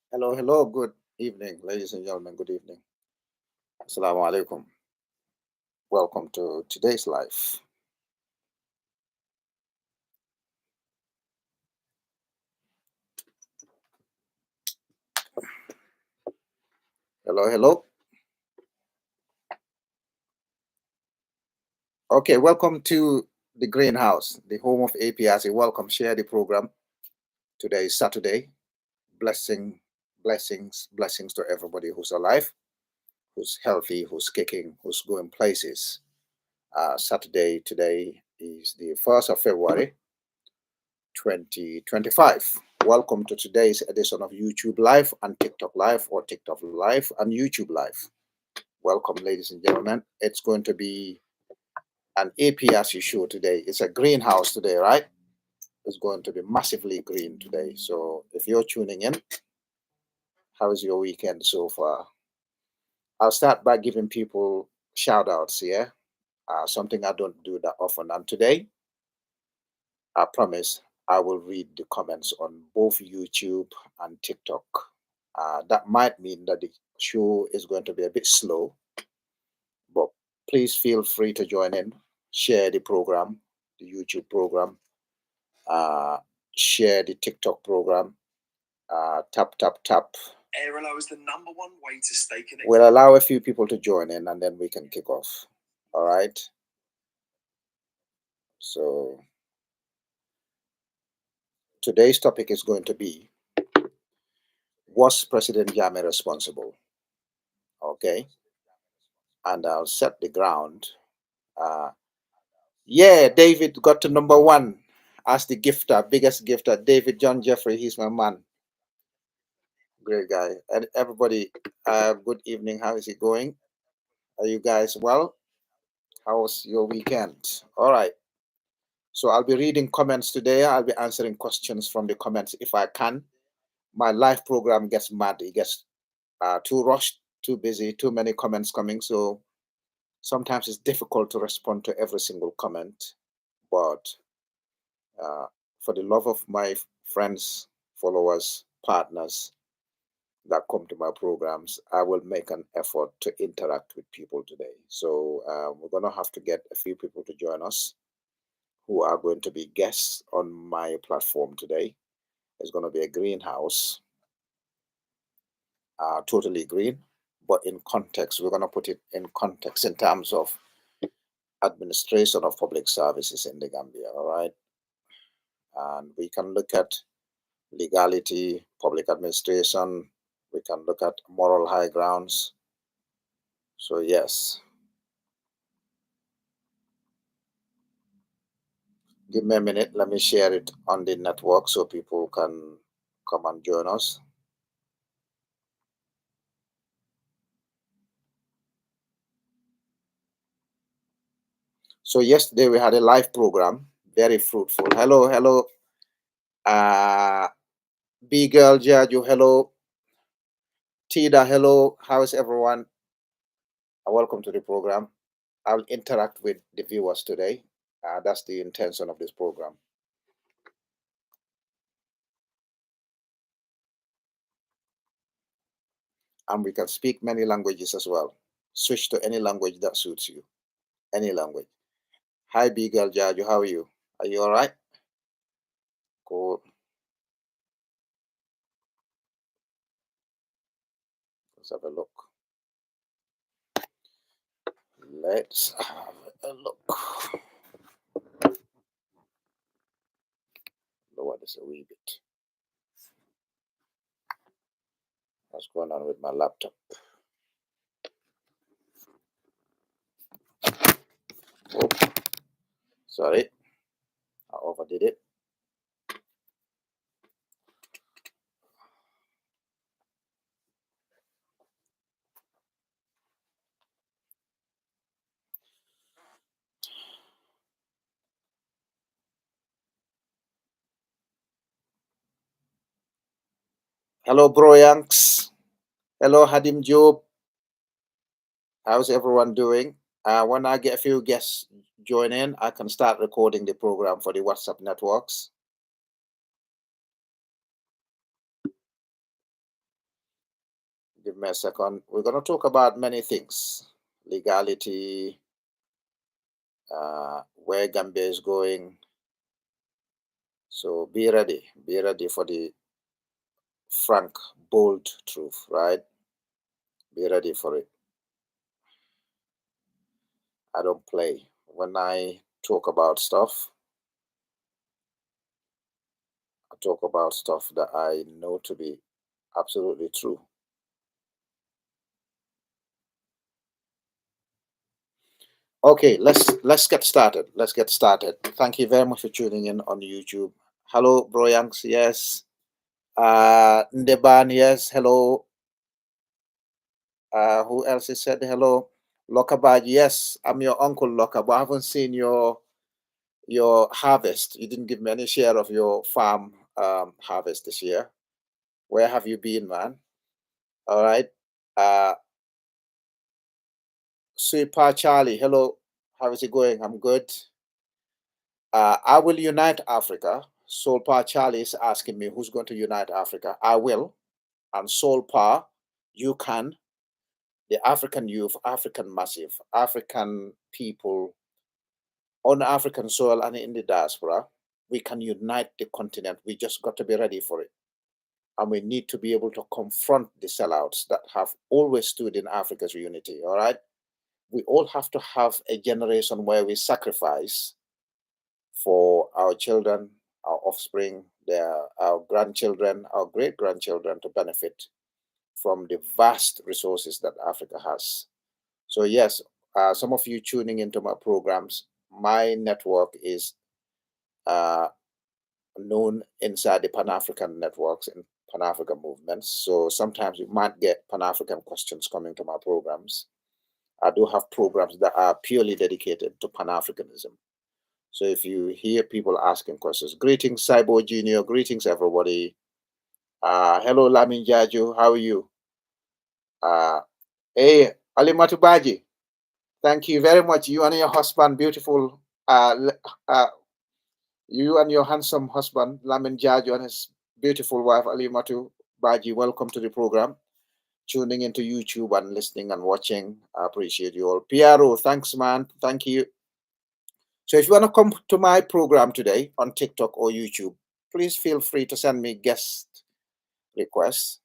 Hello, hello. Good evening, ladies and gentlemen. Good evening. Assalamu alaikum. Welcome to today's life. Hello, hello. Okay, welcome to the greenhouse, the home of APRC. Welcome. Share the program. Today is Saturday. Blessings to everybody who's alive, who's healthy, who's kicking, who's going places. Saturday today is the 1st of February, 2025. Welcome to today's edition of YouTube Live and TikTok Live, or TikTok Live and YouTube Live. Welcome, ladies and gentlemen. It's going to be an APRC show today. It's a greenhouse today, right? It's going to be massively green today. So if you're tuning in, how is your weekend so far? I'll start by giving people shout outs here. Something I don't do that often. And today, I promise I will read the comments on both YouTube and TikTok. That might mean that the show is going to be a bit slow, but please feel free to join in, share the program, the YouTube program, uh, share the TikTok program, tap. Airalo is the number one way to stay connected. We'll allow a few people to join in and then we can kick off. All right. So today's topic is going to be, was President Jammeh responsible? Okay. And I'll set the ground. Uh, yeah, David got to number one as the gifter, biggest gifter. David John Jeffrey, he's my man. Great guy. And everybody, good evening. How is it going? Are you guys well? How was your weekend? All right. So I'll be reading comments today. I'll be answering questions from the comments if I can. My live program gets mad. It gets too rushed, too busy, too many comments coming. So sometimes it's difficult to respond to every single comment. But for the love of my friends, followers, partners that come to my programs, I will make an effort to interact with people today. So we're going to have to get a few people to join us who are going to be guests on my platform today. It's going to be a greenhouse, totally green, but in context. We're going to put it in context in terms of administration of public services in the Gambia, all right? And we can look at legality, public administration, we can look at moral high grounds. So, yes, give me a minute. Let me share it on the network so people can come and join us. So yesterday we had a live program, very fruitful. Hello, B girl Jaju, hello, Tida, hello. How is everyone? Welcome to the program. I'll interact with the viewers today. That's the intention of this program. And we can speak many languages as well. Switch to any language that suits you. Any language. Hi, B girl Jaju, how are you? Are you all right? Cool. Let's have a look. Let's have a look. Lower this a wee bit. What's going on with my laptop? Oh, sorry. I overdid it. Hello, Bro Yanks. Hello, Hadim Job. How's everyone doing? When I get a few guests join in, I can start recording the program for the WhatsApp networks. Give me a second. We're going to talk about many things: legality, where Gambia is going. So be ready. Be ready for the frank, bold truth, right? Be ready for it. I don't play. When I talk about stuff, I talk about stuff that I know to be absolutely true. Okay, let's get started. Let's get started. Thank you very much for tuning in on YouTube. Hello, Bro Yanks. Yes. Ndeban. Yes. Hello. Who else has said hello? Lokabaj. Yes, I'm your uncle Loka, but I haven't seen your harvest. You didn't give me any share of your farm harvest this year. Where have you been, man? All right. Uh, Super Charlie. Hello. How is it going? I'm good. I will unite Africa. Solpa Charlie is asking me who's going to unite Africa. I will. And Solpa, you can. The African youth, African massive, African people on African soil and in the diaspora, we can unite the continent. We just got to be ready for it. And we need to be able to confront the sellouts that have always stood in Africa's unity. All right. We all have to have a generation where we sacrifice for our children, our offspring, our grandchildren, our great grandchildren to benefit from the vast resources that Africa has. So, yes, some of you tuning into my programs, my network is uh, known inside the Pan African networks and Pan African movements. So, sometimes you might get Pan African questions coming to my programs. I do have programs that are purely dedicated to Pan Africanism. So if you hear people asking questions, greetings, Cybo Junior, greetings, everybody. Hello, Lamin Jaju, how are you? Hey, Ali Matubaji, thank you very much. You and your husband, beautiful, you and your handsome husband, Lamin Jaju, and his beautiful wife, Ali Matubaji, welcome to the program. Tuning into YouTube and listening and watching. I appreciate you all. Piero, thanks, man. Thank you. So if you want to come to my program today on TikTok or YouTube, please feel free to send me guest requests.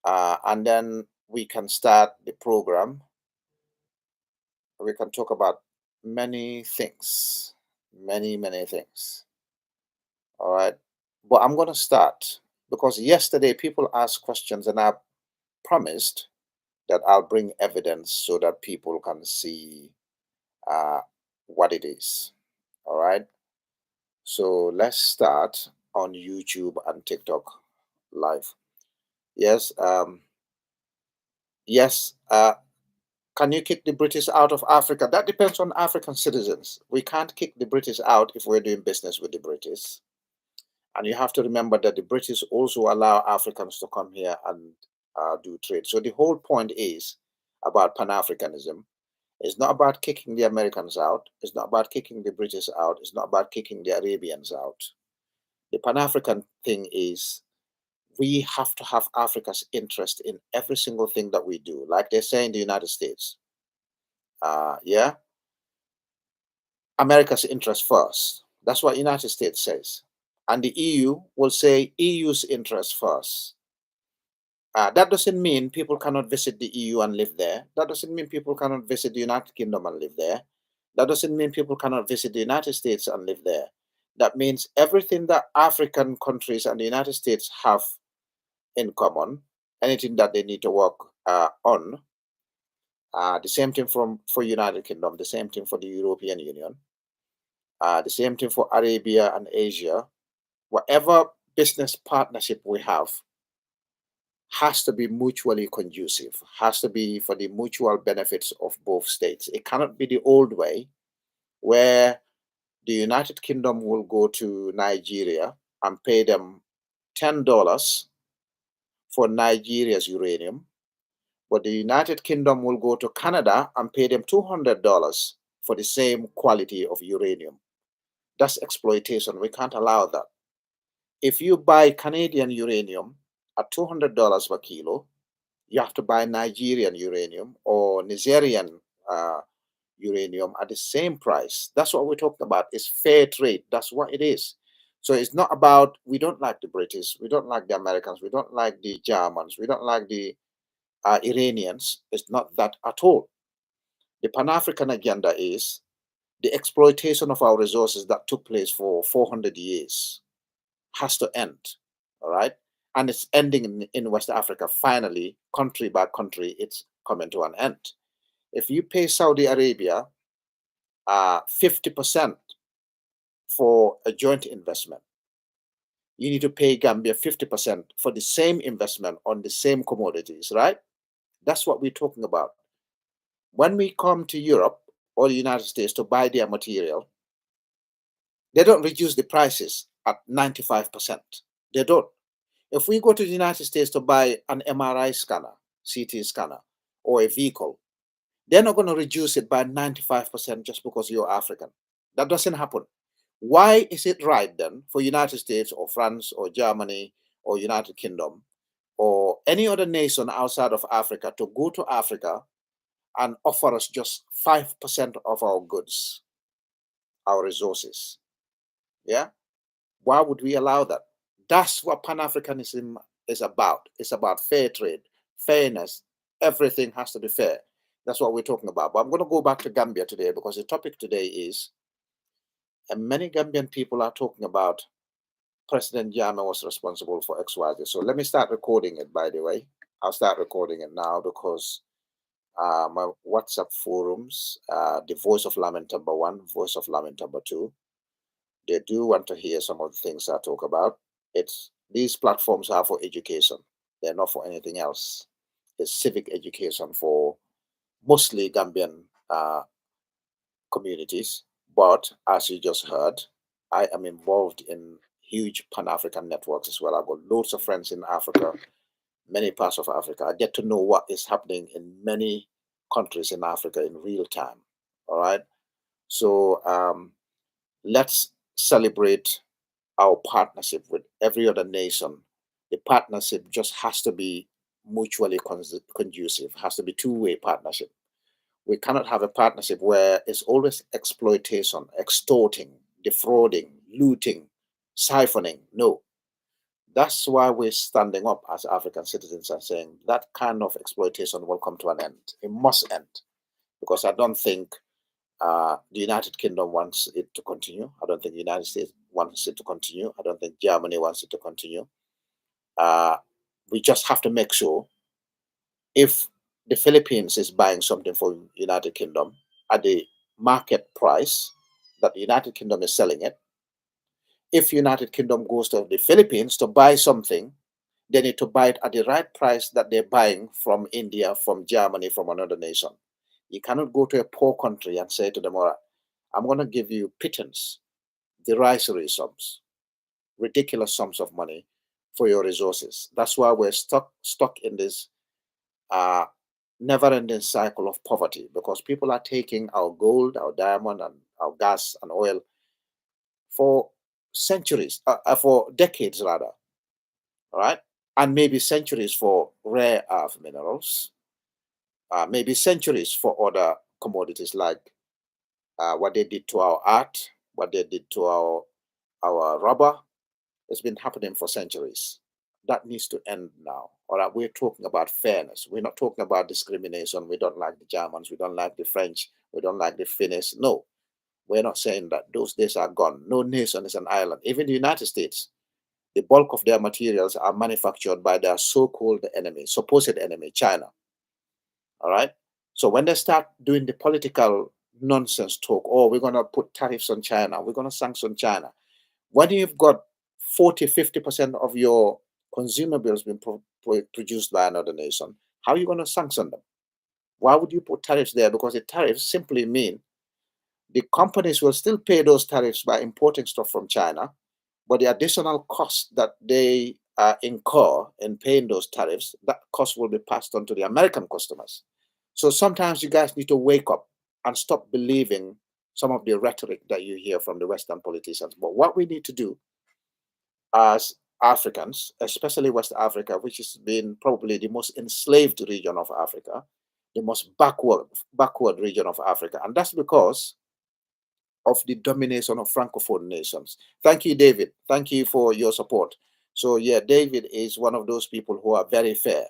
And then we can start the program. We can talk about many things, many things. All right. But I'm going to start because yesterday people asked questions and I promised that I'll bring evidence so that people can see uh, what it is. All right. So let's start on YouTube and TikTok live. Yes, yes. Can you kick the British out of Africa? That depends on African citizens. We can't kick the British out if we're doing business with the British. And you have to remember that the British also allow Africans to come here and do trade. So the whole point is about Pan-Africanism. It's not about kicking the Americans out. It's not about kicking the British out. It's not about kicking the Arabians out. The Pan-African thing is we have to have Africa's interest in every single thing that we do. Like they say in the United States, yeah, America's interest first. That's what United States says. And the EU will say EU's interest first. That doesn't mean people cannot visit the EU and live there. That doesn't mean people cannot visit the United Kingdom and live there. That doesn't mean people cannot visit the United States and live there. That means everything that African countries and the United States have in common, anything that they need to work on. The same thing for United Kingdom, the same thing for the European Union, the same thing for Arabia and Asia. Whatever business partnership we have has to be mutually conducive, has to be for the mutual benefits of both states. It cannot be the old way where the United Kingdom will go to Nigeria and pay them $10 for Nigeria's uranium, but the United Kingdom will go to Canada and pay them $200 for the same quality of uranium. That's exploitation. We can't allow that. If you buy Canadian uranium at $200 per kilo You have to buy Nigerian uranium or Nigerian uranium at the same price. That's what we're talking about. It's fair trade. That's what it is. So it's not about, we don't like the British, we don't like the Americans, we don't like the Germans, we don't like the Iranians. It's not that at all. The Pan African agenda is the exploitation of our resources that took place for 400 years has to end. All right. And it's ending in West Africa. Finally, country by country, it's coming to an end. If you pay Saudi Arabia 50% for a joint investment, you need to pay Gambia 50% for the same investment on the same commodities, right? That's what we're talking about. When we come to Europe or the United States to buy their material, they don't reduce the prices at 95%. They don't. If we go to the United States to buy an MRI scanner, CT scanner, or a vehicle, they're not going to reduce it by 95% just because you're African. That doesn't happen. Why is it right then for United States or France or Germany or United Kingdom or any other nation outside of Africa to go to Africa and offer us just 5% of our goods, our resources? Yeah? Why would we allow that? That's what Pan-Africanism is about. It's about fair trade, fairness. Everything has to be fair. That's what we're talking about. But I'm going to go back to Gambia today because the topic today is, and many Gambian people are talking about President Jammeh was responsible for XYZ. So let me start recording it, by the way. I'll start recording it now because my WhatsApp forums, the Voice of Lamentumber 1, Voice of Lamentumber 2, they do want to hear some of the things I talk about. These platforms are for education. They're not for anything else. It's civic education for mostly Gambian communities. But as you just heard, I am involved in huge Pan-African networks as well. I've got loads of friends in Africa, many parts of Africa. I get to know what is happening in many countries in Africa in real time. All right. So let's celebrate our partnership with every other nation. The partnership just has to be mutually conducive, has to be two-way partnership. We cannot have a partnership where it's always exploitation, extorting, defrauding, looting, siphoning. No. That's why we're standing up as African citizens and saying that kind of exploitation will come to an end. It must end because I don't think the United Kingdom wants it to continue. I don't think the United States wants it to continue. I don't think Germany wants it to continue. We just have to make sure if the Philippines is buying something for United Kingdom at the market price that the United Kingdom is selling it, if United Kingdom goes to the Philippines to buy something, they need to buy it at the right price that they're buying from India, from Germany, from another nation. You cannot go to a poor country and say to them, all right, I'm going to give you pittance, derisory sums, ridiculous sums of money for your resources. That's why we're stuck in this never-ending cycle of poverty because people are taking our gold, our diamond, and our gas and oil for centuries, for decades rather, all right? And maybe centuries for rare earth minerals, maybe centuries for other commodities like what they did to our art, what they did to our rubber. It's been happening for centuries. That needs to end now. All right, we're talking about fairness. We're not talking about discrimination. We don't like the Germans. We don't like the French. We don't like the Finnish. No, we're not saying that. Those days are gone. No nation is an island. Even the United States, the bulk of their materials are manufactured by their so-called enemy, supposed enemy, China. All right. So when they start doing the political nonsense talk, oh, we're going to put tariffs on China, we're going to sanction China. When you've got 40-50% of your consumables being produced by another nation, how are you going to sanction them? Why would you put tariffs there? Because the tariffs simply mean the companies will still pay those tariffs by importing stuff from China, but the additional cost that they incur in paying those tariffs, that cost will be passed on to the American customers. So sometimes you guys need to wake up and stop believing some of the rhetoric that you hear from the Western politicians. But what we need to do as Africans, especially West Africa, which has been probably the most enslaved region of Africa, the most backward region of Africa. And that's because of the domination of Francophone nations. Thank you, David. Thank you for your support. So, yeah, David is one of those people who are very fair,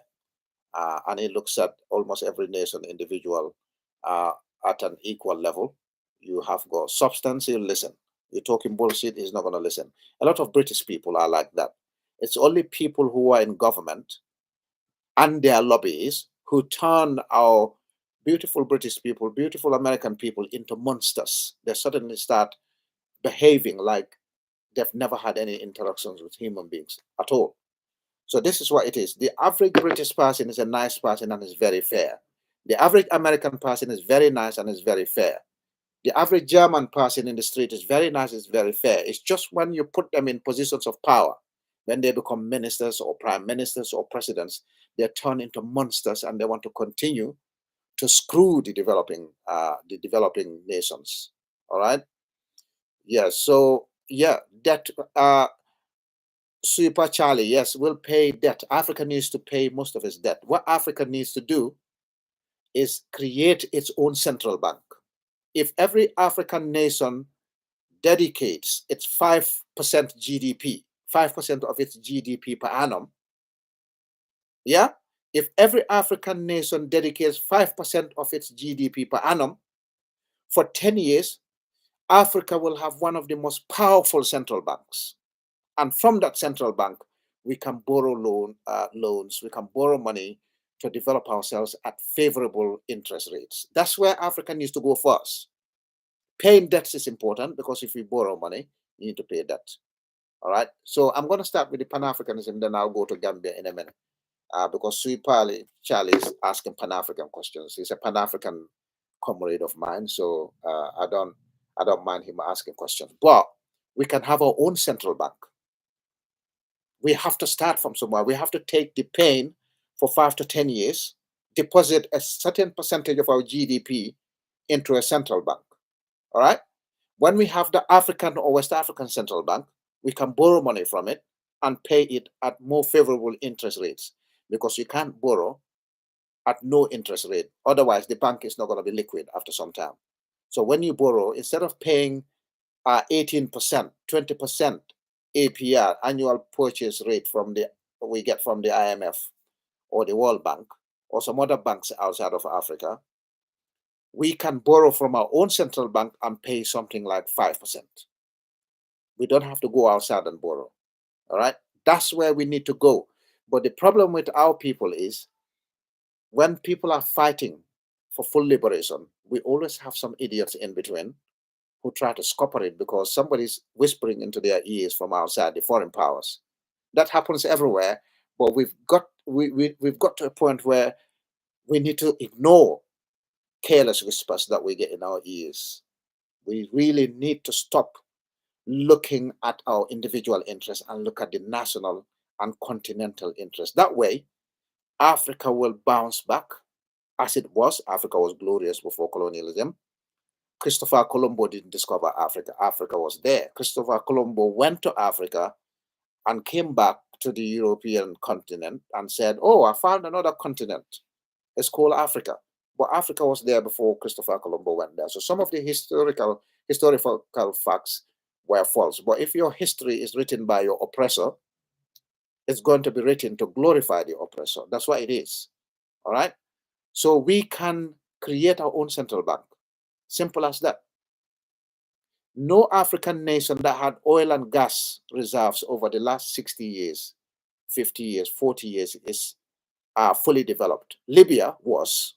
and he looks at almost every nation individual uh, at an equal level. You have got substance, he'll listen. You're talking bullshit, he's not going to listen. A lot of British people are like that. It's only people who are in government and their lobbies who turn our beautiful British people, beautiful American people into monsters. They suddenly start behaving like they've never had any interactions with human beings at all. So this is what it is. The average British person is a nice person and is very fair. The average American person is very nice and is very fair. The average German person in the street is very nice, is very fair. It's just when you put them in positions of power, when they become ministers or prime ministers or presidents, they turn into monsters and they want to continue to screw the developing nations. All right. Yeah. So yeah, that Super Charlie, yes, will pay debt. Africa needs to pay most of its debt. What Africa needs to do is create its own central bank. If every African nation dedicates its 5% GDP, 5% of its GDP per annum, yeah, if every African nation dedicates 5% of its GDP per annum for 10 years, Africa will have one of the most powerful central banks. And from that central bank, we can borrow loans, we can borrow money to develop ourselves at favorable interest rates. That's where Africa needs to go first. Paying debts is important because if we borrow money, you need to pay debt. All right. So I'm going to start with the Pan-Africanism, then I'll go to Gambia in a minute. Because Sui Charlie is asking Pan-African questions. He's a Pan-African comrade of mine, so I don't mind him asking questions. But we can have our own central bank. We have to start from somewhere. We have to take the pain for 5 to 10 years, deposit a certain percentage of our GDP into a central bank. All right. When we have the African or West African central bank, we can borrow money from it and pay it at more favorable interest rates because you can't borrow at no interest rate. Otherwise, the bank is not going to be liquid after some time. So when you borrow, instead of paying 18%, 20% APR, annual purchase rate we get from the IMF or the World Bank or some other banks outside of Africa, we can borrow from our own central bank and pay something like 5%. We don't have to go outside and borrow. All right. That's where we need to go. But the problem with our people is when people are fighting for full liberation, we always have some idiots in between who try to scupper it because somebody's whispering into their ears from outside, the foreign powers. That happens everywhere, but we've got to a point where we need to ignore careless whispers that we get in our ears. We really need to stop looking at our individual interests and look at the national and continental interests. That way, Africa will bounce back as it was. Africa was glorious before colonialism. Christopher Colombo didn't discover Africa. Africa was there. Christopher Colombo went to Africa and came back to the European continent and said, oh, I found another continent. It's called Africa. But Africa was there before Christopher Colombo went there. So some of the historical facts were false. But if your history is written by your oppressor, it's going to be written to glorify the oppressor. That's what it is. All right. So we can create our own central bank. Simple as that. No African nation that had oil and gas reserves over the last 60 years, 50 years, 40 years is fully developed. Libya was,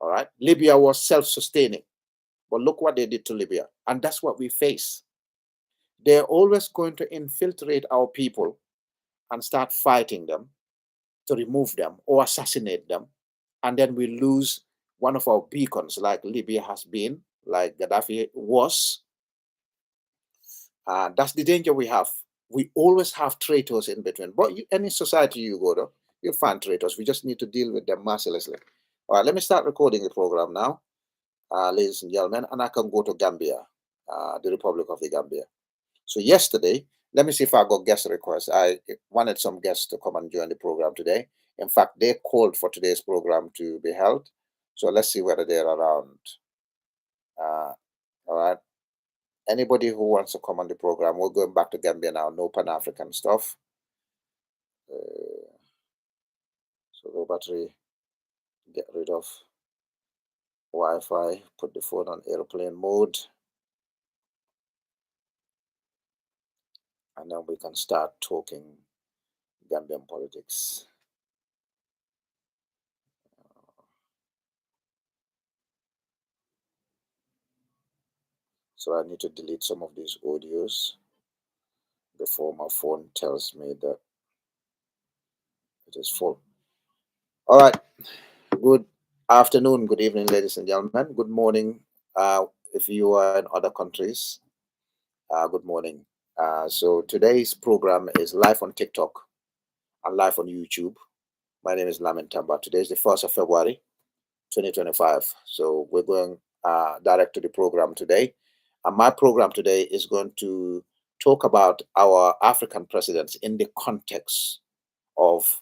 all right? Libya was self-sustaining. But look what they did to Libya. And that's what we face. They're always going to infiltrate our people and start fighting them to remove them or assassinate them. And then we lose one of our beacons like Libya has been, like Gaddafi was. That's the danger we have. We always have traitors in between. But any society you go to, you'll find traitors. We just need to deal with them mercilessly. All right, let me start recording the program now, ladies and gentlemen, and I can go to Gambia, the Republic of the Gambia. So yesterday, Let me see if I got guest requests. I wanted some guests to come and join the program today. In fact, they called for today's program to be held. So let's see whether they're around. All right. Anybody who wants to come on the program, we're going back to Gambia now. No Pan-African stuff. So low battery, get rid of Wi-Fi, put the phone on airplane mode, and then we can start talking Gambian politics. So I need to delete some of these audios before my phone tells me that it is full. All right. Good afternoon, good evening, ladies and gentlemen. Good morning. If you are in other countries, good morning. So today's program is live on TikTok and live on YouTube. My name is Lamin Tamba. Today is the 1st of February, 2025. So we're going direct to the program today. And my program today is going to talk about our African presidents in the context of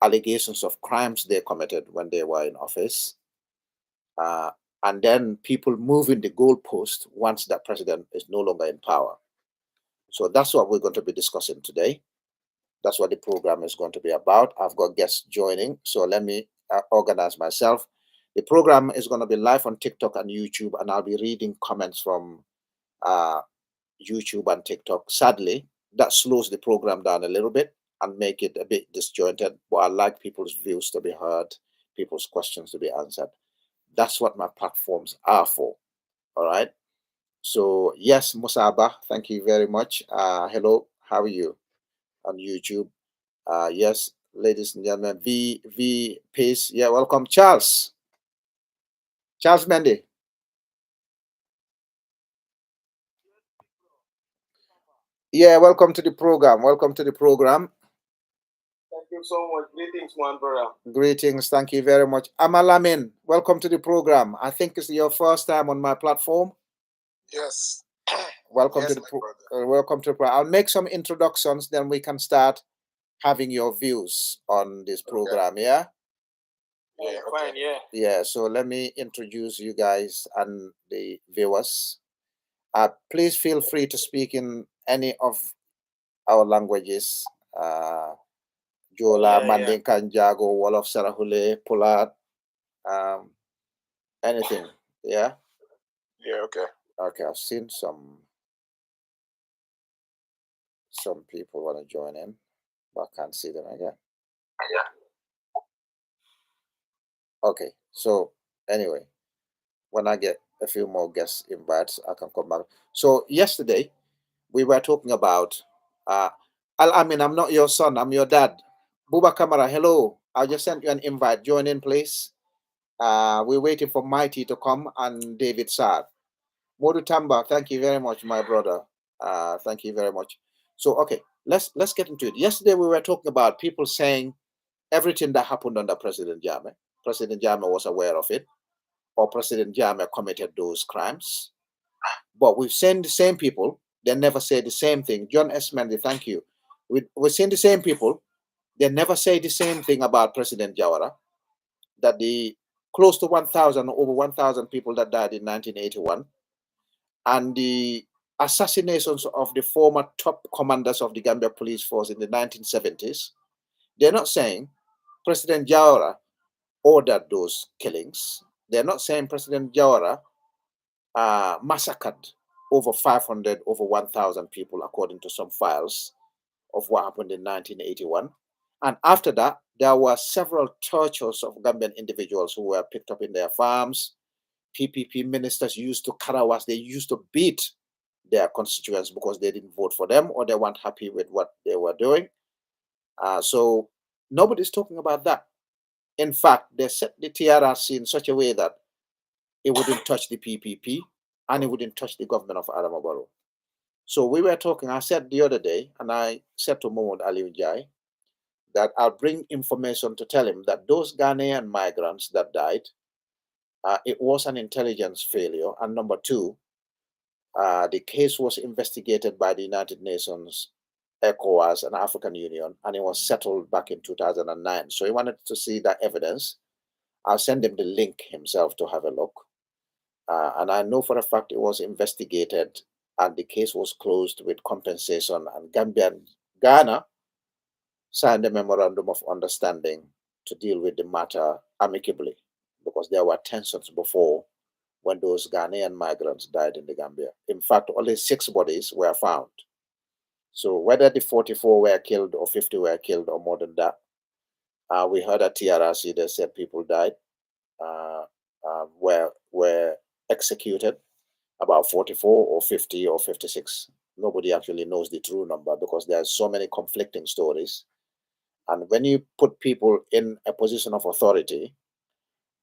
allegations of crimes they committed when they were in office. And then people moving the goalpost once that president is no longer in power. So that's what we're going to be discussing today. That's what the program is going to be about. I've got guests joining, so let me organize myself. The program is going to be live on TikTok and YouTube, and I'll be reading comments from YouTube and TikTok. Sadly, that slows the program down a little bit and make it a bit disjointed, but I like people's views to be heard, people's questions to be answered. That's what my platforms are for. All right. So yes, Musaba, thank you very much. Hello, how are you on YouTube? Yes, ladies and gentlemen, V Pace. Yeah, welcome, Charles. Charles Mendy. Yeah, welcome to the program. Welcome to the program. Thank you so much. Greetings, man, brother. Greetings. Thank you very much. Amalamin, welcome to the program. I think it's your first time on my platform. Yes. Welcome Yes, to the welcome to the program. I'll make some introductions, then we can start having your views on this program. Okay. Yeah. Yeah, fine. Yeah. Yeah. So let me introduce you guys and the viewers. Please feel free to speak in any of our languages. Jola, Mandinka, Njago, Wolof, Sarahule, Pulat, anything. Yeah. Yeah. Okay. Okay. I've seen some people want to join in, but I can't see them again. Okay. So anyway, when I get a few more guest invites, I can come back. So yesterday we were talking about I mean, I'm not your son, I'm your dad. Buba Kamara, hello. I just sent you an invite. Join in, please. We're waiting for Mighty to come and David Saad. Modu Tamba, thank you very much, my brother. Thank you very much. So okay, let's get into it. Yesterday we were talking about people saying everything that happened under President Jammeh. President Jammeh was aware of it, or President Jammeh committed those crimes. But we've seen the same people, they never say the same thing. John S. Mendy, thank you. We've seen the same people, they never say the same thing about President Jawara, that the close to 1,000, over 1,000 people that died in 1981, and the assassinations of the former top commanders of the Gambia Police Force in the 1970s. They're not saying President Jawara ordered those killings. They're not saying President Jawara massacred over 500, over 1,000 people, according to some files of what happened in 1981. And after that, there were several tortures of Gambian individuals who were picked up in their farms. PPP ministers used to karawas, they used to beat their constituents because they didn't vote for them or they weren't happy with what they were doing. So nobody's talking about that. In fact, they set the TRRC in such a way that it wouldn't touch the PPP and it wouldn't touch the government of Adama Barrow. So we were talking, I said the other day, and I said to Mahmoud Ali Ujai that I'll bring information to tell him that those Ghanaian migrants that died, it was an intelligence failure. And number two, The case was investigated by the United Nations, ECOWAS, and African Union, and it was settled back in 2009. So he wanted to see that evidence. I'll send him the link himself to have a look. And I know for a fact it was investigated and the case was closed with compensation, and Ghana signed a memorandum of understanding to deal with the matter amicably, because there were tensions before when those Ghanaian migrants died in the Gambia. In fact, only 6 bodies were found. So whether the 44 were killed or 50 were killed or more than that, we heard at TRRC they said people died, uh, were executed, about 44 or 50 or 56. Nobody actually knows the true number because there are so many conflicting stories. And when you put people in a position of authority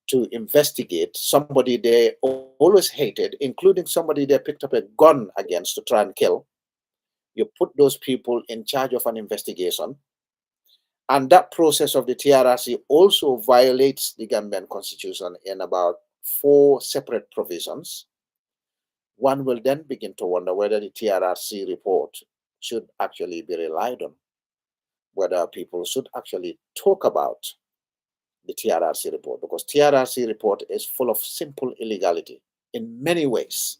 to investigate somebody they always hated, including somebody they picked up a gun against to try and kill, you put those people in charge of an investigation. And that process of the TRRC also violates the Gambian constitution in about 4 separate provisions. One will then begin to wonder whether the TRRC report should actually be relied on, whether people should actually talk about the TRRC report, because TRRC report is full of simple illegality in many ways.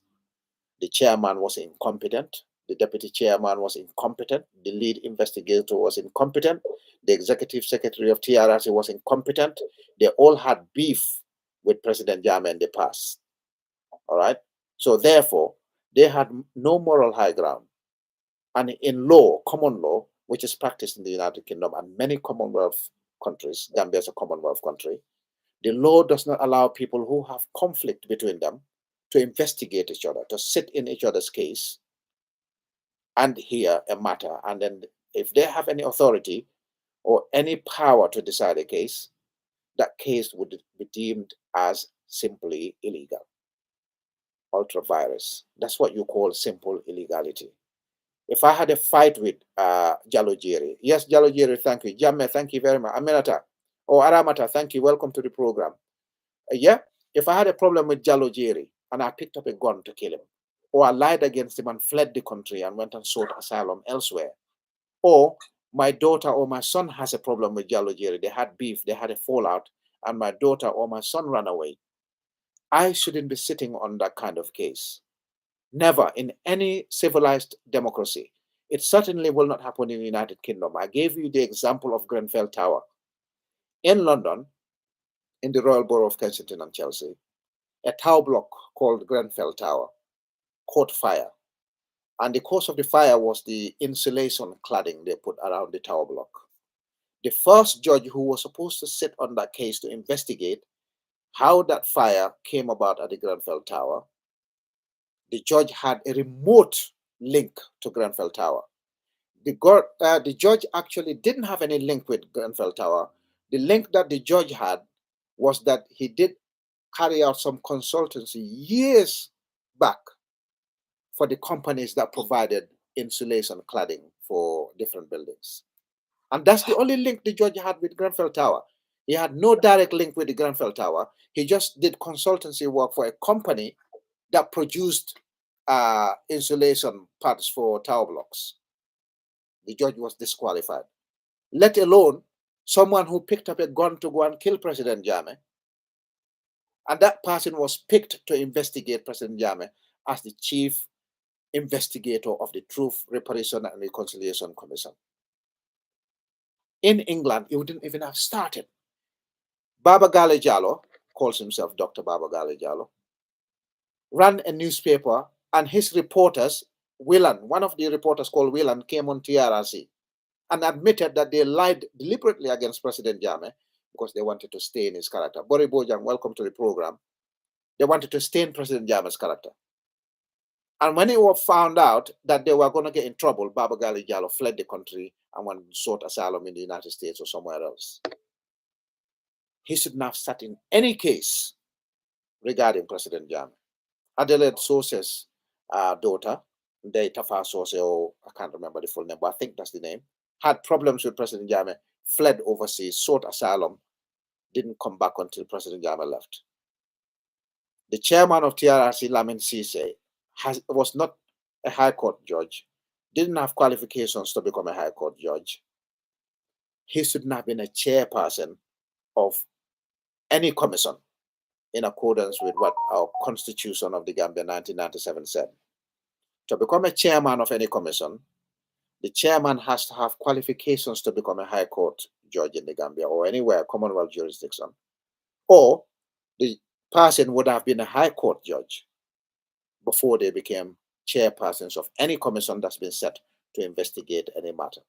The chairman was incompetent, the deputy chairman was incompetent, the lead investigator was incompetent, the executive secretary of TRRC was incompetent. They all had beef with President Jammeh in the past. All right. So therefore, they had no moral high ground. And in law, common law, which is practiced in the United Kingdom and many Commonwealth countries, Gambia is a Commonwealth country, the law does not allow people who have conflict between them to investigate each other, to sit in each other's case and hear a matter. And then if they have any authority or any power to decide a case, that case would be deemed as simply illegal. Ultra virus. That's what you call simple illegality. If I had a fight with Jalojiri, yes, Jalojiri, thank you. Jammeh, thank you very much. Aminata, or Aramata, thank you. Welcome to the program. Yeah, if I had a problem with Jalojiri and I picked up a gun to kill him, or I lied against him and fled the country and went and sought asylum elsewhere, or my daughter or my son has a problem with Jalojiri, they had beef, they had a fallout, and my daughter or my son ran away, I shouldn't be sitting on that kind of case. Never in any civilized democracy. It certainly will not happen in the United Kingdom. I gave you the example of Grenfell Tower. In London, in the Royal Borough of Kensington and Chelsea, a tower block called Grenfell Tower caught fire. And the cause of the fire was the insulation cladding they put around the tower block. The first judge who was supposed to sit on that case to investigate how that fire came about at the Grenfell Tower, the judge had a remote link to Grenfell Tower. The judge actually didn't have any link with Grenfell Tower. The link that the judge had was that he did carry out some consultancy years back for the companies that provided insulation cladding for different buildings. And that's the only link the judge had with Grenfell Tower. He had no direct link with the Grenfell Tower. He just did consultancy work for a company that produced insulation parts for tower blocks. The judge was disqualified. Let alone someone who picked up a gun to go and kill President Jammeh. And that person was picked to investigate President Jammeh as the chief investigator of the Truth, Reparation and Reconciliation Commission. In England, it wouldn't even have started. Baba Gale Jallow, calls himself Dr. Baba Gale Jallow, ran a newspaper, and his reporters, Whelan, one of the reporters called Whelan, came on TRRC and admitted that they lied deliberately against President Jammeh because they wanted to stain his character. Bori Bojang, welcome to the program. They wanted to stain President Jammeh's character. And when it was found out that they were going to get in trouble, Baba Gale Jallow fled the country and went and sought asylum in the United States or somewhere else. He should not have sat in any case regarding President Jammeh. Adelaide Sose's daughter, De Tafa Sose, or I can't remember the full name, but I think that's the name, had problems with President Jammeh, fled overseas, sought asylum, didn't come back until President Jammeh left. The chairman of TRRC, Lamin Sise, was not a high court judge, didn't have qualifications to become a high court judge, he should not have been a chairperson of any commission in accordance with what our Constitution of the Gambia 1997 said. To become a chairman of any commission, the chairman has to have qualifications to become a high court judge in the Gambia or anywhere, Commonwealth jurisdiction, or the person would have been a high court judge before they became chairpersons of any commission that's been set to investigate any matter.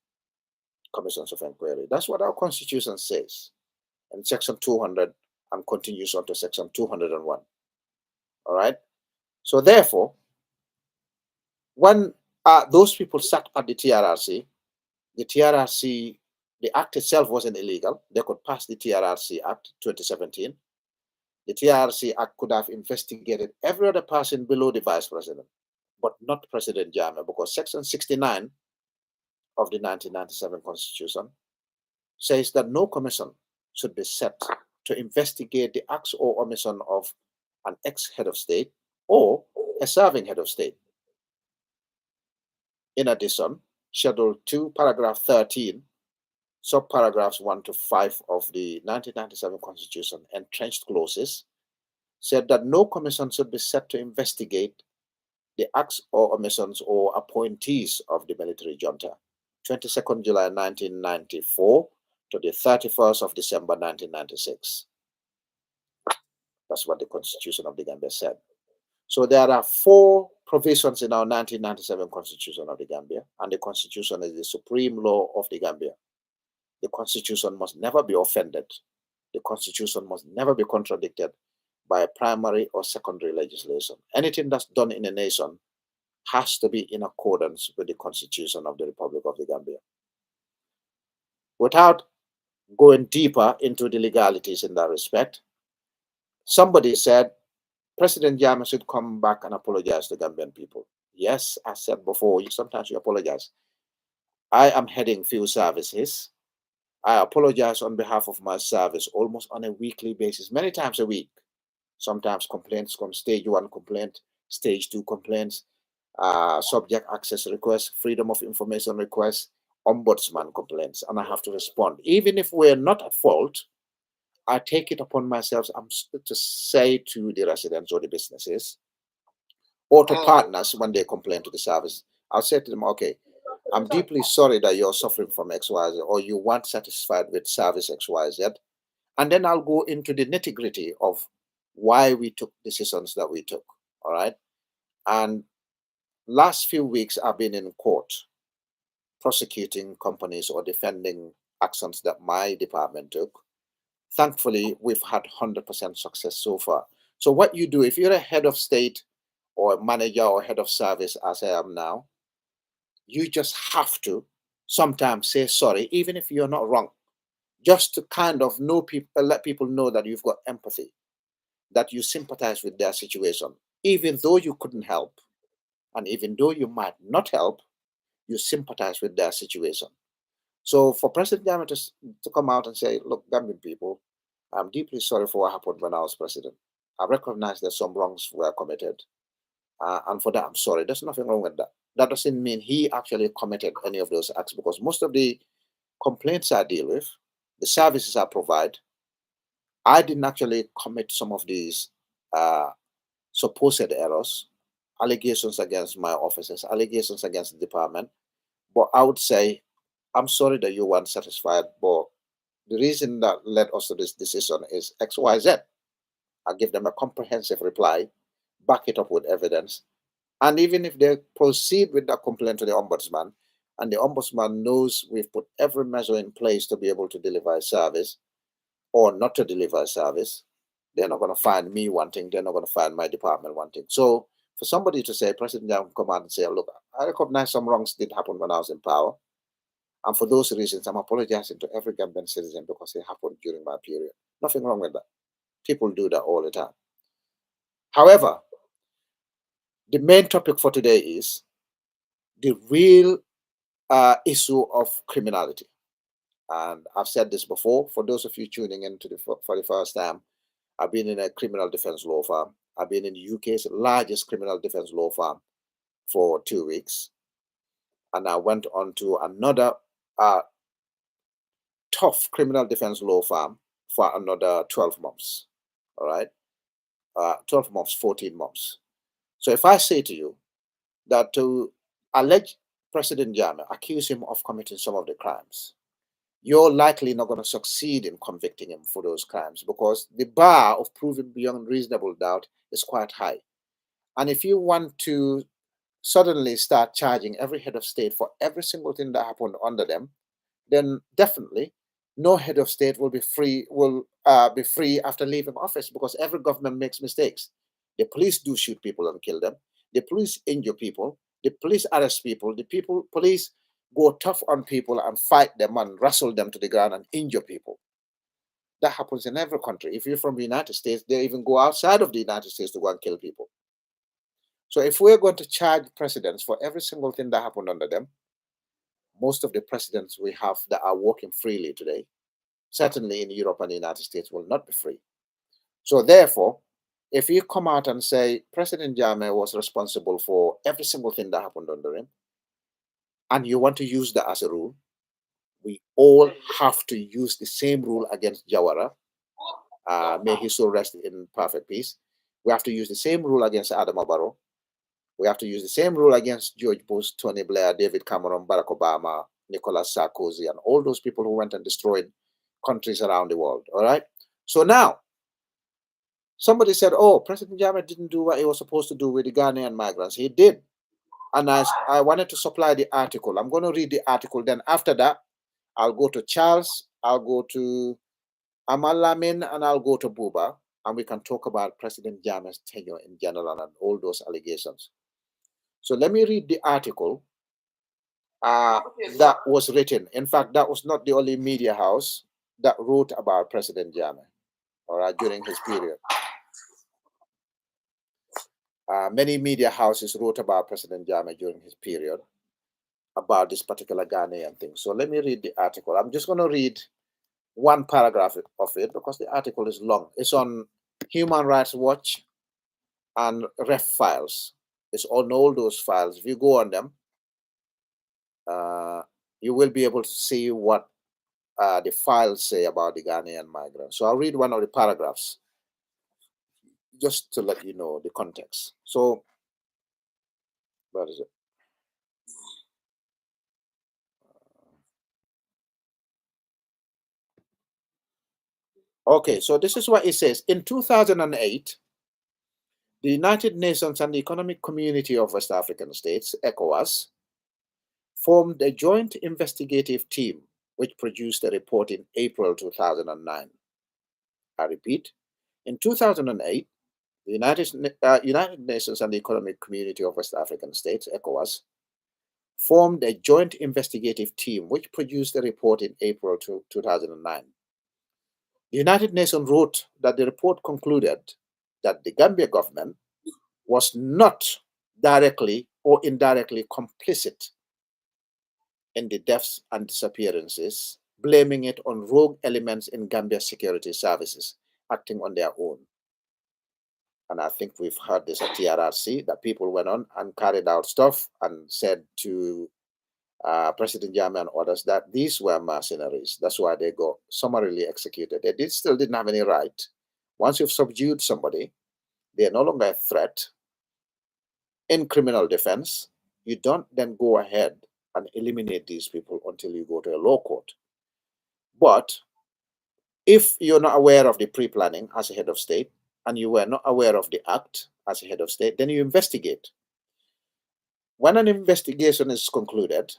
Commissions of inquiry. That's what our Constitution says. And Section 200 and continues on to Section 201. All right? So therefore, when those people sat at the TRRC, the act itself wasn't illegal. They could pass the TRRC Act 2017. The TRRC Act could have investigated every other person below the vice president, but not President Jammeh, because Section 69 of the 1997 Constitution says that no commission should be set to investigate the acts or omission of an ex-head of state or a serving head of state. In addition, Schedule 2, Paragraph 13, subparagraphs 1 to 5 of the 1997 Constitution, entrenched clauses, said that no commission should be set to investigate the acts or omissions or appointees of the military junta, 22nd July 1994 to the 31st of December 1996. That's what the Constitution of the Gambia said. So there are 4 provisions in our 1997 Constitution of the Gambia, and the Constitution is the supreme law of the Gambia. The Constitution must never be offended. The Constitution must never be contradicted by primary or secondary legislation. Anything that's done in a nation has to be in accordance with the Constitution of the Republic of the Gambia. Without going deeper into the legalities in that respect, somebody said President Jammeh should come back and apologize to Gambian people. Yes, I said before, sometimes you apologize. I am heading field services. I apologize on behalf of my service almost on a weekly basis, many times a week. Sometimes complaints come, stage 1 complaint, stage 2 complaints, subject access requests, freedom of information requests, ombudsman complaints, and I have to respond. Even if we're not at fault, I take it upon myself to say to the residents or the businesses or to partners when they complain to the service, I'll say to them, okay, I'm deeply sorry that you're suffering from XYZ or you weren't satisfied with service XYZ. And then I'll go into the nitty-gritty of why we took decisions that we took, all right? And last few weeks, I've been in court prosecuting companies or defending actions that my department took. Thankfully, we've had 100% success so far. So what you do, if you're a head of state or a manager or head of service, as I am now, you just have to sometimes say sorry, even if you're not wrong, just to kind of know people, let people know that you've got empathy, that you sympathize with their situation, even though you couldn't help. And even though you might not help, you sympathize with their situation. So for President Jammeh to come out and say, look, Gambian people, I'm deeply sorry for what happened when I was president. I recognize that some wrongs were committed. And for that, I'm sorry. There's nothing wrong with that. That doesn't mean he actually committed any of those acts, because most of the complaints I deal with, the services I provide, I didn't actually commit some of these supposed errors, allegations against my officers, allegations against the department. But I would say, I'm sorry that you weren't satisfied, but the reason that led us to this decision is XYZ. I give them a comprehensive reply, back it up with evidence. And even if they proceed with that complaint to the ombudsman, and the ombudsman knows we've put every measure in place to be able to deliver a service or not to deliver a service, they're not going to find me wanting, they're not going to find my department wanting. So for somebody to say, President Young come out and say, look, I recognize some wrongs did happen when I was in power. And for those reasons, I'm apologizing to every Gambian citizen because it happened during my period. Nothing wrong with that. People do that all the time. However, the main topic for today is the real issue of criminality. And I've said this before, for those of you tuning in for the first time, I've been in a criminal defense law firm. I've been in the UK's largest criminal defense law firm for 2 weeks. And I went on to another tough criminal defense law firm for another 12 months. All right. 12 months, 14 months. So if I say to you that to allege President Jammeh, accuse him of committing some of the crimes, you're likely not going to succeed in convicting him for those crimes because the bar of proving beyond reasonable doubt is quite high. And if you want to suddenly start charging every head of state for every single thing that happened under them, then definitely no head of state will be free after leaving office because every government makes mistakes. The police do shoot people and kill them. The police injure people. The police arrest people. Police go tough on people and fight them and wrestle them to the ground and injure people. That happens in every country. If you're from the United States, they even go outside of the United States to go and kill people. So if we're going to charge presidents for every single thing that happened under them, most of the presidents we have that are working freely today, certainly in Europe and the United States, will not be free. So therefore, if you come out and say President Jammeh was responsible for every single thing that happened under him, and you want to use that as a rule, we all have to use the same rule against Jawara. May his soul rest in perfect peace. We have to use the same rule against Adama Barrow. We have to use the same rule against George Bush, Tony Blair, David Cameron, Barack Obama, Nicolas Sarkozy, and all those people who went and destroyed countries around the world. All right. So now, somebody said, oh, President Jammeh didn't do what he was supposed to do with the Ghanaian migrants. He did. And I wanted to supply the article. I'm going to read the article. Then after that, I'll go to Charles, I'll go to Amal Lamin, and I'll go to Buba. And we can talk about President Jammeh's tenure in general and all those allegations. So let me read the article that was written. In fact, that was not the only media house that wrote about President Jammeh, all right, during his period. Many media houses wrote about President Jammeh during his period about this particular Ghanaian thing. So let me read the article. I'm just going to read one paragraph of it because the article is long. It's on Human Rights Watch and Ref Files. It's on all those files. If you go on them, you will be able to see what the files say about the Ghanaian migrants. So I'll read one of the paragraphs just to let you know the context. So, where is it? Okay, so this is what it says. In 2008, the United Nations and the Economic Community of West African States, ECOWAS, formed a joint investigative team which produced a report in April 2009. I repeat, in 2008, the United Nations and the Economic Community of West African States, ECOWAS, formed a joint investigative team which produced a report in April 2009. The United Nations wrote that the report concluded that the Gambia government was not directly or indirectly complicit in the deaths and disappearances, blaming it on rogue elements in Gambia security services acting on their own. And I think we've heard this at TRRC, that people went on and carried out stuff and said to President Jammeh and others that these were mercenaries. That's why they got summarily executed. They still didn't have any right. Once you've subdued somebody, they're no longer a threat. In criminal defense, you don't then go ahead and eliminate these people until you go to a law court. But if you're not aware of the pre-planning as a head of state, and you were not aware of the act as a head of state, then you investigate. When an investigation is concluded,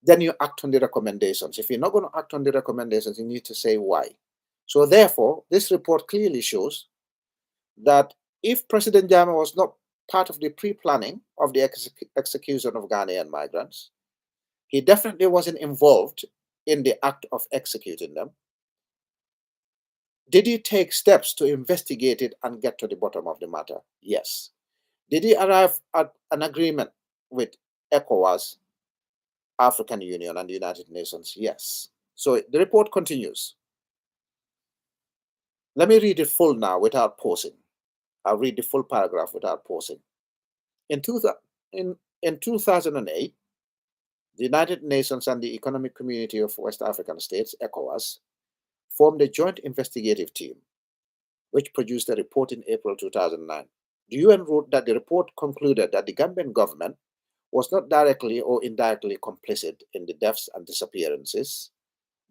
then you act on the recommendations. If you're not going to act on the recommendations, you need to say why. So therefore, this report clearly shows that if President Jammeh was not part of the pre-planning of the execution of Ghanaian migrants, he definitely wasn't involved in the act of executing them. Did he take steps to investigate it and get to the bottom of the matter? Yes. Did he arrive at an agreement with ECOWAS, African Union, and the United Nations? Yes. So the report continues. Let me read it full now without pausing. I'll read the full paragraph without pausing. In, two, in 2008, the United Nations and the Economic Community of West African States, ECOWAS, formed a joint investigative team, which produced a report in April 2009. The UN wrote that the report concluded that the Gambian government was not directly or indirectly complicit in the deaths and disappearances,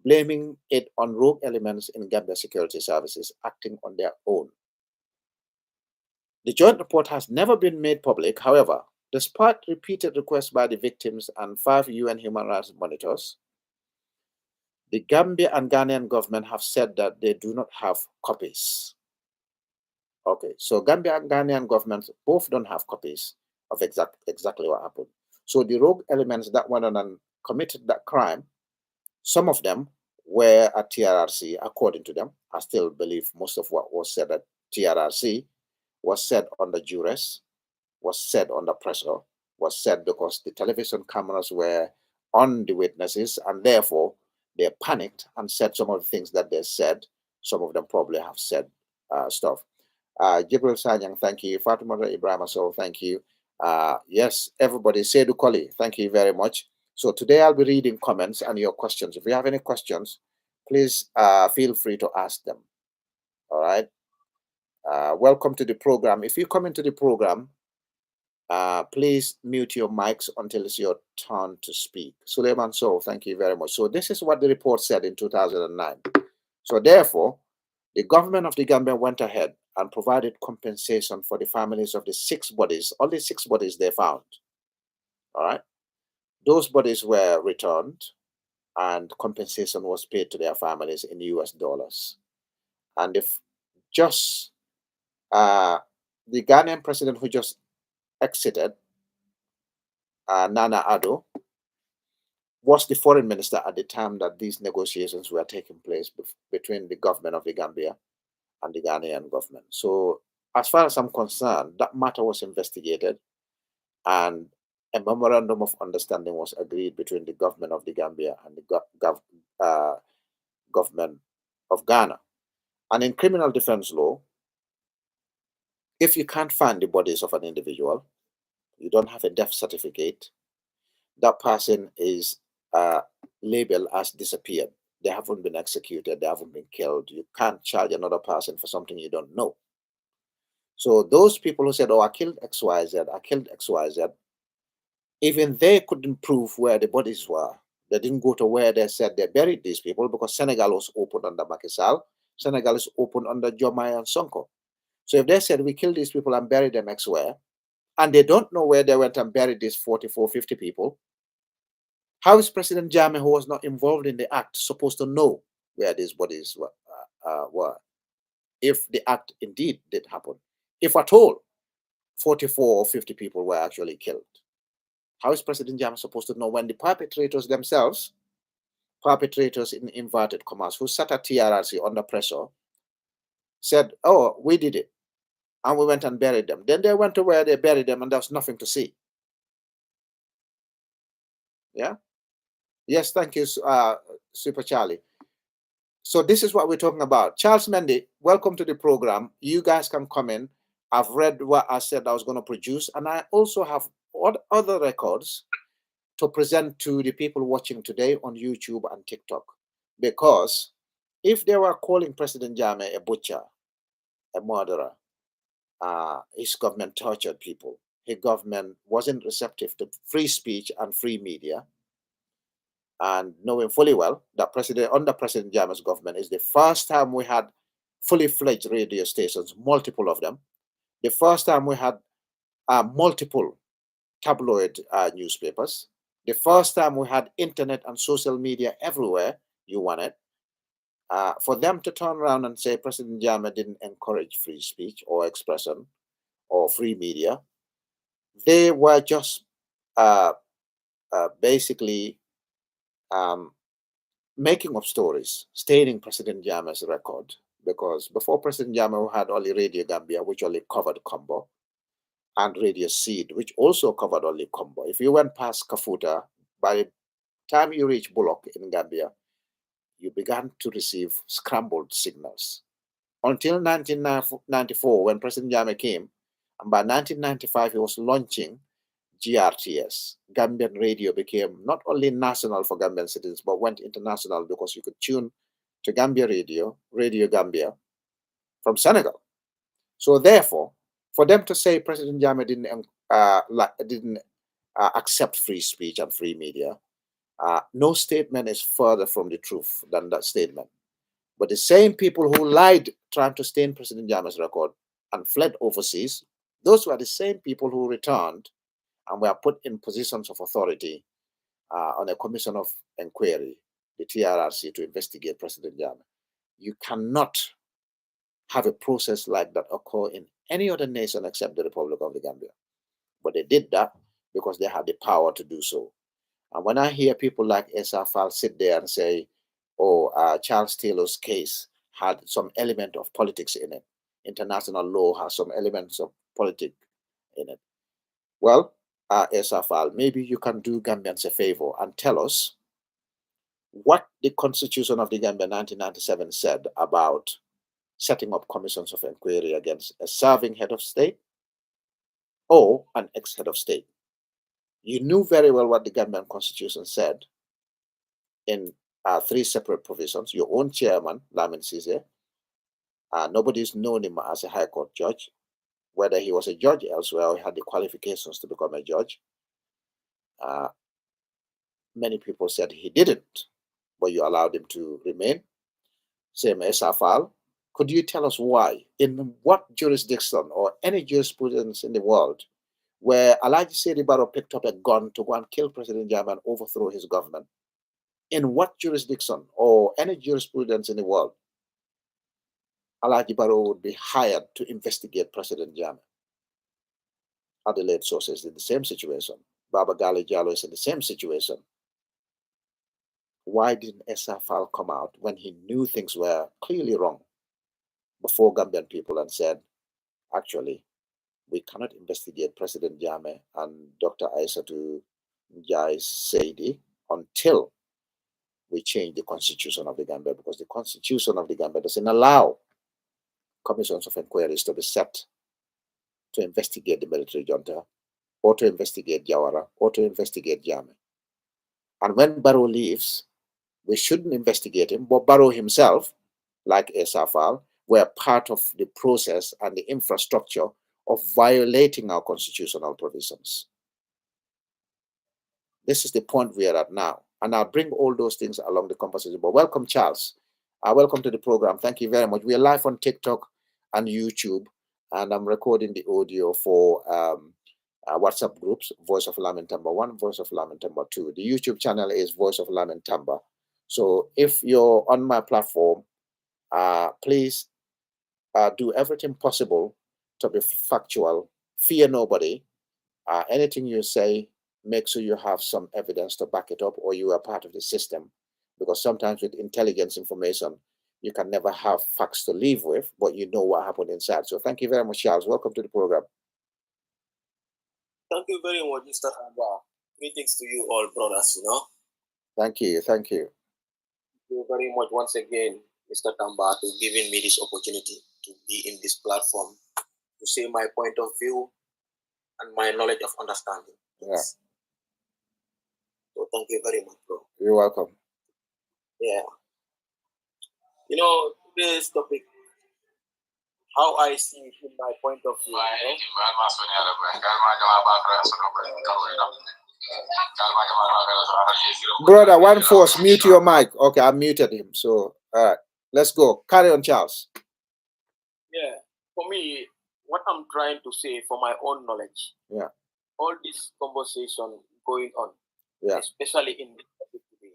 blaming it on rogue elements in Gambia security services acting on their own. The joint report has never been made public, however, despite repeated requests by the victims and 5 UN human rights monitors. The Gambia and Ghanaian government have said that they do not have copies. Okay, so Gambia and Ghanaian governments both don't have copies of exactly what happened. So the rogue elements that went on and committed that crime, some of them were at TRRC, according to them. I still believe most of what was said at TRRC was said under duress, was said under pressure, was said because the television cameras were on the witnesses, and therefore they panicked and said some of the things that they said. Some of them probably have said stuff. Jibril Sanyang, thank you. Fatima Ibrahim Asol, thank you. Yes, everybody, Seydou Koli, thank you very much. So today I'll be reading comments and your questions. If you have any questions, please feel free to ask them. All right. Welcome to the program. If you come into the program, please mute your mics until it's your turn to speak. Suleiman Sow, thank you very much. So this is what the report said in 2009. So therefore, the government of the Gambia went ahead and provided compensation for the families of the 6 bodies, only 6 bodies they found. All right. Those bodies were returned and compensation was paid to their families in US dollars. And if just the Ghanaian president who just exited, Nana Addo, was the foreign minister at the time that these negotiations were taking place between the government of the Gambia and the Ghanaian government. So as far as I'm concerned, that matter was investigated and a memorandum of understanding was agreed between the government of the Gambia and the government of Ghana. And in criminal defense law, if you can't find the bodies of an individual, you don't have a death certificate, that person is labeled as disappeared. They haven't been executed, they haven't been killed. You can't charge another person for something you don't know. So those people who said, oh, I killed XYZ, I killed XYZ, even they couldn't prove where the bodies were. They didn't go to where they said they buried these people because Senegal was open under Macky Sall. Senegal is open under Jammeh and Sonko. So if they said we killed these people and buried them elsewhere, and they don't know where they went and buried these 44, 50 people, how is President Jammeh, who was not involved in the act, supposed to know where these bodies were if the act indeed did happen? If at all 44 or 50 people were actually killed. How is President Jammeh supposed to know when the perpetrators themselves, perpetrators in inverted commas, who sat at TRRC under pressure, said, oh, we did it, and we went and buried them. Then they went to where they buried them and there was nothing to see. Yeah? Yes, thank you, Super Charlie. So this is what we're talking about. Charles Mendy, welcome to the program. You guys can come in. I've read what I said I was going to produce, and I also have other records to present to the people watching today on YouTube and TikTok. Because if they were calling President Jammeh a butcher, a murderer, his government tortured people, his government wasn't receptive to free speech and free media, and knowing fully well that under President Jammeh's government is the first time we had fully fledged radio stations, multiple of them. The first time we had multiple tabloid newspapers. The first time we had internet and social media everywhere you wanted. For them to turn around and say President Jammeh didn't encourage free speech or expression or free media, they were just basically making up stories, staining President Jammeh's record. Because before President Jammeh, we had only Radio Gambia, which only covered Combo, and Radio Seed, which also covered only Combo. If you went past Kafuta, by the time you reach Bullock in Gambia, you began to receive scrambled signals. until 1994 when President Jammeh came, and by 1995 he was launching GRTS. Gambian radio became not only national for Gambian citizens, but went international because you could tune to Gambia Radio, Radio Gambia, from Senegal. So therefore, for them to say President Jammeh didn't accept free speech and free media, no statement is further from the truth than that statement. But the same people who lied trying to stain President Jammeh's record and fled overseas, those were the same people who returned and were put in positions of authority on a commission of inquiry, the TRRC, to investigate President Jammeh. You cannot have a process like that occur in any other nation except the Republic of the Gambia. But they did that because they had the power to do so. And when I hear people like Esa Fall sit there and say, oh, Charles Taylor's case had some element of politics in it, international law has some elements of politics in it. Well, Esa Fall, maybe you can do Gambians a favor and tell us what the Constitution of the Gambia 1997 said about setting up commissions of inquiry against a serving head of state or an ex-head of state. You knew very well what the Gambian Constitution said in 3 separate provisions. Your own chairman, Lamin Cisse, nobody's known him as a High Court judge, whether he was a judge elsewhere or he had the qualifications to become a judge. Many people said he didn't, but you allowed him to remain. Same as Afal. Could you tell us why? In what jurisdiction or any jurisprudence in the world where Alhaji Seri Barrow picked up a gun to go and kill President Jammeh and overthrow his government, in what jurisdiction or any jurisprudence in the world Alhaji Barrow would be hired to investigate President Jammeh? Adelaide Sosa is in the same situation. Baba Gali Jallo is in the same situation. Why didn't SFL come out when he knew things were clearly wrong before Gambian people and said, actually, we cannot investigate President Jammeh and Dr. Aissatou Njai Saidi until we change the Constitution of the Gambia, because the Constitution of the Gambia doesn't allow commissions of inquiries to be set to investigate the military junta, or to investigate Jawara, or to investigate Jammeh. And when Barrow leaves, we shouldn't investigate him, but Barrow himself, like Esafal, were part of the process and the infrastructure of violating our constitutional provisions. This is the point we are at now. And I'll bring all those things along the conversation. But welcome, Charles. Welcome to the program. Thank you very much. We are live on TikTok and YouTube, and I'm recording the audio for WhatsApp groups, Voice of Lamin Tamba 1, Voice of Lamin Tamba 2. The YouTube channel is Voice of Lamin Tamba. So if you're on my platform, please do everything possible to be factual. Fear nobody. Anything you say, make sure you have some evidence to back it up, or you are part of the system. Because sometimes with intelligence information, you can never have facts to live with, but you know what happened inside. So thank you very much, Charles. Welcome to the program. Thank you very much, Mr. Tamba. Greetings to you all, brothers, Thank you. Thank you. Thank you very much once again, Mr. Tamba, to giving me this opportunity to be in this platform, to say my point of view and my knowledge of understanding. Yeah. So thank you very much, bro. You're welcome. Yeah. Today's topic, how I see it in my point of view. Brother, one force, mute your mic. Okay, I muted him. So, all right, let's go. Carry on, Charles. Yeah, for me, what I'm trying to say for my own knowledge, all this conversation going on, especially in this topic today,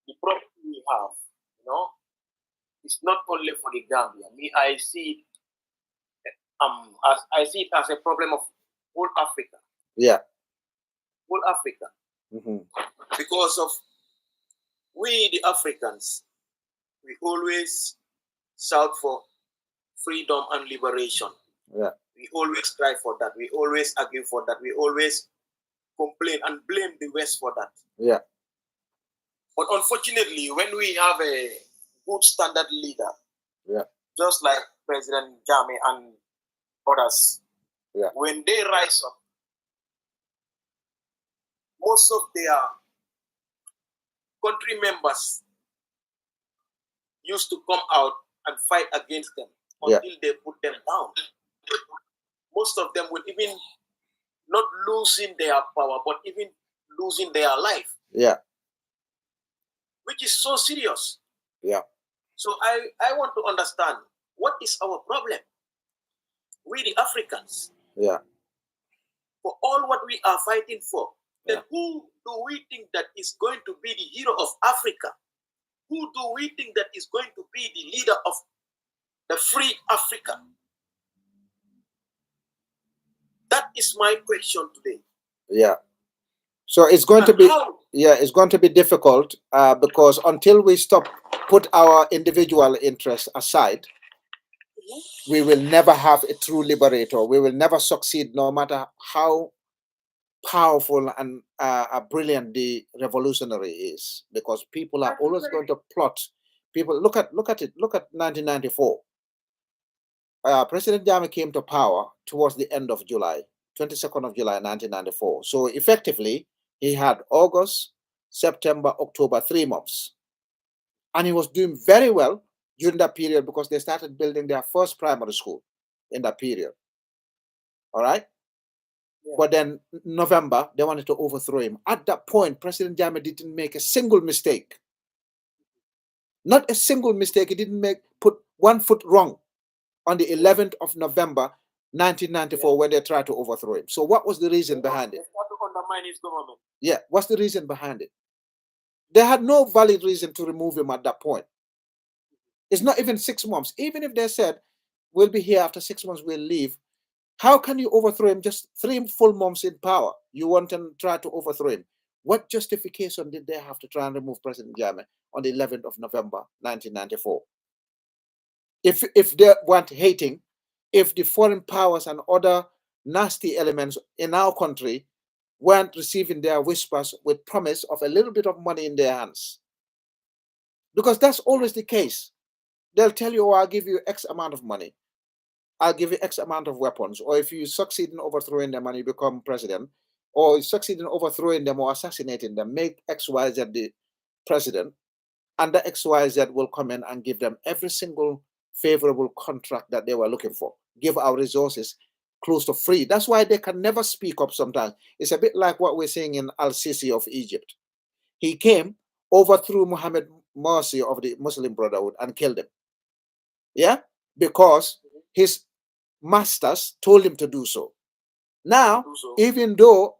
the problem we have, it's not only for the Gambia. I see it as a problem of whole Africa. Yeah. Whole Africa. Mm-hmm. Because of we, the Africans, we always shout for freedom and liberation. Yeah. We always cry for that. We always argue for that. We always complain and blame the West for that. Yeah. But unfortunately, when we have a good standard leader, just like President Jammeh and others, when they rise up, most of their country members used to come out and fight against them until they put them down. Most of them will even not losing their power, but even losing their life. Yeah. Which is so serious. Yeah. So I want to understand, what is our problem? We the Africans. Yeah. For all what we are fighting for, then who do we think that is going to be the hero of Africa? Who do we think that is going to be the leader of the free Africa? That is my question today. Yeah. So it's going to be it's going to be difficult because until we put our individual interests aside, we will never have a true liberator. We will never succeed, no matter how powerful and brilliant the revolutionary is, because people are always going to plot. People look at it. Look at 1994. President Jammeh came to power towards the end of July, 22nd of July, 1994. So effectively, he had August, September, October, 3 months. And he was doing very well during that period because they started building their first primary school in that period. All right? Yeah. But then November, they wanted to overthrow him. At that point, President Jammeh didn't make a single mistake. Not a single mistake. He didn't put one foot wrong on the 11th of November, 1994, when they tried to overthrow him. So what was the reason behind it? They tried to undermine his government. Yeah, what's the reason behind it? They had no valid reason to remove him at that point. It's not even 6 months. Even if they said, we'll be here after 6 months, we'll leave. How can you overthrow him just 3 full months in power? You want to try to overthrow him. What justification did they have to try and remove President Jammeh on the 11th of November, 1994? If they weren't hating, if the foreign powers and other nasty elements in our country weren't receiving their whispers with promise of a little bit of money in their hands. Because that's always the case. They'll tell you, oh, I'll give you X amount of money. I'll give you X amount of weapons. Or if you succeed in overthrowing them and you become president, or you succeed in overthrowing them or assassinating them, make XYZ the president, and the XYZ will come in and give them every single favorable contract that they were looking for. Give our resources close to free. That's why they can never speak up sometimes. It's a bit like what we're seeing in Al-Sisi of Egypt. He came, overthrew Mohammed Morsi of the Muslim Brotherhood and killed him. Yeah? Because his masters told him to do so. Now, even though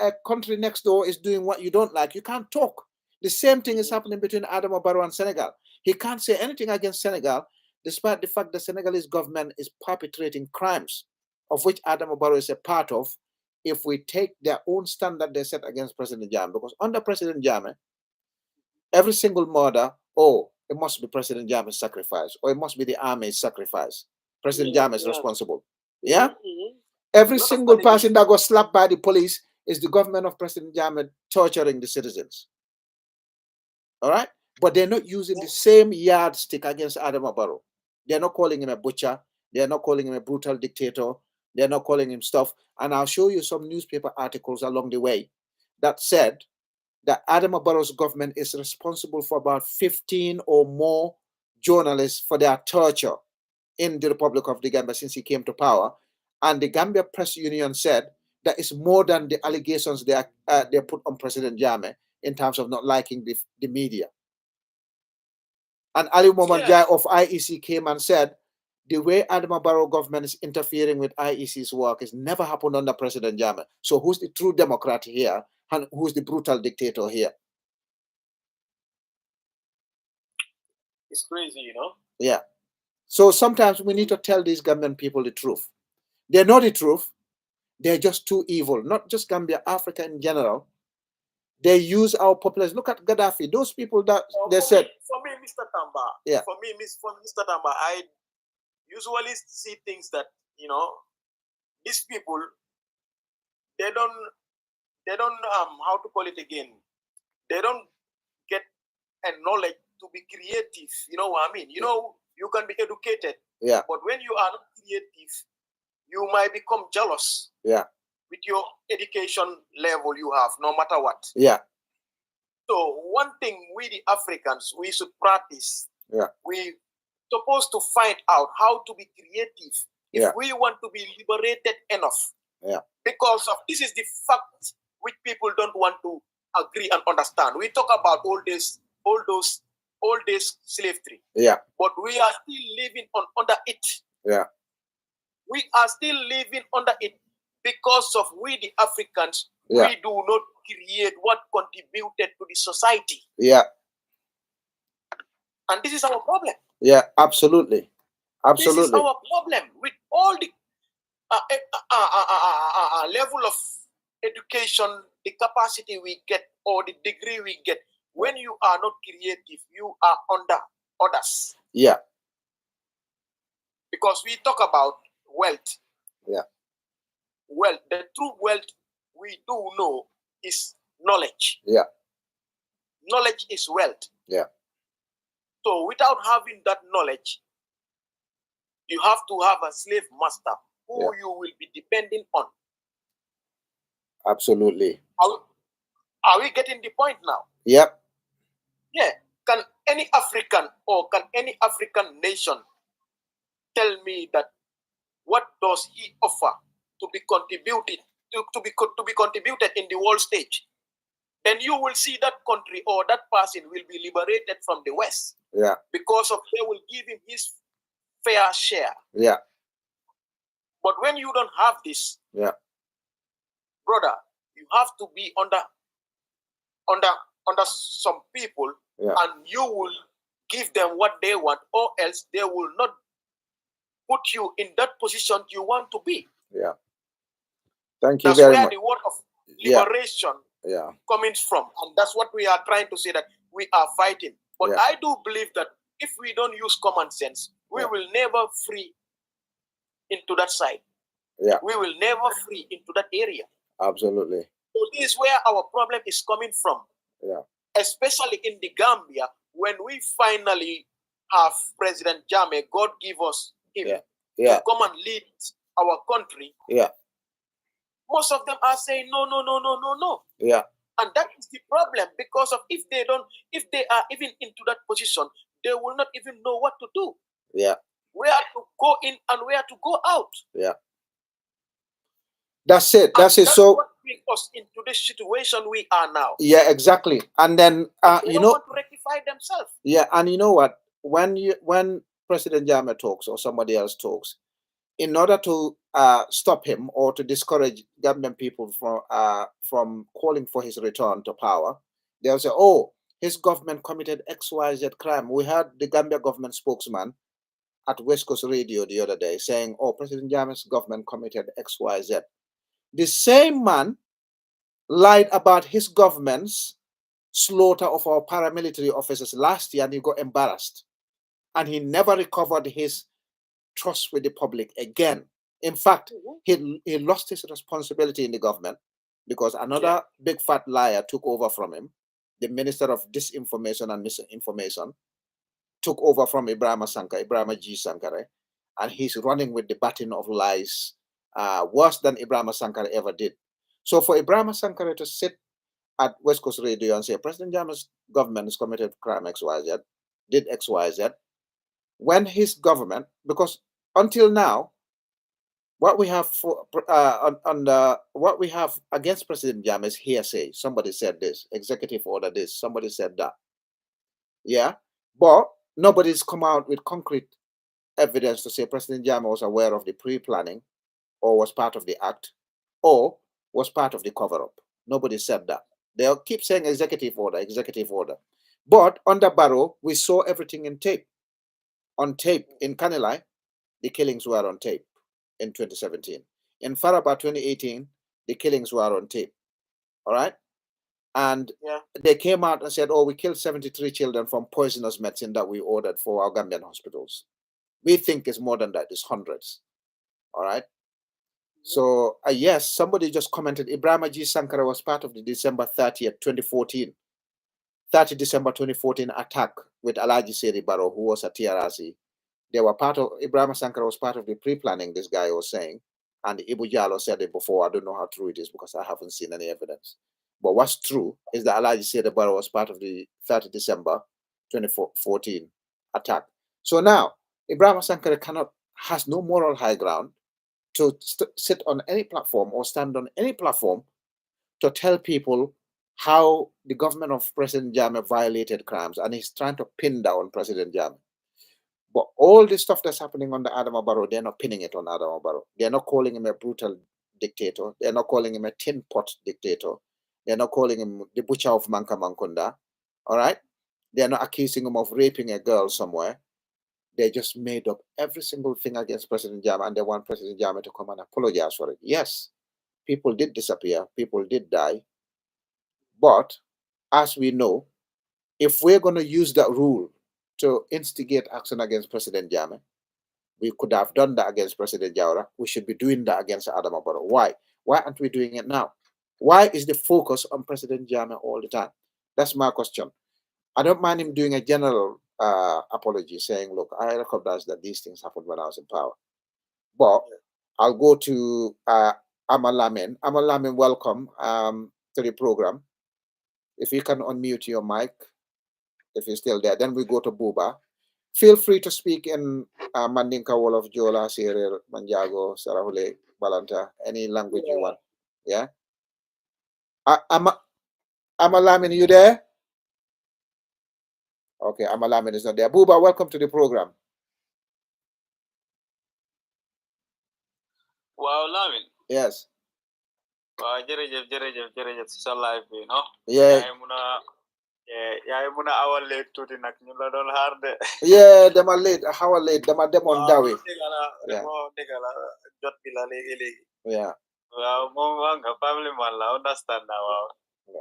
a country next door is doing what you don't like, you can't talk. The same thing is happening between Adama Barrow and Senegal. He can't say anything against Senegal, despite the fact the Senegalese government is perpetrating crimes, of which Adama Barrow is a part of, if we take their own standard they set against President Jammeh. Because under President Jammeh, every single murder, oh, it must be President Jammeh's sacrifice, or it must be the army's sacrifice. President Jammeh is responsible. Yeah? Every single person that got slapped by the police is the government of President Jammeh torturing the citizens. All right? But they're not using the same yardstick against Adama Barrow. They're not calling him a butcher. They're not calling him a brutal dictator. They're not calling him stuff. And I'll show you some newspaper articles along the way that said that Adama Barrow's government is responsible for about 15 or more journalists for their torture in the Republic of the Gambia since he came to power. And the Gambia Press Union said that it's more than the allegations they put on President Jammeh in terms of not liking the media. And Ali Momanjai of IEC came and said, the way Adama Barrow government is interfering with IEC's work has never happened under President Jammeh. So who's the true Democrat here and who's the brutal dictator here? It's crazy, you know? Yeah. So sometimes we need to tell these Gambian people the truth. They know the truth. They're just too evil. Not just Gambia, Africa in general. They use our population. Look at Gaddafi. Those people that they said. For me, Mr. Tamba. Yeah. For me, Mr. Tamba, I usually see things that, you know, these people, they don't how to call it again. They don't get a knowledge to be creative. You know what I mean? You know, you can be educated. Yeah. But when you are not creative, you might become jealous. Yeah. With your education level you have, no matter what. Yeah. So one thing we the Africans, we should practice. Yeah. We supposed to find out how to be creative if yeah. we want to be liberated enough. Yeah. Because of this is the fact which people don't want to agree and understand. We talk about all this slavery. Yeah. But we are still living under it. Yeah. We are still living under it because of we the Africans, yeah. we do not create what contributed to the society. Yeah. And this is our problem. Yeah, absolutely. Absolutely. This is our problem with all the level of education, the capacity we get, or the degree we get. When you are not creative, you are under others. Yeah. Because we talk about wealth. Yeah. Wealth, the true wealth we do know is knowledge. Yeah. Knowledge is wealth. Yeah. So without having that knowledge, you have to have a slave master who you will be depending on. Absolutely. Are we getting the point now? Yep. Yeah. Can any African or can any African nation tell me that what does he offer to be contributed to be contributed in the world stage? Then you will see that country or that person will be liberated from the West. Yeah. Because of they will give him his fair share. Yeah. But when you don't have this, yeah, brother, you have to be under some people, and you will give them what they want, or else they will not put you in that position you want to be. Yeah. Thank you very much. That's where the word of liberation coming from, and that's what we are trying to say, that we are fighting. But I do believe that if we don't use common sense, we will never free into that side. Yeah. We will never free into that area. Absolutely. So this is where our problem is coming from. Yeah. Especially in the Gambia, when we finally have President Jammeh, God give us him to come and lead our country. Yeah. Most of them are saying no. Yeah. And that is the problem, because of if they are even into that position, they will not even know what to do. Yeah. Where to go in and where to go out. Yeah. That's it. That's it. So what brings us into this situation we are now. Yeah, exactly. And then they don't want to rectify themselves. Yeah, and you know what? When President Jammeh talks or somebody else talks, in order to stop him or to discourage Gambian people from calling for his return to power, they'll say, "Oh, his government committed XYZ crime." We heard the Gambia government spokesman at West Coast Radio the other day saying, "Oh, President Jammeh's government committed XYZ." The same man lied about his government's slaughter of our paramilitary officers last year, and he got embarrassed. And he never recovered his trust with the public again. In fact, he lost his responsibility in the government because another big fat liar took over from him. The Minister of Disinformation and Misinformation took over from Ibrahim G. Sankare, and he's running with the baton of lies, worse than Ibrahim Sankare ever did. So for Ibrahim Sankare to sit at West Coast Radio and say President Jammeh's government has committed crime XYZ, did XYZ, when his government, because until now, what we have for what we have against President Jammeh is hearsay. Somebody said this, executive order this, somebody said that. Yeah, but nobody's come out with concrete evidence to say President Jammeh was aware of the pre-planning, or was part of the act, or was part of the cover-up. Nobody said that. They'll keep saying executive order, executive order. But under Barrow, we saw everything in tape. On tape in Kanilai, the killings were on tape in 2017. In Faraba 2018, the killings were on tape. All right? And they came out and said, "Oh, we killed 73 children from poisonous medicine that we ordered for our Gambian hospitals." We think it's more than that. It's hundreds. All right? So, yes, somebody just commented, Ibrahim G. Sankara was part of the December 30th, 2014, 30 December 2014 attack with Alaji Seri Barrow, who was a TRRC they were part of, Ibrahim Sankara was part of the pre-planning, this guy was saying, and Ibu Jallo said it before. I don't know how true it is because I haven't seen any evidence. But what's true is that Alhaji Said Barrow was part of the 30 December 2014 attack. So now, Ibrahim Sankara has no moral high ground to sit on any platform or stand on any platform to tell people how the government of President Jammeh violated crimes, and he's trying to pin down President Jammeh. But all this stuff that's happening under Adama Barrow, they're not pinning it on Adama Barrow. They're not calling him a brutal dictator. They're not calling him a tin pot dictator. They're not calling him the butcher of Manka Mankunda. All right? They're not accusing him of raping a girl somewhere. They just made up every single thing against President Jammeh, and they want President Jammeh to come and apologize for it. Yes, people did disappear. People did die. But as we know, if we're going to use that rule to instigate action against President Jammeh, we could have done that against President Jawara. We should be doing that against Adama Barrow. Why? Why aren't we doing it now? Why is the focus on President Jammeh all the time? That's my question. I don't mind him doing a general apology saying, look, I recognize that these things happened when I was in power. But I'll go to Amal Lamin. Amal Lamin, welcome to the program. If you can unmute your mic, if you're still there, then we go to Buba. Feel free to speak in Mandinka, Wolof, Jola, Sierra, Manjago, Sarahule, Balanta, any language you want. Yeah? Amalamin, you there? Okay, Amalamin is not there. Buba, welcome to the program. Wow, Lamin. Yes. Wow, jerejef sa live bi, no? Yeah. Yaay muna awal late tuuti nak ñu la doon xaar de. Yeah, dama late, how late, dama demoon dawi. Dégala jot bi la léegi. Yeah. Waaw moom waa nga family man la understand na waaw.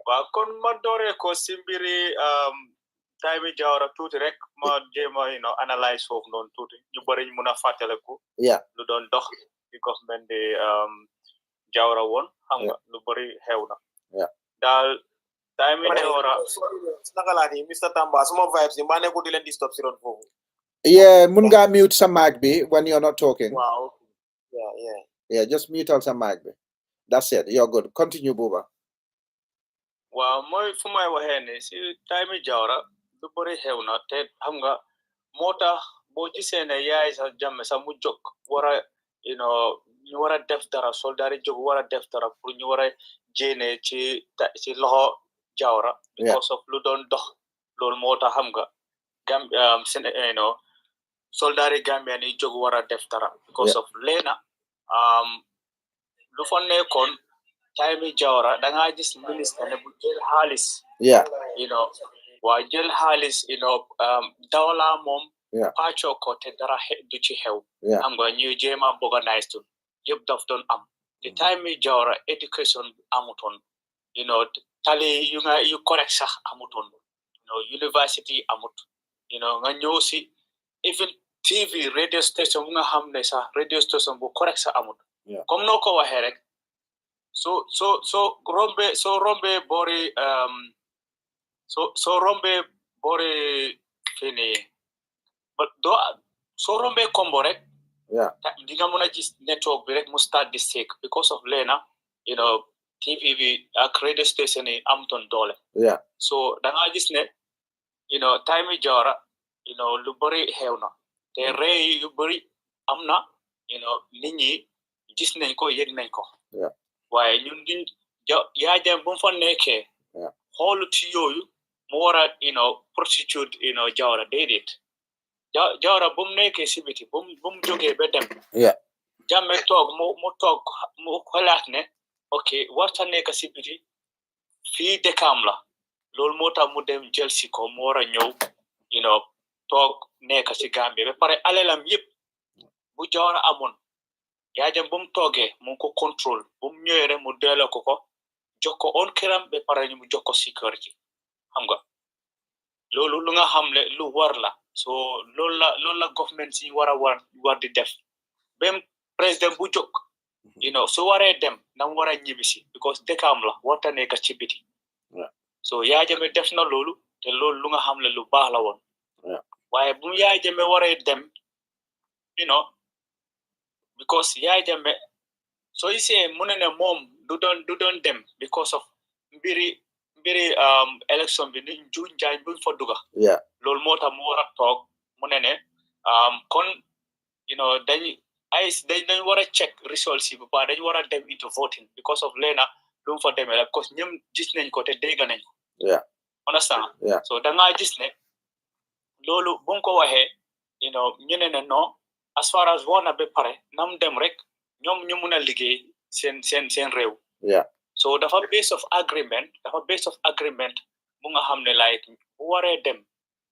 Waaw kon ma dooree ko si mbiri Time Jawara tuuti rek ma jéema analyse foofu noonu tuuti ñu bari ñu mun a fàttaliku. Yeah. Lu doon dox di government di Jawara woon xam nga lu bari xew na. Yeah. Daal Time Jawara nagalani Mr. Tamba some vibes ni mané ko di len disturb si ron fofu. Yeah, mun nga mute sa mic bi when you're not talking. Wow. Yeah, just mute out sa mic bi. That's it. You're good. Continue, Buba. Waaw mooy fu may waxee ne si Time Jawara lu bari xew na te xam nga moo tax boo gisee ne yaay sa Jammeh sa mu jóg war a ñu war a def dara soldat yi jóg war a def dara pour ñu war a jéene ci loxo Jawara because of lu doon dox loolu moo tax xam nga soldat yi Gambian yi jóg war a def dara because of leena lu fa nekkoon Time Jawara da ngaa gis ministre ne bu jël xaalis waa jël xaalis dawla moom pàccoo ko te dara du ci xew xam nga ñuy jéem a organise tu yëpp daf doon am te Time Jawara education amutoon tali yu correct sax amutoon university amut nga ñëw si even TV radio station bu nga xam ne sax radio station bu correct sax amut comme noo ko waxee rek so rombe boori so rombe boori fini so rombe kombo rek di nga mën a gis network bi rek mu start di shake because of leena TV bi ak radio station yi amutoon doole so da nga gis ne Time Jawara lu bari xew na te rey yu bari am na nit ñi gis nañ ko yëg nañ ko waaye ñun di yaa dem bu mu fa nekkee xoolu ci yooyu mu war a prostitute Jawara déedéet Jawara bu mu nekkee si biti bu mu jógee ba dem Jammeh toog mu xalaat ne ok warta nekk si biti fii dëkkam la loolu moo tax mu dem jël si ko mu war a ñëw toog nekk si Gambie ba pare alelam yëpp bu Jawara amoon yaa dem bu mu toogee mu ko contrôle bu mu ñëwee rek mu delloo ko jox ko on këram ba pare ñu mu jox ko si kër gi xam nga loolu lu nga xam ne lu war la so loolu la government si war di def même président bu jóg su waree dem na mu war a ñibbisi because dëkkam la warta nekk ci biti so Yaya Jammeh def na loolu te loolu lu nga xam ne lu baax la woon waaye bu Yaya Jammeh waree dem because Yaya Jammeh, so you say munene mom do don't them because of mbiri election bi ni juñ jaay buñ fa duga. Yeah. Lol mota mu wara tok munene kon dañ wara check results yi ba dañ wara dem into voting because of lena lu fa demé la because ñëm gis nañ ko té dégg nañ ko. Yeah. Understand? Yeah. So da nga gis ne lolu buñ ko waxé ñu ne no as far as one be pare nam dem rek ñom ñu mëna liggéey sen rew. Yeah. So dafa base of agreement mu nga xamne like bu waré dem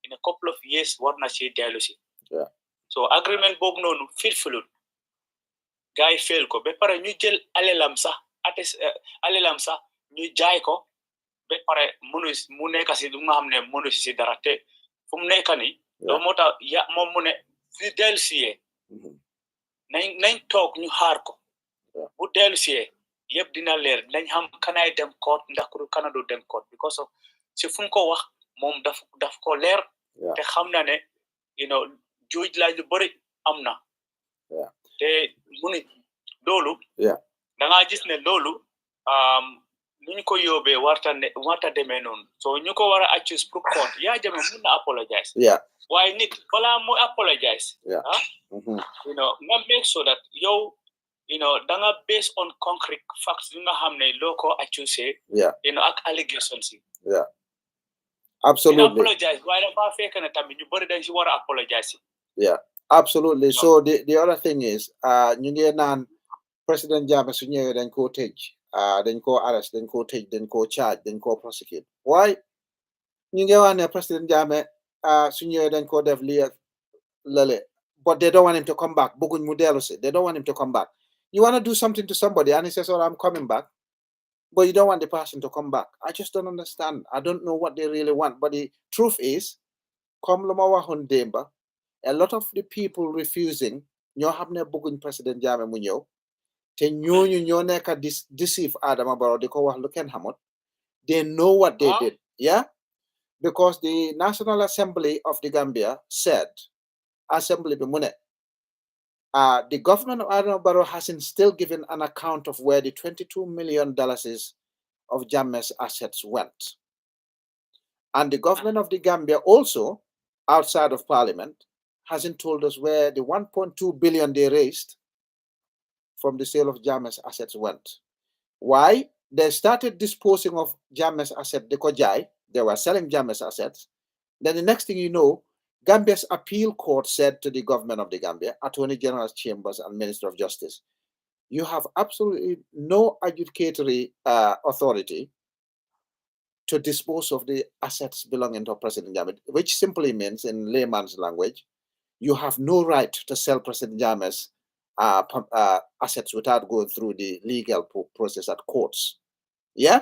in a couple of years war na ci delu ci. Yeah. So agreement bobu nonu firfulul gaay fail ko be pare ñu jël alelam sax ñu jaay ko be pare mu nekk ci lu nga xamne mënu ci dara té fu mu nekk ni do mota ya mom mu ne fi del ci nañ tok ñu xaar ko bu del ci yëpp dina leer nañ xam kanay dem court ndax ku kanado dem court because of ci fu ko wax mom daf ko leer te xam na ne juuj laaj lu bari amna te mu ne loolu da nga gis ne loolu ñu ko yóbbee warta demee noonu so ñu ko war a accuse pour court Yaya Jammeh mun na apologize waaye nit balaa mu apologize nga make sure that yow da nga based on concrete facts yi nga xam ne loo ko accuse ak allegations yi absolutely apologize waaye dafa fekk ne tamit ñu bëri dañ si war a apologize absolutely so the other thing is ñu ngi naan President Jammeh su ñëwee dañ koo tëj dañ koo arrest dañ koo tëj dañ koo charge dañ koo prosecute waaye ñu ngi wax ne President Jammeh su ñëwee dañ koo def lii lale but they don't want him to come back bëgguñ mu dellu si they don't want him to come back you want to do something to somebody and he says I'm coming back but you don't want the person to come back I just don't understand I don't know what they really want but the truth is comme lu ma waxoon démba a lot of the people refusing ñoo xam ne bëgguñ President Jammeh mu ñëw te ñooñu ñoo nekk deceive Adama Barrow di ko wax lu kenn xamut they know what they did because the National Assembly of the Gambia said assembly bi mu ne the government of Adama Barrow hasn't still given an account of where the $22 million of Jammeh's assets went and the government of the Gambia also outside of parliament hasn't told us where the 1.2 billion they raised from the sale of Jammeh's assets went. Why? They started disposing of Jammeh's assets, they were selling Jammeh's assets. Then the next thing you know, Gambia's appeal court said to the government of the Gambia, Attorney General's Chambers and Minister of Justice, you have absolutely no adjudicatory authority to dispose of the assets belonging to President Jammeh, which simply means in layman's language, you have no right to sell President Jammeh's assets without going through the legal process at courts. Yeah?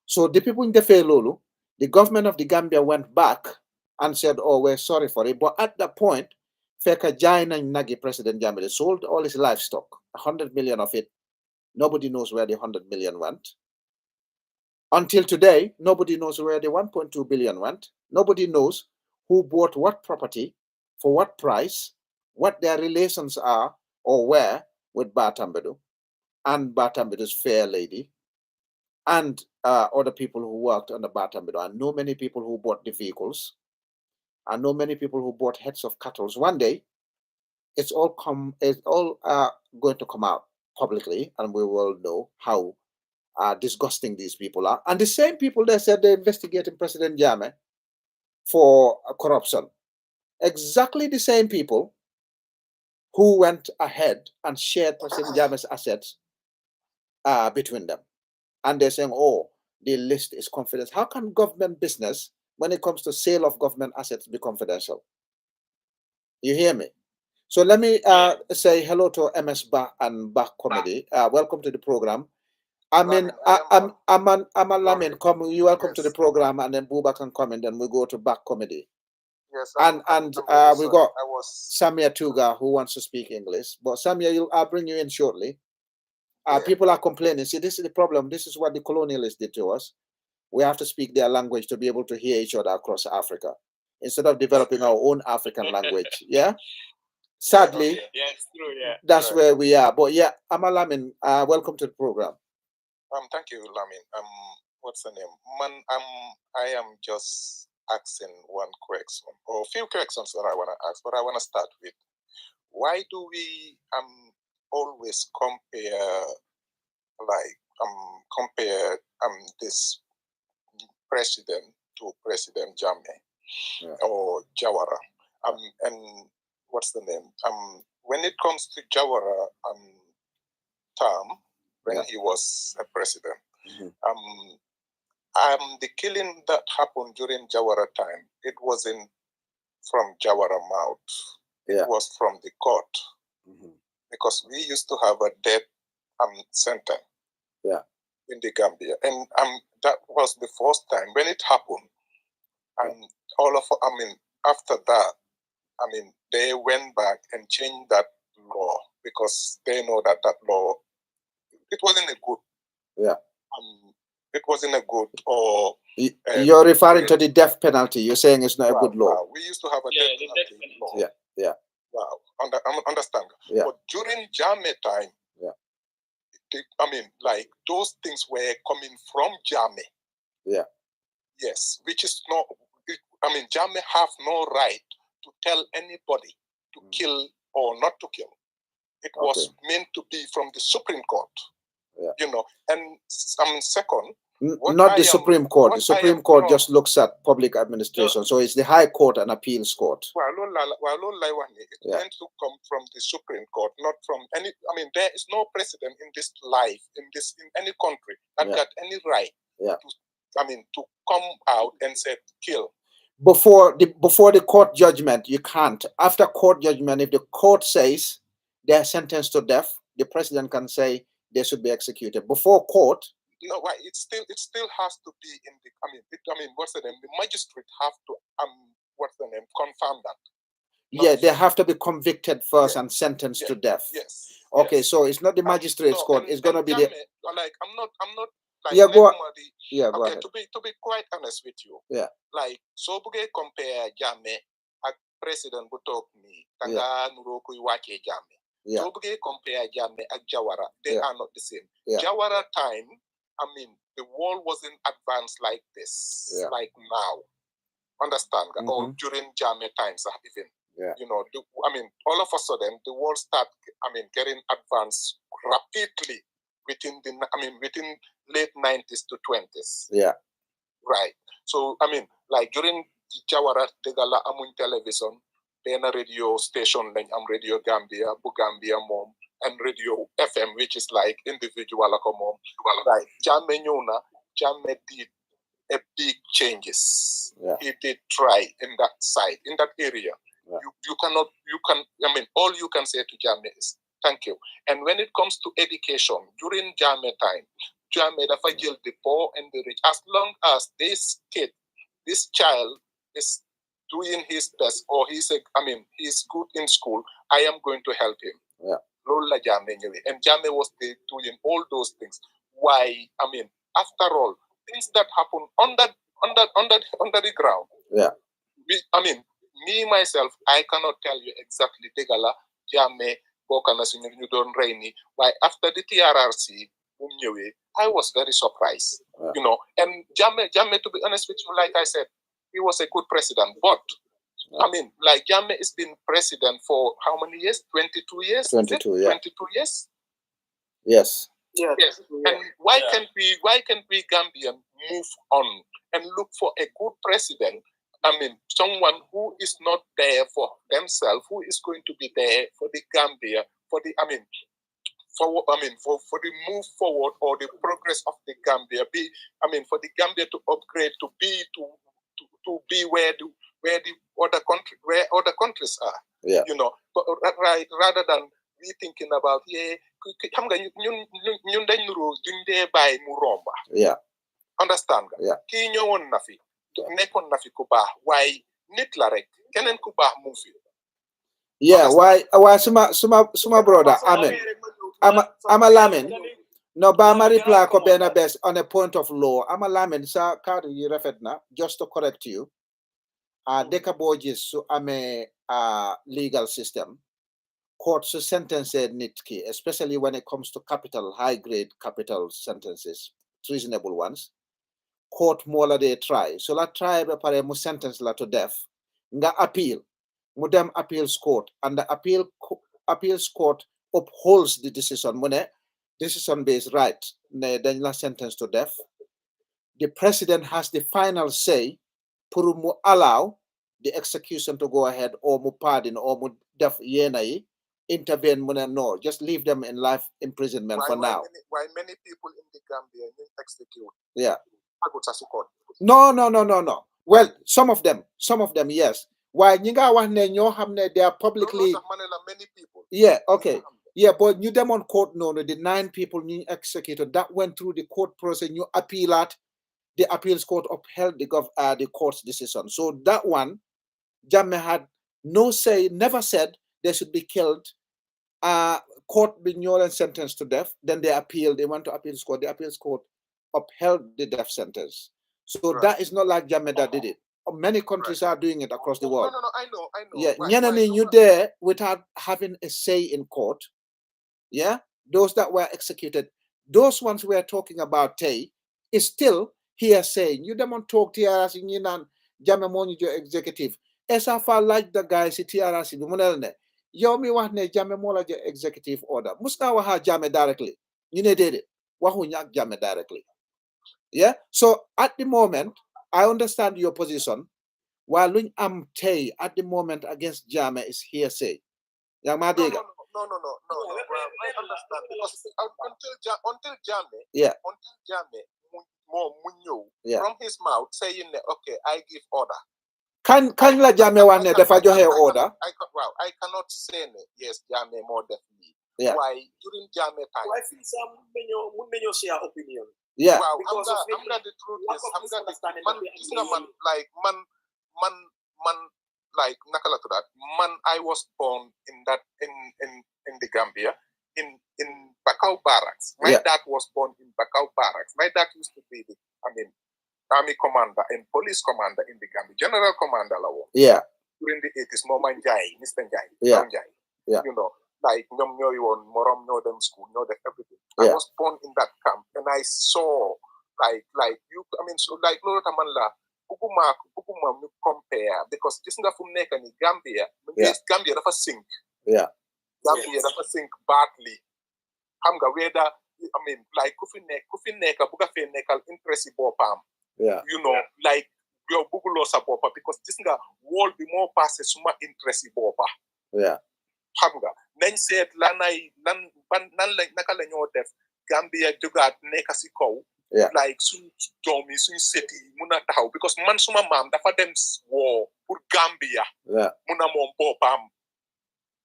So the people in the Lulu, the government of the Gambia went back and said, oh, we're sorry for it. But at that point, Feka Jaina Nagi President Jammeh sold all his livestock, 100 million of it. Nobody knows where the 100 million went. Until today, nobody knows where the 1.2 billion went. Nobody knows who bought what property, for what price, what their relations are or were with Batambedu and Batambedu's fair lady and other people who worked on the Batambedu. I know many people who bought the vehicles. I know many people who bought heads of cattle. One day, it's all going to come out publicly, and we will know how disgusting these people are. And the same people that said they're investigating President Jammeh for corruption, exactly the same people who went ahead and shared President Jammeh's assets between them. And they're saying, oh, the list is confidential. How can government business, when it comes to sale of government assets, be confidential? You hear me? So let me say hello to MS Ba and Ba Comedy. Welcome to the program. Aman Lamin, you welcome to the program, and then Buba can come and then we go to Back Comedy. Yes, and we got Samia Tuga who wants to speak English. But Samia, I'll bring you in shortly. People are complaining. See, this is the problem. This is what the colonialists did to us. We have to speak their language to be able to hear each other across Africa instead of developing our own African language. Yeah? Sadly, yes, true, yeah. That's where we are. But yeah, Amalamin, welcome to the program. Thank you, Lamin. What's the name? Man, I am just asking one question, or a few questions that I want to ask, but I want to start with, why do we always compare this president to President Jammeh or Jawara? And what's the name? When it comes to Jawara term, when he was a president, the killing that happened during Jawara time, it wasn't from Jawara mouth. It was from the court. Because we used to have a death center in the Gambia. And that was the first time when it happened. And after that, they went back and changed that law because they know that law, it wasn't a good. It wasn't a good or... You're referring to the death penalty. You're saying it's not a good law. We used to have a death penalty law. Wow. Understand. But during Jammeh time, those things were coming from Jammeh. Yes, which is not... Jammeh have no right to tell anybody to kill or not to kill. It was meant to be from the Supreme Court. And second... Not the Supreme Court. The Supreme Court just looks at public administration. So it's the High Court and Appeals Court. It's meant to come from the Supreme Court, not from any... there is no president in this life, in any country, that got any right to come out and say, kill. Before the court judgment, you can't. After court judgment, if the court says they're sentenced to death, the president can say they should be executed. Before court... No, why? It still has to be in the... what's the name? The magistrate have to confirm that. Yeah, they have to be convicted first and sentenced to death. Yes. Okay, so it's not the magistrate's court. It's gonna be the... I'm not go ahead. To be quite honest with you. So buge compare Jammeh ak president bu tok ni tanga nuro kuy wache Jammeh. So buge compare Jammeh ak Jawara, they are not the same. Jawara time, the world wasn't advanced like this, like now. Understand? Or during Jammeh times, even. All of a sudden, the world start, getting advanced rapidly within late 90s to 20s. Right. So, during Jawara, Tegala Amun television, then a radio station, like Radio Gambia, Bugambia Mom, and Radio FM, which is like individual mom. Right. Jammeh did a big changes. He did try in that side, in that area. All you can say to Jammeh is thank you. And when it comes to education, during Jammeh time, Jammeh dafa jël the poor and the rich. As long as this child is doing his best, or he's good in school, I am going to help him. And Jammeh was doing all those things. Why? After all, things that happen under the ground. Me myself, I cannot tell you exactly. Tegala Jammeh bokana suñu ñu doon rey ni. Why after the TRRC I was very surprised. And Jammeh, to be honest with you, like I said, he was a good president. But Jammeh has been president for how many years? 22 years? 22, yeah. 22 years? Yes. Yes. And why can't we Gambian move on and look for a good president? Someone who is not there for themselves, who is going to be there for the Gambia, for the move forward or the progress of the Gambia. For the Gambia to upgrade to be where other countries are. Yeah. But rather than we thinking about yeah. Understand? Yeah. Why nit la rek kenen ku baax mu fi. Yeah, why suma brother I'm a lamin. No, ba ma reply ko bena best on a point of law. I'm a lamin sa card you referred na just to correct you. Deka bojis so I'm a legal system. court su sentence nit ki, especially when it comes to capital, high grade capital sentences, treasonable ones, court mo la de try. So la try be pare mu sentence la to death. Nga appeal. Mu dem appeals court, and the appeals court upholds the decision. When decision based right, then la sentence to death. The president has the final say pour mu allow the execution to go ahead, or mu pardon, or mu def yenai intervene. No, just leave them in life imprisonment for now. Why many people in the Gambia execute? Yeah. No. Well, some of them, yes. Why nyinga wahne nyo hamne, they are publicly. Many people. Yeah, okay. Yeah, but you them on court no, the 9 people you executed that went through the court process. You appeal at the appeals court upheld the court's decision. So that one, Jammeh had no say, never said they should be killed. Court being sentenced to death. Then they appealed. They went to appeals court. The appeals court upheld the death sentence. So that is not like Jammeh that did it. Many countries are doing it across the world. No, I know. Yeah, you there without having a say in court. Yeah, those that were executed, those ones we are talking about, is still here saying you don't talk TRS in Yinan, Jammeh Money executive. Esafa like the guys TRS in Munelne. Yomi Wahne Jammeh Mola executive order. Muska Waha Jammeh directly. You did it. Wahunyak Jammeh directly. Yeah. So at the moment, I understand your position. While am tay at the moment against Jammeh is hearsay. Yang Madega. No. I understand because until Jammeh, yeah, from his mouth saying, okay, I give order. Can la Jammeh one defa joxe order? I cannot say yes, Jammeh more definitely. Yeah. Why during Jammeh time? I feel some mun share opinion. Yeah. Wow, I'm gonna the truth is man like nakala to that man. I was born in the Gambia in Bakau Barracks. My dad was born in Bakau Barracks. My dad used to be the army commander and police commander in the Gambia, general commander law. Yeah. During the 80s, Mr. Njai. Yeah. Yeah. You know, like Morom know them school, know them everything. I was born in that camp and I saw like you so like Lord Tamanla Buguma compare because this is from Neka in Gambia. Gambia never sink. Yeah. Gambia never sink badly. Hamga whether like Kufi Neka Buga Fe Nekal interest bopam. Yeah. You know, like your Bugulo Sabopa because this is world be more passes suma interest bopa. Yeah. Hamga. Then said Lanai Nan like Nakala nyo def Gambia Jugat Neka Siko. Yeah. Like soon Domi, soon city, Muna Tau, because Mansuma Mam, dafa them war for Gambia. Yeah. Muna Mom Popam.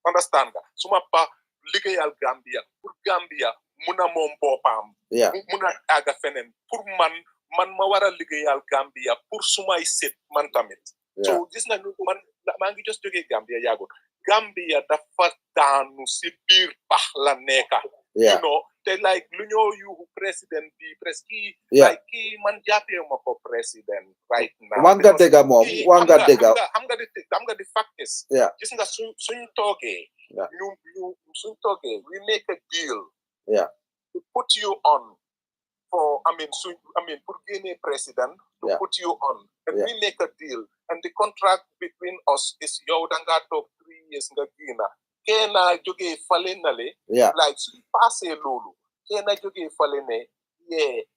Understand that? Suma pa legal Gambia, for Gambia, Muna Mom Popam. Yeah. Muna Aga Fenem, for man Mawara legal Gambia, for Suma is set mantamit. So this na man just to get Gambia Yago. Gambia dafa danu sibir pahla neka. Yeah. You know, they like you president be preski like man jape mo for president right now. Wanga dega mom, wanga dega. I'm gonna the fact is just nga sun toge. You sun toge, we make a deal. Yeah. To put you on for put Guinea president to put you on. And we make a deal. And the contract between us is yo danga talk 3 years nga Guinea. Kena joge falenale like so passe lulu kena joge falene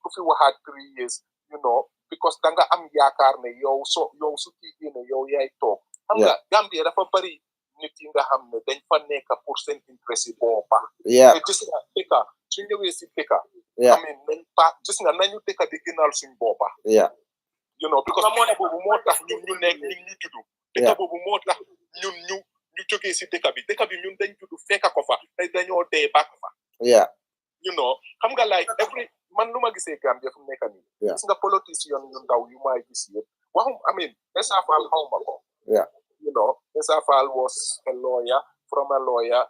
kufi wa had 3 years you know because danga am yakar ne yow su ki ne yow yay tok xam nga Gambia dafa bari nit yi nga xam ne dañ fa nekk pour seen interest bopa te gis nga deka su ñëwé ci deka nañ pa gis nga nañu deka di gënal suñ bopa you know because mo bobu mo tax ñu nekk ñu tuddu deka bobu mo tax ñun ñu jógee si dëkk bi ñun dañ tudd fekka ko fa dañoo dee bàkk fa you know xam nga like every man lu ma gisee Gambia fu mu nekk nii gis nga politicien yu ndaw yu may gis yëpp waxum Essa Faal xaw ma ko you know Essa Faal was a lawyer from a lawyer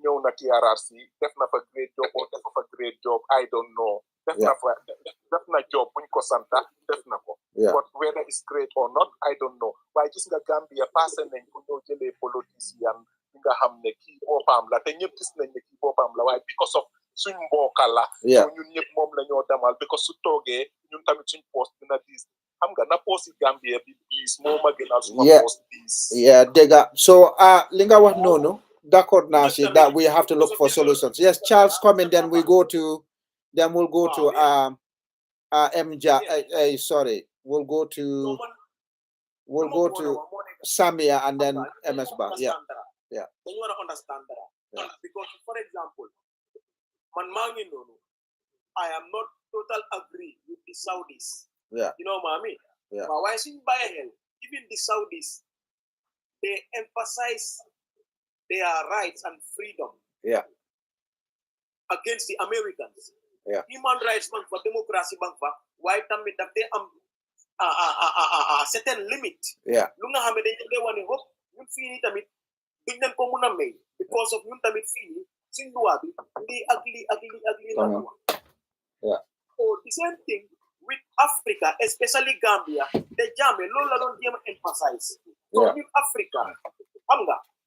ñëw na TRRC def na fa great job or def fa great job I don't know def na job buñ ko santa def na ko but whether it's great or not I don't know waaye gis nga Gambia passé nañ ko ñoo jëlee politicien nga xam ne kii boppam la te ñëpp gis nañ ne kii boppam la waaye because of suñ mbokka la so ñun ñëpp moom la ñoo demal because su toogee ñun tamit suñ poste dina diis xam nga na poste Gambia bi diis moo ma gënal suma poste diis dégga so li nga wax noonu d'accord naa si that we have to look for solutions. Yes, Charles, comment, then we'll go to we'll go to Samia and then MS Bar. Yeah. Then you want to understand that. Because, for example, I am not total agree with the Saudis. Yeah. You know what I mean? Yeah. But why in Bahel, even the Saudis, they emphasize their rights and freedom. Yeah. Against the Americans. Yeah. Human rights bank for democracy bank for why tamit that they a certain limit. Yeah. Lunga hamede they want to hope you feel tamit binden ko muna may because of yun tamit feel sin luwabi the ugly yeah. So the same thing with Africa, especially Gambia, the Jammeh lola don't emphasize. So Yeah. in Africa,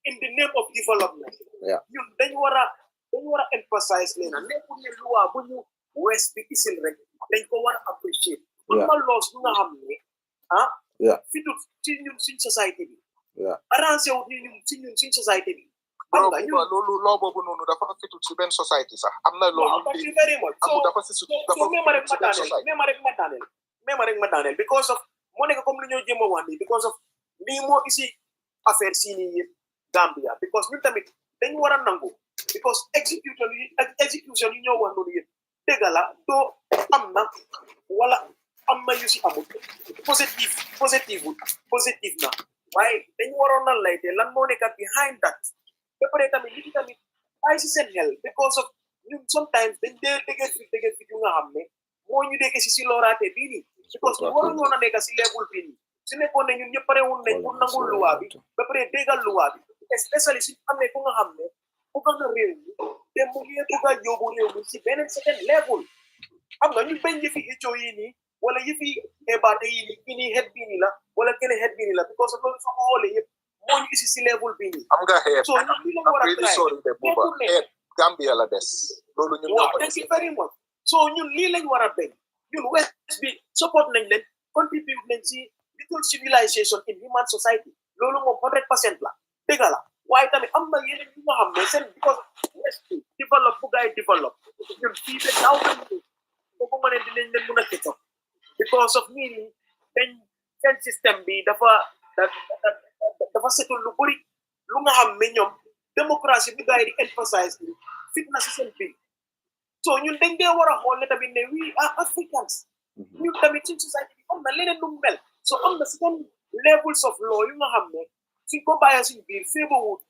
in the name of development, Yeah. you then you wanna emphasize lena nekunye luwa bunyu west bi isil rek then ko wanna appreciate. Yeah. Normal laws nga hamne Yeah. fitu sin society bi. Yeah. Arrange wu sin society bi. loolu loo boobu noonu dafa fitu ci benn society sax am na loolu thank you very much. So dafa si dafa même rek ma daaneel because of moo nekk comme lu ñoo jéem a wax nii because of lii moo isi affaire si nii yëpp Gambia because ñun tamit dañu war a nangu because execution yi ñoo wax noonu yëpp dëgg la doo am na wala am na yu si amul positive na waaye dañu waroon na lay te lan moo nekk behind that ba pare tamit li tamit ay si seen xel because of ñun sometimes dañ dee dégg fi yu nga xam ne moo ñu dégg si looraate bii nii because ñu waroon ñoo na nekk si level bii nii su nekkoon ne ñun ñëpp pare woon nañ pour nangul luwaa bi ba pare déggal luwaa bi especially si amee ku nga xam ne bëgg na réew mi te mu ngi bëgg a yóbbu réew mi si beneen certain level xam nga ñu bañ yëfi écco yi nii wala yëfi ébaate yi nii kii nii xeet bii nii la wala kene xeet bii nii la because of loolu soo ko xoolee yëpp moo ñu isi si level bii nii am nga xeet so ñun li la war a xeet Gambia la des loolu ñun waaw thank you very much so ñun lii lañ war a bañ ñun west bi support nañ leen contribute nañ si little civilization in human society loolu moom 100% la dëgg la waaye tamit am na yeneen yu nga xam ne seen because west bi develop bu gaay develop ñun fii ba daaw nañ ko boobu ma ne dinañ leen mën a këcco because of nii nii dañ seen système bi dafa setul lu bëri lu nga xam ne ñoom démocratie bu gaay di emphasize bi fitna si seen biir so ñun dañ dee war a xool ne tamit ne we are Africans ñun tamit suñ société bi am na leneen lu mu mel so am na certain levels of law yu nga xam ne suñ ko bàyyee suñ biir féebawut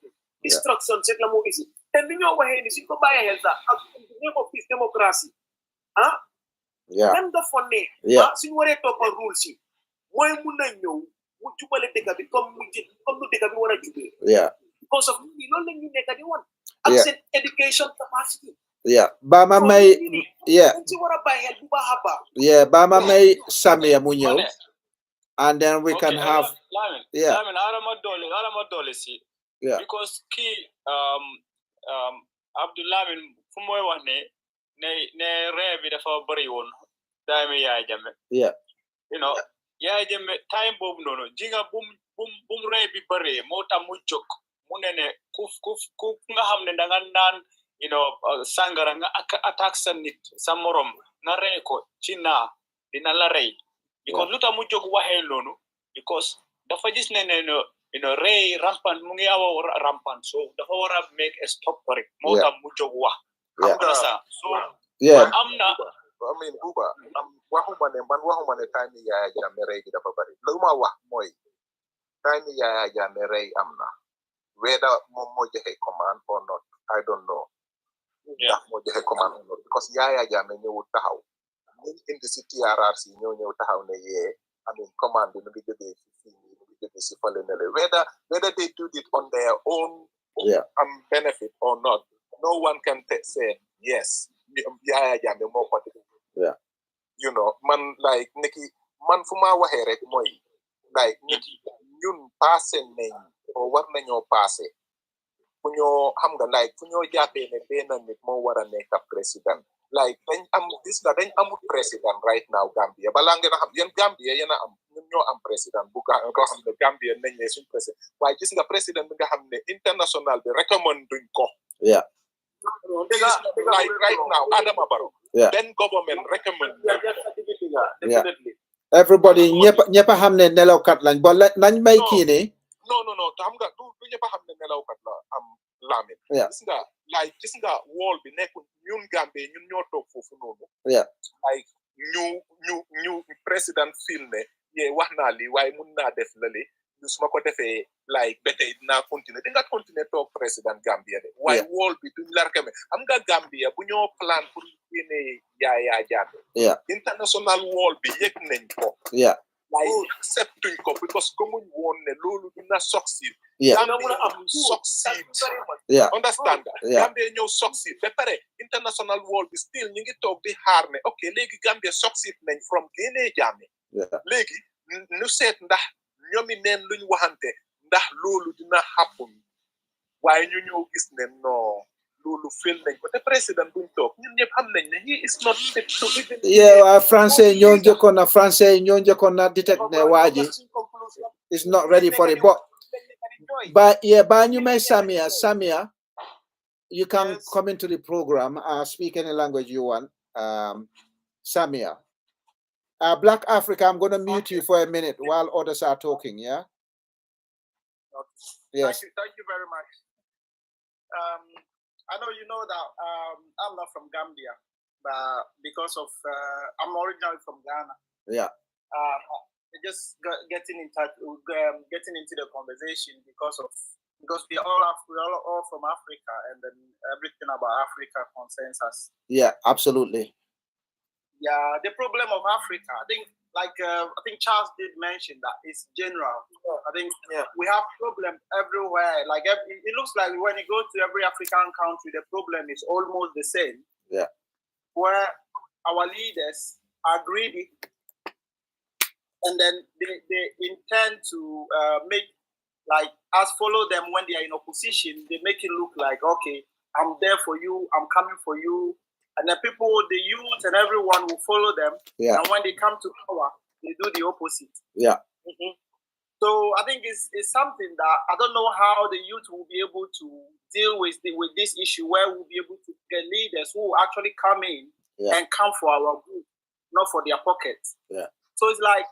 destruction c'est la moo isi te ni ñoo waxee ni suñ ko bàyyee xel sax ak name of peace démocratie lan nga fonne suñ waree toppal rule si mooy mun na ñëw mu jubale dëkk bi comme nu dëkk bi war a jubee because of loolu la ñu nekk di woon ak seen education capacity Bama may Bama may Samia mu ñëw and then we can have Lamin alama dole si because key Abdulamin fu mooy wax ne rêve bi dafa bëri woon time Yaya Jammeh you know Yaya Jammeh time boobu noonu jinga bum rêve bi bëree moo tax mu jóg mu ne ku nga xam ne da nga naan you know sangara nga attack sa nit sa morom nga rey ko ci dina la rey because lu tax mu jóg waxee loolu because dafa gis ne you know rey rampant mu ngi awa rampant so dafa war a make a stop rek moo tax mu jóg wax so am na I mean Buba waxuma ne time Yaya Jammeh rey bi dafa bari lu ma wax mooy time Yaya Jammeh rey am na whether moom moo joxe command or not I don't know ndax moo joxe command or not because Yaya Jammeh ñëwul taxaw ñu indi si TRRC ñëw taxaw ne yee I mean command bi mu ngi jógee fii mu ngi jógee si fële ne whether they do it on their own benefit or not no one can say yes Yaya Jammeh moo ko def you know man like niki man fu ma waxee rek mooy like niki ñun passé nañ o war nañoo passé like president. Like this president right now Gambia. Balanga Gambia president Gambia president. Why gis nga president nga international bi recommend duñ ko. Yeah. Like right now, Adama Barrow. Yeah. Then government recommend. Yeah. Everybody ñepa xamne nelaw kat lañ bo nañ may kini. No. Xam nga du ñepa xamne nelaw kat la am lamin. Yeah. Gis nga wall bi nekkul ñun Gambie ñun ñoo tok fofu nonu. Yeah. Like ñu president filmé ye wax na li waye mën na def lale ñu suma ko defé like betay dina continuer di nga continuer tok president Gambia de waye wall bi duñ la recommend am nga Gambia bu ñoo plan pour yene yaaya jaatu. Yeah. International wall bi yek nañ ko. Yeah. Like accepting ko because gomuñ won ne lolu dina succeed. Yeah. Gambia am succeed. Yeah. Understand that? Yeah. Gambia ñoo succeed ba pare international wall bi still ñi ngi tok di xaar ne okay legi Gambia succeed nañ from Ghanaian Jammeh. Yeah. Legi ñu seet ndax ñomi neen luñ waxante ndax lolu dina happen waye ñu ñoo gis ne no lolu fel nañ ko te president buñ tok ñun ñep xam nañ ne he is not fit to even français ñoo jëkkoon na detect ne waaji is not ready for it but ba ñu may Samia you can come into the program speak any language you want Samia Black Africa, I'm going to mute you for a minute while others are talking, yeah? Okay. Yes. Thank you very much. I know you know that I'm not from Gambia, but because of, I'm originally from Ghana. Yeah. Just getting in touch, getting into the conversation because we all from Africa, and then everything about Africa concerns us. Yeah, absolutely. Yeah, the problem of Africa, I think Charles did mention that it's general. I think we have problems everywhere. Like it looks like when you go to every African country, the problem is almost the same. Yeah, where our leaders are greedy, and then they intend to make like us follow them when they are in opposition. They make it look like, okay, I'm there for you, I'm coming for you. And the people, the youth and everyone will follow them. Yeah. And when they come to power, they do the opposite. Yeah. Mm-hmm. So I think it's something that I don't know how the youth will be able to deal with this issue, where we'll be able to get leaders who will actually come in and come for our good, not for their pockets. Yeah. So it's like,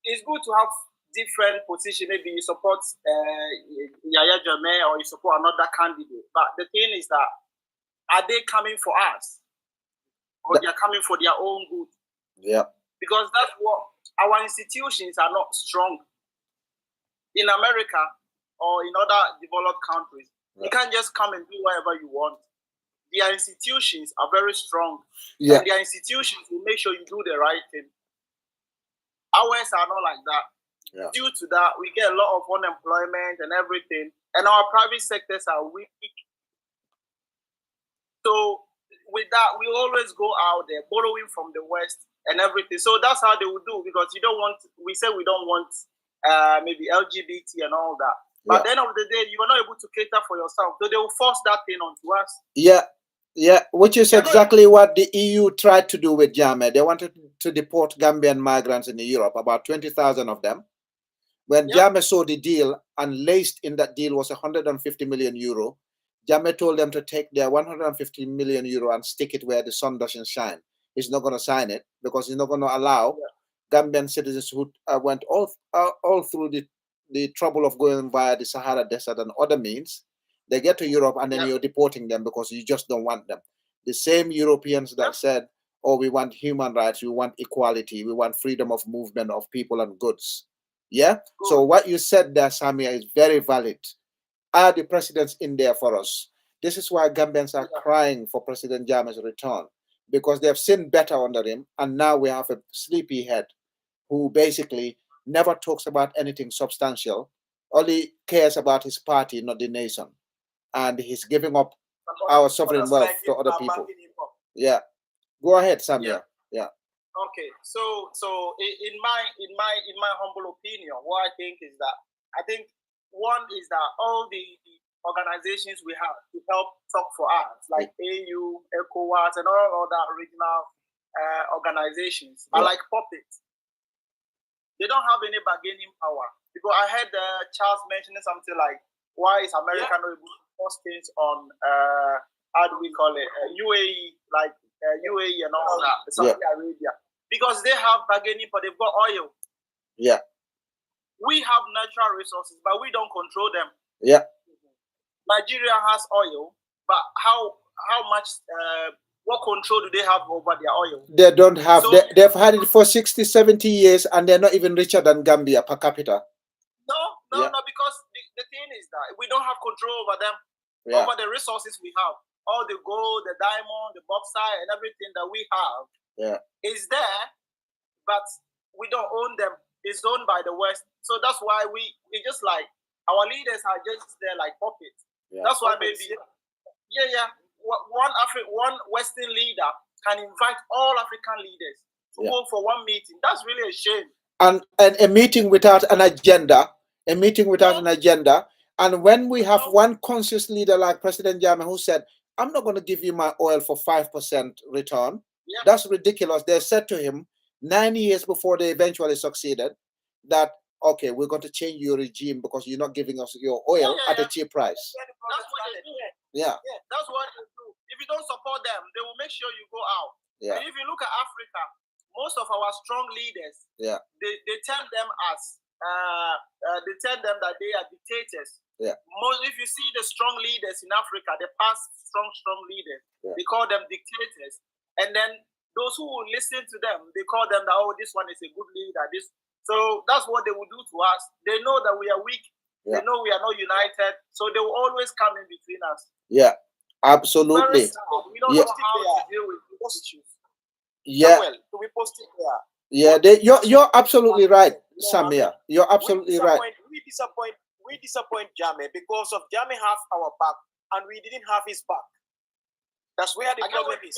it's good to have different positions. Maybe you support Jammeh or you support another candidate. But the thing is that, are they coming for us? Or they're coming for their own good. Yeah. Because that's what our institutions are not strong. In America or in other developed countries, you can't just come and do whatever you want. Their institutions are very strong. Yeah. And their institutions will make sure you do the right thing. Ours are not like that. Yeah. Due to that, we get a lot of unemployment and everything. And our private sectors are weak. So with that, we always go out there borrowing from the West and everything. So that's how they will do, because we say we don't want maybe LGBT and all that. But at the end of the day, you are not able to cater for yourself. So they will force that thing onto us. Yeah, which is exactly what the EU tried to do with Jammeh. They wanted to deport Gambian migrants in Europe, about 20,000 of them. When Jammeh saw the deal, and laced in that deal was 150 million euro, Jammeh told them to take their 150 million euro and stick it where the sun doesn't shine. He's not going to sign it because he's not going to allow Gambian citizens who went all through the trouble of going via the Sahara Desert and other means. They get to Europe and then you're deporting them because you just don't want them. The same Europeans that said, oh, we want human rights, we want equality, we want freedom of movement of people and goods. Yeah? So what you said there, Samia, is very valid. Are the presidents in there for us? This is why Gambians are crying for President Jammeh's return, because they have seen better under him, and now we have a sleepyhead who basically never talks about anything substantial, only cares about his party, not the nation, and he's giving up our sovereign wealth to other people. Yeah, go ahead, Samia. Yeah. Okay, so in my humble opinion, what I think is that one is that all the organizations we have to help talk for us, like AU, ECOWAS, and all other regional organizations are like puppets. They don't have any bargaining power. Because I heard Charles mentioning something like, why is America not able to force things on, how do we call it, UAE, like UAE and all that, Saudi Arabia? Because they have bargaining power, they've got oil. Yeah. We have natural resources, but we don't control them. Yeah. Nigeria has oil, but how much, what control do they have over their oil? They don't have. So, they've had it for 60, 70 years, and they're not even richer than Gambia per capita. No, because the thing is that we don't have control over them, over the resources we have. All the gold, the diamond, the bauxite, and everything that we have is there, but we don't own them. It's owned by the West. So that's why we just like, our leaders are just there like puppets. Yeah. That's why maybe, one Western leader can invite all African leaders to go for one meeting. That's really a shame. And a meeting without an agenda, an agenda. And when we have one conscious leader like President Jammeh who said, I'm not going to give you my oil for 5% return. Yeah. That's ridiculous. They said to him 9 years before they eventually succeeded that, okay, we're going to change your regime because you're not giving us your oil at a cheap price. That's what they do. Yeah. That's what they do. If you don't support them, they will make sure you go out. Yeah. And if you look at Africa, most of our strong leaders, they tell them that they are dictators. Yeah. If you see the strong leaders in Africa, the past strong leaders, they call them dictators. And then those who will listen to them, they call them that, oh, this one is a good leader. So that's what they will do to us. They know that we are weak. They know we are not united. So they will always come in between us. Yeah, absolutely. We don't know how to deal with those issues. Yeah. Well, to be posted there. Yeah, you're absolutely right, Samia. You're absolutely right. We disappoint Jammeh because of Jammeh have our back and we didn't have his back. That's where the problem is.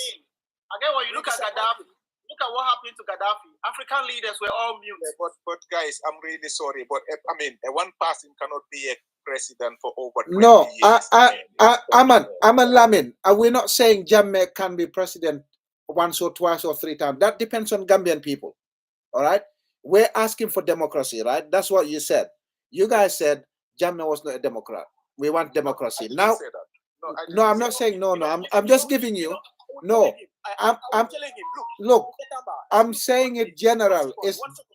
Again, when you look at Gaddafi, look at what happened to Gaddafi. African leaders were all mute. But guys, I'm really sorry, but I mean, one person cannot be a president for over 20 years. Aman Lamin, we're not saying Jammeh can be president once or twice or three times. That depends on Gambian people. All right? We're asking for democracy, right? That's what you said. You guys said Jammeh was not a Democrat. We want democracy. Now, no, I'm not saying no. I'm just giving you. No, I'm telling him, look, I'm saying it general.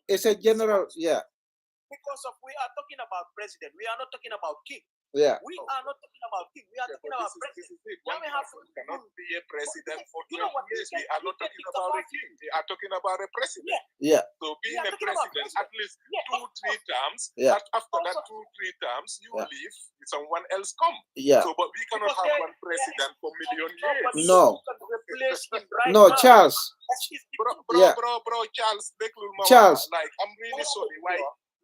It's a general, Because we are talking about president. We are not talking about king. Yeah. We are not talking about king. We are talking about president. Jammeh cannot be a president for 20 years. We are not talking about a king. We are talking about a president. Yeah. So being a president, at least 2-3 terms. After that 2-3 terms, you leave, someone else come. Yeah. So, but we cannot have one president for million years. No. No, Charles. Bro, Charles. Like, I'm really sorry. Why?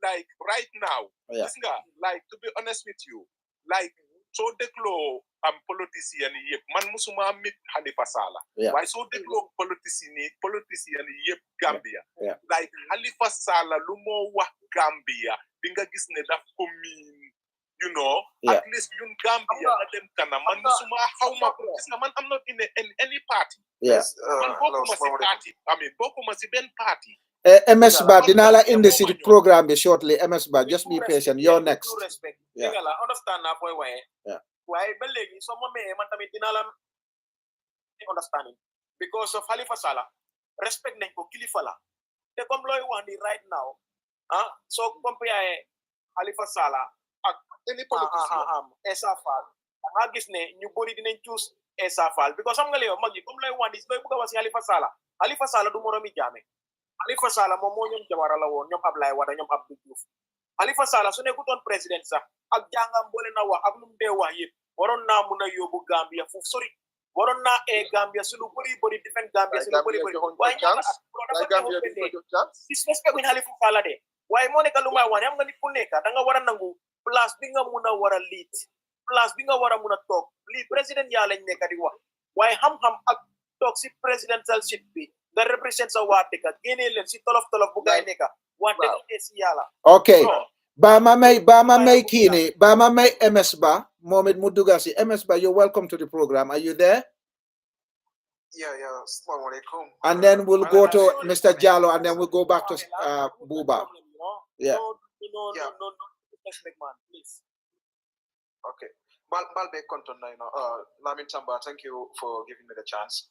Like right now, like to be honest with you, like so declare politician yep man musuma mit Halifa Sallah. Why so declare politician yep Gambia? Like Halifa Sallah lumo wa Gambia binga gis ne daf ko min, at least yun Gambia na dem kana man musuma hawma man I'm not in any party. Yes. Man bokuma si party. I mean bokuma si ben party. MS Ba, dinala in the city program shortly. MS Ba, just be patient. You're next. Respect. Understand na boy why? Why belegi someone may man tamit dinala understanding because of Halifa Sallah. Respect na ko kilifala. Te kom loy wandi right now. So compare Halifa Sallah any politician Esafal. Agis ne ñu bori dinañ choose Esafal because am nga lew magi kom loy wandi loy buga wasi Halifa Sallah. Halifa Sallah du moromi Jammeh. Halifa Sallah moom moo ñoom Jawara la woon ñoom Ablaye Wade ñoom Abdou Diouf Halifa Sallah su nekkutoon président sax ak jàngam boole na wax ak lu mu dee wax yëpp waroon naa mun a yóbbu Gambia foofu sori waroon naa Gambia su lu bëri different Gambia su lu bëri waaye disrespect with Halifa Sallah de waaye moo nekk lu may wax am nga nit ku nekk da nga war a nangu place bi nga mun a war a lead place bi nga war a mun a toog lii président yaa lañ nekk di wax waaye xam-xam ak toog si presidential seat bi nga represent sa waa dëkk génne leen si tolof bu gaay nekk waa dëkk si yàlla okay ba ma may kii ni ba ma may MS Ba Mohamed Mudugasi. MS Ba, you're welcome to the program. Are you there? Yeah. Assalamu alaikum. And then we'll go to Mr. Jallo, and then we'll go back to Buba. Yeah. No, let's make man, please. Okay. Balbe Konton, Lamin Tamba, thank you for giving me the chance.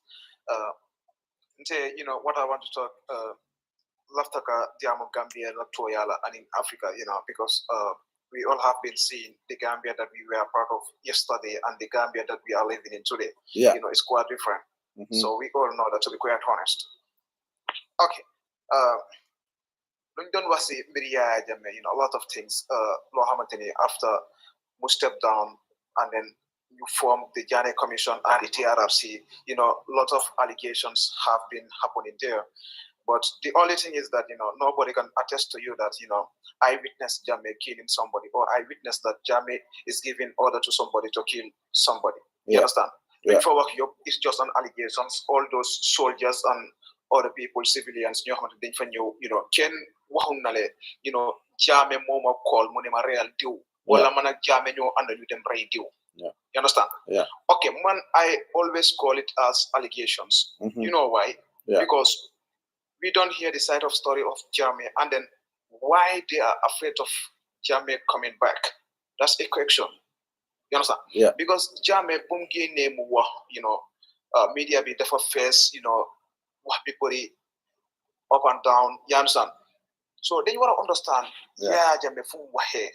What I want to talk, Laftaka, Diamo Gambia, Toyala, and in Africa, because we all have been seeing the Gambia that we were part of yesterday and the Gambia that we are living in today. Yeah. It's quite different. Mm-hmm. So we all know that, to be quite honest. Okay. Don't was a lot of things, after we step down and then you form the Jammeh Commission and the TRRC, a lot of allegations have been happening there. But the only thing is that, nobody can attest to you that, I witnessed Jammeh killing somebody, or I witnessed that Jammeh is giving order to somebody to kill somebody. You understand? Yeah. It's just an allegations. All those soldiers and other people, civilians, Ken Wahunale, Jammeh Moma call Monema Real do, Wala Mana Jammeh no under you them radio. You understand? Yeah. Okay, man, I always call it as allegations. Mm-hmm. You know why? Yeah. Because we don't hear the side of story of Jammeh, and then why they are afraid of Jammeh coming back. That's a question. You understand? Yeah. Because Jammeh Bumgi name media be different face, what people up and down. You understand? So then you want to understand, Jammeh Fumwahe,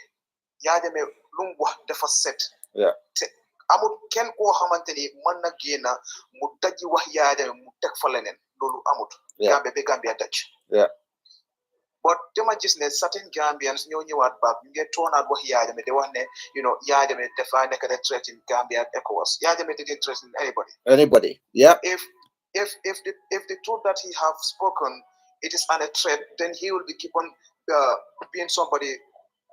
Jammeh Lungwa different set. Yeah. Amut ken ko xamanteni man na gena mu daji wax yaade mu tek fa lenen lolu amut Gambia be Gambia daj but dama gis ne certain Gambians ñoo ñëwaat back ñu ngi toonaat wax yaade me de wax ne yaade me dafa nek de threat in Gambia ECOWAS yaade me didn't threaten anybody if the truth that he have spoken it is a threat, then he will be keep on being somebody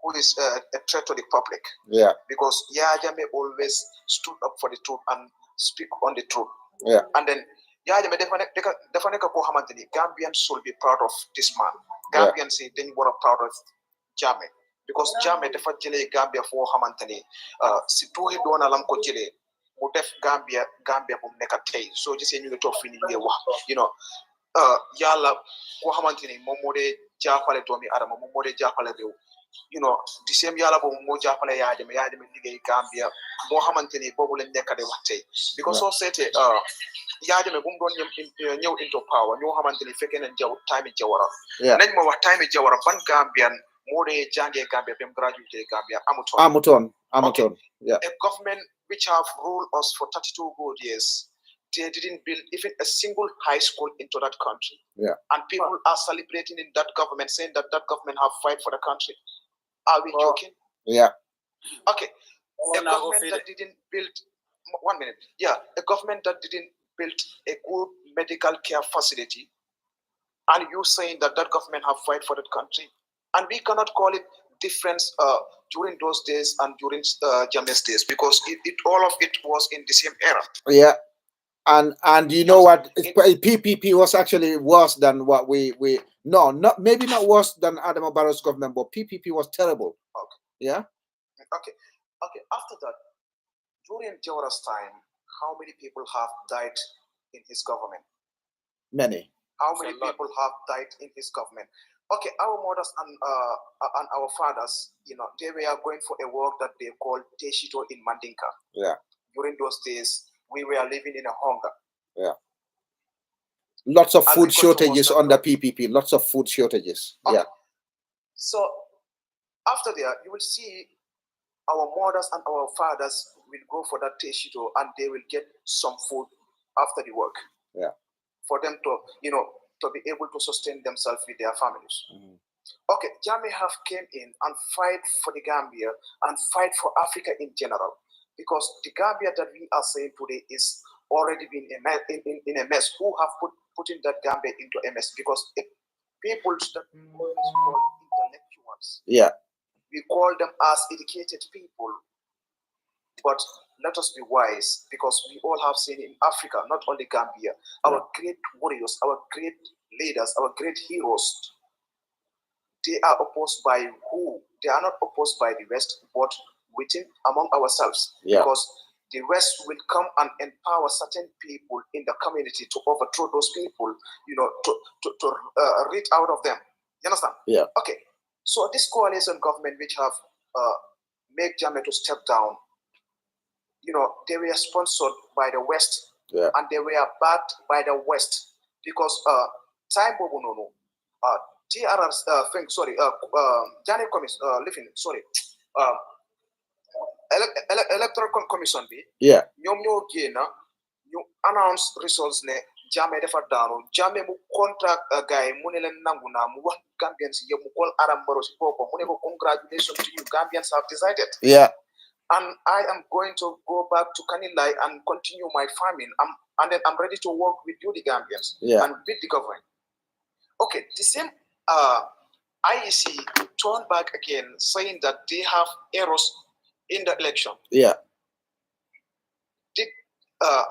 who is a threat to the public. Yeah. Because Jammeh always stood up for the truth and speak on the truth. Yeah. And then Jammeh definitely Gambians should be proud of this man. Gambians say then you are proud of Jammeh. Because Jammeh definitely Gambia for Hamantani. Si tuhe dona lam ko jele mu def Gambia bu nekk tay. So just ñu tok fi ni wax, yalla ko xamanteni mom mo de jappalé doomi adama mom mo de jappalé rew. The same yalla bo mo jappalé yaade me liggéey Gambia bo xamanteni bobu lañ nekk de wax tay because so sété yaade me bu mu doon ñew into power ñoo xamanteni fekkee nañ time Jawara nañ ma wax time Jawara ban Gambian mo de jangé Gambia bem graduate Gambia amuton yeah. A government which have ruled us for 32 good years, they didn't build even a single high school into that country. Yeah. And people are celebrating in that government, saying that government have fight for the country. Are we joking? Yeah. Okay. A government that didn't build 1 minute. Yeah. A government that didn't build a good medical care facility. And you saying that government have fight for that country. And we cannot call it difference during those days and during Jammeh's days because all of it was in the same era. Yeah. And you know what? PPP was actually worse than what maybe not worse than Adama Barrow's government, but PPP was terrible. Okay. Yeah. Okay. After that, during Jawara's time, how many people have died in his government? Many. How many people have died in his government? Okay, our mothers and our fathers, they were going for a work that they called Teshito in Mandinka. Yeah. During those days, we were living in a hunger. Yeah. Lots of food shortages under PPP. Lots of food shortages. Okay. Yeah. So after that, you will see our mothers and our fathers will go for that Teshito and they will get some food after the work. Yeah. For them to, to be able to sustain themselves with their families. Mm-hmm. Okay, Jammeh have came in and fight for the Gambia and fight for Africa in general. Because the Gambia that we are saying today is already been in a mess. Who have put in that Gambia into a mess? Because people that we always call intellectuals. Yeah. We call them as educated people. But let us be wise, because we all have seen in Africa, not only Gambia, our great warriors, our great leaders, our great heroes, they are opposed by who? They are not opposed by the West, but within among ourselves, because the West will come and empower certain people in the community to overthrow those people, to rid out of them. You understand? Yeah. Okay. So this coalition government, which have made Jammeh to step down, they were sponsored by the West, and they were backed by the West, because time bobo TRR's thing, sorry, Jammeh commission, electoral commission be. Yeah. Ñom ñoo génna ñu announce results ne Jammeh dafa daanu. Jammeh mu contract guy mu ne leen nangu naa mu wax Gambians yëpp mu call Adam Barrow si boppam mu ne ko congratulations to you, Gambians have decided. Yeah. And I am going to go back to Kanilai and continue my farming. And then I'm ready to work with you, the Gambians, and with the government. Okay, the same IEC turned back again, saying that they have errors in the election. Yeah.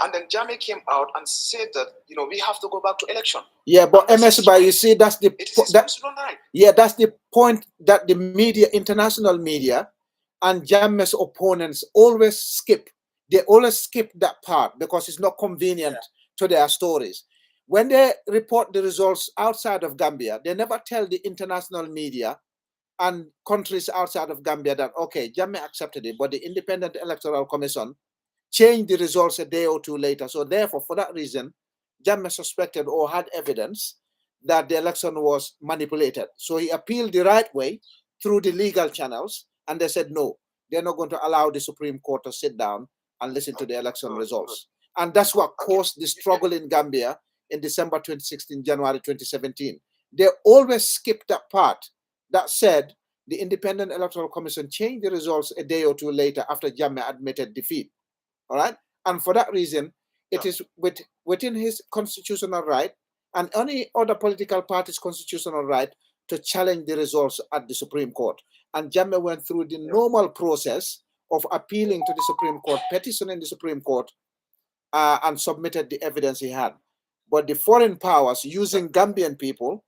And then Jammeh came out and said that, we have to go back to election. Yeah, but MS Bar, you see, that's the that's the point that the media, international media, and Jammeh's opponents always skip. They always skip that part because it's not convenient to their stories. When they report the results outside of Gambia, they never tell the international media and countries outside of Gambia that, okay, Jammeh accepted it, but the Independent Electoral Commission changed the results a day or two later. So therefore, for that reason, Jammeh suspected or had evidence that the election was manipulated. So he appealed the right way through the legal channels, and they said, no, they're not going to allow the Supreme Court to sit down and listen to the election results. And that's what caused the struggle in Gambia in December 2016, January 2017. They always skip that part that said the Independent Electoral Commission changed the results a day or two later after Jammeh admitted defeat. All right? And for that reason, it is within his constitutional right and any other political party's constitutional right to challenge the results at the Supreme Court. And Jammeh went through the normal process of appealing to the Supreme Court, petitioning the Supreme Court, and submitted the evidence he had. But the foreign powers, using Gambian people,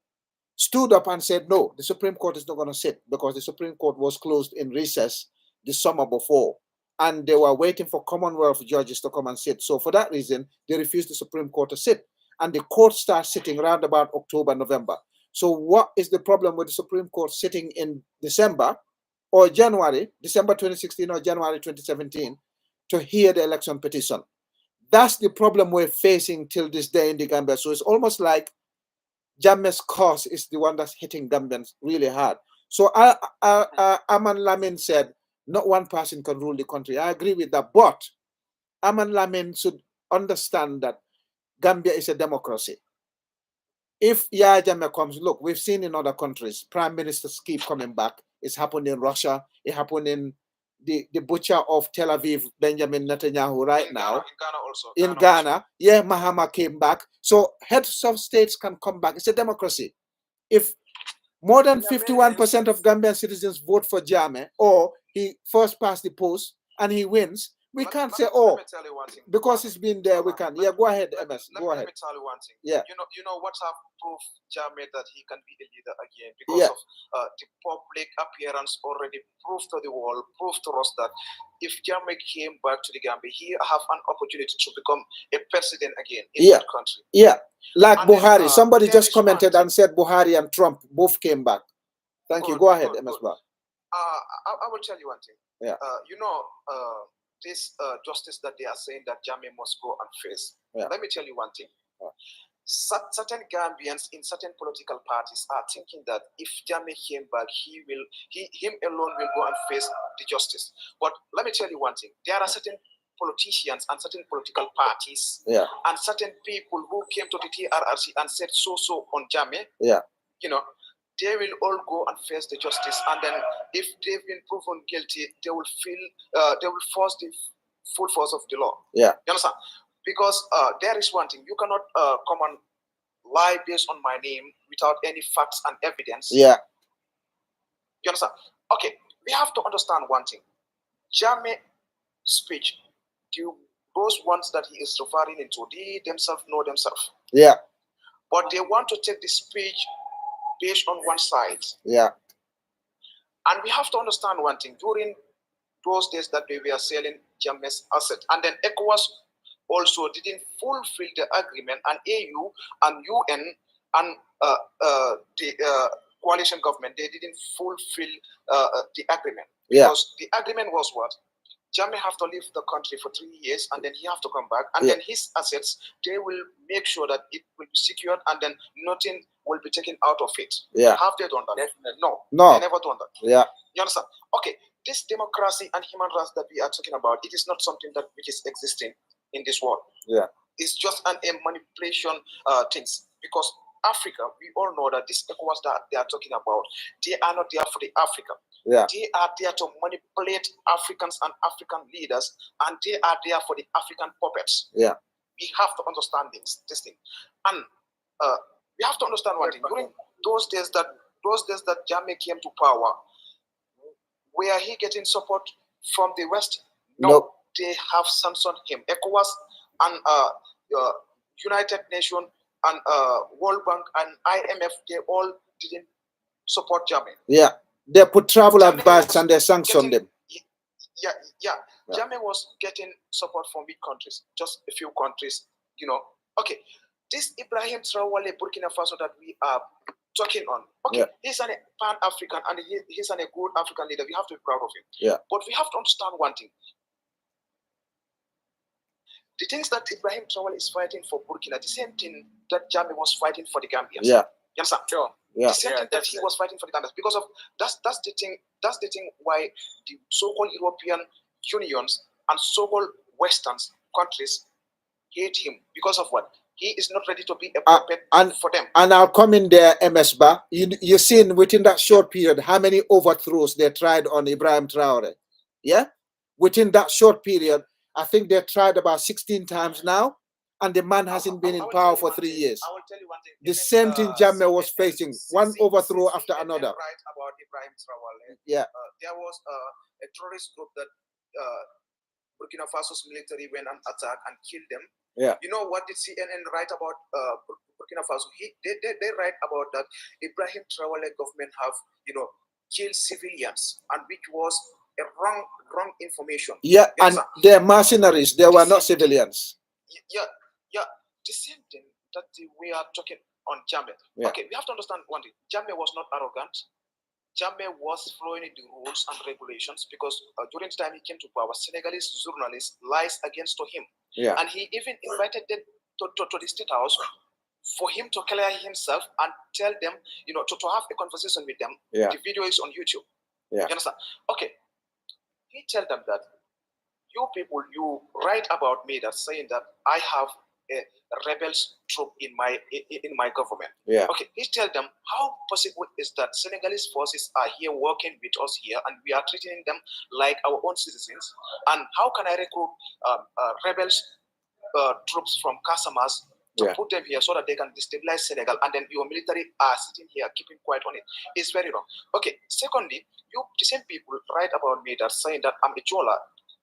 stood up and said, no, the Supreme Court is not going to sit because the Supreme Court was closed in recess the summer before. And they were waiting for Commonwealth judges to come and sit. So for that reason, they refused the Supreme Court to sit. And the court starts sitting around about October, November. So what is the problem with the Supreme Court sitting in December or January, December 2016 or January 2017, to hear the election petition? That's the problem we're facing till this day in the Gambia. So it's almost like Jammeh's cause is the one that's hitting Gambians really hard. So Aman Lamin said, not one person can rule the country. I agree with that. But Aman Lamin should understand that Gambia is a democracy. If Yahya Jammeh comes, look, we've seen in other countries, prime ministers keep coming back. It's happened in Russia. It happened in the butcher of Tel Aviv, Benjamin Netanyahu, right now. In Ghana also. In Ghana, yeah, Mahama came back. So heads of states can come back. It's a democracy. If more than 51% of Gambian citizens vote for Jammeh, or he first passed the post and he wins, we can't say, oh, because he's been there, we can't. Yeah, go ahead, MS. Go ahead. Let me tell you one thing. Yeah. You know what have proved Jammeh that he can be a leader again? Because of the public appearance already proved to the world, proved to us that if Jammeh came back to the Gambia, he have an opportunity to become a president again in that country. Yeah. Like and Buhari. Then, somebody just commented and said Buhari and Trump both came back. Thank you. Go ahead, MS Bar. I will tell you one thing. Yeah. This justice that they are saying that Jammeh must go and face. Yeah. Let me tell you one thing. Certain Gambians in certain political parties are thinking that if Jammeh came back, him alone will go and face the justice. But let me tell you one thing. There are certain politicians and certain political parties and certain people who came to the TRRC and said so on Jammeh. Yeah. They will all go and face the justice, and then if they've been proven guilty, they will force the full force of the law. Yeah. You understand? Because there is one thing, you cannot come and lie based on my name without any facts and evidence. Yeah. You understand? Okay, we have to understand one thing. Jammeh speech, those ones that he is referring into, they themselves know themselves. Yeah. But they want to take the speech based on one side. Yeah. And we have to understand one thing. During those days that we were selling Jammeh's assets. And then ECOWAS also didn't fulfill the agreement, and AU and UN and the coalition government, they didn't fulfill the agreement. Because the agreement was what? Jammeh have to leave the country for 3 years, and then he have to come back, and then his assets, they will make sure that it will be secured, and then nothing will be taken out of it. Have they done that? No, they never done that. You understand? Okay, this democracy and human rights that we are talking about, it is not something that which is existing in this world. It's just a manipulation things, because Africa, we all know that this ECOWAS that they are talking about, they are not there for the Africa. They are there to manipulate Africans and African leaders, and they are there for the African puppets. We have to understand this thing. And we have to understand one thing. During those days that Jammeh came to power, were he getting support from the West? No. They have sanctioned him. ECOWAS and United Nations and World Bank and IMF, they all didn't support Jammeh. They put travel advice and they sanctioned them. Jammeh was getting support from big countries, just a few countries, you know. Okay, this Ibrahim Traoré, Burkina Faso that we are talking on, okay, he's a pan-African and he's a good African leader. We have to be proud of him. But we have to understand one thing. The things that Ibrahim Traoré is fighting for Burkina, the same thing that Jammeh was fighting for the Gambians. You understand? The same thing that he was fighting for the Gambians. Because of that's the thing why the so-called European unions and so-called Western countries hate him. Because of what? He is not ready to be a puppet for them. And I'll come in there, MS Ba. You've seen within that short period how many overthrows they tried on Ibrahim Traoré. Within that short period, I think they tried about 16 times now, and the man hasn't been in power for 3 years. I will tell you one thing. The same thing Jammeh was facing, one overthrow after another. Right about Ibrahim Traoré. There was a terrorist group that Burkina Faso's military went and attacked and killed them. You know what did CNN write about Burkina Faso? They write about that Ibrahim Traoré government have, you know, killed civilians, and which was a wrong information. And they're mercenaries. They were not civilians. The same thing that we are talking on Jammeh. Okay, we have to understand one thing. Jammeh was not arrogant. Jammeh was following the rules and regulations, because during the time he came to power, Senegalese journalists lies against him. And he even invited them to the State House for him to clear himself and tell them, you know, to have a conversation with them. The video is on YouTube. You understand? Okay. He tell them that you people, you write about me that saying that I have a rebels troop in my government. Okay, he tell them how possible is that Senegalese forces are here working with us here, and we are treating them like our own citizens. And how can I recruit rebels troops from Casamas to put them here so that they can destabilize Senegal, and then your military are sitting here keeping quiet on it? It's very wrong. Okay, secondly, the same people write about me that saying that I'm a Jola.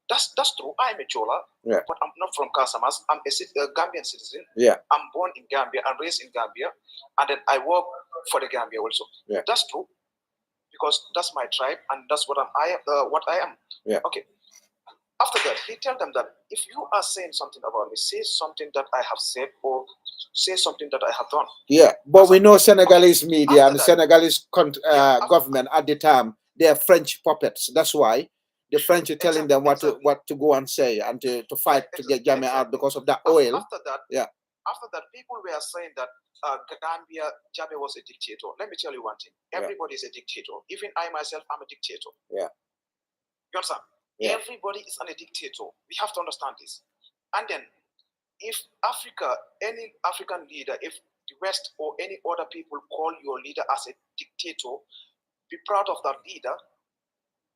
That's true. I'm a Jola, but I'm not from Casamas. I'm a Gambian citizen. I'm born in Gambia and raised in Gambia, and then I work for the Gambia also. That's true, because that's my tribe, and that's what I am. Okay. After that, he tell them that if you are saying something about me, say something that I have said, or say something that I have done. But we know Senegalese media and Senegalese government at the time, they are French puppets. That's why the French are telling them what to go and say and to fight to get Jammeh out because of that oil. After that, people were saying that Gambia, Jammeh was a dictator. Let me tell you one thing. Everybody is a dictator. Even I myself, I'm a dictator. You understand? Everybody is a dictator. We have to understand this. And then, if Africa, any African leader, if the West or any other people call your leader as a dictator, be proud of that leader.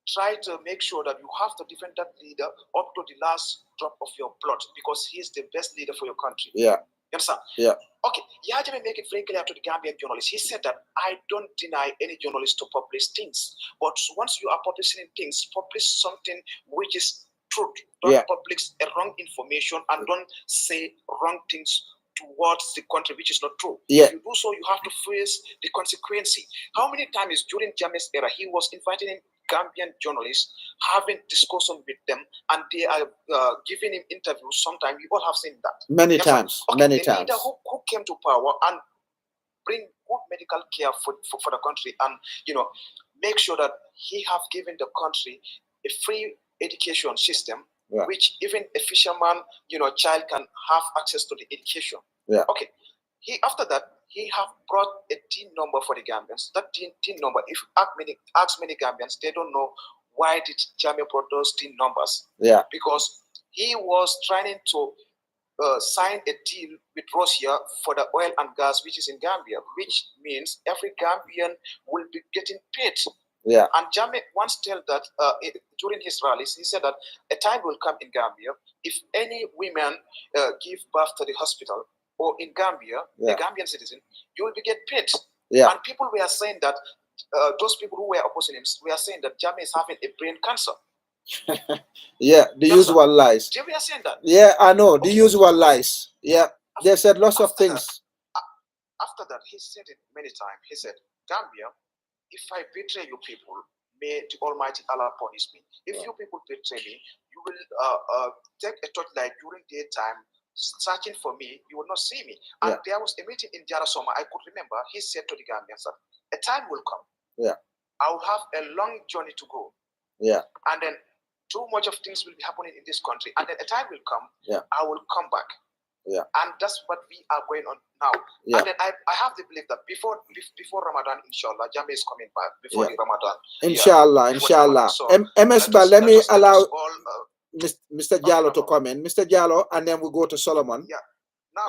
Try to make sure that you have to defend that leader up to the last drop of your blood, because he is the best leader for your country. You understand? Okay, Jammeh make it very clear to the Gambian journalists. He said that I don't deny any journalist to publish things, but once you are publishing things, publish something which is truth. Don't publish a wrong information, and don't say wrong things towards the country which is not true. If you do so, you have to face the consequence. How many times during Jammeh's era he was inviting Gambian journalists having discussion with them, and they are giving him interviews. Sometimes you all have seen that many times. Many times. Leader who came to power and bring good medical care for the country, and make sure that he have given the country a free education system, which even a fisherman, child can have access to the education. Okay. After that, he have brought a TIN number for the Gambians. That TIN number, if you ask many Gambians, they don't know why did Jammeh brought those TIN numbers. Because he was trying to sign a deal with Russia for the oil and gas, which is in Gambia, which means every Gambian will be getting paid. And Jammeh once told that during his rallies, he said that a time will come in Gambia if any women give birth to the hospital or in Gambia, a Gambian citizen, you will be get paid. And people were saying that those people who were opposing him were saying that Jammeh is having a brain cancer. The usual lies. They were saying that. I know, the usual lies. They said lots of things. After that, he said it many times. He said, Gambia, if I betray you people, may the Almighty Allah punish me. If you people betray me, you will take a torchlight during daytime, searching for me, you will not see me. And there was a meeting in Jarasoma, I could remember, he said to the Gambians that a time will come. I will have a long journey to go. And then too much of things will be happening in this country. And then a time will come, I will come back. And that's what we are going on now. And then I have the belief that before Ramadan, inshallah, Jammeh is coming back before the Ramadan. Inshallah. So MS Ba, let me allow Mr. Jallo to come in. Mr. Jallo, and then we go to Solomon.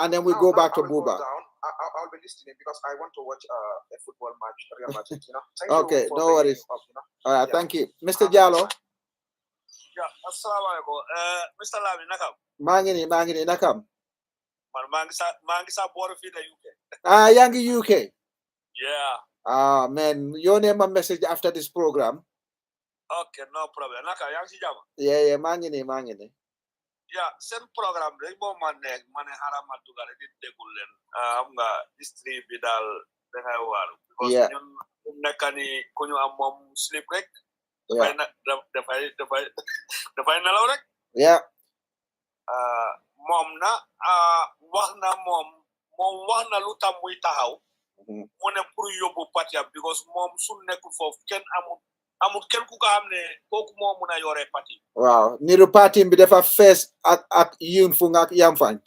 And then we go back to Buba. I'll be listening because I want to watch a football match, Real Madrid. Thank okay, you for no worries. All right, thank you. Mr. Jallo. Assalamu alaikum. Mr. Lami, nakam. Mangini, nakam. Mangi sa boru fi the UK. Yangi UK. Man, your name and message after this program. Okay, no problem. Naka yangi jama. Mangini. Sen program rek bo man harama dugale di degulen. Am nga history bi dal da ngay war. Because ñun nekani ku ñu am mom sleep rek. Dafay nelaw rek. Mom na wax na lu tam muy taxaw mu ne pour yóbbu parti because moom su nekkul foofu kenn amul kenn ku ko xam ne kooku moo mun a yore parti. Waaw niru parti bi dafa fees ak yun fu nga yam fañ.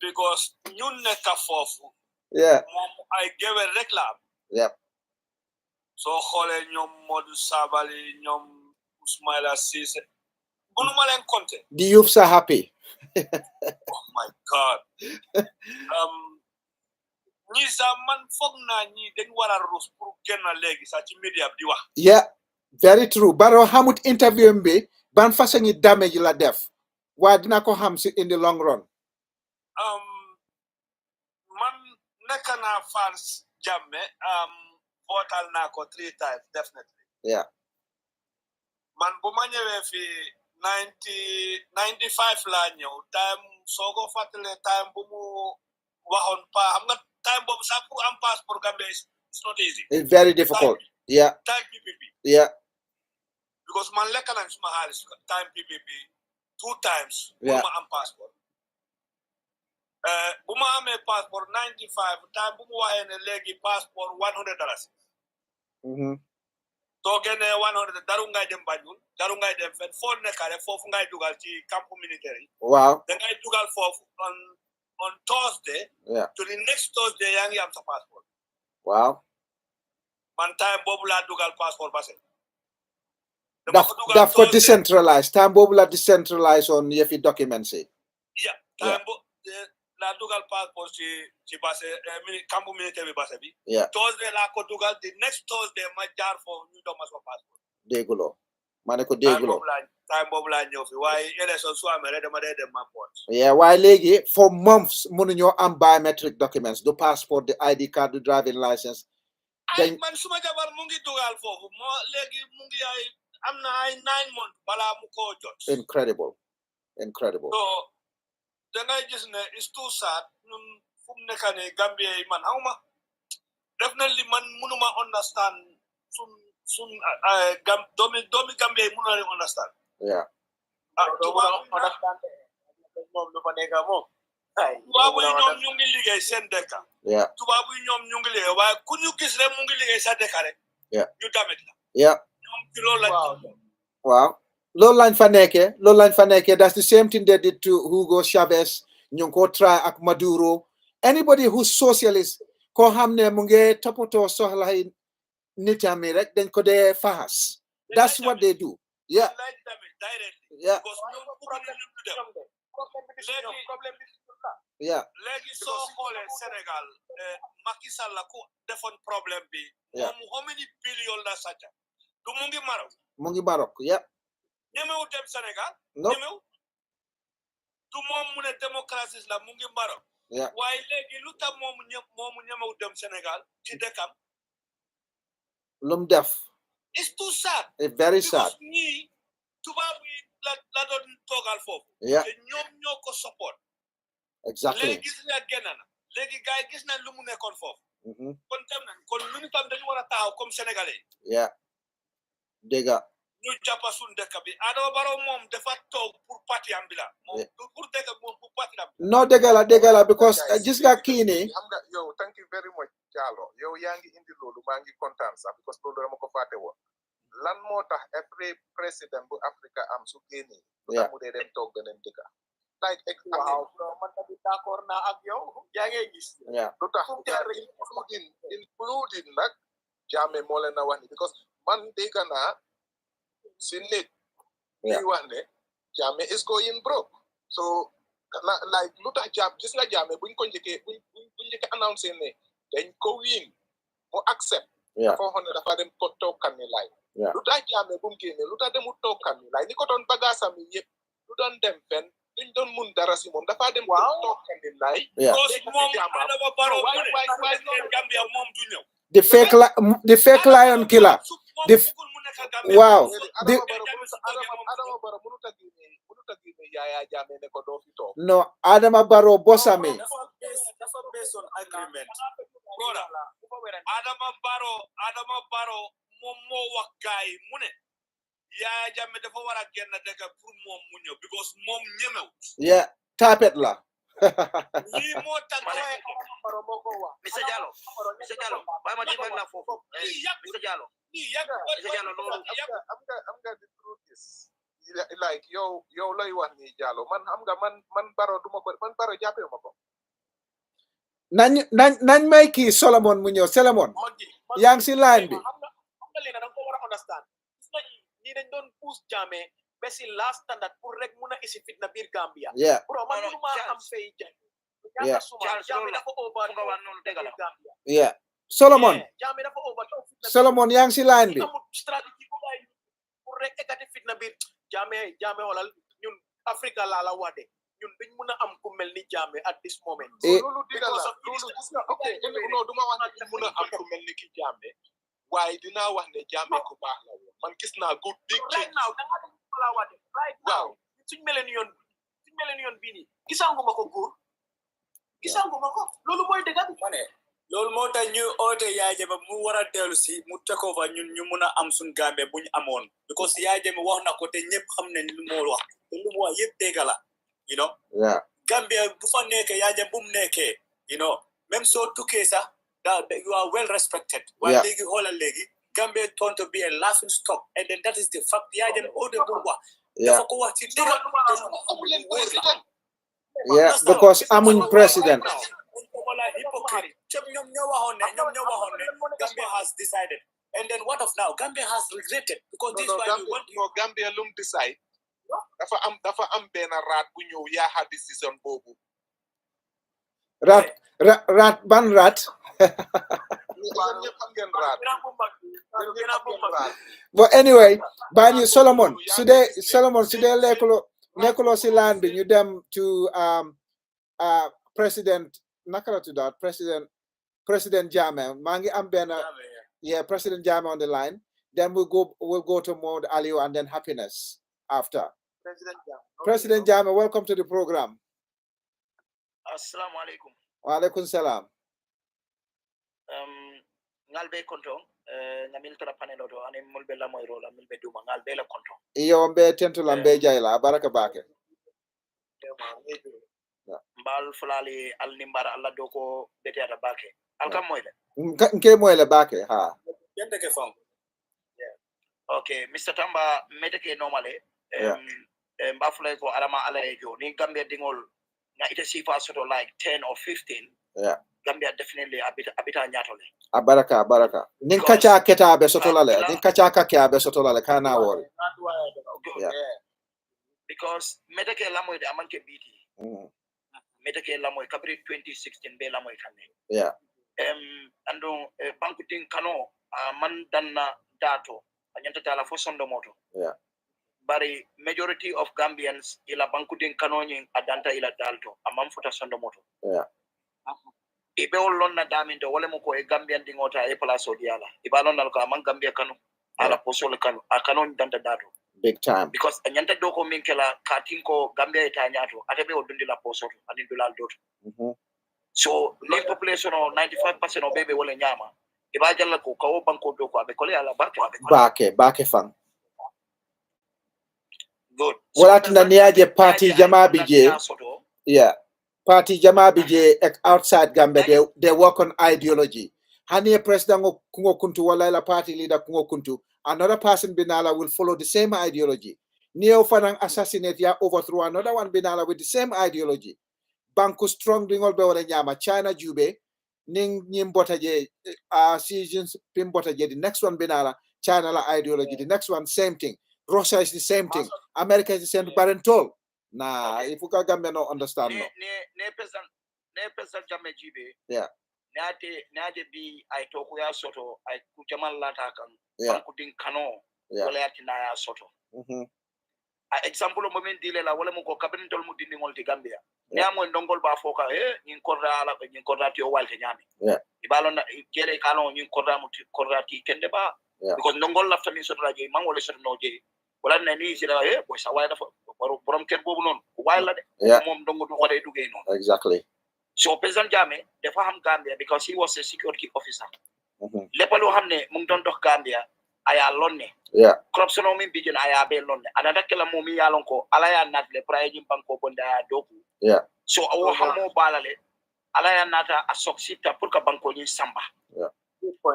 Because ñun nekk foofu. Moom ay gewel rek la am. Soo xoolee ñoom Modou Sabally ñoom Ismaila Cissé bunuma leen compter. The youths are happy. Oh my God. Ñi sa man foog naa ñi dañ war a rus pour génn léegi sax ci media bi di wax. Very true. Barrow xamut interview bi ban façon yi damage la def waaye dina ko xam si in the long run. Man nekk naa fans Jammeh votal naa ko 3 times definitely. Man bu ma ñëwee fi 95 laa ñëw time soo ko fàttalee time bu mu waxoon xam nga time boobu sax pour am passeport Gambia it's not easy. It's very difficult. Time PPP. Because man lekk nañ suma xaalis time PPP 2 times. pour ma am passeport. Bu ma amee passeport 95 time bu mu waxee ne léegi passeport $100. soo génnee 100 daru ngay dem Banjul daru ngay dem fenn foo nekkale foofu ngay dugal ci camp militaire yi. Waaw da ngay dugal foofu on Thursday. To the next Thursday yaa ngi am sa passeport. Waaw. Man time boobu laa dugal passeport base. daf ko decentralize time boobu la decentralize on yëfi documents yi. Time boobu laa dugal passeport ci base camp militaire bi base bi. Thursday laa ko dugal the next Thursday ma jaar foofu ñu doon ma sa passeport. dégguloo ma ne ko dégguloo. time boobu laa ñëw fi waaye élection su amee rek dama dee dem ma port. waaye léegi for months mënuñoo am biometric documents du passport the ID card the driving license. Man suma jabar mu ngi dugal foofu moo léegi mu ngi am na ay 9 months balaa mu koo jot. Incredible. So da ngay gis ne it's too sad ñun fu mu nekk ne Gambia yi man xawma definitely man mënuma understand sun Sun domi Gambia mun na understand. Yeah. Understand. Mom lu fa nekk mom. Tubaab yi ñoom ñu ngi liggéey seen dëkk. Yeah. Tubaab yi ñoom ñu ngi liggéey waaye ku ñu gis rek mu ngi liggéey sa dëkk rek. Yeah. ñu damit la. Yeah. ñoom ci loolu lañ. Wow. Loolu lañ fa nekkee. That's the same thing they did to Hugo Chavez. ñu ngi ko try ak Maduro. Anybody who's socialist ko xam ne mu ngi toppatoo soxlay nitam yi rek dañ ko dee fahas. That's what they do. Yeah. Yeah. Yeah. Léegi soo xoolee Sénégal Macky Sall la ko defoon problème bi. Yeah. Moom how many billion la sàcca du mu ngi Maroc. mu ngi Maroc. Yeah. ñemewu dem Sénégal. No. ñemewu du moom mu ne démocratie la mu ngi Maroc. Yeah. waaye léegi lu tax moomu ñemewu dem Sénégal ci dëkkam. Lum def. It's too sad. It's very sad. Because ñii tubaab yi la doon toogal foofu. Yeah. te ñoom ñoo ko support. Exactly. léegi gis nga génn na léegi gars yi gis nañ lu mu nekkoon foofu. kon dem nañ kon lu ñu tam dañu war a taxaw comme sénégalais. Yeah. dégg nga. ñu jàppa suñu dëkk bi Adama Barrow moom dafa toog pour parti am bi la. moom pour dëkk moom pour parti am. non dégg la because gis nga kii nii. xam nga yow thank you very much Jallow yow yaa ngi indi loolu maa ngi kontaan sax because loolu dama ko fàtte woon lan moo tax every président bu Afrique am su génnee. lu mu dee dem toog beneen dëkk. like waaw man tamit d'accord naa ak yow yaa ngi gis. lu tax including nag Jammeh moo leen a wax ni because man dégg naa si nit ñuy wax ne Jammeh is going broke so like lu tax gis nga Jammeh buñ njëkkee annoncé ne dañ ko win mu accept dafa waxoon ne dafa dem ko toog Kanilai lu tax Jammeh bu mu génnee lu tax demu toog Kanilai ni ko doon bagaasam yi yëpp lu doon dem fenn duñ doon mun dara si moom dafa dem toog Kanilai Adama Barrow Gambia moom du ñëw the fake lion killer waaw Adama Barrow mënut a génne Yaya Jammeh ne ko doo fi toog no Adama Barrow bosami dafa based on agreement brother Adama Barrow moom moo wax gaay mu ne Yaya Jammeh dafa war a génn dëkk pour moom mu ñëw because moom ñemew tapet la lii moo tax Mr. Jallow bàyyi ma dimbali la foofu Mr. Jallow loolu am nga the truth is like yow lay wax ni Jallow man xam nga man Barrow duma ko man Barrow jàppee ma ko nañ may kii Solomon mu ñëw Solomon yaa ngi si line bi xam nga léegi da nga ko war a understand ñi dañ doon pousse Jammeh ba si last standard pour rek mun a isi fitna biir Gambia bro man mënuma am fay Jammeh dafa over nga wax noonu dëgg la Gambia Solomon Jammeh dafa over Solomon yaa ngi si line bi amul stratégie bu bay pour rek ekati fitna biir Jammeh holal ñun Africa la la wade ñun duñ mun a am ku mel ni Jammeh at this moment loolu dina la loolu gis nga ok non duma wax ne mun a am ku mel ni ki Jammeh waaye dinaa wax ne Jammeh ku baax la woon man gis naa good big change right now da nga la wade right now suñ melen yoon bii nii gisanguma ko góor gisanguma ko loolu mooy dëgg bi mané loolu moo tax ñu oote Yaya Jammeh mu war a dellu si mu take over ñun ñu mun a am suñ Gambie bu ñu amoon because Yaya Jammeh wax na ko te ñëpp xam ne lu mu wax te lu mu wax yëpp dégg la you know Gambia bu fa nekkee Yaya Jammeh bu mu nekkee you know même soo tukkee sax you are well respected waaye léegi xoolal léegi Gambia turned to be a laughing stock and then that is the fact Yaya Jammeh oo de bu wax dafa ko wax ci dëgg because amuñ président hypocrite Gambia has decided and then what of now Gambia has regretted because this is why we want Gambia lum decide dafa am benn raat bu ñëw yaa décision boobu rat ban rat but anyway bañu Solomon su dee lekkuloo si line bi ñu dem to président naka la tuddaat président Jammeh maa ngi am benn President Jammeh on the line then we'll go to Maud Aliou and then Happiness after President Jammeh welcome to the program. Assalamu alaikum. Wa alaikum salam. Ngalbe konton ngamil tara panel oto ane mulbe la moy rola mulbe duma ngal be la kontro iyo mbe tentulam mbe jayla baraka bake mbal fulali al nimbara alla doko bete ata bake al kam moyle nke moyle bake ha yende ke fam okay Mr. Tamba meteke normale mba fulay ko alama ala ejo ni Gambia dingol na ita sifa soto like 10 or 15 Gambia definitely abita nyatole baraka nin kacha keta be soto lale nin kacha ka kya be soto lale kana wori because meteke lamoy de amanke biti meteke lamoy kabri 2016 be lamoy kanne ando banku din kano man danna dato anyanta tala fo sondo moto bari majority of Gambians ila banku din kano nyin adanta ila dalto amam futa sondo moto ibe olon na damindo wala mo ko e Gambian din ota e place odiala ibalon dal ko amang Gambia kano ala posol kano akano danta dato big time because anyanta doko min kala katinko Gambia eta nyato atebe odundi la posol ani dolal dot so ni population of 95% of baby wala nyama iba jalla ko kawo banko doko abe kole ala bake fan good wala tina niaje party Jammeh bije party Jammeh bije outside Gambia they work on ideology hani president kungo kuntu wala la party leader kungo kuntu another person binala will follow the same ideology neo fanang assassinate ya overthrow another one binala with the same ideology banku strong dingol be wala nyama China jube ning nyim botaje seasons pim botaje the next one binala China la ideology the next one same thing Russia is the same thing America is the same parentol if you Gambia no understand no ne president Jammeh jibe nade bi ay to ko ya soto ay ku jamal lata kan banku din kano wala yatina ya soto example mo men dile la wala mo ko kabrin tol mu dindi ngol ti Gambia nyamo ndongol ba foka nyin korda ala nyin korda ti o walte nyami ibalo na kere kalo nyin korda mu ti korda ti kende ba because ndongol lafta min soto raje mangol soto no je wala na ni sila boy sa wayda fo borom ker bobu non wayla de mom ndongo do wala dugay non exactly so president Jammeh dafa xam Gambia because he was a security officer lepp lo xamne mu don dox Gambia aya lonne corruption o min bijin aya be lonne anata kala mo mi yalon ko ala ya natle praye banko bonda ya doku so awo hamo balale ala ya nata asoksita pour ka banko ni samba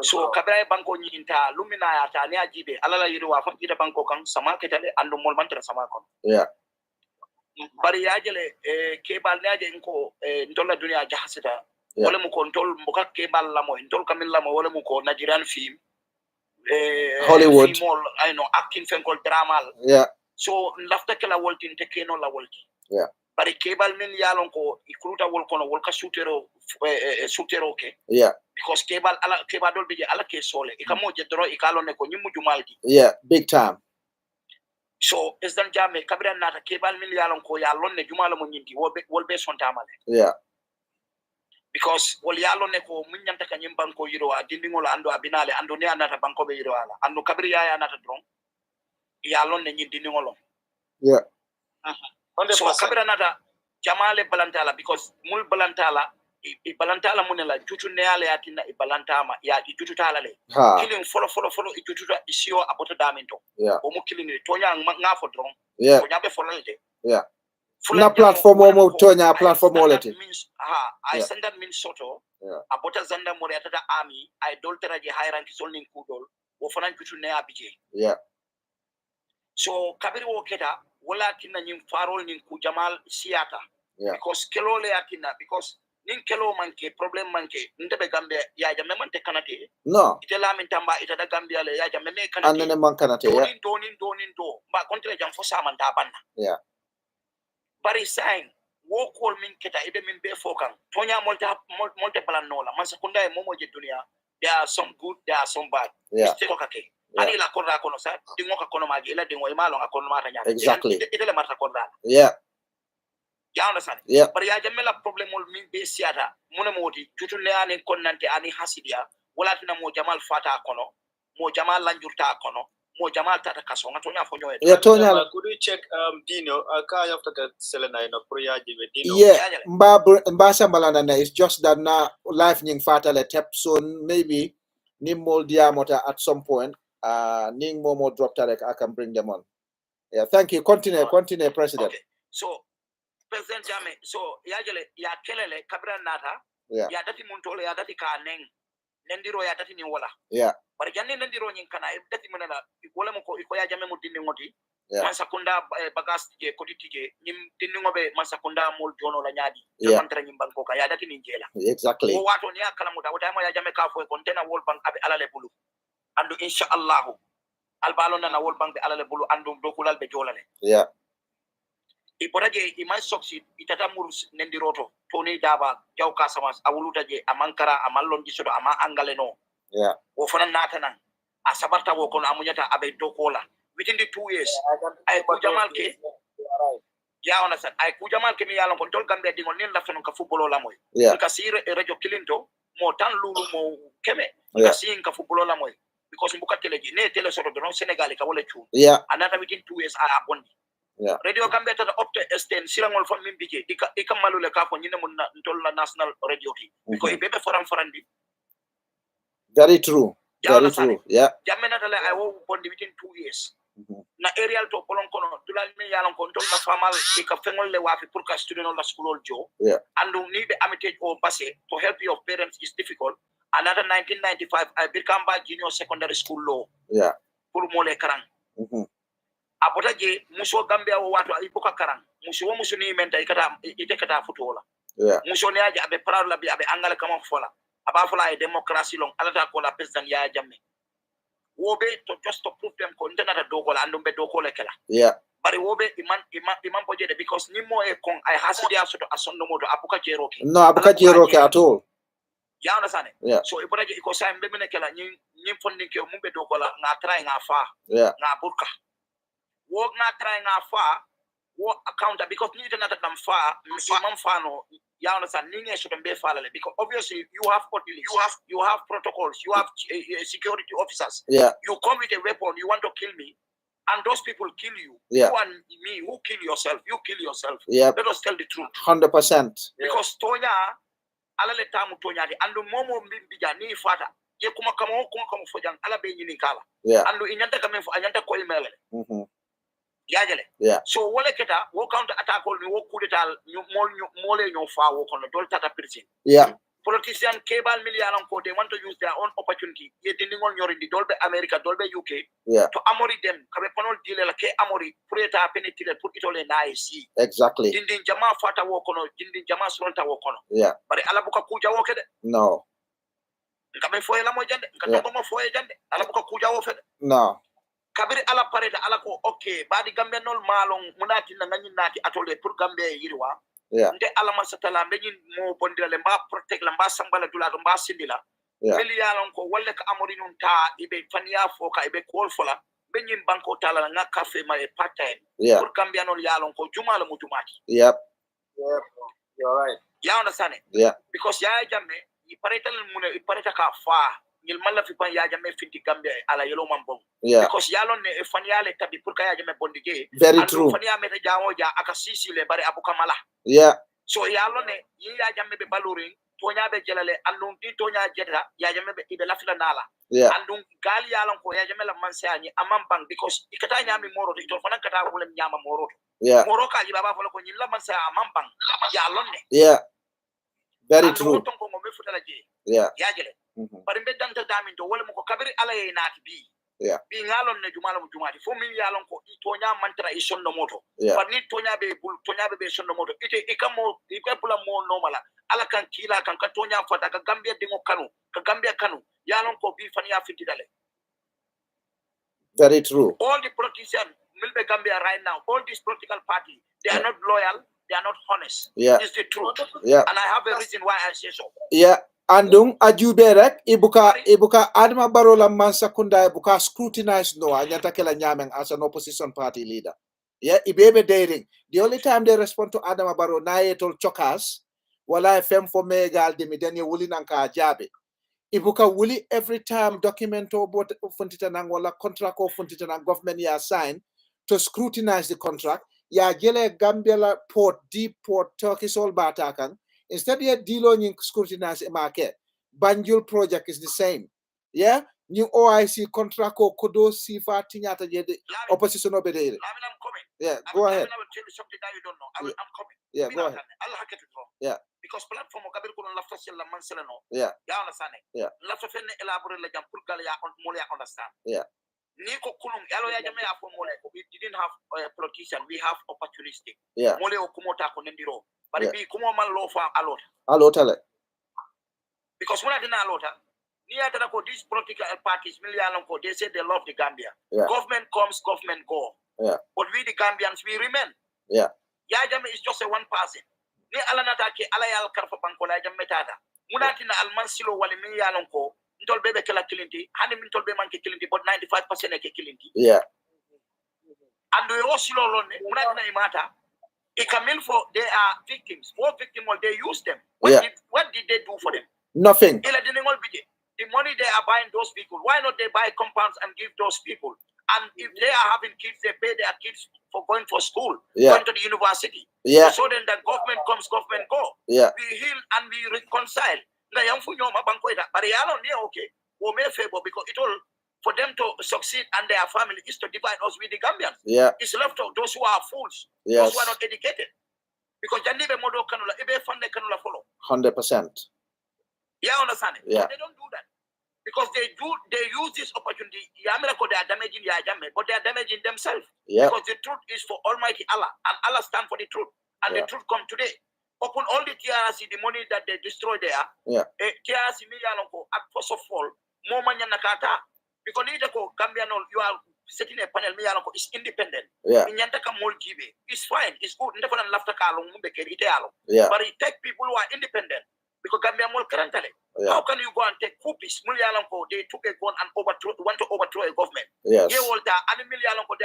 so kabra banko ni inta lumina ya ta ni ajibe ala la yiri wa fa ida banko kan sama ketale andu mol mantra sama kon bari ya jele kebal ne aje ko ndola dunia jahasita wala mu ko ndol mbuka kebal la mo ndol kamil la mo wala mu ko Nigerian film Hollywood I know acting fenkol drama so lafta kala woltin te keno la wolti bari kebal min yalon ko ikruta wol kono wol ka shootero ke because kebal dol bije ala ke sole ikamo je dro ikalo ne ko nyimu jumaldi big time so president Jammeh kabira nata kebal min yalon ko ya lonne jumala mo nyindi wolbe sontamale because wol yalon ne ko mun nyanta kanyim banko yiro a dindingol ando abinale ando ne anata banko be yiro ala ando kabira ya anata dron yalon ne nyindi dindingolo so kabira nata jamale balantala because mul balantala i balantala munela jutu ne ale atina i balantama ya i jutu tala le killing follow i jutu isio abota daminto o mu killing tonya ngafo dron ko nyabe follalde na platform mo tonya platform waleti I send that mean soto abota zanda mo retata army I doltera je high rank solning kudol wo fanan jutu ne abije so kabiri wo keta wala tinna nyim farol nin ku jamal siata because kelo le atina because nin kelo manke problem manke ndebe Gambia ya Jammeh man te kanate no itela min tamba ita da Gambia le ya Jammeh me kanate anene man kanate donin do ba kontre jam fo sama ta banna bari sign wo kol min keta ibe min be fokan tonya monte plan no la man sekunda e momo je dunia there are some good there are some bad mistake okake ani la korra kono sa dingo ka kono maji ila dingo imalo ka kono mata nyama exactly itele mata korra ya understand bari ya Jammeh la problem ol min be siata mona moti tutu le ani konnante ani hasidia wala tina mo jamal fata kono mo jamal lanjurta kono mo jamal tata kaso ngato nya fo nyoe could you check Dino ka yafta ka selena ino proyaji be Dino mba sambalana na it's just that na life nying fata le tep so maybe Nimol Diamota at some point. Ning Momo drop Tarek, I can bring them on. Yeah, thank you. Continue, President. Okay. So President Jammeh, so yajele ya kelele kabra nata ya dati muntole ya dati ka nendiro ya dati ni wala. Yeah. But janne nendiro nyin kana dati munala wala mo ko ya jamme mo dinni ngoti. Masakunda bagas tije koti tije nyim dinni ngobe masakunda mol jono la nyadi. Mantra nyim banko ka ya dati ni jela. Exactly. Wo wato ni akala muta wata mo ya jamme ka fo container World Bank abe alale bulu. Andu inshallah albalo na World Bank be alale bulu andu dokulal be jolale. Yeah. Iporaje imay soksi itata murus nendiroto toni daba jaw kasamas awuluta je amankara amallon gisodo ama angale no. Yeah. Wo fana natanan asabarta wo kono amunyata abe dokola within the 2 years ay ku jamal ke ya ona san ay ku jamal ke mi yalon kon tol gambe dingol nin la fenon ka football la moy ka sire radio kilinto mo tan lulu mo keme ka sin ka football la moy because mbuka teleji ne tele soto do Senegal ka wala chu anata within 2 years a abondi. Yeah. Radio Gambia tata opte esten sirangol fam mimbije ika malule ka ko nyine mun tolla national radio ti because ibebe farandi. Very true. Very true. Yeah. Jamena tale I wo bondi within 2 years. Na aerial to polon kono dulal mi yalan ko tolla famal ika fengol le wafi pour ka student la school jo. Yeah. And need the amitage or passe to help your parents is difficult. Another 1995 I become junior secondary school law. Yeah. Pour mole karang. Abota je muso Gambia wo watu ibuka karang muso ni menta ite kata futola muso ne aje abe parala bi abe angala kama fola aba fola e democracy long alata ko la president ya Jammeh wobe to just to prove them ko ndana dogola andumbe dogola kala bari wobe iman boje de because ni mo e kon I hasidi asoto asondo moto abuka jeroke no abuka jeroke at all ya understand so ibora je ko sa mbebe ne kala ni fondi ke mumbe dogola nga try nga fa nga burka wo na try na fa wo account because ni tana ta kam fa man fa no ya understand ni nge should be fa because obviously you have protocols, you have security officers. You come with a weapon, you want to kill me, and those people kill you. You and me, who kill yourself? You kill yourself. Let us tell the truth. 100%. Because Tonya alale tamu Tonya andu momo mbija ni fata ye kuma kama fojang ala be nyini kala andu inyanta kama anyanta ko imele yajale so wole keta wo counter attack ni wo coup d'etat mole nyo fa wo kono dol tata prison politician cable million ko they want to use their own opportunity ye dindingol nyorindi dolbe America dolbe UK to amori them kabe panol dile la ke amori pour eta pénétrer pour itole na ici exactly dindin jama fata wo kono dindin jama solta wo kono bari ala buka kuja wo kede no kabe foye la mo jande kato mo foye jande ala buka kuja wo fede no kabiri ala pareta ala ko okay badi gambe nol malong munati na ngani nati atole pour gambe yirwa nde ala masatala mbeñi mo bondira mba protect la mba sambala dula mba sindila miliyalon ko walle ka amori non ta ibe faniya foka ibe kol fola mbeñi banko tala nga cafe ma e part time pour gambe nol yalon ko jumala mu jumati you're right ya understand because ya Jammeh i pareta mun i pareta ka fa ngil malla fi pan ya Jammeh finti gambe ala yelo mambon because yalon ne faniale tabi pour ka ya Jammeh bondige very true faniya meta jawo ja aka sisi le bare abuka mala so yalon ne ya Jammeh be balurin tonya be jelale andun di tonya jeta ya Jammeh be ibe lafila nala andun gali yalon ko ya Jammeh la mansani amam bang because ikata nyami moro to fana kata wolem nyama moro moro ka baba fala ko nyilla mansa amam bang yalon ne very true ko mo me futala je ya jele bari be danta damin to wala mo ko kabiri ala e naati bi bi ngalon ne jumala mu jumati fo min yalon ko tonya mantra e sonno moto par ni tonya be sonno moto ite ikamo ikapula mo normala ala kan kila kan ka tonya fata ka Gambia dingo kanu ka Gambia kanu yalon ko bi fan ya fiti dale very true all the politicians milbe Gambia right now all these political parties they are not loyal, they are not honest. It's the truth. And I have a reason why I say so. Andung ajube rek ibuka Adama Barrow la mansa kunda ibuka scrutinize no anyanta kela nyameng as an opposition party leader. Ibebe daring. The only time they respond to Adama Barrow na yetol chokas wala fem for megal de mideni wuli nanka ajabe. Ibuka wuli every time documento bot funtita nang wala contract or funtita nang government ya sign to scrutinize the contract. Ya jele Gambia la port, deep port, Turkish all batakan. Instead, ya dilo nying scrutinize market. Banjul project is the same. Yeah, new OIC contract ko kodo sifa tinyata je opposition obedere. I'm coming. Yeah, go ahead. I will tell you something that you don't know. I'm coming. Yeah, go ahead. Allah hake to wrong. Yeah. Because platform of Kabir Kuno Lafta Silla Manselano. Yeah. Ya understand it? Yeah. Lafta Fenne elaborate la jam purgal ya mole understand. Yeah. Niko kulum yalo ya jame ya mole. We didn't have a politician, we have opportunistic. Yeah. Mole okumota konendiro. But it be kumo man law for a lot. Alotale. Because when I didn't a lot. These political parties, they say they love the Gambia. Yeah. Government comes, government go. Yeah. But we, the Gambians, we remain. Yeah. Jammeh is just a one person. Ni alanatake alayal karfa bankola Jammeh tada. Munatina almansilo wali miliyalonko. Ntolbe be kela kilinti. Hani ntolbe manke kilinti, but 95% eke kilinti. Yeah. And we also learn munatina imata. Ikamil for they are victims. More victims, they use them. What did they do for them? Nothing. The money they are buying those people, why not they buy compounds and give those people? And if they are having kids, they pay their kids for going for school, going to the university. Yeah. So then the government comes, government go. Yeah. We heal and we reconcile. But okay, because it all for them to succeed and their family is to divide us with the Gambians. Yeah. It's left of those who are fools, yes. those who are not educated. Because follow. 100%. Yeah, understand it? Yeah. But they don't do that. Because they use this opportunity. They are damaging Jammeh, but they are damaging themselves. Yeah. Because the truth is for Almighty Allah, and Allah stands for the truth. And the truth come today. Open all the TRC, the money that they destroy there. Yeah. TRC first of all, more money nakata. Because Gambian, you are setting a panel is independent. Yeah. It's fine, it's good. Yeah. But it take people who are independent. Because Gambia more currently. How can you go and take copies? They took a gun and want to overthrow a government. Yes. They are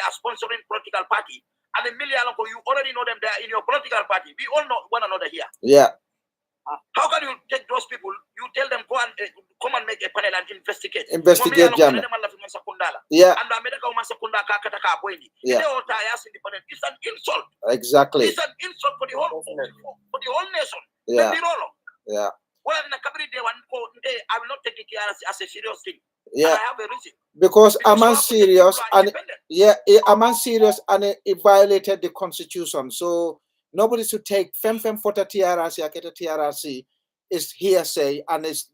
sponsoring political party. And you already know them, they are in your political party. We all know one another here. Yeah. How can you take those people? You tell them go and come and make a panel and investigate. Investigate Jammeh. Yeah. And yeah. It's an insult. Exactly. It's an insult for the whole nation. Yeah. Yeah. Well, I will not take it as a serious thing. Yeah. And I have a reason. Because I'm serious and it violated the constitution. So nobody should take fem for the TRRC is hearsay and is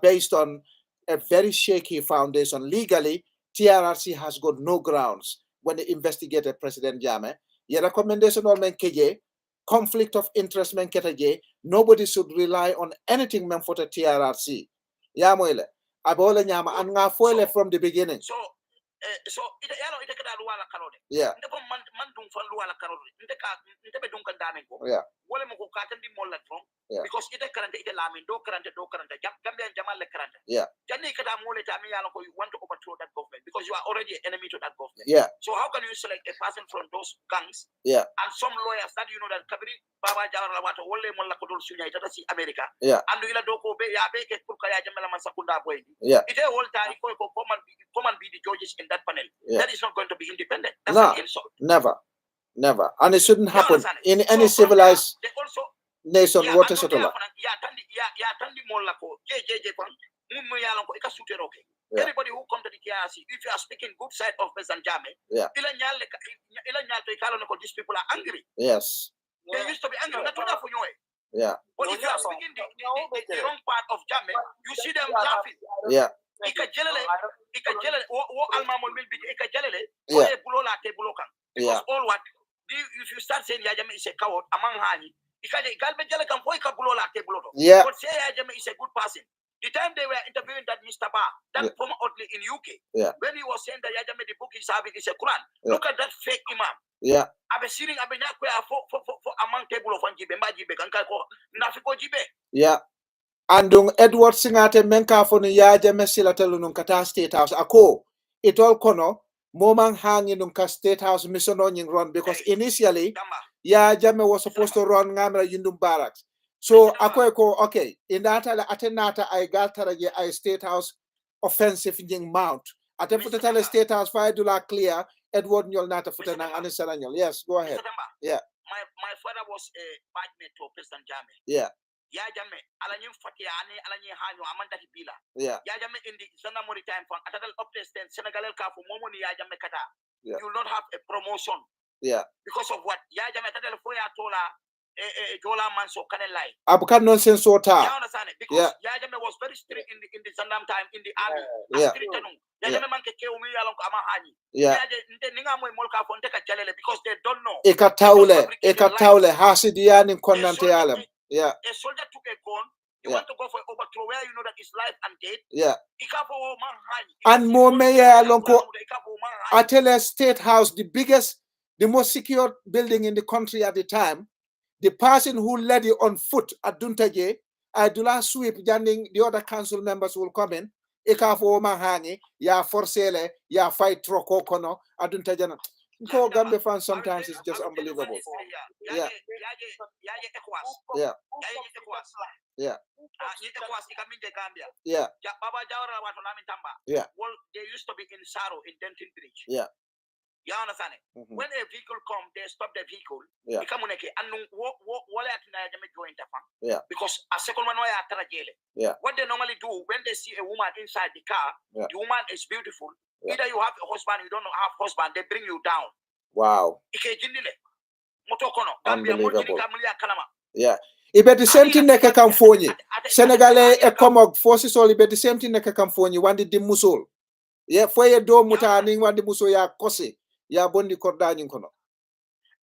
based on a very shaky foundation. Legally, TRRC has got no grounds when they investigated President Jammeh. Your recommendation on KJ, conflict of interest men ketaje, nobody should rely on anything men for the TRRC. Yamoile. Abola nyama and nga foile from the beginning. So ite kada luwala karode. Yeah. Ndeko man dum fan luwala karode. Ndebe dum kan damen ko. Yeah. Wole mo ko katandi molla from. Yeah. Because ite karante ite lamin do karante. Gambian jamal le karante. Yeah. Jani kada mole tami yalo ko you want to overthrow that government because you are already an enemy to that government. Yeah. So how can you select a person from those gangs? Yeah. And some lawyers that you know that Kabiri Baba Jawara Wato wole molla ko dol sunya ita si America. Yeah. And ila do ko be ya be ke pour kaya jamela man sakunda boy. Yeah. Ite whole time ko come and be the judges in that panel. Yeah. That is not going to be independent. That's an insult. Never. And it shouldn't happen in any civilized nation. What is it? Anybody who come to the KRC, if you are speaking good side of President Jammeh, these people are angry. Yes. They used to be angry. Yeah. But if you are speaking the wrong part of Jammeh, you see them laughing. Yeah. Because all what if you start saying Jammeh is a coward among Hani, yeah. But say Jammeh is a good person. The time they were interviewing that Mr. Barr, that former Otley in UK, when he was saying that Jammeh the book is having is a Quran, look at that fake imam. Yeah. I've been sitting for among table of one jibe, yeah. And Edward Singate menka fonu ya Jammeh silatelu nun kata State House ako it all kono momang hanging nun ka State House mission on run because initially ya Jammeh was supposed to run ngamra yundum barracks. So ako okay in that atenata I got I State House offensive in mount atefutata State House fire dula clear Edward nyol nata futana anisaranyol. Yes, go ahead. Yeah. My father was a partner to President Jammeh. Yeah. ya Jammeh ala nyim fatia ani ala nyi hanyo amanda bila yeah ya Jammeh indi sana mori time fan atadal upstate Senegal ka fu momoni ya Jammeh kata yeah you will not have a promotion yeah because of what ya Jammeh atadal fo ya tola jola man so kanelai abukan nonsense sota you understand it? Because ya Jammeh was very strict in the Sandam time in the army yeah ya Jammeh man ke umi ya lon ama hani yeah nte ninga moy molka fo nte ka jalele because they don't know ekatawle hasidiani konnante alam yeah a soldier took a gun. You want to go for overthrow where you know that it's life and death. Yeah. And Momeya Lonko Atele State House, the biggest, the most secure building in the country at the time. The person who led it on foot at Duntaje, Adula Sweep, Janning, the other council members will come in. Ikafo Mahani, ya forsele, ya fight troko kono, Aduntajana. Ko Gambia fans sometimes it's just unbelievable. Yeah. Yeah. Yeah. Yeah. Yeah. Well, they used to be in Saro in Denton Bridge. Yeah. You understand it? When a vehicle comes, they stop the vehicle. Yeah. Yeah. Because a second one yeah. What they normally do when they see a woman inside the car, yeah. the woman is beautiful. Yeah. Either you have a husband, you don't have husband, they bring you down. Wow. Unbelievable. Yeah. Ibe the same thing neke kamfoni. Senegalese e komog forces all ibe the same thing neke kamfoni wandi di musul. Yeah, foye do mutani wandi muso ya kosi. Ya bondi kordani kono.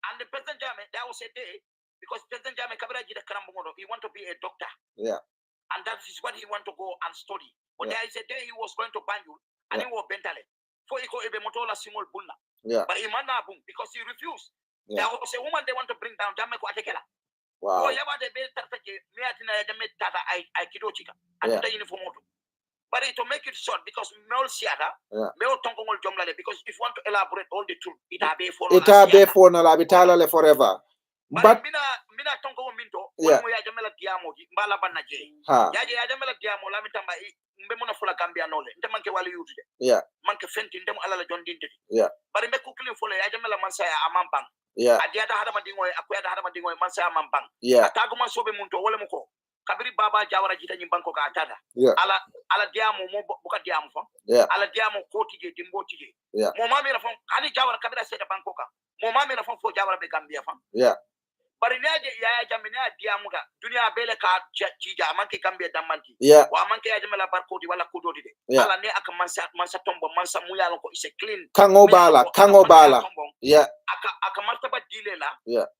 And the President Jammeh, that was a day because President Jammeh kabira jida karambugono, he want to be a doctor. Yeah. And that is what he want to go and study. But there is a day he was going to Banjul and he was bentale. For iko ebe motola simol bunna. Yeah. But he manna bung because he refused. Yeah. There was a woman they want to bring down Jammeh ko atekela. Wow. Oh, yaba de be tartaje me atina Jammeh tata I kido chika. And the uniform auto. But to make it short, because Mel Siada, Mel Tongol Jomlale, because if you want to elaborate all the truth, it will be for no labitala forever. But Mina Tongo Minto, when we are Jamela Diamo, Mbala Banaje, Yaja Jamela Diamo, Lamitamba, Mbemona Fula Gambia Nole, the Manke Wali Uti, Manke Fentin, them Ala John Dinty. But in the cooking for Yajamela Mansaya Amambang. Adiata Hadamadingo, acquired Hadamadingo, Mansaya Mambang. Taguma Sobe Munto, Wolamuko. Kabiri Baba Jawara Jita Banko Katada. Ala diamo mo buka diamo fon. Ala diamo koti je dimbo tije. Mo mami na fon ani Jawara kabira seta Banko ka. Mo mami na fon fo Jawara be Gambia fon. Bari neje ya jamina diamo ga dunia bele ka jija manke Gambia damanti. Wa manke ya jamela barkoti wala kudoti de. Ala ne aka mansa tombo mansa muya lako is a clean. Kango bala. Aka martaba dile la.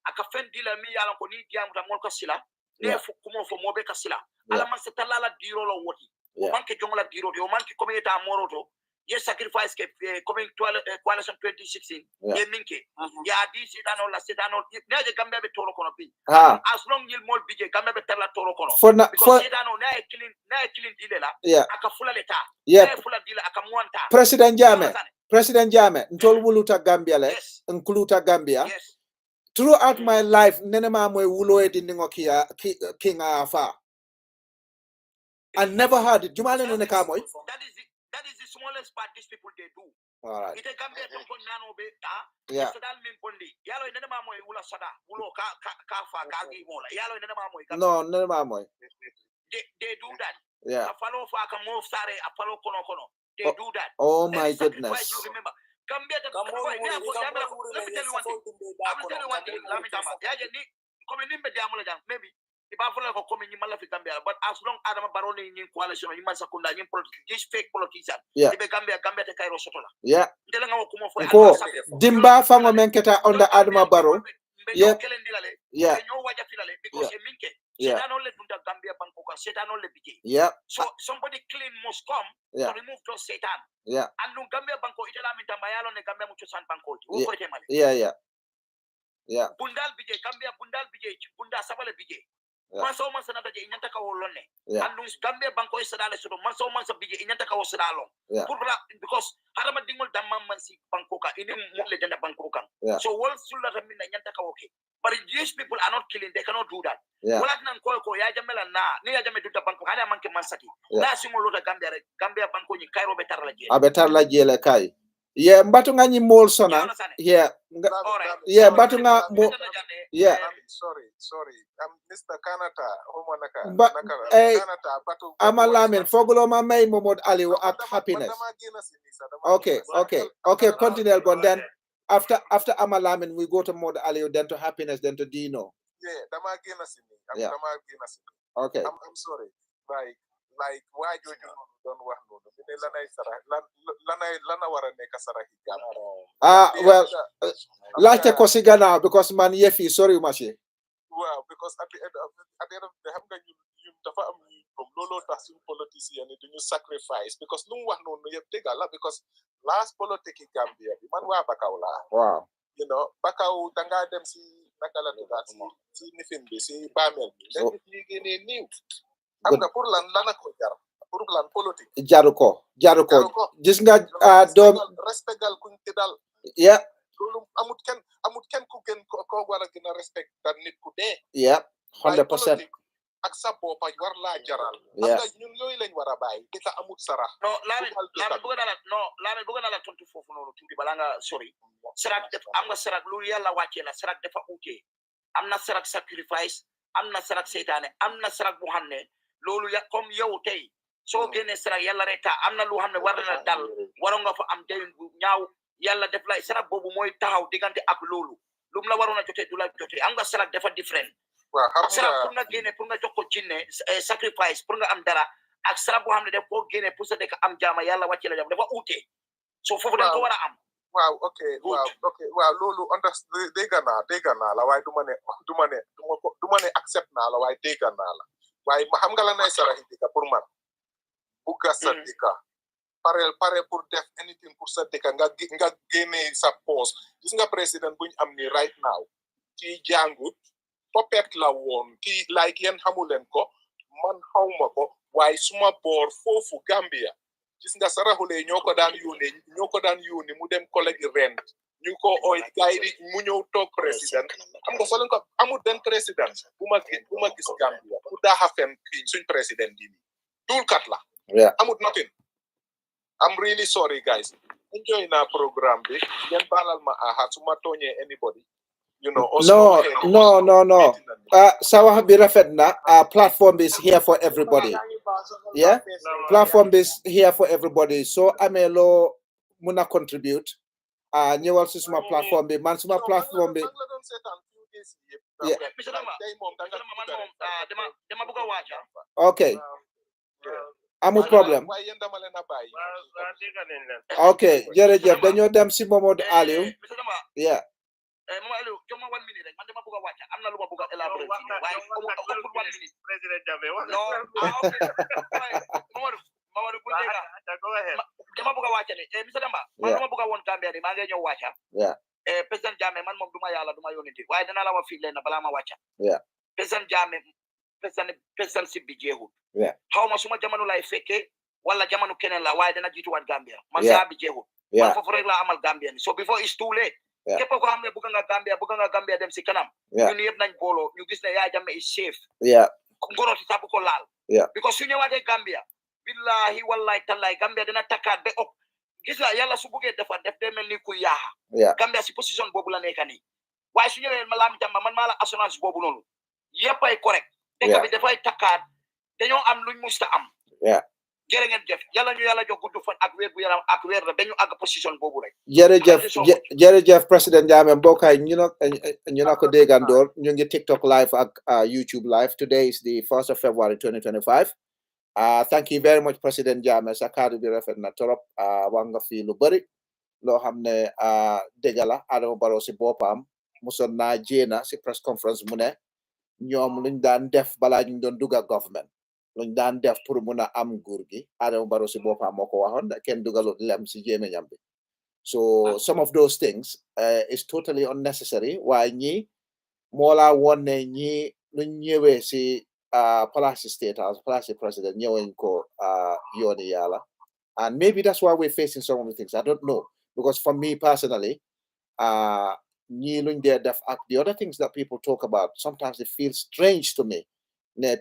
Aka fen dile mi ya lako ni diamo da molka sila. Kumo fo mobe kasila ala man setala diro lo woti o manke jongola diro o manke community amoroto ye sacrifice ke coming coalition 2016 ye minke ya di sedano neje Gambia be toro kono bi as long yil mol bije Gambia be tala toro kono because sedano na killing dile la aka fula leta na fula dile aka muanta President Jammeh ntol wuluta Gambia le include Gambia throughout my life, nenema moy wulo e dindingo kinga fa. I never heard it. Jumale no neka moy. That is the smallest part these people they do. All right. Ite Gambia tonko nano be yeah. Sodal min bondi. Yalo nenema moy wula soda. Wulo ka fa ka gi mola. Yalo nenema moy. No, nenema moy. They do that. Yeah. A follow fa ka mo sare a follow kono. They do that. Oh my goodness. You remember. Gambia let me tell you one thing. I will tell you one thing. Let me tell you. Maybe if I follow a coming in Malafi Gambia, but as long as I'm a baron in coalition, you must second this fake politician. Yeah. Gambia to Cairo Sotola. Yeah. Dimba Fango Menketa under Adama Barrow. Yeah. Yeah. Because yeah. Yeah. So somebody clean must come to remove those Satan. Yeah. And no Gambia Banco Itala Mitamayalo and Gambia Muchosan Banco. Yeah. Yeah. Bundal BJ, Gambia Bundal BJ, Bunda Savale BJ. Maso mansa nata je inyanta ka wolone. And no Gambia Banco is sadale so maso mansa BJ inyanta ka wosadalo. Because Harama Dingol Damam Mansi Bancoka, in Legenda Bancoka. So all Sula Ramina Yanta okay. But these people are not killing, they cannot do that. Yeah. Yajamela na, ni Yajame Duta Banco, Hana Manke Mansati. Na Simolo Gambia Banco in Cairo Betarla. Abetarla Jele Kai. Yeah, mbatunga ni mol sona. Yeah. Yeah, mbatunga yeah. Sorry. Mr. Kanata, Kanata, Amalamin, Fogulo Mamay Momod Ali at happiness. Okay. Continue, but then after Amalamin, we go to Mod Ali, then to happiness, then to Dino. Yeah. Okay. I'm sorry. Like why you don't want well, like a Kosiga now because man yefi sorry mashi. Well, because at the end of the you lolo tasin politician and you sacrifice because no one no take a lot because last politics Gambia man wa bakaula. Wow. You know, bakau tanga dem si nakala to that si nifin be si bamel. Then you get new. Am na pour lana ko jar. Pour lan politique. Jaruko. Gis nga dom respectal kuñ tidal. Yeah. Lolu amut ken ku ken ko wara gëna respect dan nit ku dé. Yeah. 100%. Ak sa bopa war la jaral. Yeah. Am ñun yoy lañ wara bay. Dita amut sara. No, lami bëgg na la tontu fofu nonu tuuti bala nga sori. Serak def am nga serak lu yalla wacce la serak dafa outé. Amna serak sacrifice, amna serak seytaane, amna serak bu xamné lolu ya comme yow tay so génné serak yalla rek amna lu xamné war na dal waro nga fa am deyin bu ñaaw yalla def lay serak bobu moy taxaw digante ak lolu lum la warona joté du la joté am nga serak dafa different wa xam serak pour nga génné pour nga jox ko jinné sacrifice pour nga am dara ak serak bu xamné def ko génné pour sa dek am jaama yalla wacce la jam dafa outé so fofu dañ ko wara am waaw okay waaw lolu dégg naa la waaye du ma ne accept naa la waaye dégg naa la waaye xam nga la nay sarahi dika pour man bugga sa dika pare pour def anything pour sa dika nga génne sa poste gis nga président buñ am ni right now kii jàngut popet la woon kii like yéen xamuleen ko man xawma ko waaye suma boor foofu Gambia gis nga saraxule ñoo ko daan yónnee mu dem collègue rent ñu ko oy gaay di mu ñëw toog président xam nga solen ko amul benn président bu ma gis Gambia ku daaxa fen kii suñ président di ni dulkat la amul nothing. I'm really sorry guys enjoy na programme bi ngeen baalal ma aha su ma tooñee anybody you know also no sa wax bi rafet na platform is here for everybody. Yeah, platform is here for everybody. So amee loo mun a contribute ñëwal si suma platform bi man suma platform bi yeah dama bëgg a waaja okay amul problème okay jërëjëf dañoo dem si Momodou Alieu yeah Mama Aliou jox ma 1 minute rek man dama bëgg a wàcc am na lu ma bëgg a élaborer waaye amul 1 minute président Jammeh wax non Mamadou bu dégg dama bëgg a wàcc ne monsieur Damba man dama bëgg a woon Gambia ni maa ngi ñëw wàcca président Jammeh man moom duma yàlla duma yónente waaye dina la wax fii leen balaa ma wàcca président Jammeh président si bi jeexul xaw ma suma jamono lay fekkee wala jamono keneen la waaye dina jiituwaat Gambia man saa bi jeexul man foofu rek laa amal Gambia ni so before it's too late képp ko xam ne bëgg nga Gambia dem si kanam ñun yëpp nañ booloo ñu gis ne Yaya Jammeh is safe ngoroti sax bu ko laal because su ñëwaatee Gambia billahi wallahi tallahi Gambia dina takkaat ba ok gis nga yàlla su bëggee def day mel ni ku yaaxa Gambia si position boobu la nekk nii waaye su ñëwee ma laam jàmba man maa la assurance boobu noonu yëpp ay correct dëkk bi dafay takkaat dañoo am luñ musta am jërë ngeen jëf yàlla ñu yàlla jox gudd fan ak wér bu yaram ak wér la dañu àgg position boobu rek jërëjëf président Jammeh mbokkaay ñu na ko déggandoor ñu ngi TikTok live ak YouTube live. Today is the 1st of February 2025. Thank you very much President Jammeh sa kaddu bi rafet na trop wax nga fi lu bari loo xam ne dëgg la Adama Barrow si boppam musoon naa jéena si press conference mu ne ñoom luñ daan def balaa ñu doon dugga government luñ daan def pour mun a am nguur gi Adama Barrow si boppam moo ko waxoon kenn dugalul lem si jéemeñam bi so some of those things is totally unnecessary waaye ñi moo laa woon ne ñi luñ ñëwee si Palace State House Palace President ñëwuñ ko yooni yàlla and maybe that's why we're facing some of the things I don't know because for me personally ñi luñ dee def ak the other things that people talk about sometimes it feels strange to me.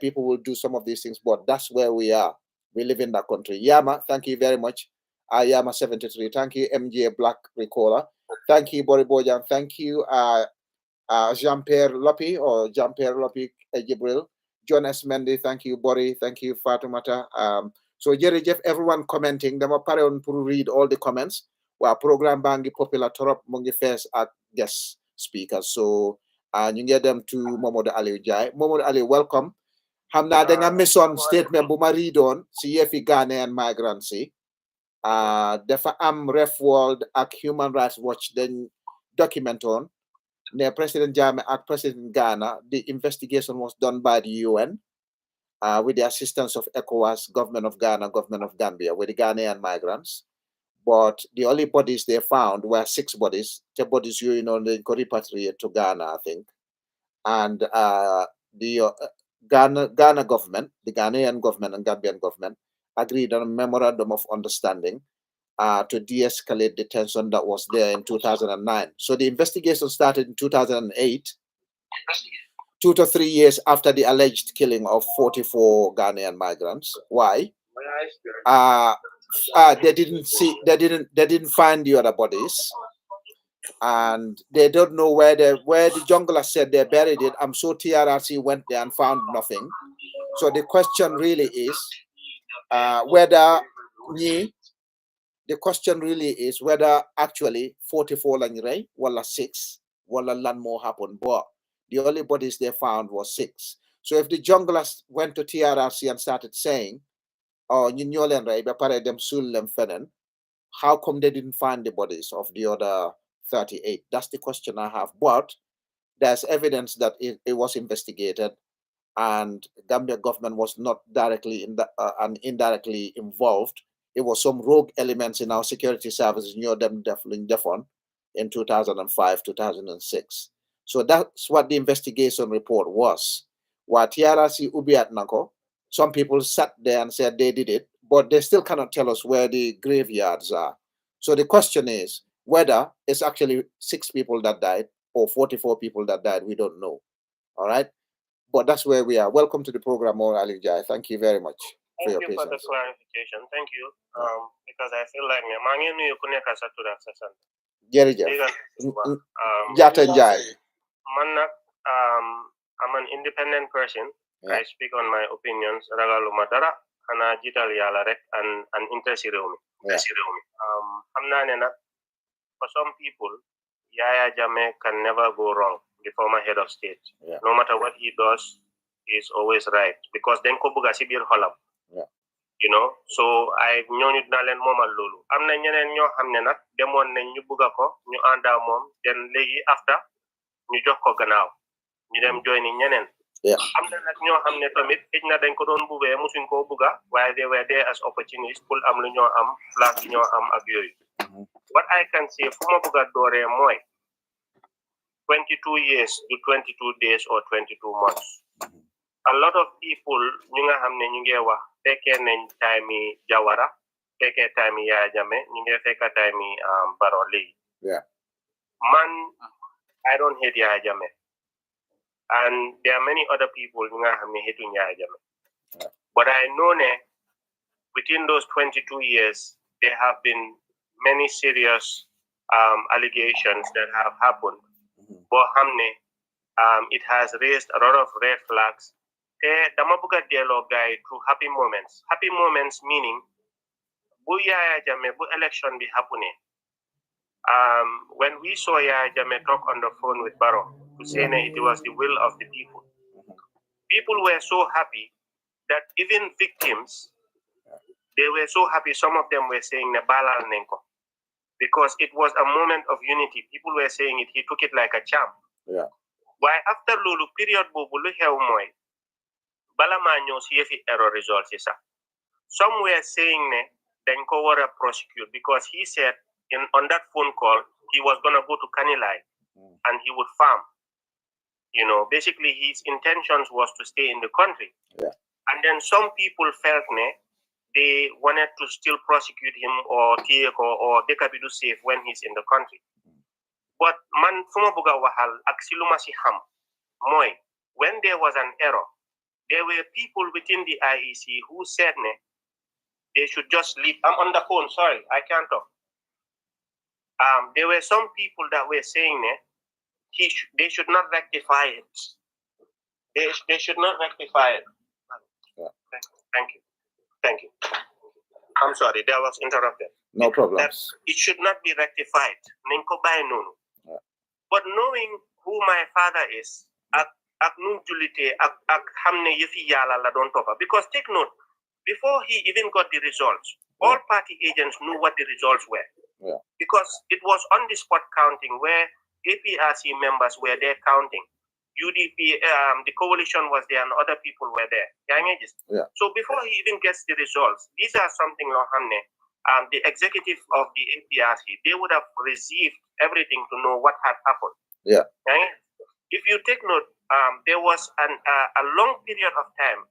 People will do some of these things, but that's where we are. We live in that country. Yama, thank you very much. Ayama 73. Thank you, MJ Black Recaller. Thank you, Bori Bojan. Thank you, Jean-Pierre Lopi or Jean-Pierre Lopi Jibril. John S. Mendy, thank you, Bori. Thank you, Fatumata. So, Jerry Jeff, everyone commenting. Them are on to read all the comments. Our program bangi popular torop mungi first at guest speakers. So, you get them to Momodo Ali Jai. Momodo Ali, welcome. Hamna denga mission statement bu ma read on si yefi Ghanaian migrants si. Dafa am Ref World ak Human Rights Watch then document on ne President Jammeh ak President Ghana. The investigation was done by the UN with the assistance of ECOWAS, Government of Ghana, Government of Gambia, with the Ghanaian migrants. But the only bodies they found were 6 bodies. The bodies they repatriated to Ghana, I think. And the Ghana government, the Ghanaian government and Gambian government agreed on a memorandum of understanding to de-escalate the tension that was there in 2009. So the investigation started in 2008, 2 to 3 years after the alleged killing of 44 Ghanaian migrants. Why? They didn't find the other bodies, and they don't know where the junglers said they buried it. I'm sure TRRC went there and found nothing. So the question really is whether actually 44 langray wala 6 wala land more happened, but the only bodies they found was 6. So if the junglers went to TRRC and started saying, oh, how come they didn't find the bodies of the other 38? That's the question I have. But there's evidence that it was investigated, and Gambia government was not directly and indirectly involved. It was some rogue elements in our security services, them definitely in 2005, 2006. So that's what the investigation report was. What TRRC Ubiat Nako, some people sat there and said they did it, but they still cannot tell us where the graveyards are. So the question is whether it's actually 6 people that died or 44 people that died. We don't know. All right. But that's where we are. Welcome to the program, More Ali Jai. Thank you very much for your patience. Thank you for the clarification. Thank you. Because I feel like you couldn't answer to that session. Jerry Jeff. Jata Jai. I'm an independent person. Yeah. I speak on my opinions. Ragalu Madara, Hana Jital Yalarek, and Intersiromi. For some people, Yaya Jammeh can never go wrong, the former head of state. Yeah. No matter what he does, he's always right. Because then Kobuga Sibir Holam. You know, so I know it Nalen Moma Lulu. I'm Nanyan Yo Hamnena, Demon Nubugako, New Anda Mom, then Legi after New Joko Ganao. You them joining Yenen. Yeah. I'm not New Hamnet Amit, Igna then Kodon Buga, Musin Kobuga, while they were there as opportunities, pull Amlino Flash in your Agui. What I can say, Fumabuga Dore Moy, 22 years to 22 days or 22 months. A lot of people, Ninga Hamne Ningewa, take time Jawara, take time Ya Jammeh, Ninga take time Barrow. Yeah. Man, I don't hate Ya Jammeh. And there are many other people who are hating Ya Jammeh. But I know that within those 22 years, there have been many serious allegations that have happened. But it has raised a lot of red flags. The Mabuga dialogue guide through happy moments. Happy moments meaning, bu Yaya Jammeh, bu election be happening. When we saw Yaya Jammeh talk on the phone with Barrow to say that it was the will of the people, people were so happy that even victims, they were so happy. Some of them were saying Nabala Nenko, because it was a moment of unity. People were saying it. He took it like a champ. Yeah. Why after Lulu period Bubulu Helmoy, Balamanyo CFI error results is some were saying then go over prosecute, because he said on that phone call he was gonna go to Kanilai and he would farm. You know, basically his intentions was to stay in the country. Yeah. And then some people felt they wanted to still prosecute him or take or they could be safe when he's in the country. But man Fumabuga Wahal Axilumasi Ham Moy, when there was an error, there were people within the IEC who said they should just leave. I'm on the phone, sorry, I can't talk. There were some people that were saying they should not rectify it. They should not rectify it. Yeah. Thank you. I'm sorry, that was interrupted. No problems. It should not be rectified. Yeah. But knowing who my father is, because take note, before he even got the results, all party agents knew what the results were. Yeah. Because it was on the spot counting where APRC members were there counting. UDP, the coalition was there and other people were there. Yeah. So before he even gets the results, these are something the executive of the APRC, they would have received everything to know what had happened. Yeah. If you take note, there was a long period of time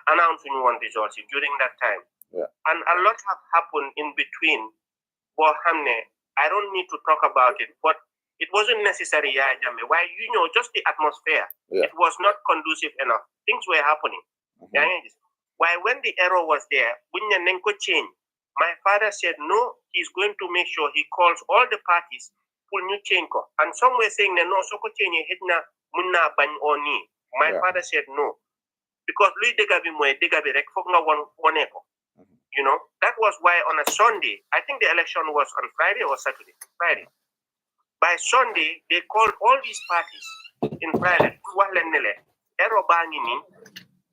announcing one results during that time. Yeah. And a lot have happened in between. I don't need to talk about it, but it wasn't necessary, Jammeh. Why, just the atmosphere. Yeah. It was not conducive enough. Things were happening. Why, when the error was there, change. My father said, no, he's going to make sure he calls all the parties for new change. And some were saying, no, so change munna ban oni. My father said, no. Because Louis Degabi rek fogna one echo. That was why on a Sunday, I think the election was on Friday or Saturday. Friday. By Sunday, they called all these parties in Friday.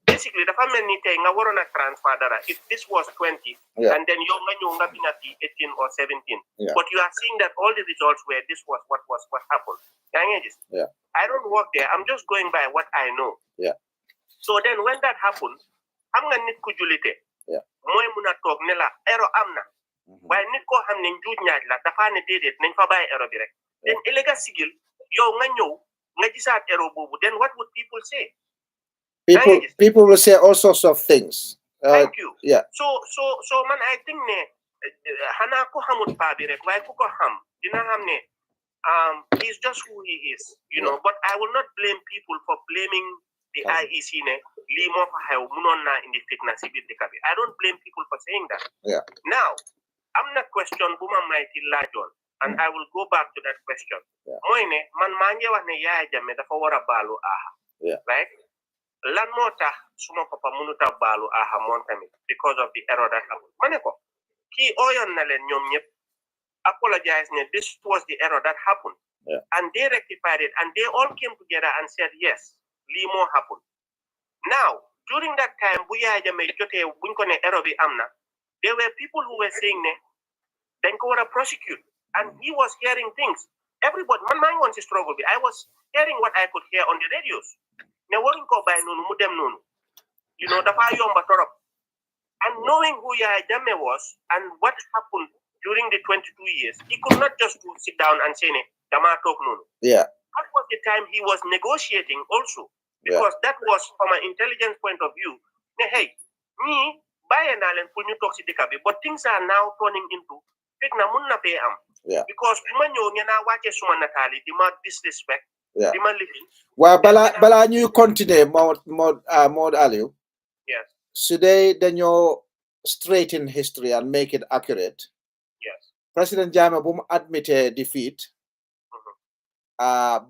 Basically, the family thing I want to transfer that if this was 20, and then you're 18 or 17. But you are seeing that all the results were this was what happened. I don't work there. I'm just going by what I know. Yeah. So then when that happened, I'm going to kujulite. Moy muna tok ne la ero amna waye nit ko xamne njuuj ñaaj la dafa ne dedet nañ fa baye ero bi rek den elega sigil yow nga ñew nga gisat ero bobu then what would people say? People will say all sorts of things. Thank you. Yeah. So man, I think ne hana ko xamut pa bi rek waye ku ko xam dina xam ne he's just who he is, know. But I will not blame people for blaming the IEC ne li mo fa xew munon na indi fitna ci bir dëkk bi. I don't blame people for saying that. Yeah. Now, I'm not question buma mighty lajon, and I will go back to that question. Moy ne man ma ngi wax ne Yaya Jammeh dafa wara balu aha. Yeah. Right? Lan mo tax suma papa munuta balu aha mon tamit because of the error that happened. Mané ko ki oyon na len ñom ñep apologize ne this was the error that happened. Yeah. And they rectified it and they all came together and said yes. Li mo happen. Now, during that time, Yaya Jammeh jote buñ ko ne error bi amna, there were people who were saying ne dañ ko wara prosecute, and he was hearing things. Everybody, man wants to struggle. I was hearing what I could hear on the radios. Ne waruñ ko bay nonu mu dem nonu. Dafa yomba torop. And knowing who Yaya Jammeh was and what happened during the 22 years, he could not just sit down and say ne dama tok nonu. Yeah. That was the time he was negotiating also. Because that was from an intelligence point of view. Hey, me, buy an island for new toxic but things are now turning into Yeah. Because disrespect, living. Well, Bala, you continue, Maud Aliu. Yes. Today, then you straighten history and make it accurate. Yes. President Jammeh admitted defeat.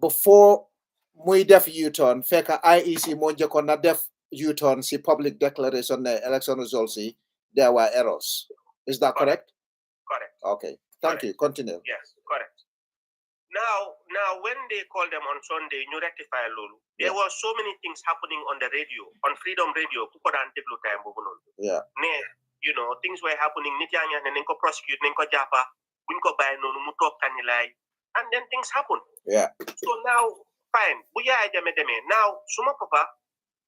Before muy def U-turn fekk IEC moo njëkkoon na def U-turn si public declaration ne election results there were errors. Is that correct? Correct. Okay. Thank you. Continue. Yes, correct. Now when they called them on Sunday, you rectify Lulu. There were so many things happening on the radio, on Freedom Radio. Yeah. Things were happening. Nitya nenko prosecute, nenko japa, bunko bay nonu mu tok kanilay. And then things happen. Yeah. So now, fine. Now, Suma Papa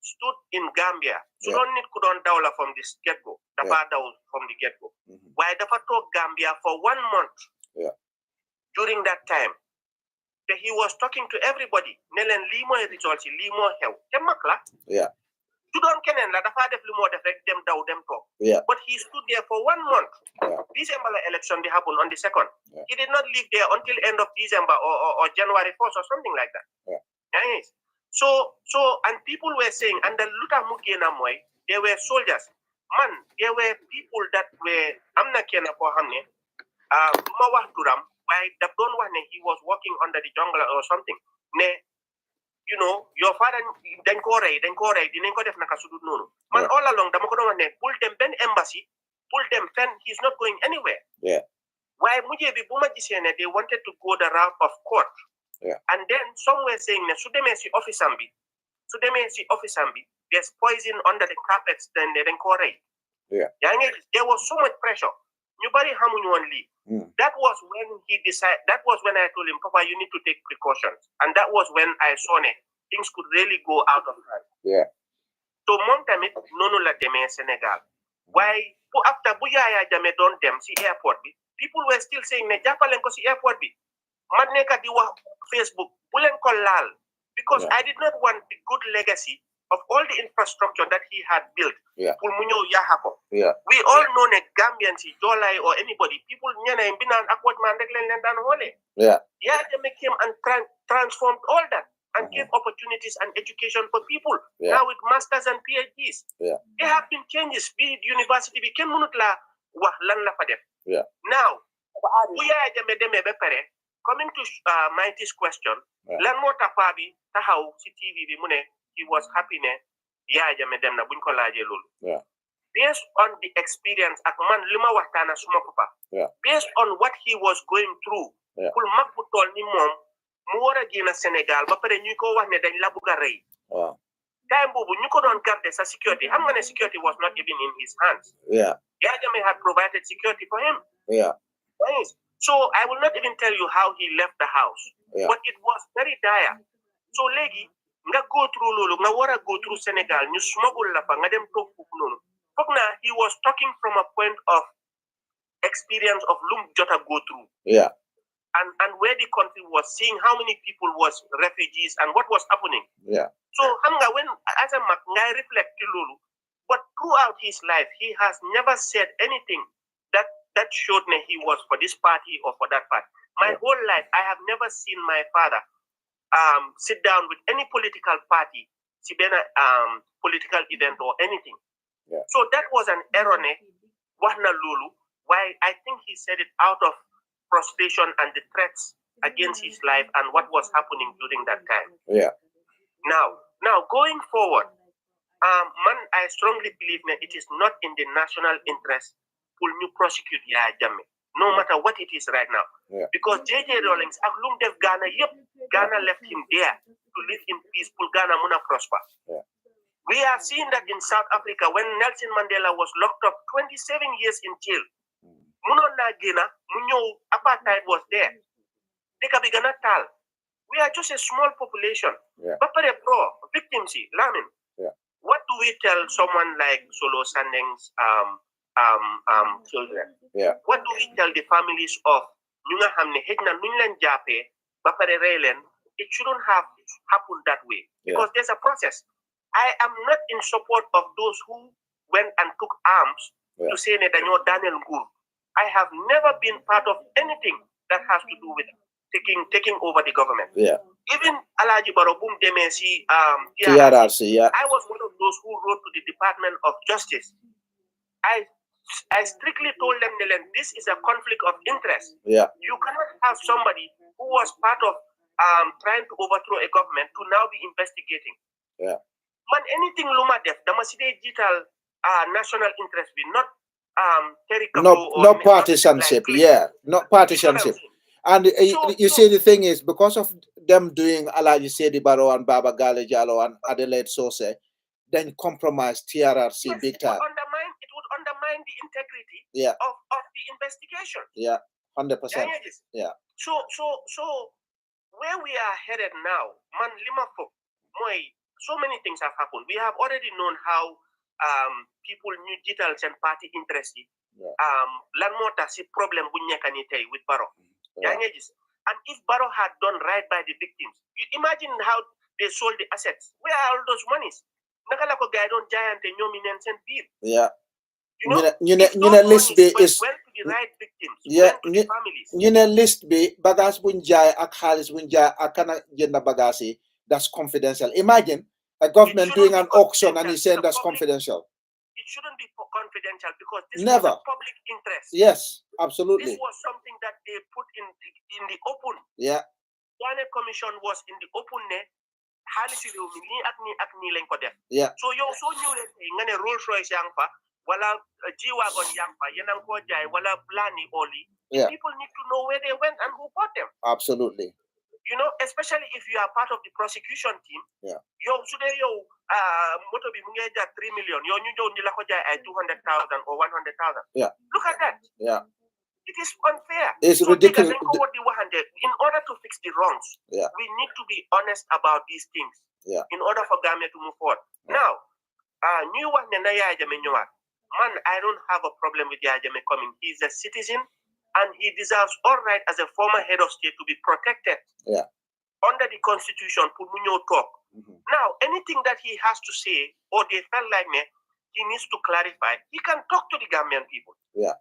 stood in Gambia. So don't need Kudon Dawla from the get-go. From the get-go. Why the talk Gambia for 1 month? Yeah. During that time, he was talking to everybody. Nelen limo results, limo help. Yeah. Don't kenen la dafa def limo def rek dem daw dem talk. Yeah. But he stood there for 1 month. Yeah. December election they happened on the 2nd. Yeah. He did not live there until end of December or January 1st or something like that. Yeah. Yes. So and people were saying, and the Luta Mugena Moy, they were soldiers. man, there were people that were, I'm not kidding for him, why the don't want he was walking under the jungle or something. You know, your father then kore, didn't go def nakasudut nono. Man, all along, the Mokono pull them Ben embassy, pull them fen, he's not going anywhere. Yeah. Why Muje Bibuma they wanted to go the route of court. Yeah. And then some were saying Sudemesi office ambi, there's poison under the carpets, then they didn't kore. Yeah. There was so much pressure. Nobody only. That was when he decided. That was when I told him, Papa, you need to take precautions. And that was when I saw things could really go out of hand. Yeah. So Montamit, nono la deme Senegal. Why after Buyaya Jame don dem si airport bi, people were still saying ne Japalen ko si airport bi. Madneka diwa Facebook, bulen ko lal. Because I did not want the good legacy of all the infrastructure that he had built. Yeah. We all know that Gambians, Jolai or anybody, people Jammeh came and transformed all that and gave opportunities and education for people. Now with masters and PhDs. There have been changes. Be it university, became munutla lan la fa def. Now, coming to Mighty's question, lan mo tapabi tahaw si TV bi mune he was happy Jammeh dem na buñ ko laaje lolu. Based on the experience ak man lima waxtana suma papa. Based on what he was going through. Kul mag bu tol ni mom mu wara gina Senegal ba pare ñu ko wax ne dañ la buga rey. Time bobu ñu ko don garder sa security. Xam nga ne security was not even in his hands. Jammeh had provided security for him. So I will not even tell you how he left the house. But it was very dire. So legi nga go through lolu nga wara go through Senegal ñu smuggle la fa nga dem tok fofu nonu. Fogna he was talking from a point of experience of lum jota go through. And where the country was seeing how many people was refugees and what was happening. So hamga when as a nga reflect lolu, but throughout his life he has never said anything that showed me he was for this party or for that party. My whole life I have never seen my father sit down with any political party, political event or anything. So that was an error, why I think he said it out of frustration and the threats against his life and what was happening during that time. Now going forward, I strongly believe that it is not in the national interest to prosecute Jammeh. No matter what it is right now. Because J.J. Rawlings, Aglum Dev Ghana, Ghana left him there to live in peace, Ghana Muna prosper. We have seen that in South Africa when Nelson Mandela was locked up 27 years in jail. Munona Gina, Munyo apartheid was there. We are just a small population. But victims, Lamin. What do we tell someone like Solo Sandeng's children? What do we tell the families of it shouldn't have happened that way because there's a process. I am not in support of those who went and took arms to say that Daniel Gur. I have never been part of anything that has to do with taking over the government. Even Alaji Barrow Demesi TRRC, I was one of those who wrote to the Department of Justice. I strictly told them, this is a conflict of interest. You cannot have somebody who was part of trying to overthrow a government to now be investigating. Man, anything Luma def, the Maside digital national interest be not not partisanship. Not partisanship. And you see, the thing is, because of them doing Alaji Sedi Barrow and Baba Gale Jallo and Adelaide Sose, then compromise TRRC big time. It would undermine the integrity of the investigation. 100%. So where we are headed now, man, so many things have happened. We have already known how people knew details and party interest. Lanmota si problem with Barrow. And if Barrow had done right by the victims, you imagine how they sold the assets. Where are all those monies? Nakalako guy don't giant and yominens and beer. List B is went to the right victims. Went to the families. List B bagas bunjai akhalis bunjai akana jenda bagasi. That's confidential. Imagine a government doing an auction and he's saying that's confidential. it shouldn't be confidential because this Never. was a public interest. Yes, absolutely. This was something that they put in the open. Yeah. Ghanaian Commission was in the open. Yeah. So you so new ngane Rolls Royce yang fa wala G-Wagon yang fa yenang ko jay wala Blani Oli. Yeah. People need to know where they went and who bought them. Absolutely. You know, especially if you are part of the prosecution team. Yeah. Yo today yo moto bi mu ngi jar 3 million yo ñu jow ni la ko jay ay 200,000 or 100,000. Yeah. Look at that. Yeah. It is unfair. It's so ridiculous. In order to fix the wrongs, yeah, we need to be honest about these things. Yeah. In order for Gambia to move forward. Yeah. Now, new one man, I don't have a problem with Yaya Jammeh coming. He's a citizen and he deserves all right as a former head of state to be protected. Yeah. Under the constitution, talk. Now, anything that he has to say or they felt like me, he needs to clarify. He can talk to the Gambian people. Yeah.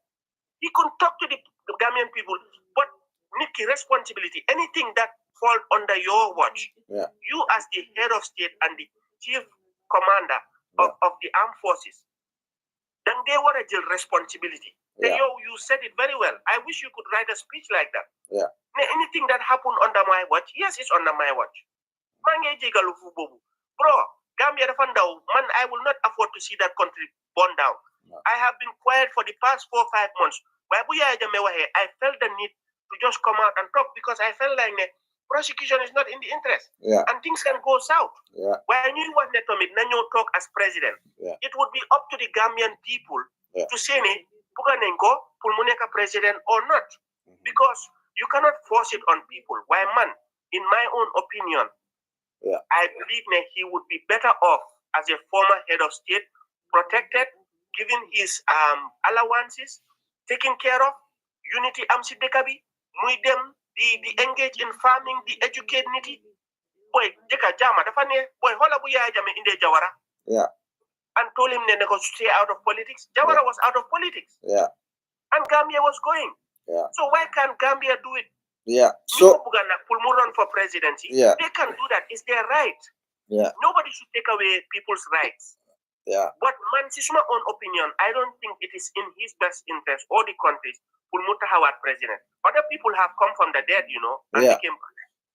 He can talk to the Gambian people, but Nikki, responsibility, anything that falls under your watch, yeah, you as the head of state and the chief commander of the armed forces, then they were a responsibility. Yeah. You said it very well. I wish you could write a speech like that. Yeah. Anything that happened under my watch, yes, it's under my watch. Bro, Gambia, man, I will not afford to see that country burn down. No. I have been quiet for the past 4 or 5 months. I felt the need to just come out and talk because I felt like the prosecution is not in the interest. Yeah. And things can go south. Yeah. When you want to talk as president, yeah, it would be up to the Gambian people to say president or not. Because you cannot force it on people. Why, man, in my own opinion, I believe he would be better off as a former head of state, protected, given his allowances, taken care of, unity amsi dekabi, muidem, the engage in farming, the educate niti. Boy, deka jama, boy, hola buya Jammeh inde Jawara. Yeah. And told him to stay out of politics. Jawara was out of politics. Yeah. And Gambia was going. Yeah. So why can't Gambia do it? Yeah. So run for presidency. Yeah. They can do that. It's their right. Yeah. Nobody should take away people's rights. Yeah. But man, it's my own opinion. I don't think it is in his best interest or the country's Howard president. Other people have come from the dead,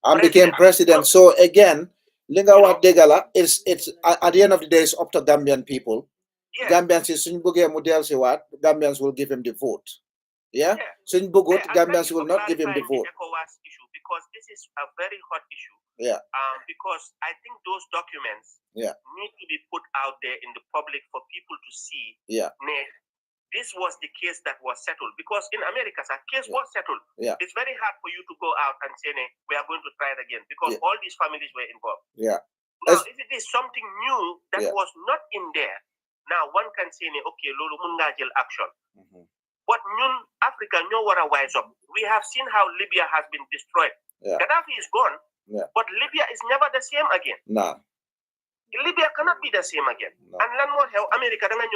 and became president. So again, Lingawa Degala it's at the end of the day, it's up to Gambian people. Yeah. Gambians is Gambians will give him the vote. Yeah. So in Bogot, Gambians will not give him the vote. Issue because this is a very hot issue. Yeah. Because I think those documents need to be put out there in the public for people to see. Yeah. This was the case that was settled. Because in America, a case was settled. Yeah. It's very hard for you to go out and say, we are going to try it again. Because all these families were involved. Yeah. Now, if it is something new that was not in there, now one can say, okay, Lulu Mungajil action. But Africa, wise up. We have seen how Libya has been destroyed. Yeah. Gaddafi is gone, but Libya is never the same again. Nah. Libya cannot be the same again. No. And land more how America the Mali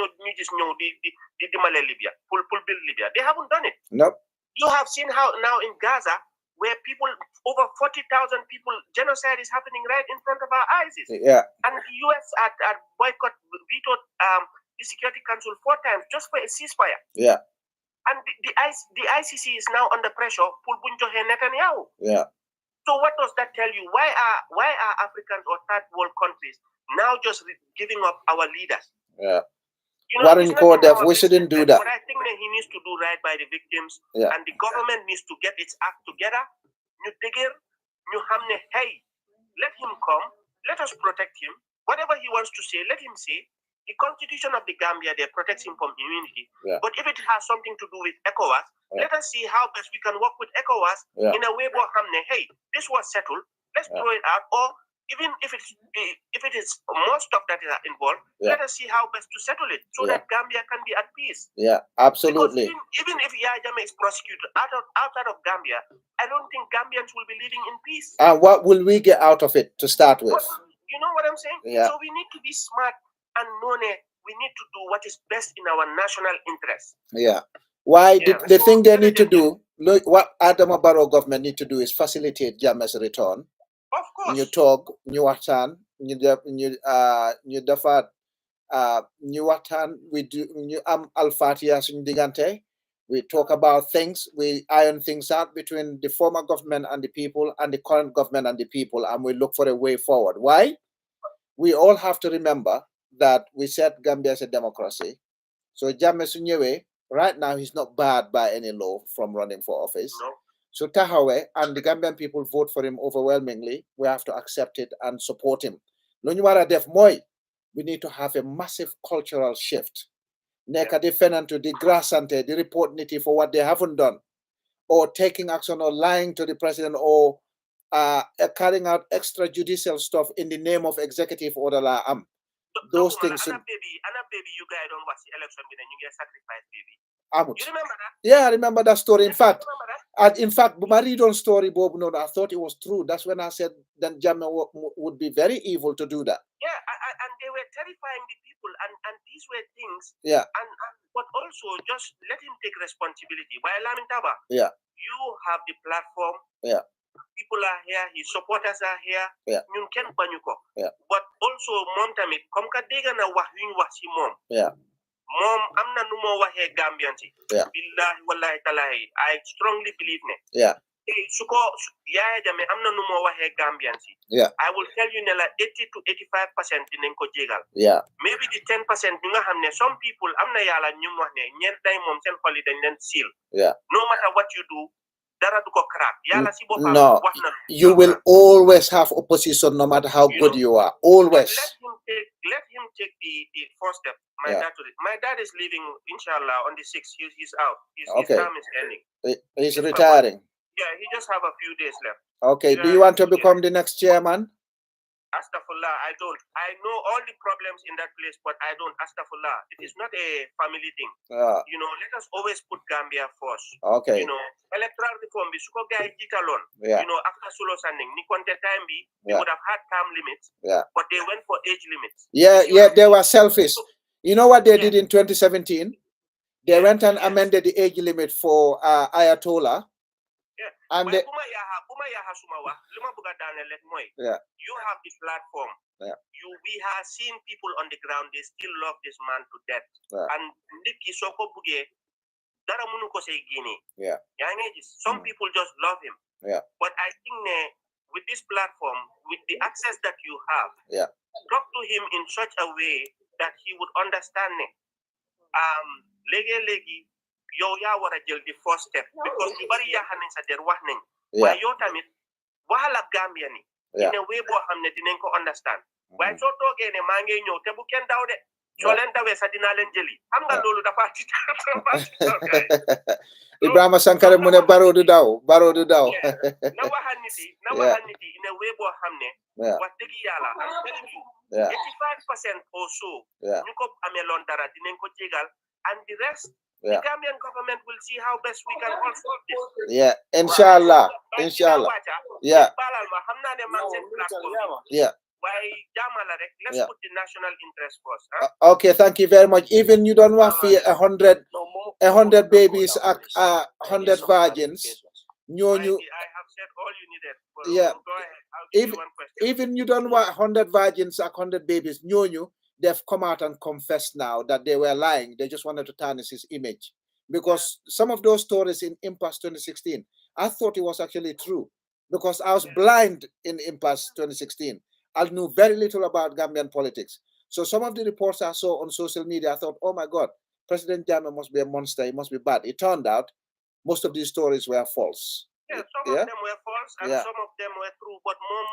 Libya, pull build Libya. They haven't done it. Nope. You have seen how now in Gaza, where people, over 40,000 people, genocide is happening right in front of our eyes. Yeah. And the US had vetoed the Security Council 4 times just for a ceasefire. Yeah. And the ICC is now under pressure. Netanyahu. Yeah. So what does that tell you? Why are Africans or third world countries now just giving up our leaders? Yeah. We shouldn't do that. But I think that he needs to do right by the victims, yeah. And the government needs to get its act together. Hey, let him come. Let us protect him. Whatever he wants to say, let him say. The constitution of the Gambia, they protect him from immunity. Yeah. But if it has something to do with ECOWAS, let us see how best we can work with ECOWAS in a way where, hey, this was settled, let's throw it out. Or even if it is more stuff that is involved, let us see how best to settle it so that Gambia can be at peace. Yeah, absolutely. Because even if Yaya Jammeh is prosecuted outside of Gambia, I don't think Gambians will be living in peace. And what will we get out of it to start with? You know what I'm saying? Yeah. So we need to be smart and know we need to do what is best in our national interest. Yeah. Why the thing they need to do, look, what Adama Barrow government need to do is facilitate Jammeh's return. Of course. You talk, you watan, you defer ñu waxtaan we do ñu am alfatiya suñu digante. We talk about things, we iron things out between the former government and the people and the current government and the people, and we look for a way forward. Why? We all have to remember that we said Gambia is a democracy. So Jammeh Sunyewe, right now, he's not barred by any law from running for office. No. So Tahawe and the Gambian people vote for him overwhelmingly. We have to accept it and support him. Lunyuara def moy, we need to have a massive cultural shift. Neka defendant to the grassante, the report niti for what they haven't done, or taking action or lying to the president, or carrying out extrajudicial stuff in the name of executive order. Those things. Anna baby, you guys don't watch the election, you get sacrificed, baby. You remember that? Yeah, I remember that story. In fact, Bumaridon's story, Bob, no, I thought it was true. That's when I said that Jammeh would be very evil to do that. Yeah, and they were terrifying the people, and these were things. Yeah. But also, just let him take responsibility. While I'm in Taba, yeah, you have the platform. Yeah. People are here, his supporters are here. Yeah. Yeah. But also, mom tamit, come ka dega na wahwin wasi mom. Yeah. Mom, amna numo wahe Gambian si. Yeah. Billahi wallahi talahi. I strongly believe ne. Yeah. Hey, suko Yaya Jammeh amna numo wahe Gambian si. Yeah. I will tell you nela 80 to 85% dinenko jegal. Yeah. Maybe the 10% nga hamne some people amna yala nyum wahne nyen day mom sen xoli dañ len seal. Yeah. No matter what you do, dara du ko crack. Yala si bopam no, wax na. You will always have opposition no matter how good you are. Always. Let him take the first step. My dad is leaving, inshallah, on the 6th. He's out. His term is ending. He's retiring. Yeah, he just have a few days left. Okay. Do you want to become the next chairman? Astaghfirullah, I don't. I know all the problems in that place, but I don't. Astaghfirullah. It is not a family thing. You know, let us always put Gambia first. Okay. You know, electoral reform, suko guy alone. Yeah. You know, after solo sanding, ni konte time we would have had term limits. Yeah. But they went for age limits. Yeah, they were selfish. You know what they did in 2017? They went and amended the age limit for Ayatollah. Yeah. And you have the platform. Yeah. We have seen people on the ground, they still love this man to death. Yeah. And Niki Soko Buge, Daramunuko say Guinea. Yeah. Some people just love him. Yeah. But I think with this platform, with the access that you have, talk to him in such a way that he would understand it. Legi yow ya wara jël the first step because ñu bari ya xamné sa der wax nañ way yow tamit waxala Gambian ni in a way bo xamné dinañ ko understand way so togué né ma ngay ñëw té bu kenn daw dé so len dawé sa dina len jëli xam nga lolu dafa ci Ibrahima Sankare mu ne Barrow du daw na waxal niti in a way bo xamné wax deug yalla am telling you 85% or so ñu ko amé lon dara dinañ ko jégal and the rest the Gambian government will see how best we can all solve this. Yeah, inshallah. Yeah. Yeah. Let's put the national interest first. Huh? Okay, thank you very much. Even you don't want fear 100 babies, 100 virgins. I have said all you needed. Well, yeah. Go ahead. I'll give you one question. Even you don't want 100 virgins, 100 babies. They've come out and confessed now that they were lying. They just wanted to tarnish his image. Because some of those stories in Impasse 2016, I thought it was actually true. Because I was blind in Impasse 2016. I knew very little about Gambian politics. So some of the reports I saw on social media, I thought, oh my God, President Jammeh must be a monster. He must be bad. It turned out most of these stories were false. Yeah, some of them were false and some of them were true. But more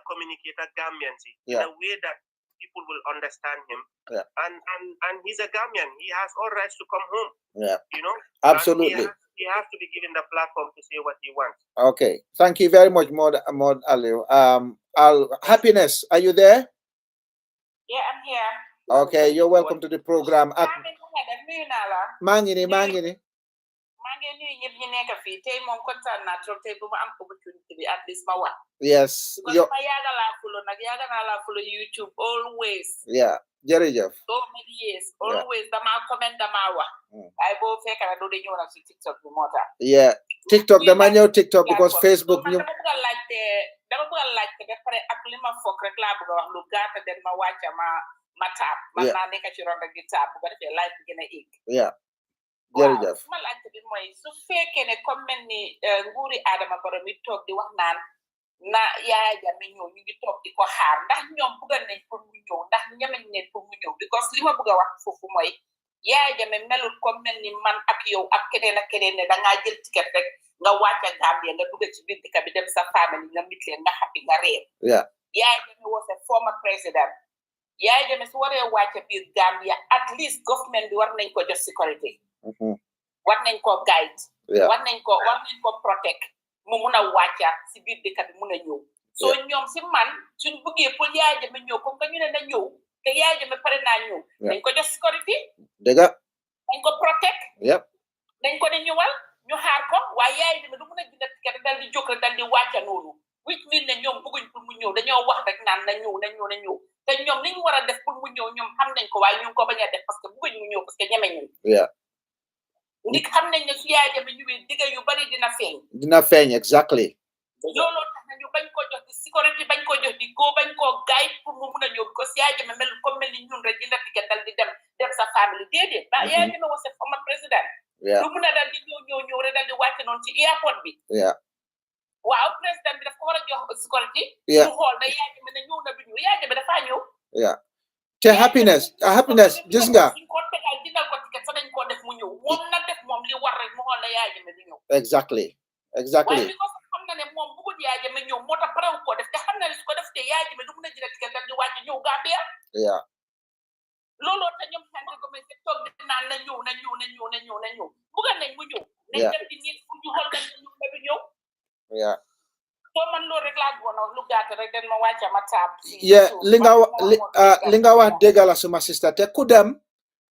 communicate at Gambians in a way that people will understand him. Yeah. And he's a Gambian. He has all rights to come home. Yeah. You know? Absolutely. He has to be given the platform to say what he wants. Okay. Thank you very much, Maud Aliu. Happiness, are you there? Yeah, I'm here. Okay, you're welcome to the program. Mangini. Yes. YouTube always. Yeah. Jerejef. So many years. Always. Dama comment dama wa. I go fake and I do the new one on TikTok mota. Yeah. TikTok, the manual TikTok because Facebook. Dama like the pare aklima fok rek la buga wax lu gata den ma wacca ma ma taab man naa nekk ci ron rek di taab bu ko defee live bi gën a egg jërëjëf ma laajte bi mooy su fekkee ne comme mel ni nguuri Adama Barrow mi toog di wax naan na Yaya Jammeh ñëw ñu ngi toog di ko xaar ndax ñoom bëgg nañ pour mu ñëw ndax ñemeñ ne pour mu ñëw because li ma bëgg a wax foofu mooy Yaya Jammeh melul comme mel ni man ak yow ak keneen ne dangaa jël ticket rek nga wàcca Gambia nga dugg ci biir dëkk bi dem sa famille nga mit leen nga happy nga réer Yaya Jammeh was a former president Yaya Jammeh su waree wàcca biir Gambia at least government bi war nañ ko jox sécurité war nañ ko guide war nañ ko protect mu mun a wàcca si biir dëkk bi mun a ñëw soo ñoom si man suñ bëggee pour Yaya Jammeh ñëw comme que ñu ne na ñëw te Yaya Jammeh pare naa ñëw nañ ko jox sécurité dëgga nañ ko protect nañ ko ne ñëwal ñu xaar ko waaye Yaya Jammeh du mun a jënd ticket dal di jóg rek dal di wàcca noonu which mean ne ñoom bëgguñ pour mu ñëw dañoo wax rek naan na ñëw te ñoom li ñu war a def pour mu ñëw ñoom xam nañ ko waaye ñu ngi ko bañ a def parce que bëgguñ mu ñëw parce que ñeme ñu ndik xam nañ ne su Yaya Jammeh ñëwee digga yu bari dina feeñ exactly looloo tax na ñu bañ ko jox di sécurité bañ ko jox di góo bañ koo guide pour mu mun a ñëw because Yaya Jammeh mel ni ñun rek dina ticket dal di dem sa famille déedéet ba Yaya Jammeh was a former president du mun a dal di ñëw rek dal di wàcce noonu ci airport bi waaw président bi daf ko war a jox sécurité mu xool na Yaya Jammeh ne ñëw na du ñëw Yaya Jammeh dafaa ñëw te happiness gis nga suñ ko tegal dindal ko ticket sa dañ koo def mu ñëw moom na def moom li war rek mu xool na Yaya Jammeh du ñëw exactly waaye bi ko xam na ne moom bëggul Yaya Jammeh ñëw moo tax parewu koo def te xam na ne su ko def te Yaya Jammeh du mun a jël ticket dal di wàcc ñëw Gambia looloo tax ñoom xante ko mais toog di naan na ñëw bëgg nañ mu ñëw nañ dem di nit fu ñu xool nañ ñëw na du ñëw soo man loolu rek laa bëggoon a wax lu gàtt rek den ma wàcca ma taab li nga wax dëgg la suma sista te ku dem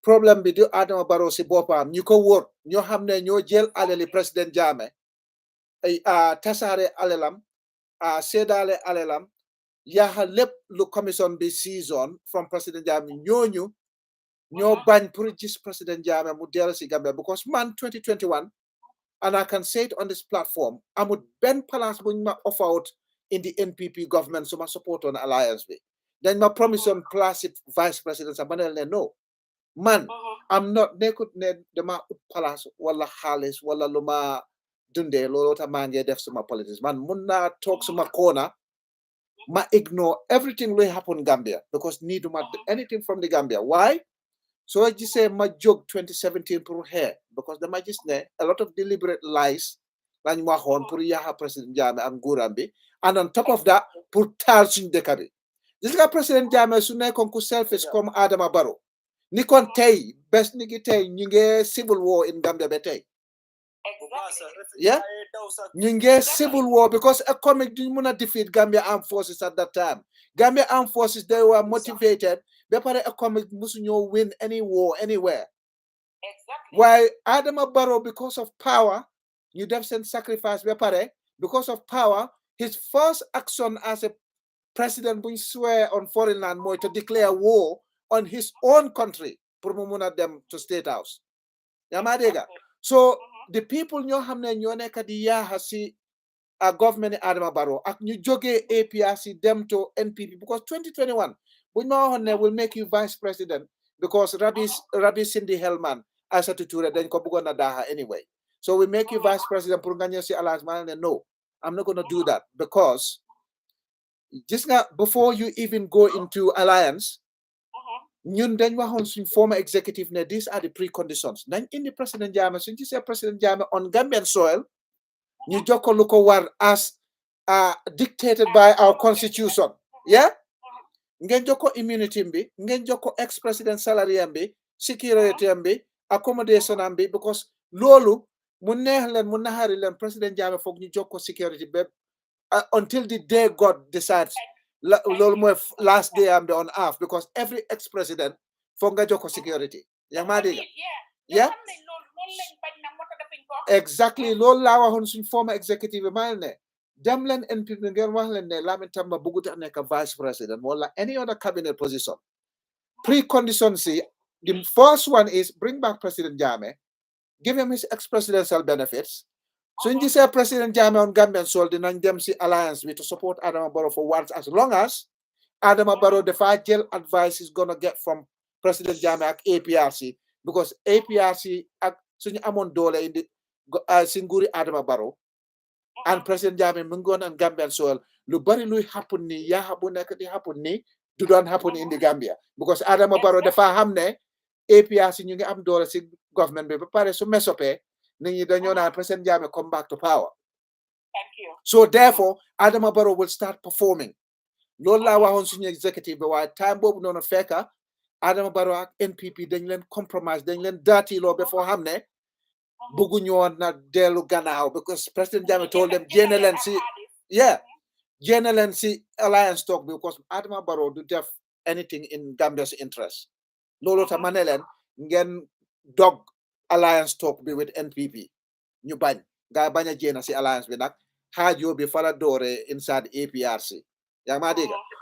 problème bi du Adama Barrow si boppam ñu ko wóor ñoo xam ne ñoo jël alali président Jammeh tasaare alalam séddaale alalam yaaxa lépp lu commission bi season from président Jammeh ñoo bañ pour gis président Jammeh mu dellu si Gambia because man 2021 and I can say it on this platform amul benn place buñ ma offer out in the NPP government so ma support on alliance bi dañ ma promise on place vice president sa manel ne no man am not nekkut ne dama ut place wala xaalis wala lu ma dundee loolu tax maa ngi def suma politics man mun naa toog suma corner ma ignore everything luy happen Gambia because needuma anything from the Gambia why so I just say ma jóg 2017 pour xeex because dama gis ne a lot of deliberate lies lañ waxoon pour yaaxa président Jammeh ak nguuram bi and on top of that pour taal suñu dëkk bi gis nga président Jammeh su nekkoon ku selfish comme Adama Barrow ni kon tey bés ni ki tey ñu ngi civil war in Gambia ba tey ñu ngi civil war because economic duñ mun a defeat Gambia armed forces at that time Gambia armed forces they were motivated ba pare economic musu ñoo win any war anywhere why Adama Barrow because of power you def seen sacrifice ba pare because of power his first action as a president buñ swear on foreign land mooy to declare war on his own country pour mu mun a dem to State House yaa ma dégga so the people ñoo xam ne ñoo nekk di yaaxa si government Adama Barrow ak ñu jógee APRC dem to NPP because 2021 buñ ma waxoon ne will make you vice president because Rabi Sindi Hellman Aïssatou Touré dañ ko bëggoon a daaxa anyway so we make you vice president pour nga ñëw si alliance ma ne no I'm not going to do that because just before you even go into alliance ñun dañ waxoon suñ former executive ne these are the preconditions nañ indi président Jammeh suñ gisee président Jammeh on Gambian soil ñu jokko lu ko war as dictated by our constitution yeah ngeen jokko immunity bi ngeen jokko ex president salary am bi security am bi accommodation am bi because loolu mu neex leen mu naxari leen président Jammeh foog ñu jokko security ba until the day God decides loolu mooy last day am bi on earth because every ex president foog nga jokko security yaa ma dégg yeah exactly loolu laa waxoon suñ former executive bi maa ne dem leen NPP ngeen wax leen ne Lamin Tamba bëggut a nekk vice president wala any other cabinet position preconditions yi the first one is bring back President Jammeh give him his ex-presidential benefits suñ gisee President Jammeh on Gambian soil dinañ dem si alliance bi to support Adama Barrow for once as long as Adama Barrow dafa jël advice is gonna get from President Jammeh ak APRC because APRC ak suñu amoon doole indi si nguuri Adama Barrow and President Jammeh mu ngi woon and Gambian soil lu bari luy happen ni yaa bu nekk di happen ni du doon happen in the Gambia because Adama Barrow dafa xam ne APRC ñu ngi am doole si government bi ba pare su mesopee nit ñi dañoo naan President Jammeh come back to power. Thank you. So therefore Adama Barrow will start performing. Loolu laa waxoon suñu executive bi waaye time boobu noonu fekka Adama Barrow ak NPP dañ leen compromise dañ leen daatiloo ba foo xam ne bëgguñu woon na dellu gannaaw because President Jammeh told them jéem leen si alliance talk because Adama Barrow do def anything in Gambia's interest. Loolu tax ma ne leen ngeen dog alliance talk bi with NPP ñu bañ nga bañ a jéem si alliance bi nag xaajoo bi fa la doore inside APRC.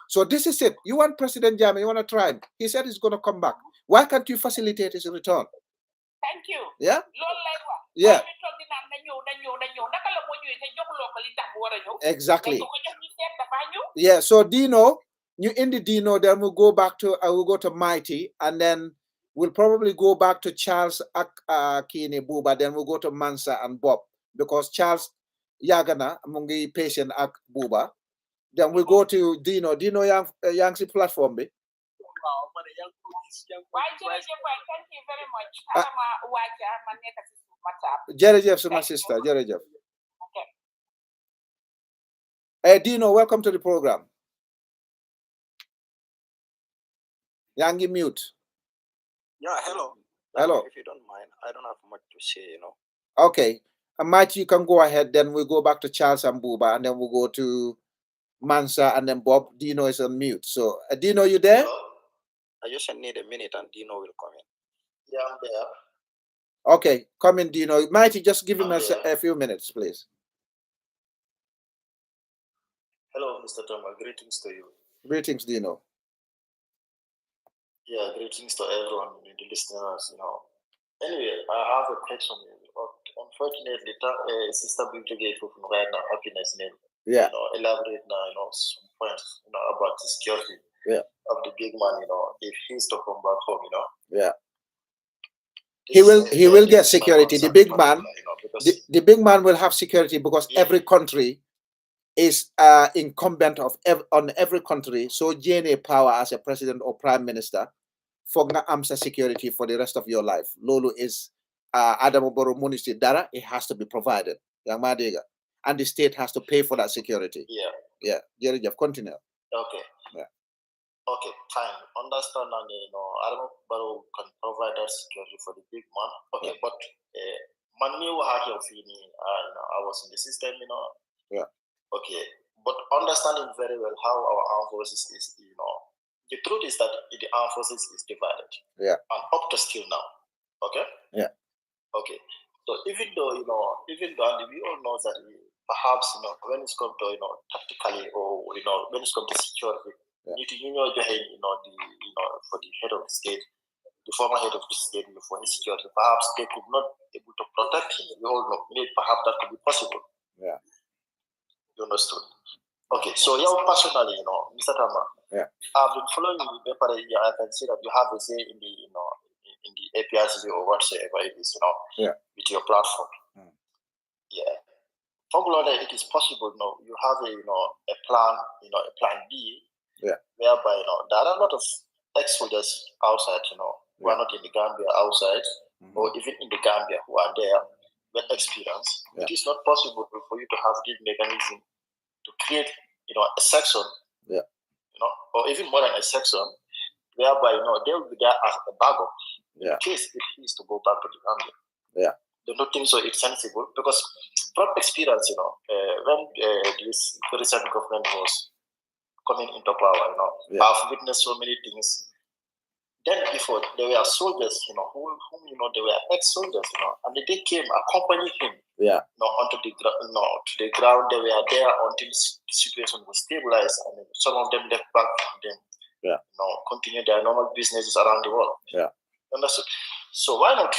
So this is it. You want President Jammeh, you want to try him. He said he's going to come back. Why can't you facilitate his return? Thank you. Yeah? Yeah. Exactly. Yeah, so Dino, you in the Dino, then we'll go back to, we'll go to Mighty, and then we'll probably go back to Charles Kine Buba, then we'll go to Mansa and Bob, because Charles Yagana, mungi patient ak Buba. Then we go to Dino. Dino yang si platform bi. Thank you very much. Jerejef suma sister, Jerejef. Okay. Hey Dino, welcome to the program. Yangi mute. Yeah, hello. Hello. If you don't mind, I don't have much to say, you know. Okay. Mike, you can go ahead. Then we go back to Charles and Buba, and then we'll go to Mansa, and then Bob. Dino is on mute. So, Dino, you there? Hello? I just need a minute and Dino will come in. Yeah, I'm there. Okay, come in, Dino. Mighty, just give him a few minutes, please. Hello, Mr. Thomas. Greetings to you. Greetings, Dino. Yeah, greetings to everyone, the listeners, you know. Anyway, I have a question. Unfortunately, Sister Beauty gave right now happiness name. Yeah. You know, elaborate now, you know, some points, you know, about the security of the big man, you know, if he's to come back home, you know. Yeah. He will get security. The big man, the big man will have security because every country is incumbent on every country. So GNA power as a president or prime minister for AMSA security for the rest of your life. Lolo is Adamo Barrow Munisi Dara, it has to be provided. And the state has to pay for that security. Yeah. Yeah. Jerry Jeff, continue. Okay. Yeah. Okay, fine. Understand and you know, Adamo Barrow can provide that security for the big man. Okay, but Manu had your feeling I was in the system, you know. Yeah. Okay. But understanding very well how our armed forces is, you know, the truth is that the armed forces is divided. Yeah. And up to still now. Okay? Yeah. Okay. So even though, you know, and we all know that perhaps, you know, when it's come to, you know, tactically or, you know, when it's come to security, you know, for the head of the state, the former head of the state, for his security, perhaps they could not be able to protect him. We all know, perhaps that could be possible. Yeah. You understood? Okay, so you personally, you know, Mr. Tama, I've been following you. I can see that you have a say in the, you know, in the APRC or whatsoever it is, you know, with your platform. Yeah. Formula, it is possible, you know, you have a, you know, a plan B, whereby, you know, there are a lot of ex-soldiers outside, you know, who are not in the Gambia outside, or even in the Gambia who are there with experience. It is not possible for you to have this mechanism to create, you know, a section, you know, or even more than a section, whereby, you know, they will be there as a backup in case if he is to go back to the Gambia. Yeah. They don't think so it's sensible because from experience, you know, when this recent government was coming into power, you know, I've witnessed so many things. Then before, there were soldiers, you know, whom you know, they were ex-soldiers, you know, and they came, accompanied him, you know, onto the to the ground. They were there until the situation was stabilized, and some of them left back and then, you know, continue their normal businesses around the world. Yeah. Understood? So why not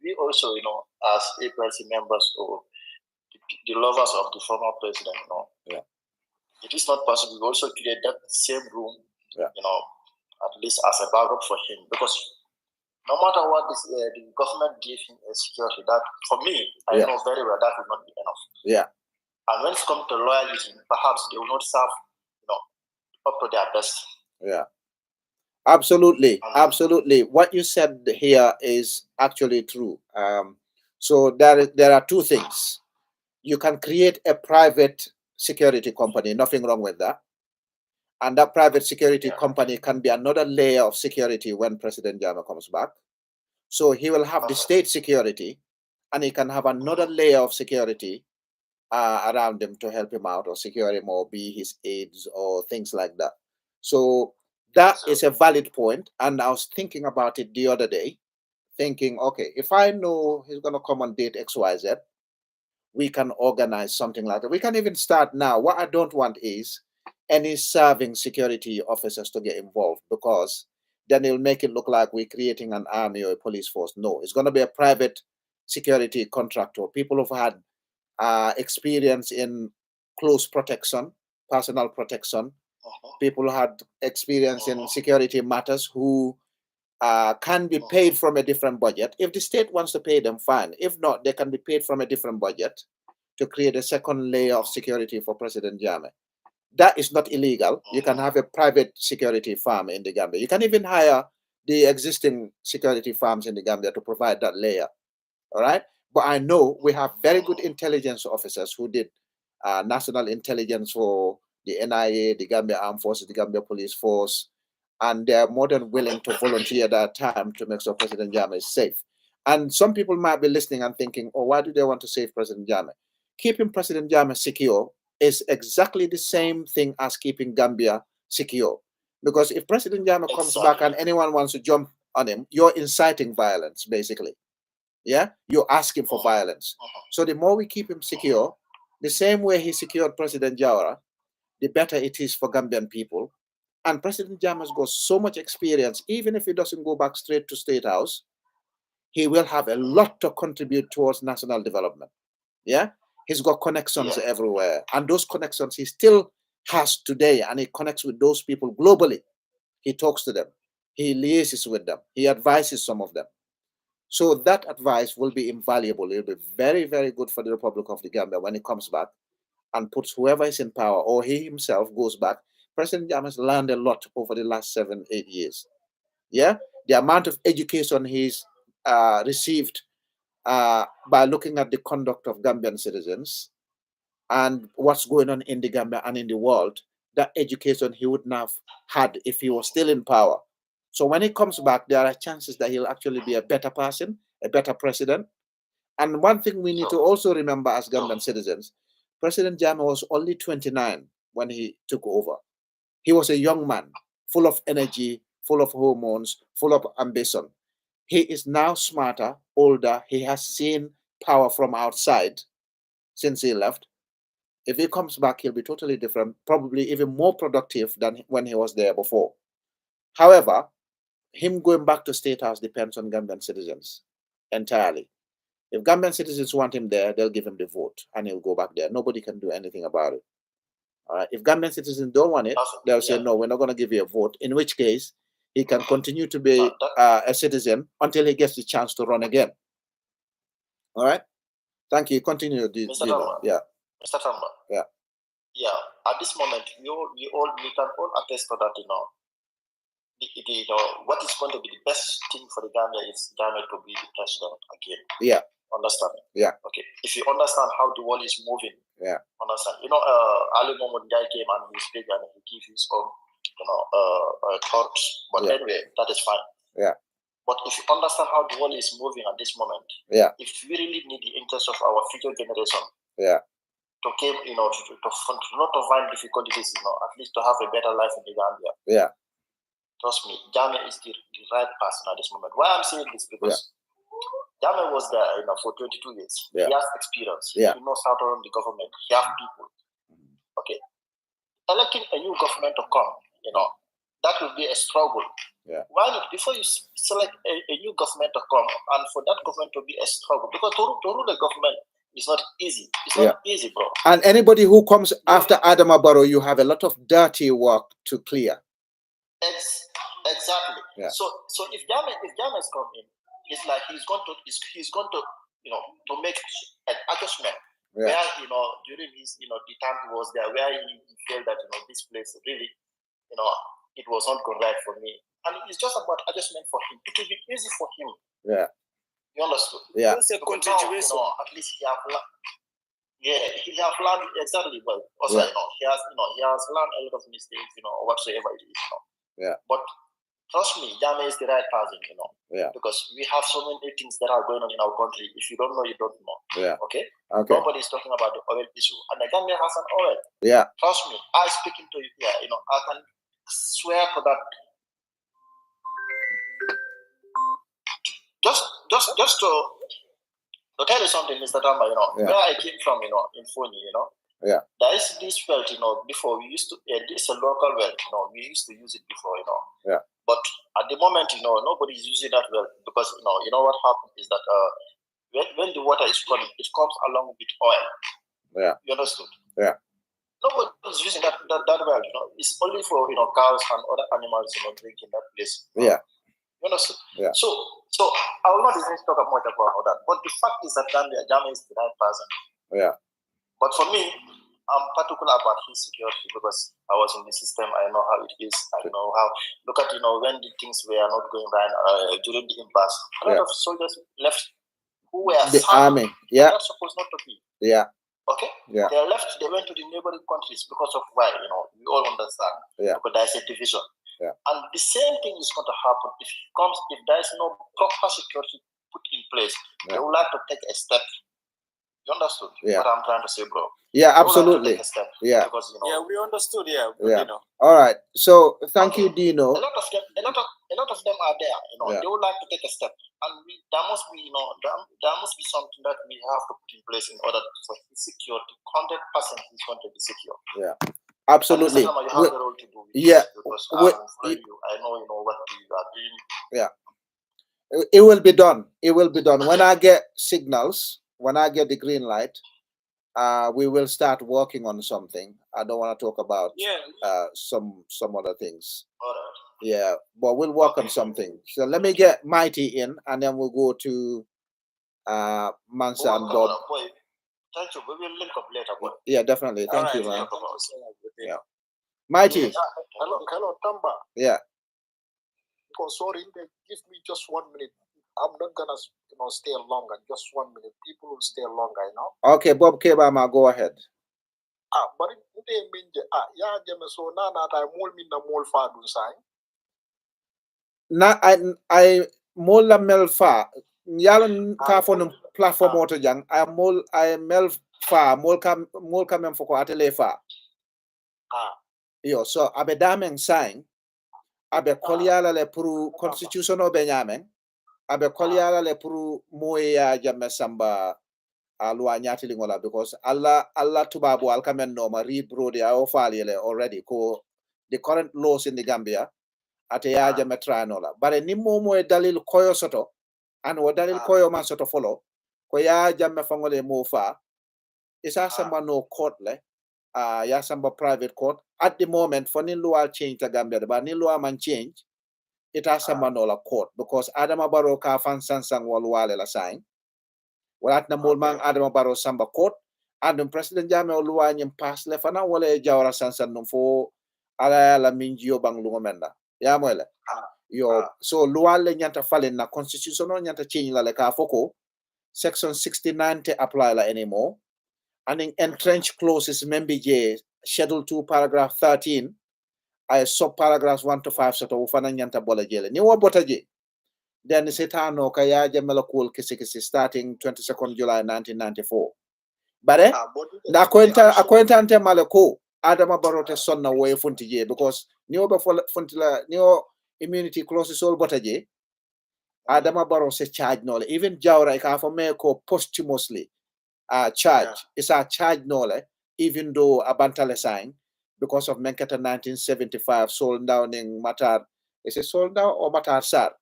we also, you know, as APRC members or the lovers of the former president, you know, it is not possible. We also create that same room, yeah. At least as a backup for him, because no matter what the government gave him a security, that for me, I know very well that will not be enough. Yeah. And when it comes to loyalty, perhaps they will not serve, up to their best. Yeah. Absolutely. Absolutely. What you said here is actually true. So there are two things. You can create a private security company, nothing wrong with that. And that private security company can be another layer of security when President Jammeh comes back. So he will have the state security, and he can have another layer of security around him to help him out or secure him or be his aides or things like that. So that is a valid point. And I was thinking about it the other day, thinking, okay, if I know he's going to come on date XYZ, we can organize something like that. We can even start now. What I don't want is any serving security officers to get involved, because then it'll make it look like we're creating an army or a police force. No, it's going to be a private security contractor. People who've had experience in close protection, personal protection. People who had experience in security matters who can be paid from a different budget. If the state wants to pay them, fine. If not, they can be paid from a different budget to create a second layer of security for President Jammeh. That is not illegal. You can have a private security firm in the Gambia. You can even hire the existing security firms in the Gambia to provide that layer. All right? But I know we have very good intelligence officers who did national intelligence for the NIA, the Gambia Armed Forces, the Gambia Police Force, and they're more than willing to volunteer their time to make sure President Jammeh is safe. And some people might be listening and thinking, oh, why do they want to save President Jammeh? Keeping President Jammeh secure is exactly the same thing as keeping Gambia secure. Because if President Jammeh comes back and anyone wants to jump on him, you're inciting violence, basically. Yeah, you're asking for violence. So the more we keep him secure, the same way he secured President Jawara, the better it is for Gambian people. And President Jammeh has got so much experience, even if he doesn't go back straight to State House, he will have a lot to contribute towards national development. Yeah, he's got connections everywhere. And those connections he still has today, and he connects with those people globally. He talks to them. He liaises with them. He advises some of them. So that advice will be invaluable. It will be very, very good for the Republic of the Gambia when he comes back and puts whoever is in power, or he himself goes back. President Jammeh has learned a lot over the last 7-8 years. Yeah, the amount of education he's received by looking at the conduct of Gambian citizens and what's going on in the Gambia and in the world, that education he wouldn't have had if he was still in power. So when he comes back, there are chances that he'll actually be a better person, a better president. And one thing we need to also remember as Gambian citizens, President Jammeh was only 29 when he took over. He was a young man, full of energy, full of hormones, full of ambition. He is now smarter, older. He has seen power from outside since he left. If he comes back, he'll be totally different, probably even more productive than when he was there before. However, him going back to State House depends on Gambian citizens entirely. If Gambian citizens want him there, they'll give him the vote and he'll go back there. Nobody can do anything about it. All right. If Gambian citizens don't want it, they'll say, no, we're not going to give you a vote, in which case he can continue to be a citizen until he gets the chance to run again. All right. Thank you. Continue. Mr. Tamba. Yeah. Mr. Tamba. Yeah. Yeah. At this moment, we can all attest to that, what is going to be the best thing for the Gambia is Jammeh to be the president again. Yeah. Understand? Yeah. Okay. If you understand how the world is moving, understand. Ali Mohamed Guy came and he speak and he gave his own, thoughts. But anyway, that is fine. Yeah. But if you understand how the world is moving at this moment, if we really need the interest of our future generation, to came, to not to find difficulties, at least to have a better life in the Gambia. Yeah. Trust me, Jammeh is the right person at this moment. Why I'm saying this because Jammeh was there, for 22 years. He has experience. He knows how to run the government. He has people. Okay. Electing a new government to come, that will be a struggle. Yeah. Why not? Before you select a new government to come, and for that government to be a struggle, because to rule the government, It's not easy. It's not easy, bro. And anybody who comes after Adama Barrow, you have a lot of dirty work to clear. Exactly. Yeah. So if Jammeh's come in, it's like he's going to to make an adjustment. Yeah. Where during his the time he was there, where he felt that this place really it was not going right for me, and it's just about adjustment for him. It will be easy for him. Yeah. You understood? Yeah. It's a continuation. At least he have learned. Yeah, he have learned exactly. But also, he has learned a lot of mistakes. Whatsoever it is. Yeah. But trust me, Jammeh is the right person. Yeah. Because we have so many things that are going on in our country. If you don't know, you don't know. Yeah. Okay. Okay. Nobody is talking about the oil issue, and the Gambia has an oil. Yeah. Trust me, I speaking to you here. I can swear to that. Just to tell you something, Mr. Tamba, where I came from, in Funi, yeah, there is this well, before we used to, this is a local well, we used to use it before, yeah. But at the moment, nobody is using that well because, what happened is that when the water is running, it comes along with oil. Yeah. You understood? Yeah. Nobody is using that well, It's only for, cows and other animals, drinking that place. Yeah. You understood? Yeah. So I will not even talk much about that. But the fact is that Jammeh is the right person. Yeah. But for me, I'm particular about his security because I was in the system. I know how it is. I know how. Look at when the things were not going right during the impasse. A lot of soldiers left who were the army. Yeah. They're supposed not to be. Yeah. Okay. Yeah. They left. They went to the neighboring countries because of why. We all understand. Yeah. Because there's a division. Yeah. And the same thing is going to happen if there is no proper security put in place. They would like to take a step. You understood what I'm trying to say, bro? Yeah, absolutely. Yeah. Because, we understood. Yeah. All right. So thank you, Dino. A lot of them are there. They would like to take a step, and there must be, there must be something that we have to put in place in order for security. 100% is going to be secure. Yeah. Absolutely. You have the role to do it. Yeah. Because I know what you are doing. Yeah. It will be done. It will be done. When I get signals, when I get the green light, we will start working on something. I don't want to talk about some other things. All right. Yeah, but we'll work on something. So let me get Mighty in, and then we'll go to Mansa and Bob. Thank you. We will link up later. Boy. Yeah, definitely. Thank you, man. Yeah. Mighty. Hello, Tamba. Yeah. Oh, sorry, give me just 1 minute. I'm not gonna, stay longer. Just 1 minute. People will stay longer, Okay, Bob Kebama, go ahead. But it mean Jammeh so na I mol min na mol fa dun sai. Na I mol la mel fa. Yalon ka fon platform auto jang. I mel fa mol ka mem foko atele fa. Yo, so abe dameng sign. Abe kolyala le puru constitution obe nyameng. Abe kolyala le puru moya Jammeh samba alwa nyati lingola because Allah tubabu alkamen no ma read bro de ayo falile already ko the current laws in the Gambia ate ya Jammeh tranola bare ni momo e dalil koyo soto and wo dalil koyo man soto follow ko ya Jammeh fangole mo fa isa samba no court le ya samba private court at the moment for ni law change the Gambia but ni law man change it has samba no la court because Adama Barrow ka fan sansang walwale la sign walat na mulmang Adama Barrow samba court and President Jammeh oluwanyim pass le fana wala jawra sansan num fo ala la minjio bang lungomenda ya moyle yo so luwale nyanta falen na constitution no nyanta change la le ka foko section 69 te apply la anymore and in entrenched clauses membe schedule 2 paragraph 13 ay sub paragraphs 1 to 5 so to fana nyanta bola jele ni wo botaje then setano kaya Jammeh cool kisi starting 22nd July 1994 bare na akwentante maleko Adama Barrow te sonna way funti because ni oba funti la ni o immunity clauses all botaje Adama Barrow se charge no even Jawra ka for me ko posthumously charge is a charge no even though abantale sign because of Menkata 1975 sold down in Matar is it sold down or Matar Sar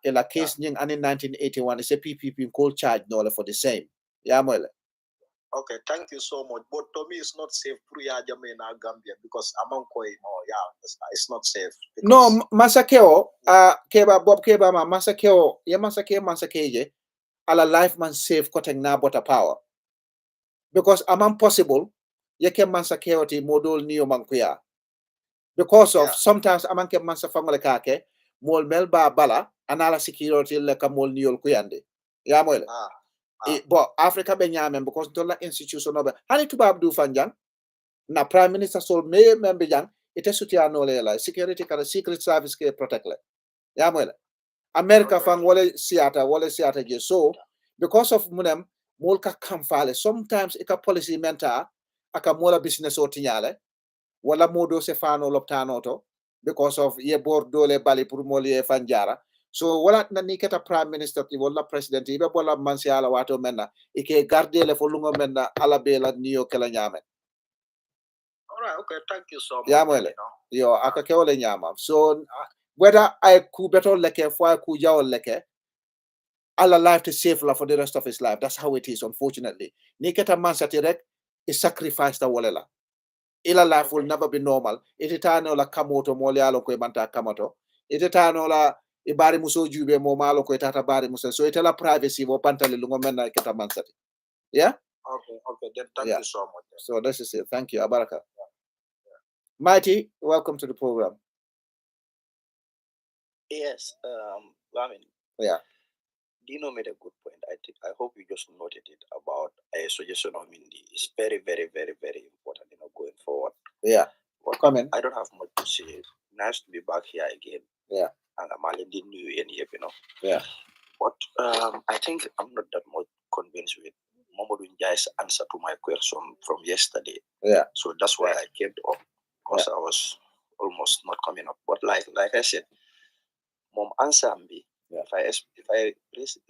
in a case in 1981 is a PPP called charge no for the same Yeah, Moile. Okay, thank you so much. But to me, it's not safe for Jammeh in Gambia because among it's not safe. No, Masakeo, Keba Bob Keba ma Masakeo, ya Masakeje, ala life man safe cutting na bota power. Because among possible, ye can Masakeo ti modol niyo mankuya. Because of sometimes among ke mansa famole kake, mol melba bala, anala security leka mol niyo kuyande. Ya Moile. But Africa be nyame because dola institution obe. Hani tubab du fanjang, na Prime Minister sol me membe jang, ite sutia no le security kara secret service ke protect le. Ya Moile. America fan wale siata je. So because of munem molka kamfale sometimes ika policy menta aka mola business otinyale wala modo se fano loptano to because of ye bor dole bali pour mol ye fanjara. So wala na ni keta prime minister ti wala president ibe bola mansiala wato menna ike garde le fo lungo menna ala bela niyo kala nyame. All right, okay, thank you so much. Ya Moile. Yo aka kewole nyama. So whether I could better leke for I could yaw leke Allah life to save for the rest of his life. That's how it is, unfortunately. Niketa man satirek is sacrificed the walela. Ila life will never be normal. Ititano la kamoto molialo kwe banta kamato. Ititano la ibari muso jube mo malo kwe tata bari muso. So itela privacy wo pantali lungo mena keta man sati. Yeah? Okay, then thank you so much. So this is it. Thank you. Abaraka. Mighty, welcome to the program. Yes, Lamin. Yeah. Dino made a good point. I hope you just noted it about a suggestion of Mindy. It's very, very, very, very important, going forward. Yeah. Comment. I don't have much to say. Nice to be back here again. Yeah. And I'm already new in here, Yeah. But I think I'm not that much convinced with Mamadou Njai's answer to my question from yesterday. Yeah. So that's why I came up, because I was almost not coming up. But like I said, Mom answer me. If I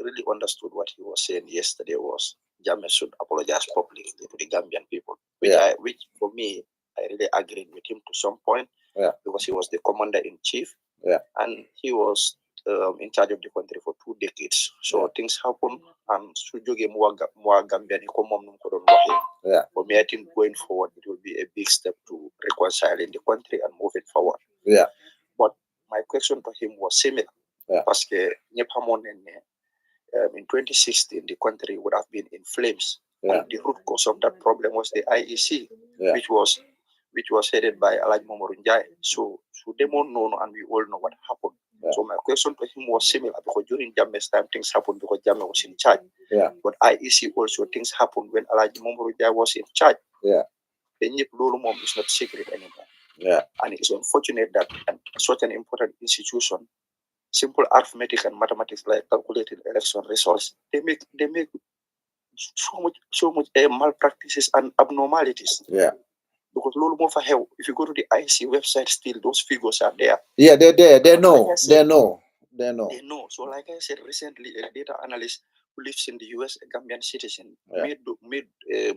really understood what he was saying yesterday was Jammeh should apologize publicly to the Gambian people. Which for me, I really agreed with him to some point. Yeah. Because he was the commander in chief. Yeah. And he was in charge of the country for 2 decades. So things happen, and Sujoge more Gambian. Yeah. For me, I think going forward, it will be a big step to reconciling the country and moving forward. Yeah. But my question to him was similar. Yeah. Because in 2016, the country would have been in flames. Yeah. And the root cause of that problem was the IEC, which was headed by Alhaji Mamadou Njai. So they all know, and we all know what happened. Yeah. So my question to him was similar, because during Jammeh's time, things happened because Jammeh was in charge. Yeah. But IEC also, things happened when Alhaji Mamadou Njai was in charge. Yeah. The Nyip Lulumom is not secret anymore. Yeah. And it's unfortunate that such an important institution, simple arithmetic and mathematics like calculating election results, they make so much malpractices and abnormalities. Yeah. Because if you go to the IC website, still those figures are there. Yeah, they're there. They know. So like I said recently, a data analyst who lives in the US, a Gambian citizen, made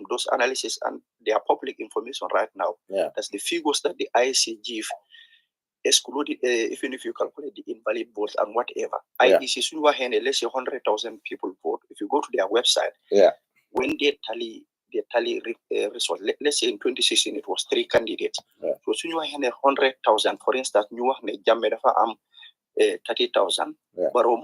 those analysis, and they are public information right now. Yeah. That's the figures that the IC give, excluded, even if you calculate the invalid votes and whatever. Yeah. IEC, let's say 100,000 people vote. If you go to their website, when they tally results, let's say in 2016 it was 3 candidates. Yeah. So soon you have 100,000, for instance, you have Jammeh 30,000, Barrow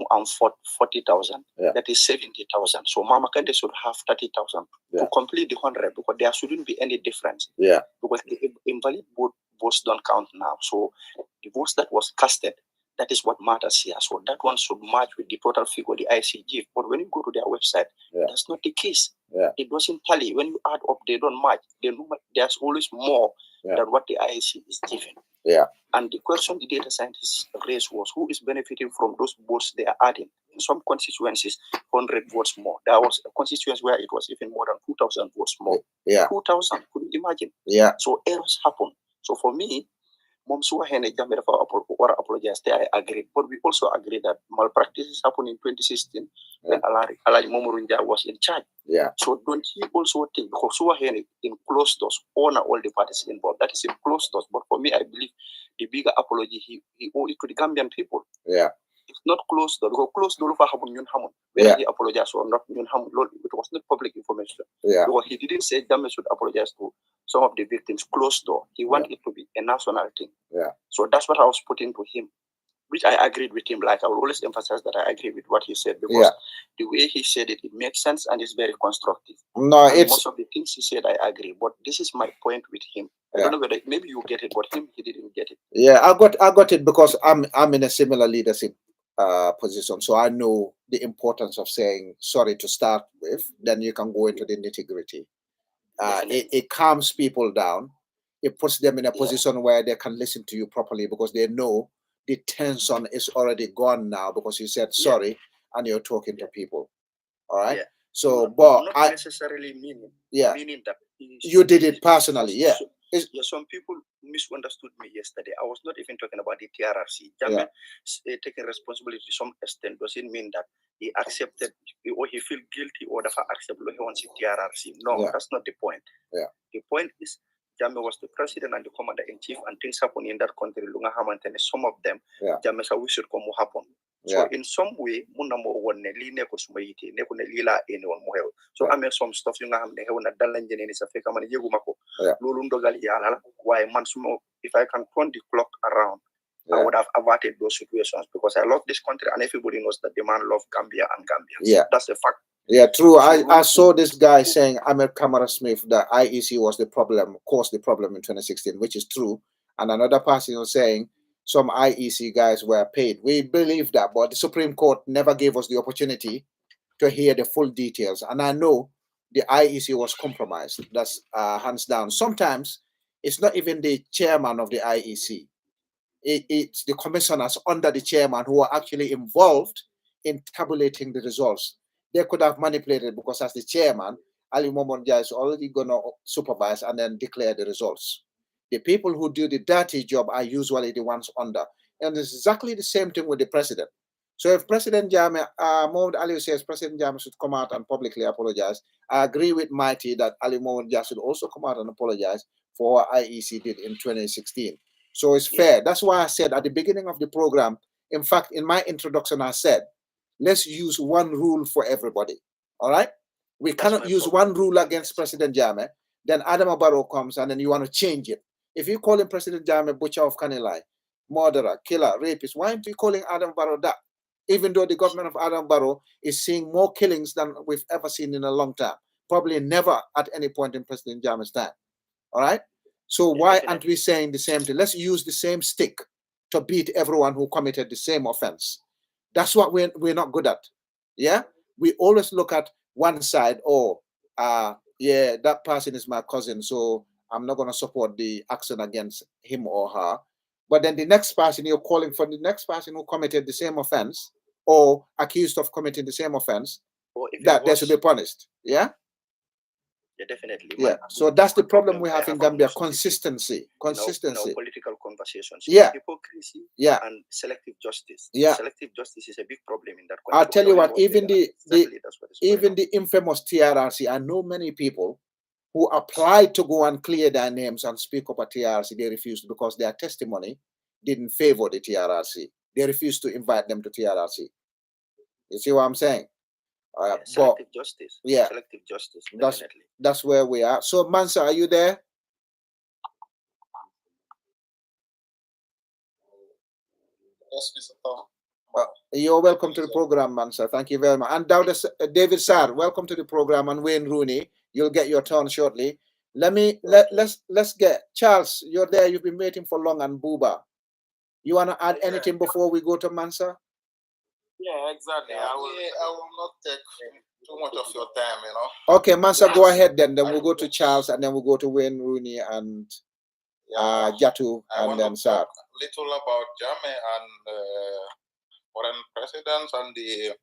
40,000. Yeah. That is 70,000. So Mama Kande should have 30,000 to complete the 100, because there shouldn't be any difference. Yeah. Because the invalid votes don't count now. So the votes that was casted, that is what matters here. So that one should match with the total figure the IC give. But when you go to their website, that's not the case. Yeah. It doesn't tally. When you add up, they don't match. There's always more than what the IC is giving. Yeah. And the question the data scientists raised was, who is benefiting from those votes they are adding? In some constituencies, 100 votes more. There was a constituency where it was even more than 2,000 votes more. Yeah. 2,000, couldn't imagine. Yeah. So errors happen. So for me, apologize. I agree. But we also agree that malpractices happened in 2016 when Alhaji Mamadou Njai was in charge. Yeah. So don't he also think, because in closed doors, honor all the parties involved. That is in closed doors. But for me, I believe the bigger apology he owed it to the Gambian people. Yeah. It's not closed door. Because closed door for Hamun Yun Hamun. Whether he apologized or not, Yun Hamun, it was not public information. Yeah. Because he didn't say Jammeh should apologize to some of the victims closed door. He wanted it to be a national thing. Yeah. So that's what I was putting to him, which I agreed with him. Like I will always emphasize that I agree with what he said, because the way he said it, it makes sense and it's very constructive. No, and it's most of the things he said, I agree. But this is my point with him. I don't know whether maybe you get it, but him, he didn't get it. Yeah, I got it because I'm in a similar leadership position, so I know the importance of saying sorry to start with. Then you can go into the nitty-gritty. It calms people down. It puts them in a position where they can listen to you properly, because they know the tension is already gone now, because you said sorry and you're talking to people. All right. So, but not necessarily meaning that you did it personally. Some people misunderstood me yesterday. I was not even talking about the TRRC. Jammeh taking responsibility to some extent doesn't mean that he accepted or he feel guilty or therefore accept he wants the TRRC. No, that's not the point. The point is Jammeh was the president and the commander-in-chief, and things happen in that country. Some of them, Jammeh said we should come happen. So in some way, so I mean some stuff you know if I can turn the clock around, I would have averted those situations, because I love this country and everybody knows that the man loves Gambia and Gambians. That's a fact. Yeah, true. I saw this guy saying Ahmed Kamara Smith, the IEC was the problem, caused the problem in 2016, which is true. And another person was saying some IEC guys were paid. We believe that, but the Supreme Court never gave us the opportunity to hear the full details. And I know the IEC was compromised. That's hands down. Sometimes it's not even the chairman of the IEC. It's the commissioners under the chairman who are actually involved in tabulating the results. They could have manipulated, because as the chairman, Ali Momondia is already going to supervise and then declare the results. The people who do the dirty job are usually the ones under. And it's exactly the same thing with the president. So if President Jammeh, Mohamed Ali says President Jammeh should come out and publicly apologize, I agree with Mighty that Ali Mohamed should also come out and apologize for what IEC did in 2016. So it's fair. That's why I said at the beginning of the program, in fact, in my introduction, I said, let's use one rule for everybody. All right? We cannot use one rule against President Jammeh. Then Adam Barrow comes and then you want to change it. If you call him President Jammeh, butcher of Kanilai, murderer, killer, rapist, why aren't you calling Adam Barrow that? Even though the government of Adam Barrow is seeing more killings than we've ever seen in a long time. Probably never at any point in President Jammeh's time. All right? So why aren't we saying the same thing? Let's use the same stick to beat everyone who committed the same offense. That's what we're not good at. Yeah? We always look at one side, yeah, that person is my cousin, so I'm not going to support the action against him or her. But then the next person, you're calling for the next person who committed the same offense or accused of committing the same offense, that they should be punished. Yeah? Yeah, definitely. Yeah. So that's the problem we have in Gambia. Consistency. Consistency. Political conversations. Yeah. Hypocrisy. Yeah. And selective justice. Yeah. Selective justice is a big problem in that country. I'll tell you what, even the infamous TRRC, I know many people who applied to go and clear their names and speak up at TRRC, they refused because their testimony didn't favor the TRRC. They refused to invite them to TRRC. You see what I'm saying? Selective justice. Yeah. Selective justice, definitely. That's where we are. So, Mansa, are you there? Yes, Mr. Tom. You're welcome to the program, Mansa. Thank you very much. And David Sar, welcome to the program. And Wayne Rooney, you'll get your turn shortly. Let's get Charles. You're there. You've been waiting for long. And Buba, you want to add anything before we go to Mansa? Yeah, exactly. I will not take too much of your time, you know. Okay, Mansa, go ahead then. Then we'll go to Charles, and then we'll go to Wayne Rooney and Jatu, and then Sar. A little about Jammeh and foreign presidents and the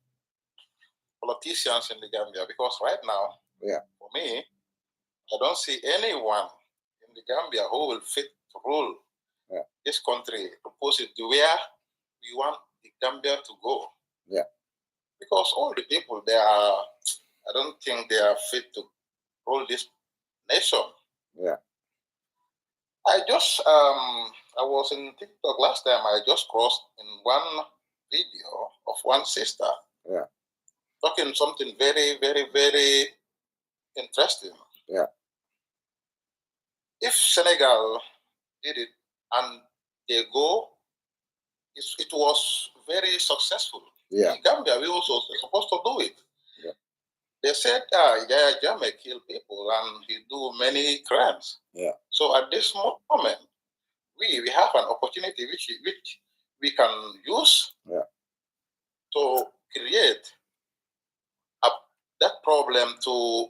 politicians in the Gambia, because right now, for me, I don't see anyone in the Gambia who will fit to rule this country, to push it to where we want the Gambia to go. Yeah. Because all the people there are, I don't think they are fit to rule this nation. Yeah. I was in TikTok last time. I just crossed in one video of one sister. Yeah. talking something very, very, very interesting. Yeah. If Senegal did it and they go, it was very successful. Yeah. In Gambia, we also supposed to do it. Yeah. They said, Jammeh killed people and he do many crimes. Yeah. So at this moment, we have an opportunity which we can use to create that problem to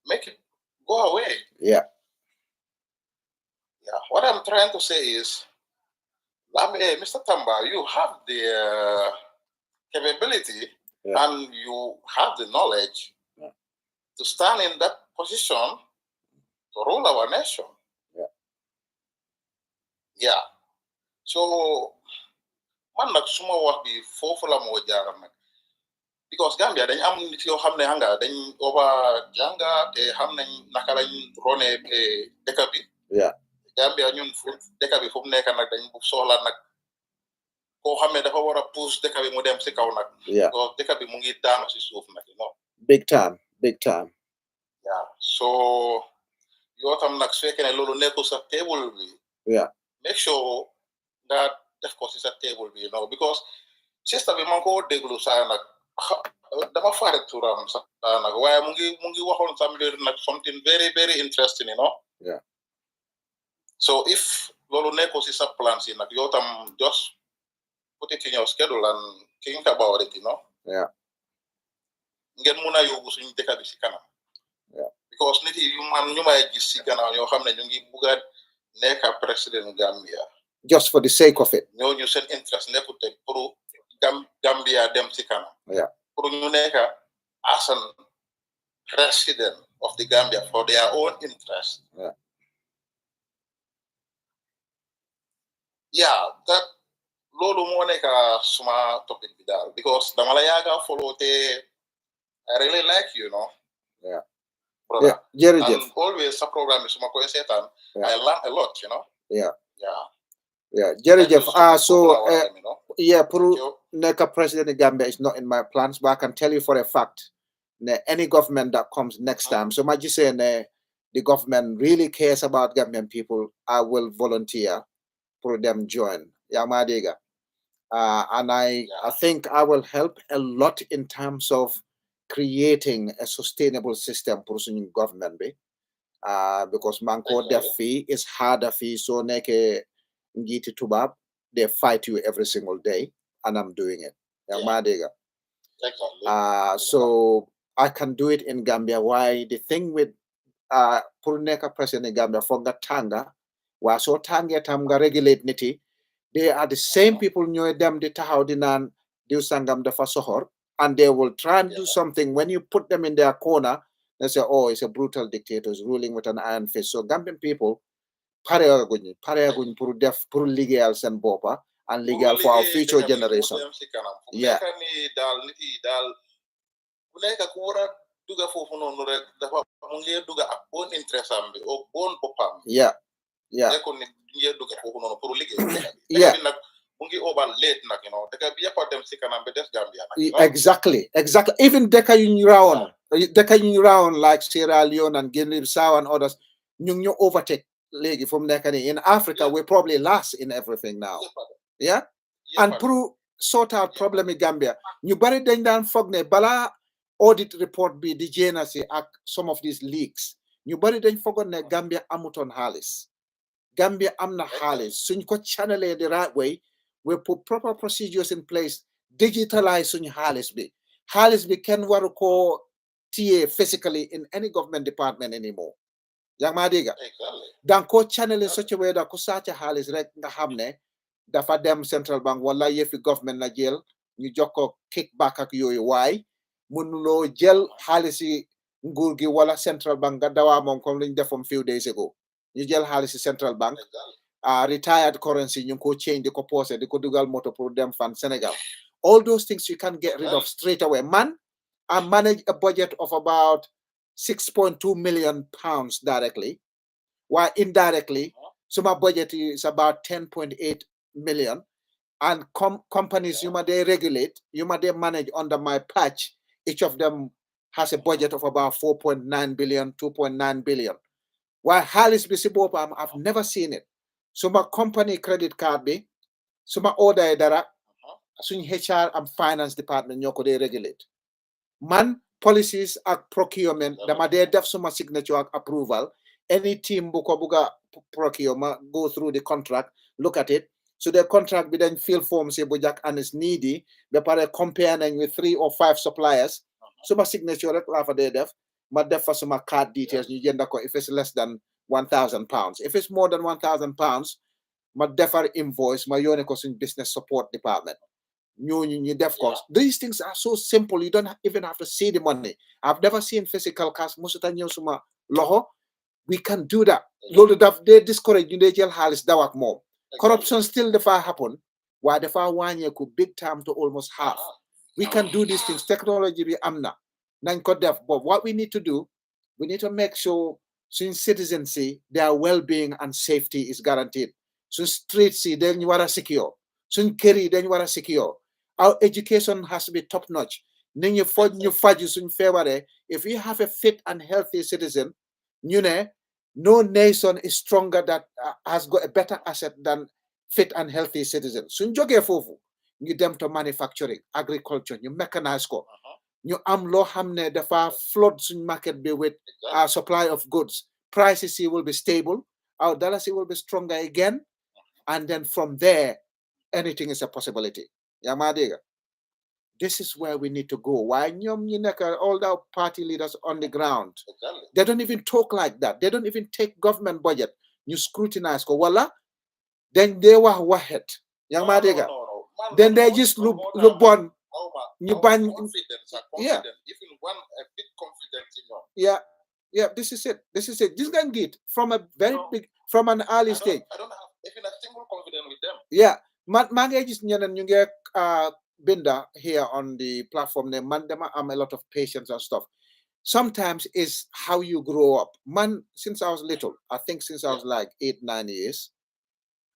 make it go away. Yeah. Yeah. What I'm trying to say is, Mr. Tamba, you have the capability and you have the knowledge to stand in that position to rule our nation. Yeah. So, man nak suma wax bi fofu la mo jaar nak. Because Gambia dañ am nit yo xamne hanga dañ over janga te xamnañ naka lañ roné dëkk bi. Yeah. Gambia ñun fu dëkk bi fu nekk nak dañ bu soxla nak ko xamne dafa wara push dëkk bi mu dem ci kaw nak. Yeah. So dëkk bi mu ngi daanu ci suuf nak, you know. Big time. Yeah. So yo tam nak su fekkee ne loolu nekkul sa table bi. Yeah. Make sure that def ko ci sa table bi, you know, because sister bi man ko déglu saa nag dama faare turam sax nag waaye mu ngi waxoon samedi nag something very, very interesting, you know. Yeah. So if loolu nekkul ci sa plan si nag yow tam just put it in your schedule and think about it, you know. Yeah. Ngeen mun a yóbbu suñu dëkk bi ci kanam. Yeah. Because nit yi ñu may gis ci gannaaw ñoo xam ne ñu ngi bugg a nekk président Gambia. Just for the sake of it. ñooñu seen interest nekkul te pour Gambia dem ci kanam. Yeah. Pour ñu nekk as an president of the Gambia for their own interest. Yeah. Yeah, that loolu moo nekk suma topic bi daal because dama la yaaga follow te I really like you, know. Yeah. Brother. Yeah. And always sa programme bi suma koy seetaan. I learn a lot, you know. Yeah. Yeah. Yeah, jërëjëf. Yeah, pour nekk president of Gambia is not in my plans, but I can tell you for a fact that any government that comes next time, so much you say the government really cares about Gambian people, I will volunteer for them join. And I think I will help a lot in terms of creating a sustainable system for the government. Because manko def fee is harder fee, so neke ngiti tubab, they fight you every single day, and I'm doing it. So I can do it in Gambia. Why? The thing with Purneka president in Gambia for Tanga, was so Tanga Tamga regulate niti, they are the same people knew them the Tahaudinan, the Sangam the Fasohor, and they will try and do something. When you put them in their corner, they say, oh, it's a brutal dictator ruling with an iron fist. So Gambian people, pareaguñ pour def pour legal sen bopa and legal for our future generation. Yeah. Yeah. Yeah. Yeah. Exactly. Even Deka round like Sierra Leone and Guinea-Bissau and others, you overtake legi from Nekani. In Africa, we're probably last in everything now. Yeah? And pro sort out problem in Gambia. You buried them down fogne bala audit report be the JNC at some of these leaks. You buried them fogne Gambia amuton halis. Gambia amna halis. So you could channel it the right way. We put proper procedures in place. Digitalize suñ halis bi. Halis bi ken waru ko tie physically in any government department anymore. Yang madiga. Dan ko channel in such a way that ko sacha halis rek nga xamne dafa dem central bank wala yefi government la jël ñu jokko kickback ak yoy way mënulo jël halisi nguur gi wala central bank ga dawa mom comme liñ defom few days ago. Ñu jël halisi central bank retired currency ñu ko change di ko posé di ko dugal moto pour dem fan Senegal. All those things you can get rid of straight away. Man, I manage a budget of about 6.2 million pounds directly, while indirectly, so my budget is about 10.8 million. And companies, you might they regulate, you might they manage under my patch Each of them has a budget of about 4.9 billion, 2.9 billion. While Halis Bisibopa, I've never seen it. So my company credit card be, so my order dara, so in HR and finance department nyoko they regulate. Man, policies and procurement, dama they def suma signature and approval. Any team buka procurement go through the contract, look at it. So the contract be then fill form say bujak and is needy. They pare comparing with 3 or 5 suppliers. So my signature for the def, my def for some card details. You if it's less than £1,000. If it's more than £1,000, my defer invoice, my in business support department. New def cost. These things are so simple. You don't even have to see the money. I've never seen physical cash. Most of the time, suma loho. We can do that. They discourage you. They tell Halis dawak more. Corruption still the far happen. Why the far 1 year could big time to almost half. We can do these things. Technology be amna. But what we need to do, we need to make sure since citizens see their well-being and safety is guaranteed. So streets see then you are secure. So carry then you are secure. Our education has to be top-notch. Then you favor. If you have a fit and healthy citizen, you know, no nation is stronger that has got a better asset than fit and healthy citizens. So you them to manufacturing, agriculture, you mechanize ko. You lo hamne dafa flood sun market be with supply of goods. Prices will be stable. Our dollars will be stronger again. And then from there, anything is a possibility. Yamadiga. This is where we need to go. Why all the party leaders on the ground? They don't even talk like that. They don't even take government budget. You scrutinize ko wala. Then they were wahed. Yamadiga. Then they just look bon. You ban, yeah. Even one a bit confident in you. Yeah. This is it. This can get from a very big, from an early stage. I don't have even a single confidence with them. Yeah, man, just you get Binda here on the platform. Man, I'm a lot of patience and stuff. Sometimes it's how you grow up. Man, since I was little, I think since I was like 8-9 years,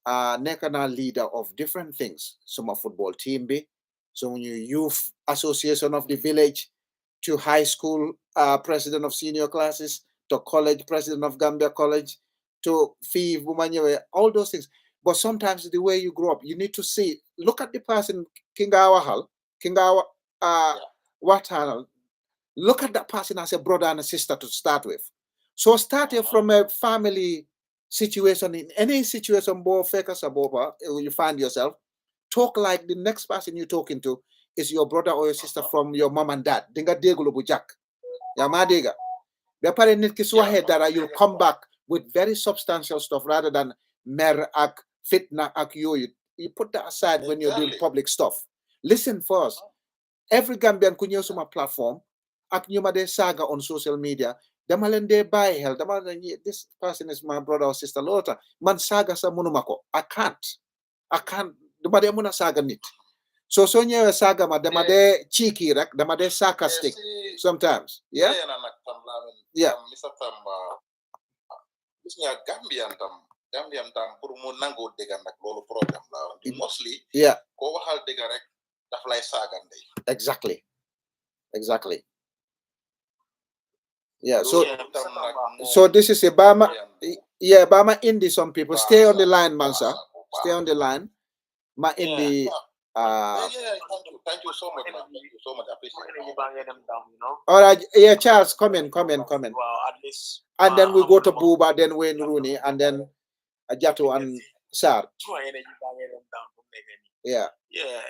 Nekana leader of different things. Some football team be. So when you youth association of the village, to high school president of senior classes, to college president of Gambia College, to fee Bumanyewe, all those things. But sometimes the way you grow up, you need to see, look at the person, Kingawa Watanal, look at that person as a brother and a sister to start with. So starting from a family situation, in any situation, you find yourself, talk like the next person you're talking to is your brother or your sister from your mom and dad. Dinga degulu bujak. Yamadega. You'll come back with very substantial stuff rather than mer ak fitna ak you. You put that aside when you're doing public stuff. Listen first. Every Gambian kunyo suma platform, ak nyuma de saga on social media, damalan de buy hell. This person is my brother or sister. Lota man saga sa munumako. I can't. Dama de muna saga nit. So nyewe saga ma dama de cheeky rak, dama de sarcastic sometimes. Yeah. Yeah. Mr. Tam, Gambian tam pour mu nango dega nak lolu problem la. Mostly. Yeah. Ko waxal dega rek daf lay saga ndey. Exactly. Yeah. So this is a Bama. Yeah, Bama Indi. Some people stay on the line, Mansa. Stay on the line. Ma Indi. Thank you so much, man. Thank you so much. I appreciate it. All right, yeah, Charles, come in. Well, at least. And then we go to Buba, then Wayne Rooney, and then Jato and Sar. Yeah. Yeah,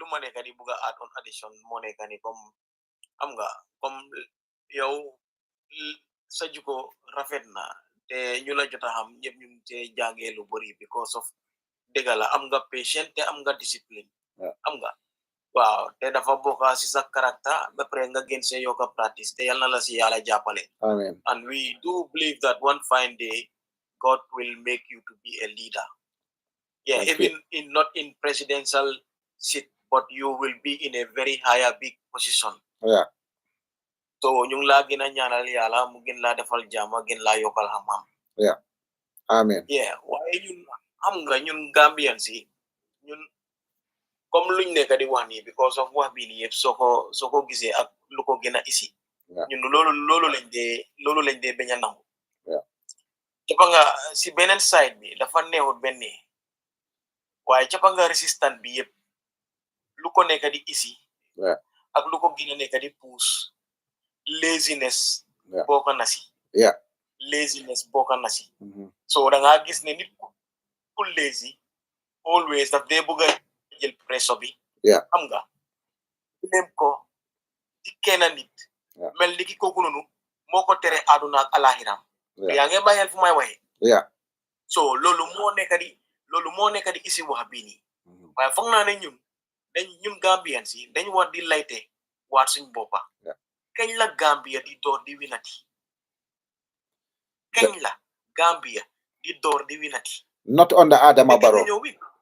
lumane kadi buga add on addition money kani kom yow sajuko rafet na te ñu la jotta xam ñep ñu ci jangé lu bari because of degala am nga patient te am nga discipline. Am nga waaw te dafa bokka ci sa character ba pare nga gën sé yoka practice te yalla la ci yalla jappalé. Amen. And we do believe that one fine day God will make you to be a leader. Yeah, even not in presidential seat, but you will be in a very higher big position. Yeah. So ñu la gëna ñaanal yalla mu gën la defal jama gën la yokal hamam. Yeah. Amen. Yeah, waye ñun am nga ñun Gambian si ñun comme luñ nekk di wax nii because of wax bii nii yëpp soo ko gisee ak lu ko gën a isi ñun loolu lañ dee bañ a nangu cappa nga si beneen side bi dafa neexut benn waaye cappa nga résistant bi yëpp lu ko nekk di isi ak lu ko gën a nekk di puus laziness bokk na si laziness bokk na si so da ngaa gis ne nit ku lazy always daf dee bëgg a jël presso bi xam nga même ko ci kenn nit mel ni ki kooku noonu moo ko tere àdduna ak alaxiram yaa ngi bàyyil fu may waxee so loolu moo nekk di isi wax bii nii waaye foog naa ne ñun Gambian si dañ war di layte waat suñ boppa kañ la Gambia di door di winati kañ la Gambia di door di winati not under Adama Barrow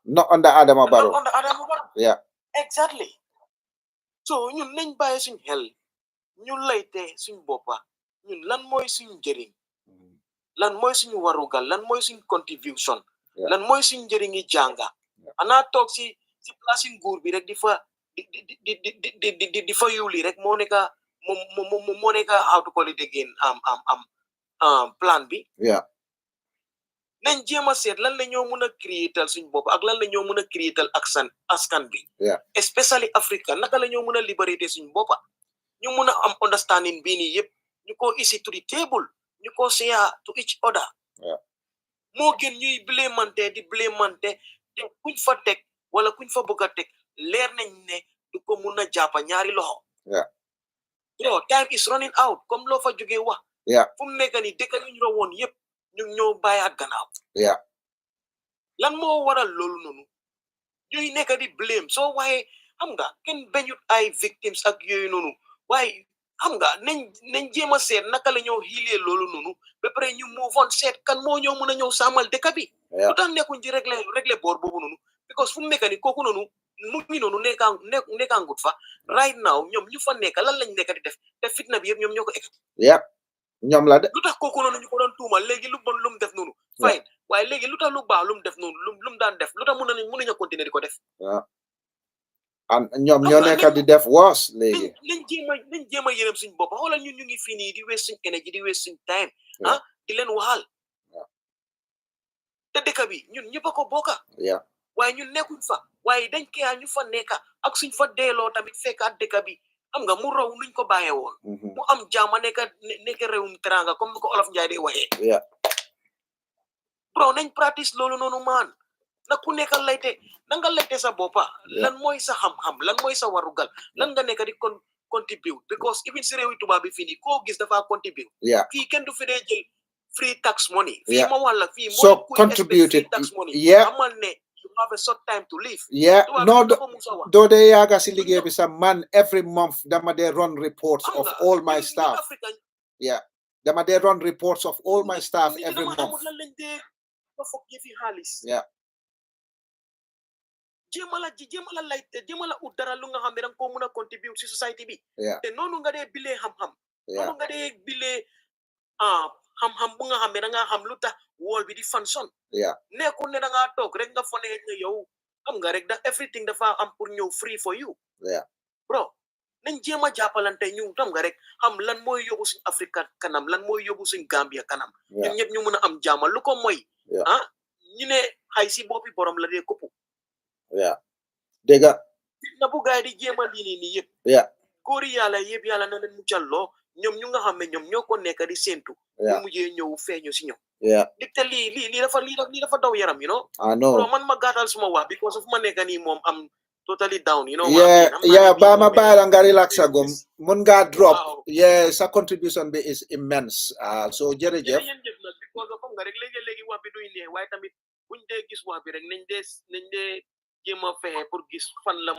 not under Adama Barrow exactly so ñun nañ bàyyi suñ xel ñu layte suñ boppa ñun lan mooy suñ njëriñ lan mooy suñu warugal lan mooy suñ contribution lan mooy suñ njëriñi jànga ana toog si place nguur bi rek di fa di fa yuli rek moo nekk moo nekk how to call it again plan bi nañ jéem a seet lan la ñoo mën a créétal suñ bopp ak lan la ñoo mën a créétal askan bi especially Africa naka la ñoo mën a libéré suñ boppa ñu mën a am understanding bii nii yëpp ñu ko isi to the table ñu ko share to each other moo gën ñuy blémante te kuñ fa teg wala kuñ fa bëgg a teg leer nañ ne du ko mun a jàppa ñaari loxo time is running out comme loo fa jógee wax fu mu nekk ni dëkk ñu rawoon yëpp ñu ñoo bàyyaat gannaaw lan moo waral loolu noonu ñuy nekk di blame soo waxee xam nga kenn bañut ay victims ak yooyu noonu waaye xam nga nañ jéem a seet naka la ñoo xiilee loolu noonu ba pare ñu move on seet kan moo ñoo mën a ñëw sàmmal dëkk bi lu tax nekkuñ ci régler boor boobu noonu because fu mu nekk ni kooku noonu mu ngi noonu nekkaangut fa right now ñoom ñu fa nekk lan lañ nekk di def te fitna bi yëpp ñoom ñoo ko ekkati ñoom la de lu tax kooku noonu ñu ko doon tuumal léegi lu bon lu mu def noonu fine waaye léegi lu tax lu baax lu mu def noonu lu mu daan def lu tax mënuñu continuer di ko def ñoom ñoo nekk di def woos léegi nañ jéem a yërëm suñ bopp xoolal ñun ñu ngi fii nii di waste suñ énergie di waste suñ time di leen waxal te dëkk bi ñun ñëpp a ko bokka waaye ñun nekkuñ fa waaye dañ koy ñu fa nekka ak suñ fa deeloo tamit fekkaat dëkk bi xam nga mu raw nuñ ko bàyyee woon mu am jaama nekk réewum teranga comme ni ko olof Njaay di waxee bro nañ practice loolu noonu maan na ku nekk layte na nga layte sa boppa lan mooy sa xam-xam lan mooy sa warugal lan nga nekk di contribute because even si réewi tubaab bi fii nii koo gis dafa contribute fii kenn du fi dee jël free tax money fii ma wàlla fii so contributed tax money amal ne you have a short time to live no doo dee yaaga si liggéey bi sa man every month dama dee run reports of all my staff dama dee run reports of all my staff every month jéemala layte jéemala ut dara lu nga xam ne danga ko mën a contribute si société bi te noonu nga dee bilee xam-xam noonu nga dee bilee xam-xam bu nga xam ne dangaa xam lu tax wool bi di function nekkul ne dangaa toog rek nga fone ne yow xam nga rek da everything dafa am pour ñëw free for you bro nañ jéem a jàppalante ñu xam nga rek xam lan mooy yóbbu suñ Afrique kanam lan mooy yóbbu suñ Gambia kanam ñun ñëpp ñu mën a am jàmm lu ko mooy ñu ne xay si boppi borom la dee koppu dégg na bu gaay di jéem a lii nii yëpp góori yàlla yëpp yàlla na leen muccal loo ñoom ñu nga xam ne ñoom ñoo ko nekk di séentu ñu mujjee ñëw feeñu si ñoom digte lii dafa daw yaram man ma gàttal suma wax because of ma nekk nii moom am totally down ba ma bàyyi nga relax agum mun nga drop sa contribution bi is immense so jërëjëf because of nga rek léegi wax bi duy ne waaye tamit buñ dee gis wax bi rek nañ dee jéem a fexe pour gis fan la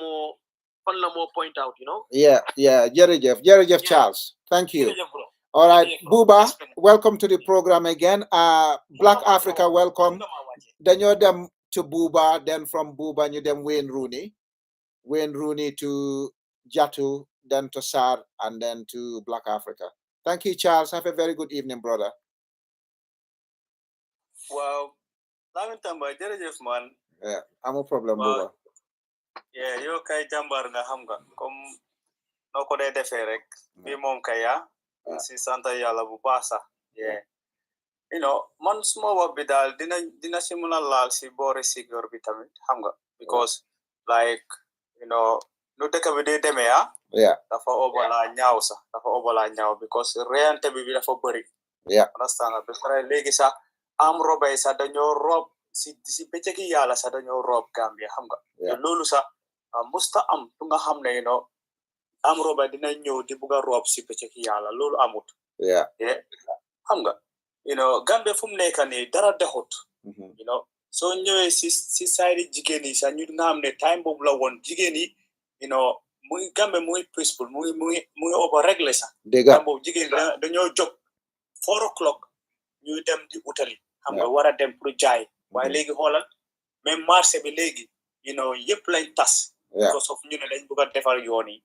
moo point out jërëjëf Charles thank you all right Buba welcome to the program again Black Africa welcome dañoo dem to Buba then from Buba ñu dem Wayne Rooney to Jatu then to Sar and then to Black Africa. Thank you Charles, have a very good evening brother. Wow, jërëjëf man. I'm a problem Buba. Yeah, yo kay jambar nga xam nga comme noko day defé rek bi mom kaya si santa yalla bu baax sax. Yeah. You know, man suma wax bi dal dina si mëna laal si boori sigor bi tamit xam nga because like you know no dëkk bi day demee dafa obala ñaaw sax dafa obala ñaaw because reyante bi dafa bëri understand ba pare léegi sax am robay sax dañoo rob si bëccëgi yàlla sax dañoo rob Gambia xam nga te loolu sax musta am tu nga xam ne you know am robay dina ñëw di bugg a rob si bëccëgi yàlla loolu amut xam nga you know Gambia fu mu nekk nii dara dexut you know soo ñëwee si side jigéen yi sax ñu nga xam ne time boobu la woon jigéen yi you know muy Gambia muy peaceful muy over réglé sax time boobu jigéen dañoo jóg 4 o'clock ñu dem di utali xam nga war a dem pour jaay waaye léegi xoolal même marché bi léegi you know yëpp lañ tas because of ñu ne dañ bëgg a defar yoon yi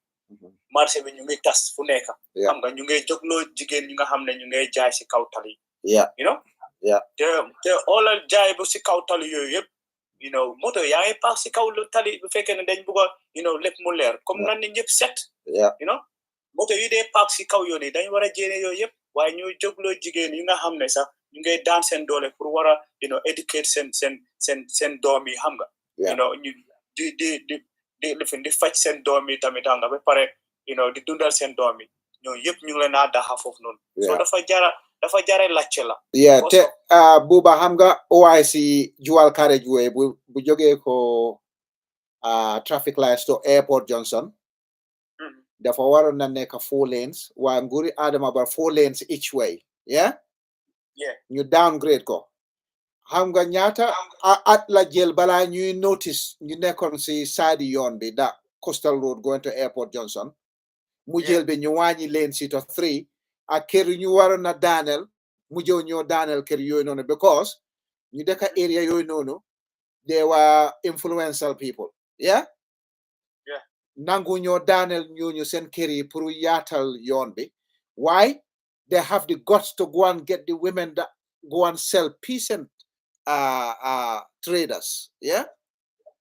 marché bi ñu ngi tas fu nekk xam nga ñu ngay jógloo jigéen ñi nga xam ne ñu ngay jaay si kaw tali you know te xoolal jaay bu si kaw tali yooyu yëpp you know moto yaa ngi paak si kaw tali bu fekkee ne dañ bëgg a you know lépp mu leer comme nan ni ñëpp set you know moto yi dee paak si kaw yoon yi dañ war a jéene yooyu yëpp waaye ñu jógloo jigéen yi nga xam ne sax ñu ngay daan seen doole pour war a you know educate seen doom yi xam nga you know ñu di faj seen doom yi tamit xam nga ba pare you know di dundal seen doom yi ñoo yëpp ñu ngi leen a daxa foofu noonu so dafa jare lacce la te buuba xam nga OIC dual carriageway bu jógee ko traffic lights to airport Johnson dafa waroon na nekk 4 lanes waa nguuri Adama Barrow 4 lanes each way ñu downgrade ko xam nga ñaata at la jël balaa ñuy notice ñu nekkoon si side yoon bi da coastal road going to airport Johnson mu jël bi ñu wàññi lane si to 3 ak kër ñu waroon na daaneel mu jëw ñoo daaneel kër yooyu noonu because ñu dëkk area yooyu noonu they were influential people nangu ñoo daaneel ñooñu seen kër yi pour yaatal yoon bi why they have the guts to go and get the women that go and sell peasant traders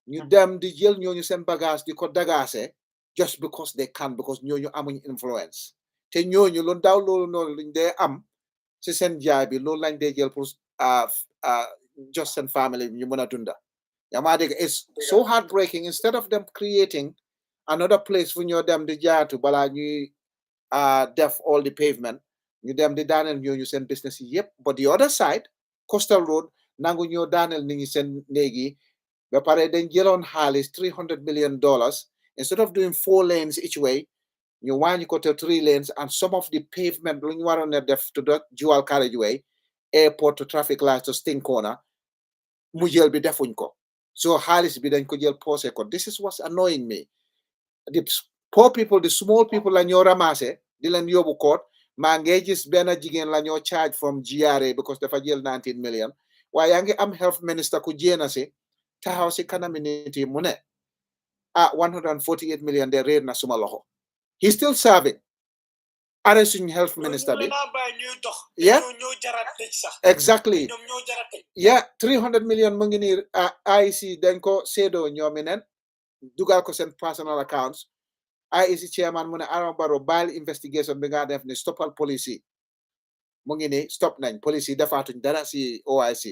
ñu dem di jël ñooñu seen bagage di ko dagaase just because they can because ñooñu amuñ influence te ñooñu lu ndaw loolu noonu luñ dee am ci seen jaay bi loolu lañ dee jël pour just seen family ñu mën a dunda yaa maa dégg it's so heartbreaking instead of them creating another place fu ñoo dem di jaatu balaa ñuy def all the pavement ñu dem di daaneel ñooñu seen business yi yëpp but the other side coastal road nangu ñoo daaneel nit ñi seen néegi ba pare dañ jëloon xaalis $300 million instead of doing 4 lanes each way ñu wàññi ko te 3 lanes and some of the pavement lu ñu waroon a def to the dual carriageway airport to traffic lights to Sting Corner mu jël bi defuñ ko so xaalis bi dañ ko jël posé ko this is what's annoying me the poor people the small people la ñoo ramassé di leen yóbbu court maa ngi gis benn jigéen la ñoo charge from GRA because dafa jël 19 million waaye yaa ngi am health minister ku jéena si taxaw si kanami nit yi mu ne 148 million de réer na suma loxo he's still serving arrest suñu health minister bi exactly 300 million mu ngi nii IEC dañ ko séedoo ñoomi nen dugal ko seen personal accounts IEC chairman mu ne Adama Barrow baal investigation bi nga def ni stoppal police yi mu ngi ni stop nañ police yi defaatuñ dara si OIC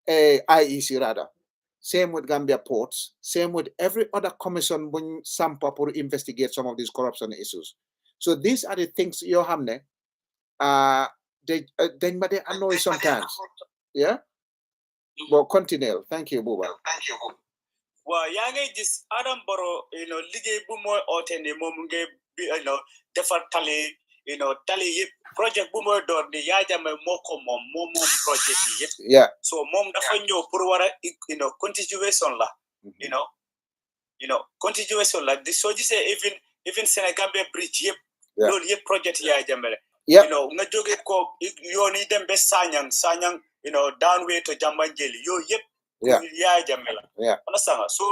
IEC rather same with Gambia ports same with every other commission buñ sampa pour investigate some of these corruption issues so these are the things yoo xam ne dañ ma dee annoy sometimes but continue thank you Buba waaw yaa ngay gis Adama Barrow liggéey bu mooy oote ni moom ngay defar tali tali yëpp projet bu mooy door ni Yaya Jammeh moo ko moom projet yi yëpp so moom dafa ñëw pour war a continuation la continuation la di soo gisee even Sénégambia bridge yëpp loolu yëpp projet Yaya Jammeh la nga jóge ko yoon yi dem ba Sanyang downway to Jambanjeli yooyu yëpp Yaya Jammeh la understand so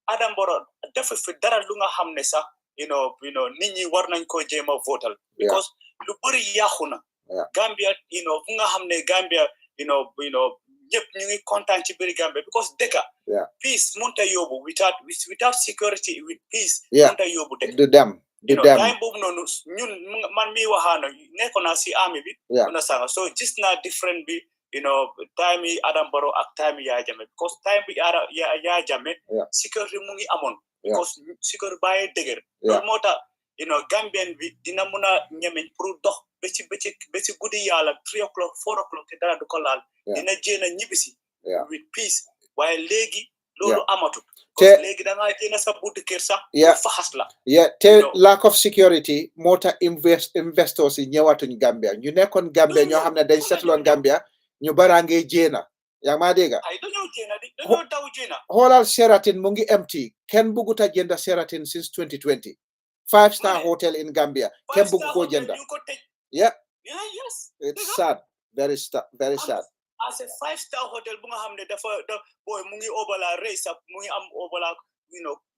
Adama Barrow dafa fi dara lu nga xam ne sax nit ñi war nañ ko jéem a votal because lu bëri yàqu na Gambia fu nga xam ne Gambia ñëpp ñu ngi kontaan ci biir Gambia because dëkka peace mënta yóbbu without security with peace mënta yóbbu dëkk du dem time boobu noonu ñun man mi waxaana nekkoon naa si army bi understand so gis naa different bi time yi Adam Barrow ak time yi Yaya Jammeh because time bi Yaya Jammeh security mu ngi amoon because security bàyyi dëgër loolu moo tax Gambian bi dina mun a ñemeñ pour dox ba ci guddi yàlla 3 o'clock 4 o'clock te dara du ko laal dina jéem a ñibbisi with peace waaye léegi loolu amatul léegi da ngaa jéem a sa buddi kër sax faxas la te lack of security moo tax investors yi ñëwatuñ Gambia ñu nekkoon Gambia ñoo xam ne dañ setloon Gambia ñu baraangee jéena yaa ngi maa dégg dañoo daw jéena xoolal Sheraton mu ngi empty kenn bëggut a jënd Sheraton since 2020 5-star hotel in Gambia kenn bëgg koo jënd it's sad very sad as a 5-star hotel bu nga xam ne dafa boy mu ngi obala race up mu ngi am obala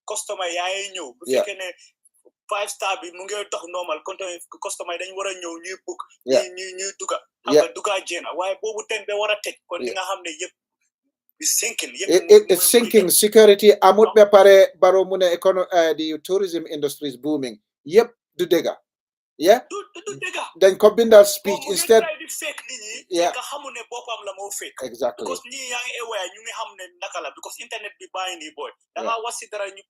customer yaay ñëw bu fekkee ne 5-star bi mu ngi dox normal customer dañ war a ñëw ñuy book ñuy duga xam nga duga jéena waaye boobu ten be war a tëj kon di nga xam ne yëpp it's sinking security amut ba pare Barrow mu ne the tourism industry is booming yëpp du dëgga du dëgga dañ ko bindal speech instead di fake nit ñi nga xamu ne boppam la moo fake exactly because ñi yaa ngi aware ñu ngi xam ne naka la because internet bi bàyyi nii boy da nga wax si dara ñu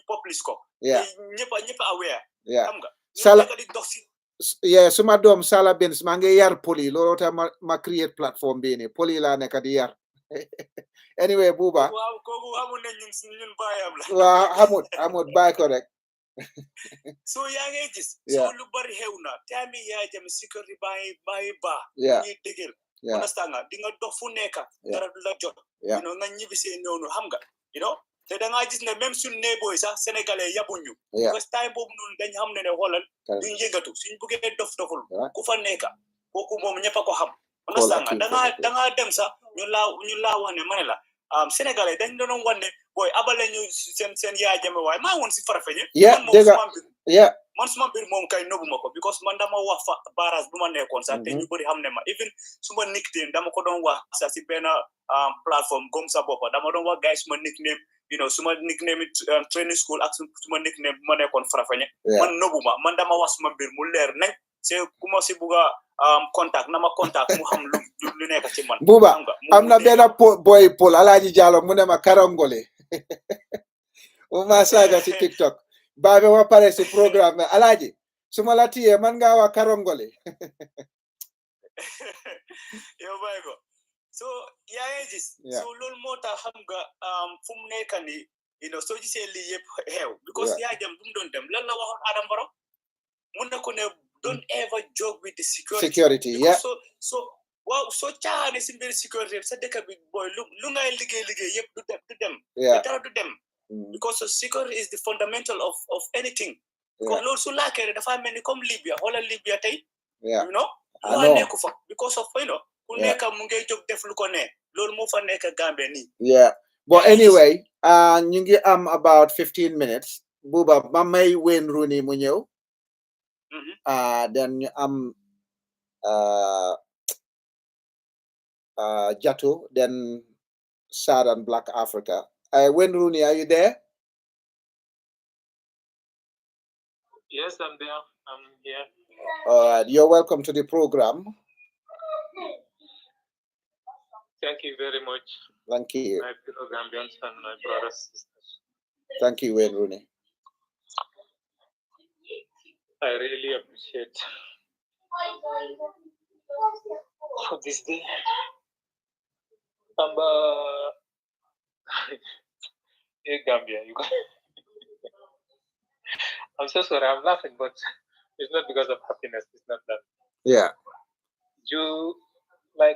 publish ko ñëpp aware xam nga sala di dox si suma doom Sala Benz maa ngi yar poli looloo tax ma create plateforme bii nii poli laa nekk di yar anyway Buuba waaw kooku amul ne ñun bàyyam la waaw amut bàyyi ko rek so yaa ngi gis so lu bari xew na time yi Yaya Jammeh sécurité bàyyi baax ñuy dégel understand nga di nga dox fu nekk dara du la jot nga ñibbisee noonu xam nga te da ngaa gis ne même suñ néeboy sax sénégalais yabuñu parce que time boobu noonu dañ xam ne xoolal duñ yëngatu suñ buggee doful ku fa nekk kooku moom ñëpp a ko xam understand nga da ngaa dem sax ñu laa wax ne ma ne la sénégalais dañ doon wax ne booy abale ñu seen Yaya Jammeh waaye maa woon si Farafenni man suma mbir moom kay nëbuma ko because man dama wax fa barrage bu ma nekkoon sax te ñu bëri xam ne ma even suma nickname dama ko doon wax sax si benn plateforme gom sa boppa dama doon wax gars suma nickname suma nickname training school ak suma nickname bu ma nekkoon Farafenni man nëbuma man dama wax suma mbir mu leer ne c'est ku ma si bugg a contact na ma contact mu xam lu nekk ci man Buuba am na benn boy Paul Alaaji Jallow mu ne ma karongole mu ma saaga si TikTok baabe wa pare si programme Alaaji su ma la tiyee man ngaa wax karongole yow bàyyi ko so yaa ngi gis so loolu moo tax xam nga fu mu nekk ni soo gisee lii yëpp xew because Yaya Jammeh bu mu doon dem lan la waxoon Adam Barrow mun na ko ne don't ever joke with the security so waaw soo caaxaane si mbir security sa dëkk bi booy lu ngay liggéey yëpp du dem dara du dem because security is the fundamental of anything because loolu su laakee dafa mel ni comme Libya wala Libya tey lu nekku fa because of ku nekk mu ngay jóg def lu ko ne loolu moo fa nekk Gambia nii but anyway ñu ngi am about 15 minutes Buuba ma may Wayne Rooney mu ñëw then ñu am Jato then Southern Black Africa. Wayne Rooney, are you there? Yes, I'm there. I'm here. All right, you're welcome to the program. Thank you very much. Thank you. My fellow Gambians and my brothers and sisters. Thank you, Wayne Rooney. I really appreciate for this day. Hey, Gambia, I'm so sorry, I'm laughing, but it's not because of happiness. It's not that. Yeah. Today,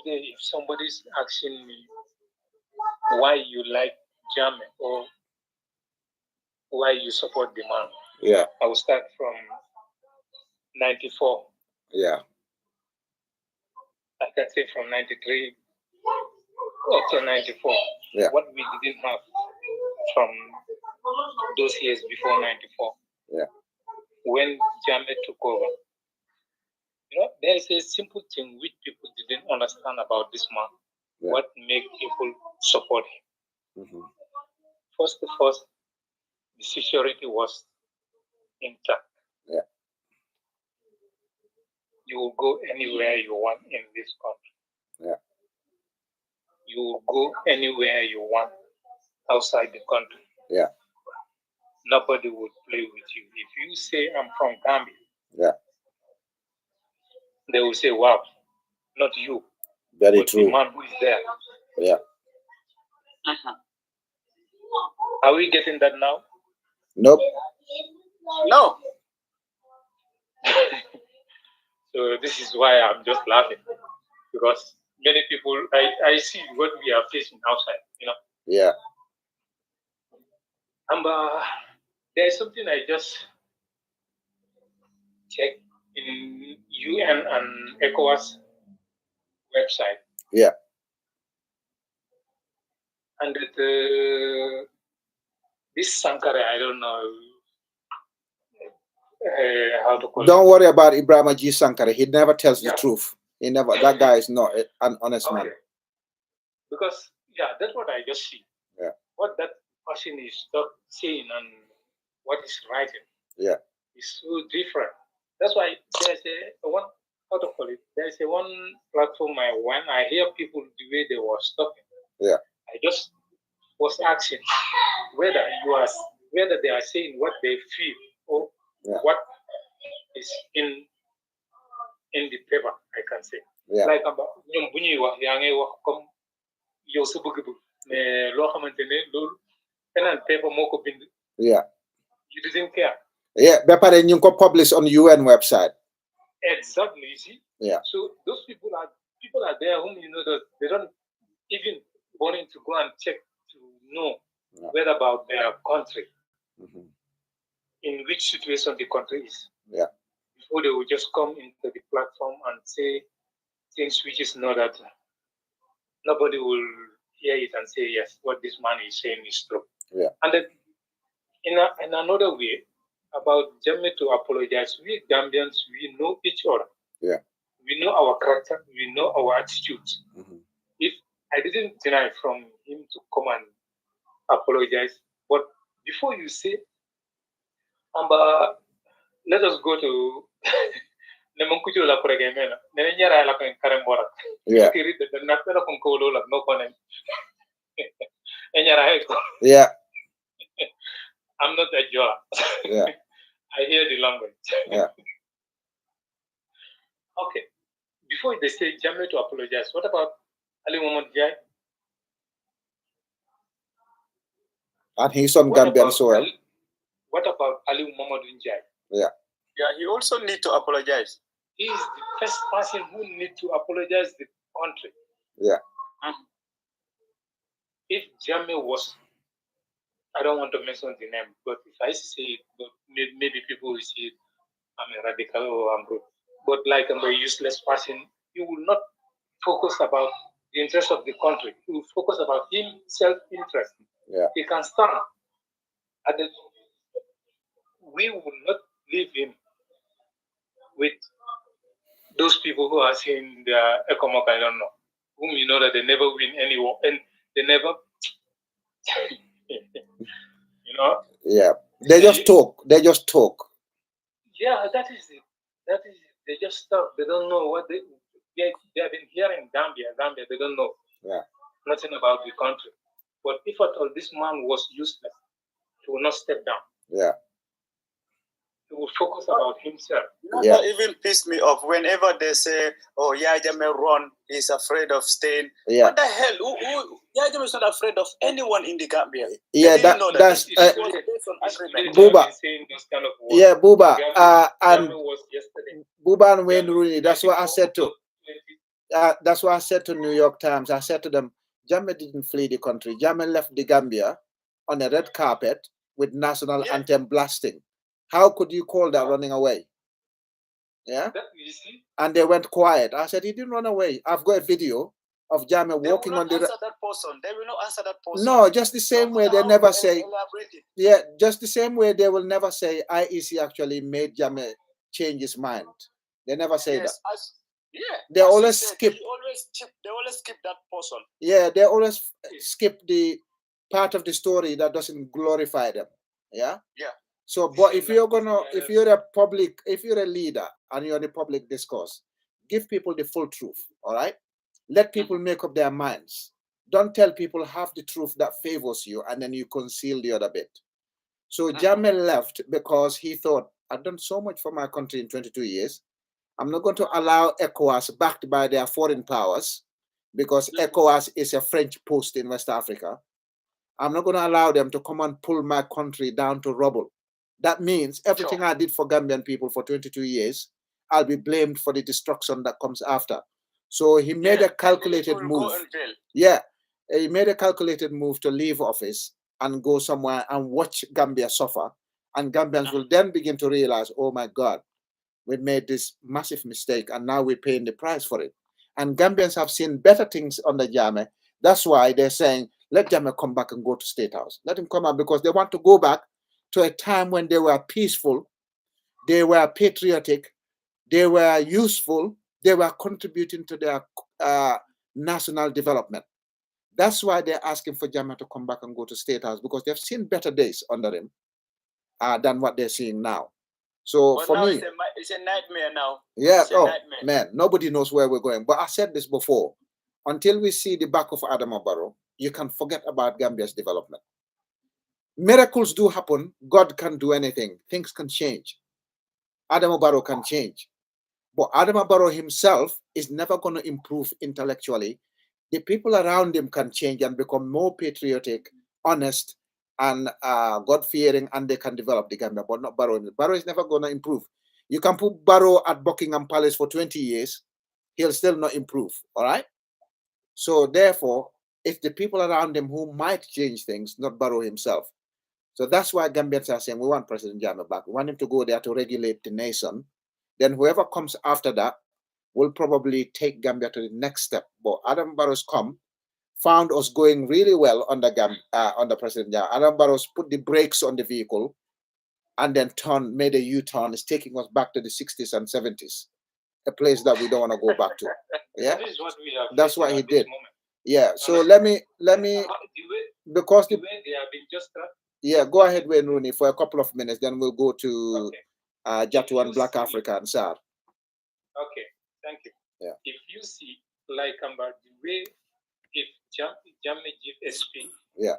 if somebody's asking me why you like Jammeh or why you support the man, yeah, I will start from 94. Yeah. I can say from 93 up to 94. Yeah. What we didn't have from those years before 94. Yeah. When Jammeh took over, there is a simple thing which people didn't understand about this man. what make people support him. First, the security was intact. You will go anywhere you want in this country. You will go anywhere you want outside the country. Nobody would play with you. If you say I'm from Gambia, they will say, wow, not you. Very but true. The man who is there. Are we getting that now? Nope. No. So this is why I'm just laughing, because many people, I see what we are facing outside, Yeah. And there's something I just checked in UN and ECOWAS website. Yeah. And this Sankara, I don't know how to call it. Don't worry about Ibrahim G. Sankara. He never tells the truth. He never. That guy is not an honest man. Because that's what I just see. Yeah. What that person is saying and what is writing. Is so different. That's why there's one, how to call it? There's one platform when I hear people the way they were talking. I just was asking whether they are saying what they feel or what is in the paper, I can say. Like about come yow sa bëgg-bëgg mais loo xamante ne loolu penaan paper moo ko bind. You didn't care. Ba pare ñu ko publish on UN website. Exactly, you see. So those people are there whom that they don't even wanting to go and check to know whether about their country, in which situation the country is. Before they will just come into the platform and say things which is not that nobody will hear it and say, yes, what this man is saying is true. And then in another way, about Jammeh to apologize, we Gambians, we know each other. We know our character, we know our attitudes. If I didn't deny from him to come and apologize, but before you say, let us go to I'm not a Jola. I hear the language. Okay. Before they say Jammeh to apologize, what about Ali Mohamed Jai? And he's on Gambian soil. What about Ali Mohamed Jai? He also need to apologize. He is the first person who need to apologize the country. If Jammeh was, I don't want to mention the name, but if I say it, but maybe people will see it, I'm a radical or I'm rude. But like I'm a useless person, he will not focus about the interest of the country. He will focus about him self-interest. He can stand. We will not leave him with those people who are saying they are Ecomoc, I don't know, whom you know that they never win any war and they never, They just talk. Yeah, that is it. They just talk. They don't know what they have been hearing Gambia, they don't know nothing about the country. But if at all this man was useless, he will not step down. He will focus about himself. That even pissed me off whenever they say, oh, Jammeh run, he's afraid of staying. What the hell? Jammeh is not afraid of anyone in the Gambia. That's Buba. Buba. And Buba and Wayne Rooney, that's what I said to New York Times. I said to them, Jammeh didn't flee the country. Jammeh left the Gambia on a red carpet with national anthem blasting. How could you call that running away? And they went quiet. I said, he didn't run away. I've got a video of Jammeh walking on the... They will not answer that person. No, just the same way they never say... just the same way they will never say IEC actually made Jammeh change his mind. They never say that. Yeah, they always skip. They always skip that portion. Yeah, they always skip the part of the story that doesn't glorify them. Yeah. Yeah. So, but if you're a leader and you're in the public discourse, give people the full truth. All right. Let people make up their minds. Don't tell people half the truth that favors you and then you conceal the other bit. So Jammeh left because he thought, I've done so much for my country in 22 years. I'm not going to allow ECOWAS, backed by their foreign powers, because ECOWAS is a French post in West Africa. I'm not going to allow them to come and pull my country down to rubble. That means everything I did for Gambian people for 22 years, I'll be blamed for the destruction that comes after. So he made a calculated move. Yeah, he made a calculated move to leave office and go somewhere and watch Gambia suffer. And Gambians will then begin to realize, oh my God, we made this massive mistake and now we're paying the price for it. And Gambians have seen better things under Jammeh. That's why they're saying, let Jammeh come back and go to State House. Let him come out, because they want to go back to a time when they were peaceful, they were patriotic, they were useful, they were contributing to their national development. That's why they're asking for Jammeh to come back and go to State House, because they've seen better days under him than what they're seeing now. So but for now me, it's a nightmare now. Yeah, man, nobody knows where we're going. But I said this before, until we see the back of Adama Barrow, you can forget about Gambia's development. Miracles do happen. God can do anything. Things can change. Adama Barrow can change. But Adama Barrow himself is never going to improve intellectually. The people around him can change and become more patriotic, honest, and God-fearing, and they can develop the Gambia, but not Barrow. Barrow is never going to improve. You can put Barrow at Buckingham Palace for 20 years, he'll still not improve, all right? So therefore, it's the people around him who might change things, not Barrow himself. So that's why Gambians are saying, we want President Jammeh back. We want him to go there to regulate the nation. Then whoever comes after that will probably take Gambia to the next step. But Adam Barrow's found us going really well under President Jammeh. Adam Barrow's put the brakes on the vehicle and then made a U-turn. Is taking us back to the 60s and 70s, a place that we don't want to go back to. Yeah, that is what we are. That's what he did. Yeah. So let me because the way they have been just. Yeah, go ahead, Wayne Rooney, for a couple of minutes. Then we'll go to Jatu and Black Africa and Sar. Okay, thank you. Yeah. If you see, like about the way, if Jammeh give a speech, yeah,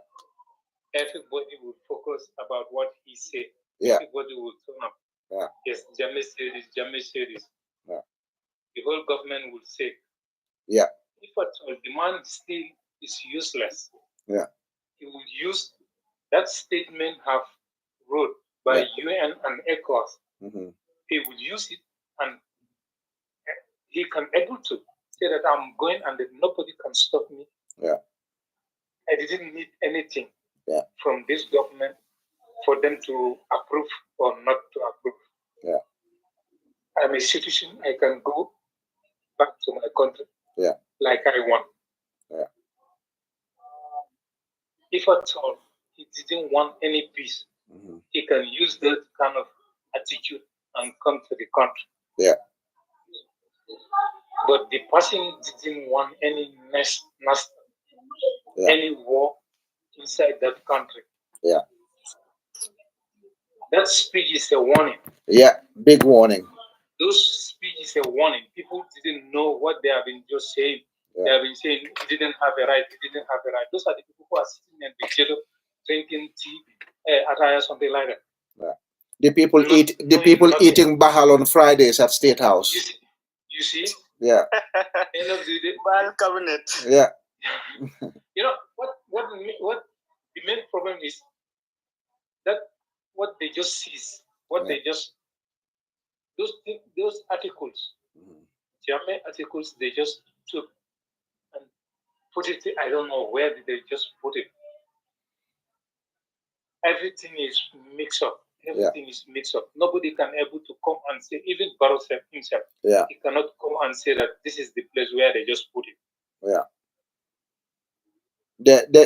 everybody will focus about what he said. Yeah. Everybody will turn up. Yeah. Yes, Jammeh said this, Jammeh said this. Yeah. The whole government will say. Yeah. If at all the man still is useless. Yeah. He will use that statement have wrote by UN and ECOWAS. Mm-hmm. He would use it and he can able to say that I'm going and that nobody can stop me. Yeah. I didn't need anything from this government for them to approve or not to approve. Yeah. I'm a citizen. I can go back to my country like I want. Yeah. If at all he didn't want any peace, he can use that kind of attitude and come to the country. Yeah. But the person didn't want any any war inside that country. Yeah. That speech is a warning. Yeah, big warning. Those speeches are a warning. People didn't know what they have been just saying. Yeah. They have been saying he didn't have a right, he didn't have a right. Those are the people who are sitting in the jail drinking tea, attire, something like that. Yeah. The people eating bahal on Fridays at State House. You see? Yeah. End of the day. Bahal cabinet. Yeah. You know what the main problem is that what they just seize, what they just those articles, Jammeh articles, they just took and put it. I don't know where did they just put it. Everything is mixed up. Everything is mixed up. Nobody can able to come and say. Even Barrow himself, he cannot come and say that this is the place where they just put it. Yeah.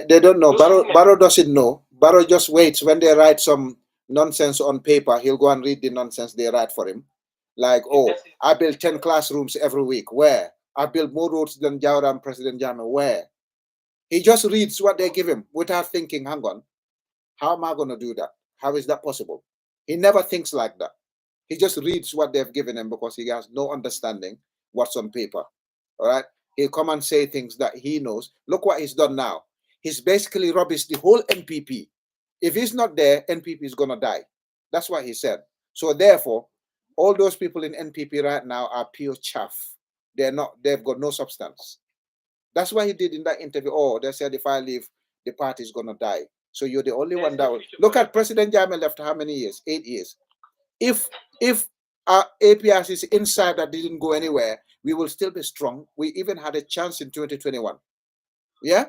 They don't know. Barrow doesn't know. Barrow just waits when they write some nonsense on paper. He'll go and read the nonsense they write for him, Like, oh, I build 10 classrooms every week. Where? I build more roads than Jawara and President Jammeh. Where? He just reads what they give him without thinking, hang on, how am I going to do that? How is that possible? He never thinks like that. He just reads what they've given him because he has no understanding what's on paper. All right? He'll come and say things that he knows. Look what he's done now. He's basically rubbished the whole NPP. If he's not there, NPP is going to die. That's what he said. So therefore, all those people in NPP right now are pure chaff. They've got no substance. That's why he did in that interview. Oh, they said if I leave, the party is going to die. So you're the only one that will. Look at President Jammeh left how many years? 8 years. If APRC is inside that didn't go anywhere, we will still be strong. We even had a chance in 2021. Yeah?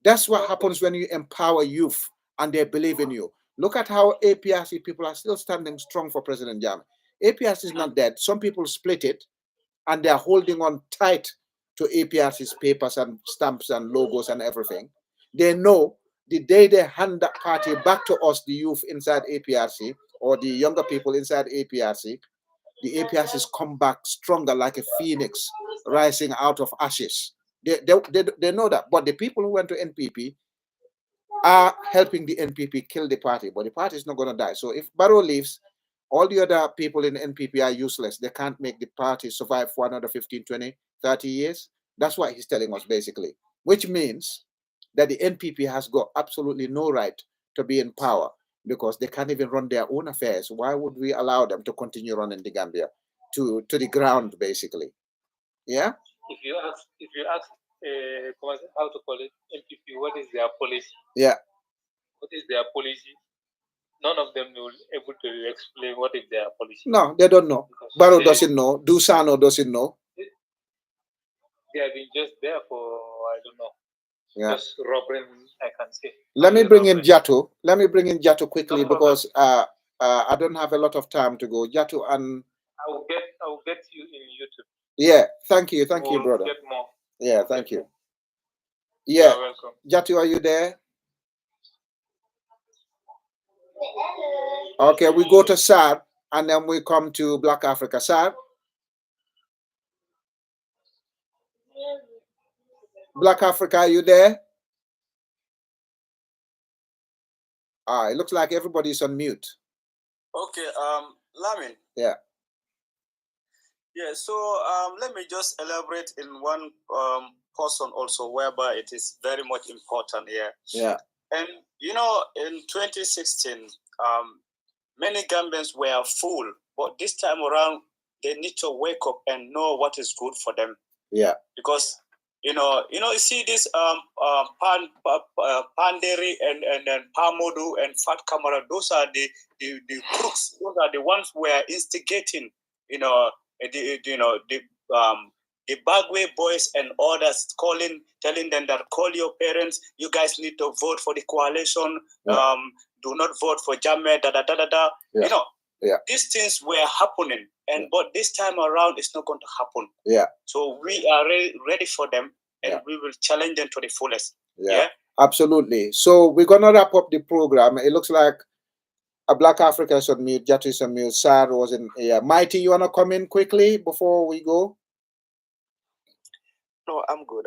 That's what happens when you empower youth and they believe in you. Look at how APRC people are still standing strong for President Jammeh. APRC is not dead. Some people split it and they're holding on tight to APRC's papers and stamps and logos and everything. They know the day they hand that party back to us, the youth inside APRC, or the younger people inside APRC, the APRCs come back stronger like a phoenix rising out of ashes. They know that. But the people who went to NPP are helping the NPP kill the party. But the party is not going to die. So if Barrow leaves, all the other people in the NPP are useless. They can't make the party survive for another 15, 20, 30 years. That's what he's telling us, basically. Which means that the NPP has got absolutely no right to be in power because they can't even run their own affairs. Why would we allow them to continue running the Gambia to the ground, basically? Yeah? If you ask how to call it, NPP, what is their policy? Yeah. What is their policy? None of them will be able to explain what is their policy. No, they don't know. Barrow doesn't know. Dusano doesn't know. They have been just there for, I don't know. Yeah. Just robbing, I can say. Let me bring in Jatu. Let me bring in Jatu quickly because I don't have a lot of time to go. Jatu and I will get you in YouTube. Yeah, thank you, brother. Get more. Yeah, thank you. Yeah, you're welcome. Jatu, are you there? Okay, we go to Sad and then we come to Black Africa. Sad? Black Africa, are you there? It looks like everybody's on mute. Okay, Lamin. Yeah. Yeah, so let me just elaborate in one person also, whereby it is very much important here. Yeah. And you know, in 2016, many Gambians were fooled, but this time around, they need to wake up and know what is good for them. Yeah. Because you see this Panderi and Pamodu and Fat Kamara, those are the crooks. Those are the ones who are instigating, the Bagway boys and others telling them that call your parents, you guys need to vote for the coalition. Yeah. Do not vote for Jammeh, Yeah. Yeah. These things were happening, but this time around, it's not going to happen. Yeah. So we are ready for them, and we will challenge them to the fullest. Yeah. Absolutely. So we're gonna wrap up the program. It looks like a Black Africa is on mute, Jatu is on mute, Sad was in. Yeah. Mighty, you wanna come in quickly before we go? No, I'm good.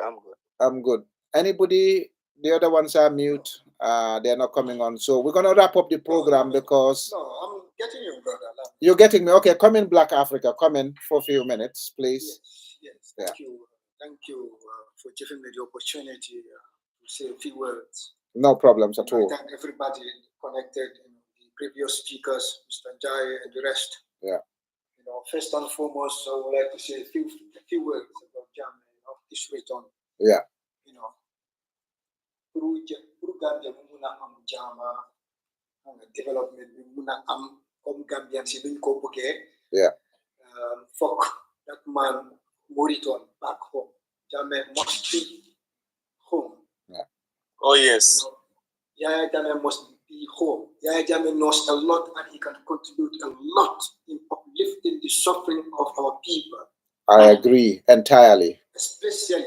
I'm good. Anybody? The other ones are mute. They're not coming on. So we're gonna wrap up the program because. No, I'm getting you, brother. You're getting me. Okay, come in, Black Africa. Come in for a few minutes, please. Yes. Thank you. Thank you for giving me the opportunity to say a few words. No problems at all. I thank everybody connected, the previous speakers, Mr. Jai and the rest. Yeah. First and foremost, I would like to say a few words about Jammeh, his return. Yeah. Through Gambia, we am Jammeh and development, we am come Gambian, si duñ ko bëggee. Yeah. Fuck that man, return back home. Jammeh must be home. Yeah. Oh yes. Yaya Jammeh must be home. Yaya Jammeh knows a lot and he can contribute a lot in uplifting the suffering of our people. I agree entirely. Especially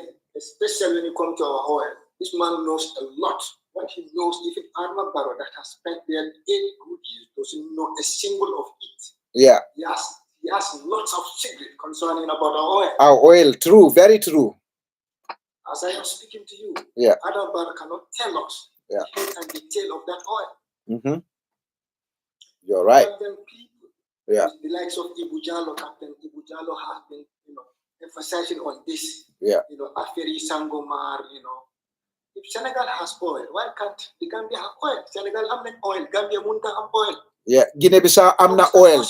when you come to our home. This man knows a lot. What he knows, even Arma Barrow that has spent there 8 good years doesn't know a single of it. Yeah. Yes, he has lots of secret concerning about our oil. Our oil, true, very true. As I am speaking to you, yeah, Adam Barrow cannot tell us the head and the tail of that oil. Mm-hmm. You're right. People, yeah, the likes of Ibujalo, Captain Ibujalo has been, emphasizing on this. Yeah. Aferi Sangomar, If Senegal has oil, why can't the Gambia have oil? Senegal have oil, Gambia munta have oil. Yeah, Guinea-Bissau am na oil.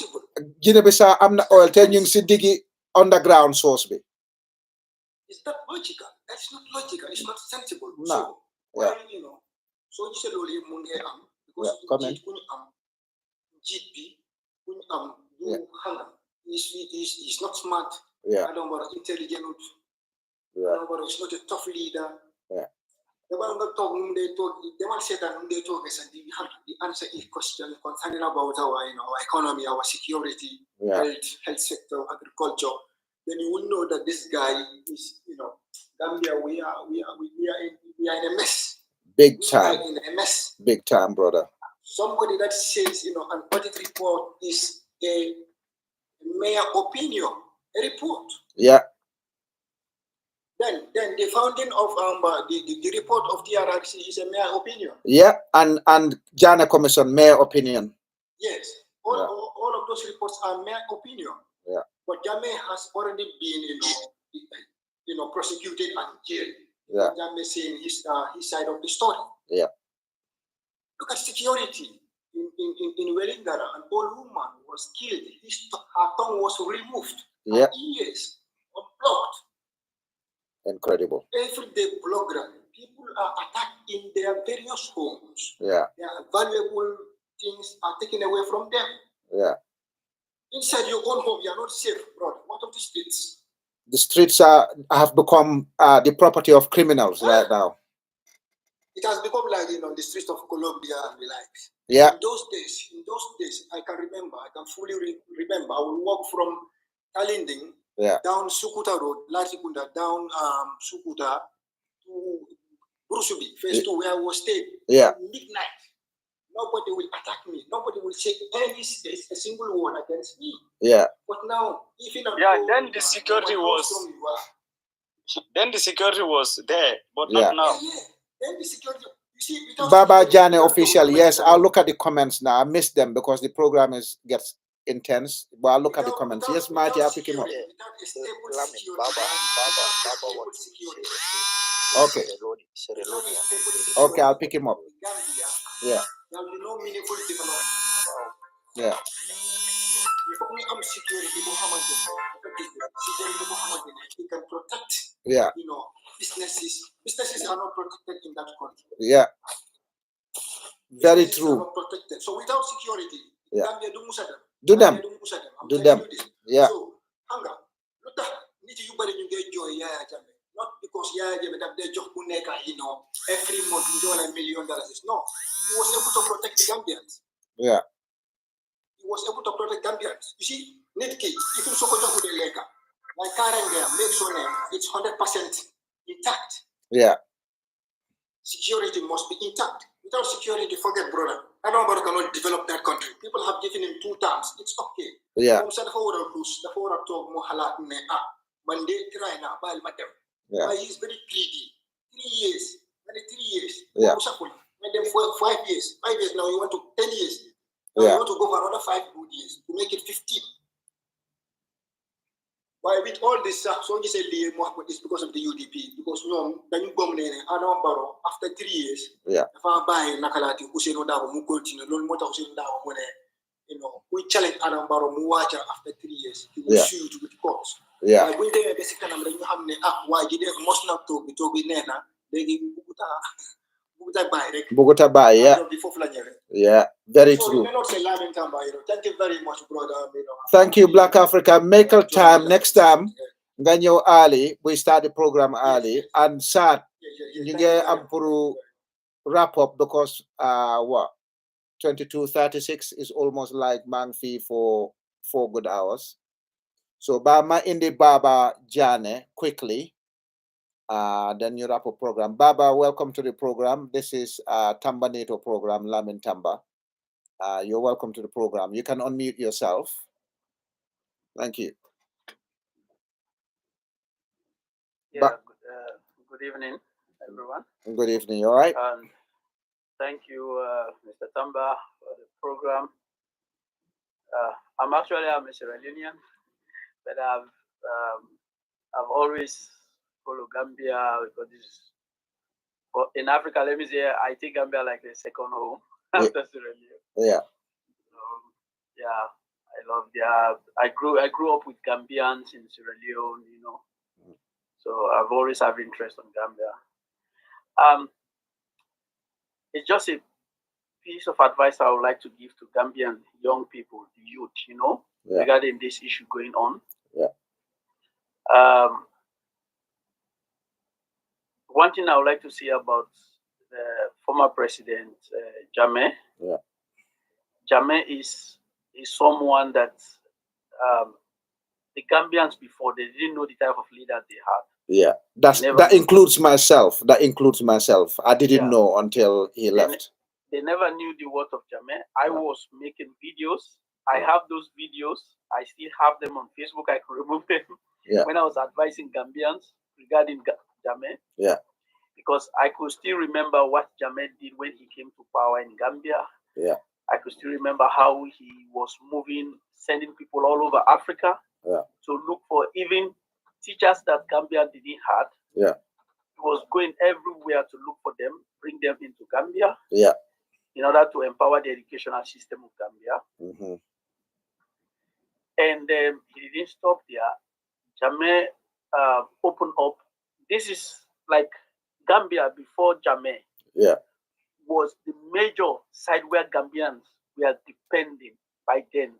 Guinea-Bissau am na oil. Ten yung si digi underground source be. It's not logical. That's not logical. It's not sensible. No. So, well, so you said only munge because GP, is not smart. Yeah. I don't want intelligent. Yeah. I don't want it's not a tough leader. Yeah. The answer is question concerning about our economy, our security, health sector, agriculture. Then you will know that this guy is, Gambia. We are in a mess. Big time. We are in a mess. Big time, brother. Somebody that says, an audit report is a mere opinion, a report. Yeah. Then the founding of the report of TRRC is a mere opinion. Yeah, and Jammeh Commission mere opinion. Yes, all of those reports are mere opinion. Yeah. But Jammeh has already been, prosecuted and jailed. Yeah. Jammeh saying his side of the story. Yeah. Look at security in Wellingara. An old woman was killed. Her tongue was removed. Yeah. Her ears were blocked. Incredible. Everyday blogger, people are attacked in their various homes. Yeah. Their valuable things are taken away from them. Yeah. Inside your own home, you are not safe, brother. What of the streets? The streets have become the property of criminals right now. It has become like the streets of Colombia and the likes. Yeah. In those days, I can fully remember. I would walk from Kalinding down Sukuta Road, Latikunda, down Sukuta to Brusubi, phase 2, where I was staying. Yeah. Midnight. Nobody will attack me. Nobody will say a single word against me. Yeah. But now, then the security was there, but not now. Yeah. Then the security. You see, Baba Jammeh official. Yes, I'll look at the comments now. I missed them because the program gets intense. But I'll look at the comments. Yes, Marty, I'll pick him up. Okay. Okay, I'll pick him up. Yeah. Yeah. He can protect. Yeah. Businesses are not protected in that country. Yeah. Very true. Are not protected. So without security, Gambia do them. Yeah. So, hunger. Not because they just every month $1 million. No, he was able to protect the Gambians. Yeah. He was able to protect Gambians. You see, Nitki, if you Sokoto with the Leka, like Karanga, make sure it's 100% intact. Yeah. Security must be intact. Without security, forget, brother. I don't know cannot develop that country. People have given him 2 terms. It's okay. Yeah. Yeah. He's very greedy. 3 years. 3 years. Yeah. Made them for 5 years. 5 years now. You want to 10 years. Now you want to go for another 5 good years to make it 15. Why with all this so you say it's because of the UDP. Because then you come in Adam Barrow after 3 years. Yeah. If I buy Nakalati Hussein Dawo mu continue, we challenge Adam Barrow mu watch after 3 years. He will sue to the courts. Yeah. When they basically why did they must not talk with Nena, they give Bogota by, yeah. Yeah, very true. Thank you very much, brother. Thank you, Black Africa. Make a time next time. Ganyo early. We start the program early. And sad, you get to wrap up because 22:36 is almost like Mangfi for 4 good hours. So Bama in the Baba Jammeh quickly. Then you wrap up program. Baba, welcome to the program. This is Tamba NATO program, Lamin Tamba. You're welcome to the program. You can unmute yourself. Thank you. Yeah, good evening, everyone. Good evening, all right? Thank you, Mr. Tamba, for the program. I'm a Sierra Leonean, but I've always followed Gambia because in Africa, let me say, I think Gambia like the second home after Sierra Leone. Yeah. Yeah, I love their. I grew up with Gambians in Sierra Leone, you know. So I've always have interest on Gambia. It's just a piece of advice I would like to give to Gambian young people, the youth, you know, regarding this issue going on. Yeah. One thing I would like to say about the former president, Jammeh. Yeah. Jammeh is someone that the Gambians before, they didn't know the type of leader they had. Yeah, that includes myself. That includes myself. I didn't know until he left. They never knew the worth of Jammeh. I was making videos. I have those videos. I still have them on Facebook. I could remove them when I was advising Gambians regarding Jammeh. Yeah. Because I could still remember what Jammeh did when he came to power in Gambia. Yeah. I could still remember how he was moving, sending people all over Africa to look for even teachers that Gambia didn't have. Yeah. He was going everywhere to look for them, bring them into Gambia. Yeah. In order to empower the educational system of Gambia. Mm-hmm. And he didn't stop there. Jammeh opened up. This is like Gambia before Jammeh. Yeah. Was the major side where Gambians were depending by then.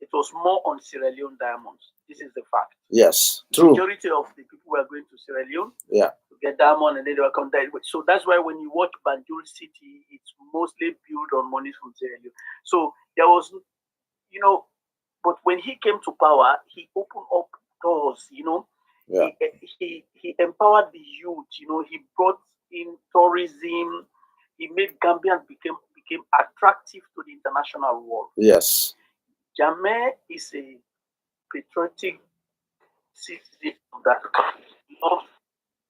It was more on Sierra Leone diamonds. This is the fact. Yes, true. The majority of the people were going to Sierra Leone to get diamond, and then they were coming there. So that's why when you watch Banjul City, it's mostly built on money from Sierra Leone. So there was, you know, but when he came to power, he opened up doors, you know. Yeah. He empowered the youth, you know. He brought in tourism. He made Gambians became attractive to the international world. Yes. Jammeh is a patriotic citizen of that country.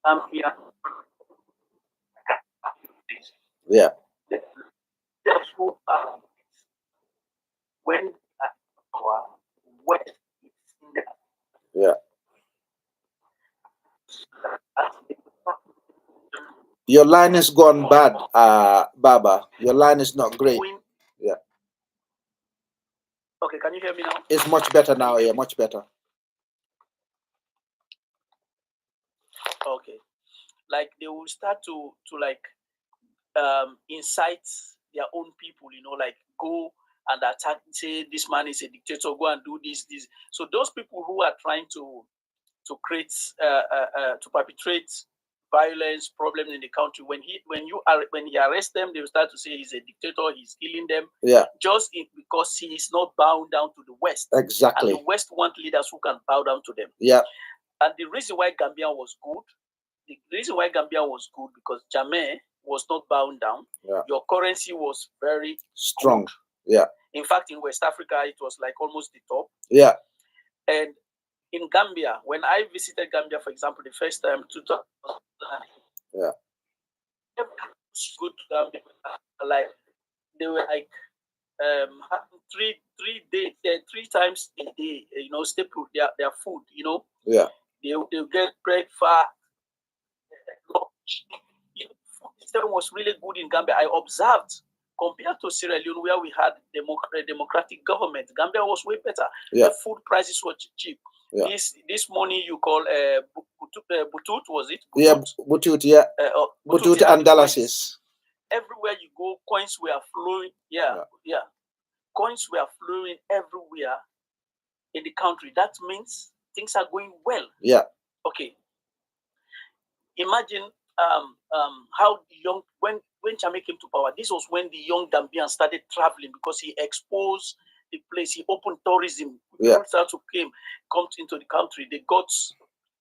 Gambia. Yeah. That's who when our West is in the Your line is gone bad, Baba. Your line is not great. Yeah. Okay, can you hear me now? It's much better now. Yeah, much better. Okay, like they will start to like incite their own people, you know, like go and attack, say this man is a dictator, go and do this. So those people who are trying to create to perpetrate violence, problems in the country, when he arrests them, they will start to say he's a dictator, he's killing them. Yeah. Just because he is not bound down to the West. Exactly. And the West want leaders who can bow down to them. Yeah. And the reason why Gambia was good, because Jammeh was not bound down. Yeah. Your currency was very strong. Good. Yeah. In fact, in West Africa, it was like almost the top. Yeah. And in Gambia, when I visited Gambia, for example, the first time, 2000, yeah, good Gambia, like they were like three times a day, you know, staple their food, you know. Yeah. They'll get breakfast, lunch. Food system was really good in Gambia. I observed. Compared to Sierra Leone, where we had democratic government, Gambia was way better. Yeah. The food prices were cheap. Yeah. This money you call butut, was it? Butut? Yeah, butut, yeah. Butut and dollars. Everywhere you go, coins were flowing. Yeah. Coins were flowing everywhere in the country. That means things are going well. Yeah. Okay. Imagine how young when Jammeh came to power, this was when the young Gambians started traveling because he exposed the place. He opened tourism. Yeah. People started to come into the country. They got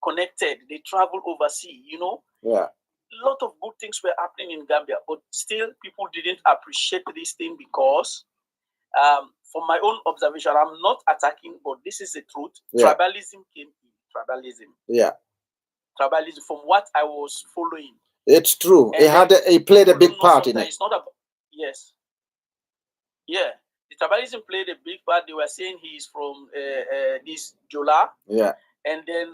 connected. They traveled overseas. You know. Yeah. A lot of good things were happening in Gambia, but still people didn't appreciate this thing because from my own observation, I'm not attacking, but this is the truth. Yeah. Tribalism came in. Tribalism. Yeah. Tribalism, from what I was following. It's true. He played a big part in it. It's not about, yes. Yeah. The tribalism played a big part. They were saying he's from this Jola. Yeah. And then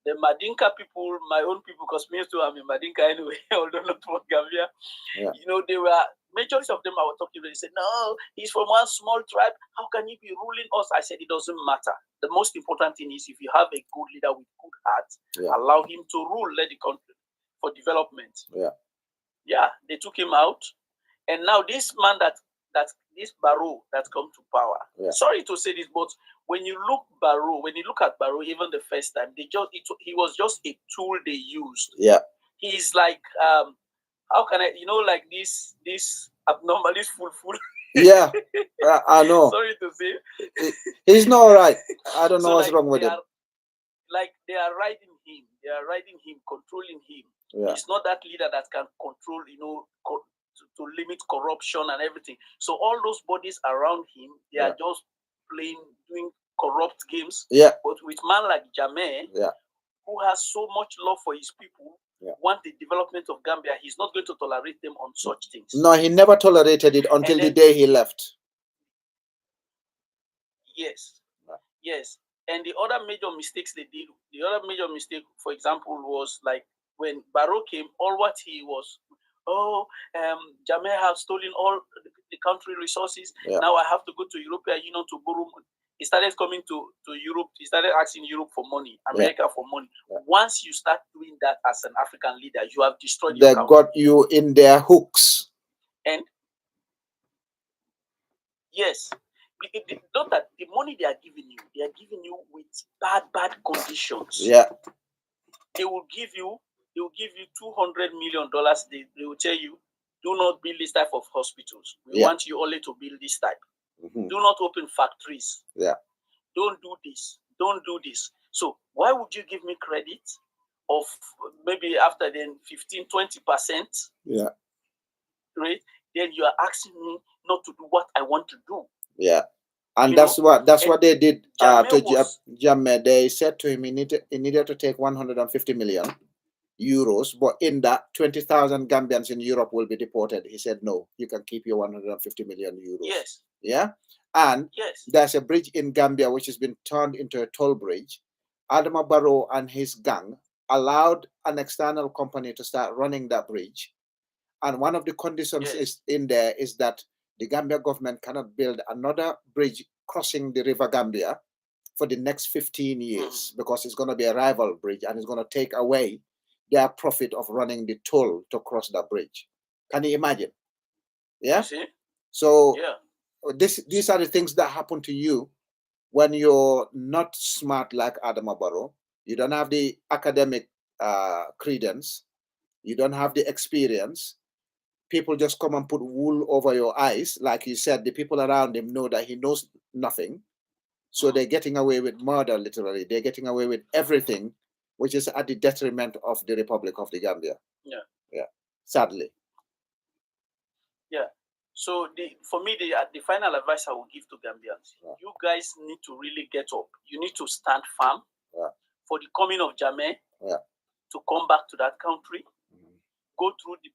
the Madinka people, my own people, because me too, I'm in Madinka anyway, although not from Gambia. Yeah. You know, they were, majority of them I was talking to, they said, no, he's from one small tribe. How can he be ruling us? I said, it doesn't matter. The most important thing is if you have a good leader with good heart, allow him to rule, let the country for development. Yeah. Yeah, they took him out. And now this man this Barrow that come to power. Yeah. Sorry to say this, but when you look at Barrow, even the first time, he was just a tool they used. Yeah. He's like how can I, like this abnormal, this fool. Yeah, I know. Sorry to say. He's not right. I don't know what's wrong with him. They are riding him. They are riding him, controlling him. Yeah. He's not that leader that can control, to limit corruption and everything. So all those bodies around him, they are just doing corrupt games. Yeah. But with man like Jammeh, who has so much love for his people, want the development of Gambia, he's not going to tolerate them on such things. No, he never tolerated it until the day he left. Yes. Yes. And the other major mistakes they did, for example, was like when Barrow came, all what he was, Jammeh have stolen all the country resources. Yeah. Now I have to go to European Union to borrow money. He started coming to Europe. He started asking Europe for money, America for money. Yeah. Once you start doing that as an African leader, you have destroyed your country. They got you in their hooks. And yes, not that the money they are giving you with bad conditions. Yeah. They will give you $200 million. They will tell you, do not build this type of hospitals. We want you only to build this type. Mm-hmm. Do not open factories. Yeah. Don't do this. Don't do this. So why would you give me credit of maybe after then 15-20%? Yeah. Right? Then you are asking me not to do what I want to do. Yeah. And that's what they did to Jammeh. They said to him he needed to take 150 million euros, but in that 20,000 Gambians in Europe will be deported. He said, no, you can keep your 150 million euros. Yes. Yeah. And there's a bridge in Gambia which has been turned into a toll bridge. Adama Barrow and his gang allowed an external company to start running that bridge. And one of the conditions is that the Gambia government cannot build another bridge crossing the River Gambia for the next 15 years because it's going to be a rival bridge and it's going to take away their profit of running the toll to cross that bridge. Can you imagine? Yeah. So these are the things that happen to you when you're not smart like Adama Barrow. You don't have the academic credence. You don't have the experience. People just come and put wool over your eyes. Like you said, the people around him know that he knows nothing. So they're getting away with murder, literally. They're getting away with everything, which is at the detriment of the Republic of the Gambia. Yeah. Yeah. Sadly. Yeah. So for me, the final advice I will give to Gambians, you guys need to really get up. You need to stand firm for the coming of Jammeh to come back to that country, go through the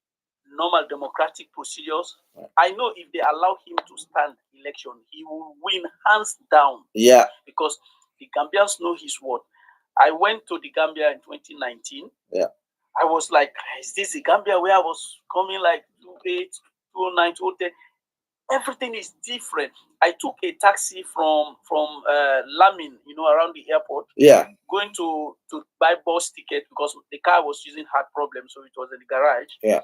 normal democratic procedures. I know if they allow him to stand election, he will win hands down. Yeah. Because the Gambians know his word. I went to the Gambia in 2019. Yeah. I was like, is this the Gambia where I was coming like 2008, 2009, 2010? Everything is different. I took a taxi from Lamin, around the airport. Yeah. Going to buy bus ticket because the car was using hard problems, so it was in the garage. Yeah.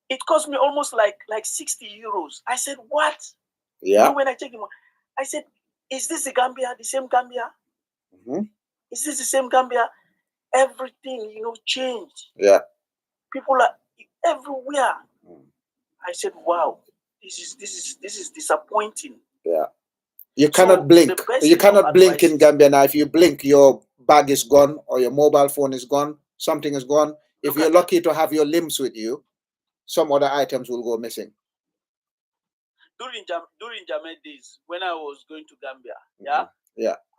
It cost me almost like 60 euros. I said, what? Yeah. When I checked him, I said, is this the Gambia, the same Gambia? Mm-hmm. Is this the same Gambia? Everything, changed. Yeah. People are everywhere. I said, wow, this is disappointing. Yeah. You cannot blink. You cannot blink in Gambia now. If you blink, your bag is gone or your mobile phone is gone. Something is gone. If you're lucky to have your limbs with you, some other items will go missing. during Jammeh days, when I was going to Gambia,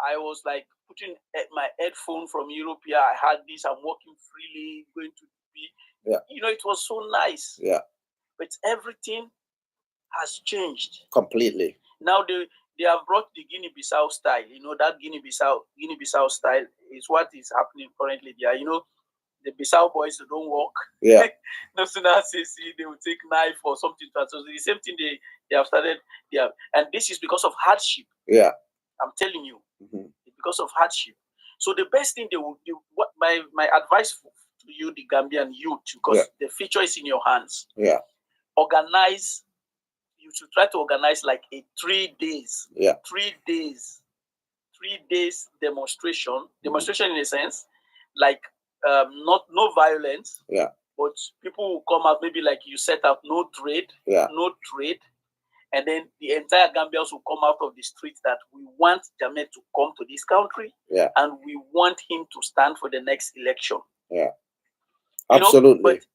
I was like putting my headphone from Europe. I had this. I'm walking freely, going to be. It was so nice. But everything has changed completely. Now they have brought the Guinea-Bissau style. That Guinea-Bissau style is what is happening currently there. The Bissau boys who don't walk. No sooner as they see, they will take knife or something. So the same thing they have started. And this is because of hardship. I'm telling you, because of hardship. So the best thing they will do. What my advice to you, the Gambian youth, because the future is in your hands. Organize. You should try to organize like a 3 days. 3 days. 3 days demonstration. Demonstration in a sense, like no violence. But people will come out, maybe like you set up no trade, and then the entire Gambians will come out of the streets that we want Jammeh to come to this country, and we want him to stand for the next election. Absolutely. But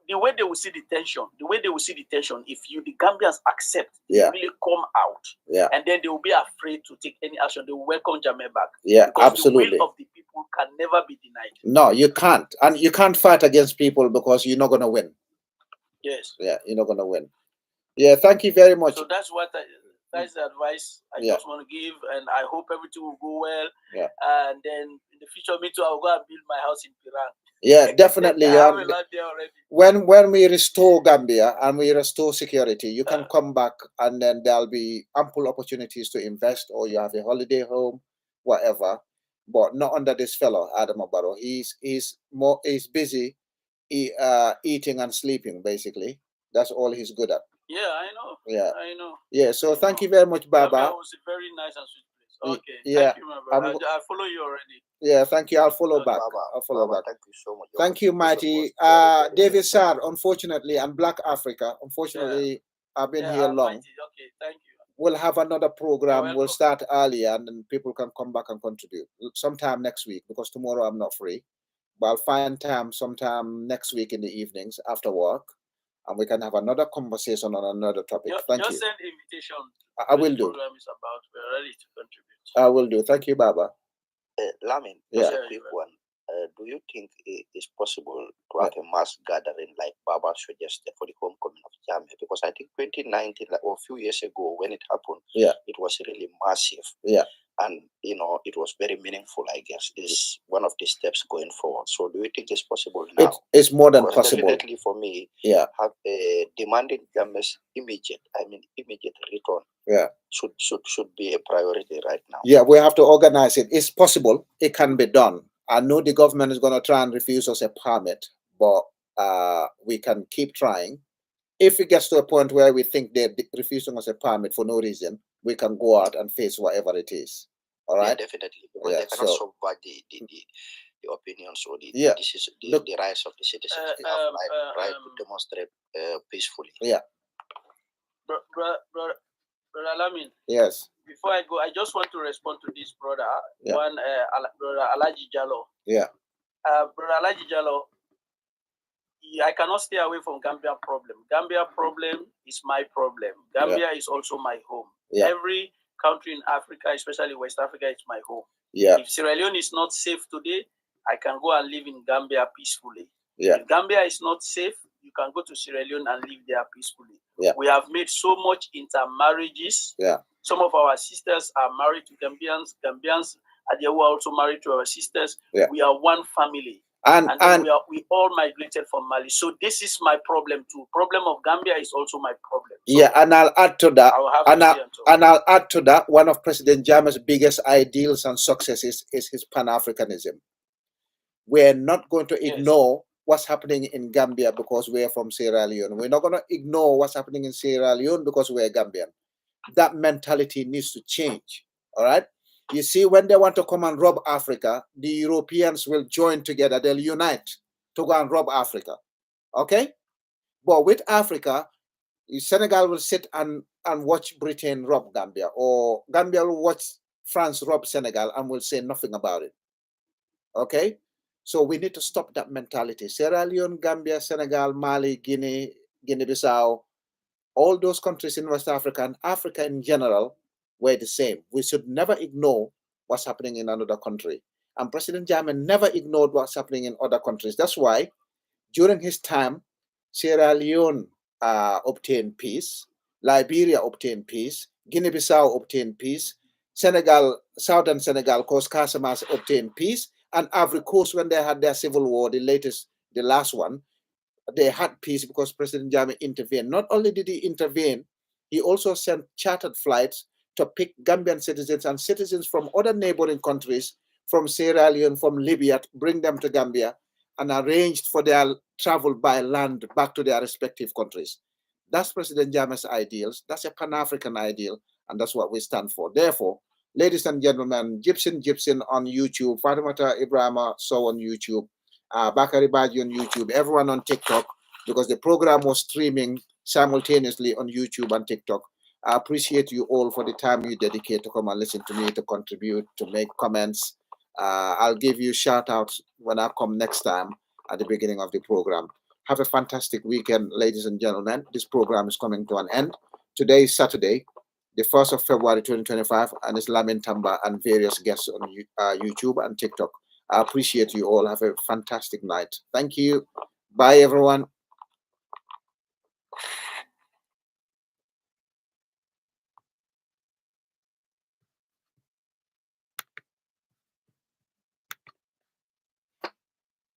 the way they will see the tension, if the Gambians accept, really come out, and then they will be afraid to take any action. They will welcome Jammeh back. Because Absolutely. The will of the people can never be denied. No, you can't. And you can't fight against people because you're not going to win. Yes. You're not going to win. Thank you very much. So that's that's the advice I just want to give, and I hope everything will go well. And then in the future, me too, I'll go and build my house in Pirang. Definitely. I have a lot there already. When we restore Gambia and we restore security, you can come back, and then there'll be ample opportunities to invest, or you have a holiday home, whatever. But not under this fellow, Adama Barrow. He's busy eating and sleeping, basically. That's all he's good at. I know. I know. So thank you very much, Baba. That was a very nice and sweet place. Okay. Thank you, my brother. I follow you already. Thank you. I'll follow back. I'll follow back. Thank you so much. Thank you, Mighty. David Sar, unfortunately, and Black Africa, unfortunately, I've been here long. Mighty. Okay, thank you. We'll have another program. We'll start earlier, and then people can come back and contribute sometime next week, because tomorrow I'm not free. But I'll find time sometime next week in the evenings after work, and we can have another conversation on another topic. Thank you. Just send invitation. I will do. Program is about. We're ready to contribute. I will do. Thank you, Baba. Lamin, just a quick one. Do you think it is possible to have a mass gathering like Baba suggested for the homecoming of Jammeh? Because I think 2019, or a few years ago, when it happened, it was really massive. And, it was very meaningful, I guess. It's one of the steps going forward. So do you think it's possible now? It's more than possible. Definitely for me, have demanding Jammeh's immediate return. Should be a priority right now. We have to organize it. It's possible. It can be done. I know the government is going to try and refuse us a permit, but we can keep trying. If it gets to a point where we think they're refusing us a permit for no reason, we can go out and face whatever it is. All right? Definitely. Because they cannot subvert the opinions or the rights of the citizens. They have right to demonstrate peacefully. Brother Lamin. Yes. Before I go, I just want to respond to this brother, brother Alaji Jallo. Brother Alaji Jallo, I cannot stay away from Gambia problem. Gambia problem is my problem. Gambia is also my home. Every country in Africa, especially West Africa, is my home. If Sierra Leone is not safe today, I can go and live in Gambia peacefully. If Gambia is not safe, you can go to Sierra Leone and live there peacefully. We have made so much intermarriages. Some of our sisters are married to Gambians. Gambians are also married to our sisters. We are one family. And we all migrated from Mali. So this is my problem too. Problem of Gambia is also my problem. So and I'll add to that. I'll add to that. One of President Jammeh's biggest ideals and successes is his pan-Africanism. We're not going to ignore what's happening in Gambia because we're from Sierra Leone. We're not going to ignore what's happening in Sierra Leone because we're Gambian. That mentality needs to change. All right? You see, when they want to come and rob Africa, the Europeans will join together. They'll unite to go and rob Africa. Okay? But with Africa, Senegal will sit and watch Britain rob Gambia, or Gambia will watch France rob Senegal and will say nothing about it. Okay? So we need to stop that mentality. Sierra Leone, Gambia, Senegal, Mali, Guinea-Bissau, all those countries in West Africa and Africa in general were the same. We should never ignore what's happening in another country. And President Jammeh never ignored what's happening in other countries. That's why during his time, Sierra Leone obtained peace, Liberia obtained peace, Guinea-Bissau obtained peace, Senegal, Southern Senegal, Coast Casamas obtained peace, and Ivory Coast, when they had their civil war, the last one, they had peace because President Jammeh intervened. Not only did he intervene, he also sent chartered flights to pick Gambian citizens and citizens from other neighboring countries, from Sierra Leone, from Libya, to bring them to Gambia and arranged for their travel by land back to their respective countries. That's President Jammeh's ideals. That's a Pan-African ideal, and that's what we stand for. Therefore, ladies and gentlemen, Gibson on YouTube, Fatimata Ibrahima Sow on YouTube, Bakari Baji on YouTube, everyone on TikTok, because the program was streaming simultaneously on YouTube and TikTok. I appreciate you all for the time you dedicate to come and listen to me, to contribute, to make comments. I'll give you shout outs when I come next time at the beginning of the program. Have a fantastic weekend, ladies and gentlemen. This program is coming to an end. Today is Saturday, the 1st of February 2025, and it's Lamin Tamba and various guests on YouTube and TikTok. I appreciate you all. Have a fantastic night. Thank you. Bye, everyone.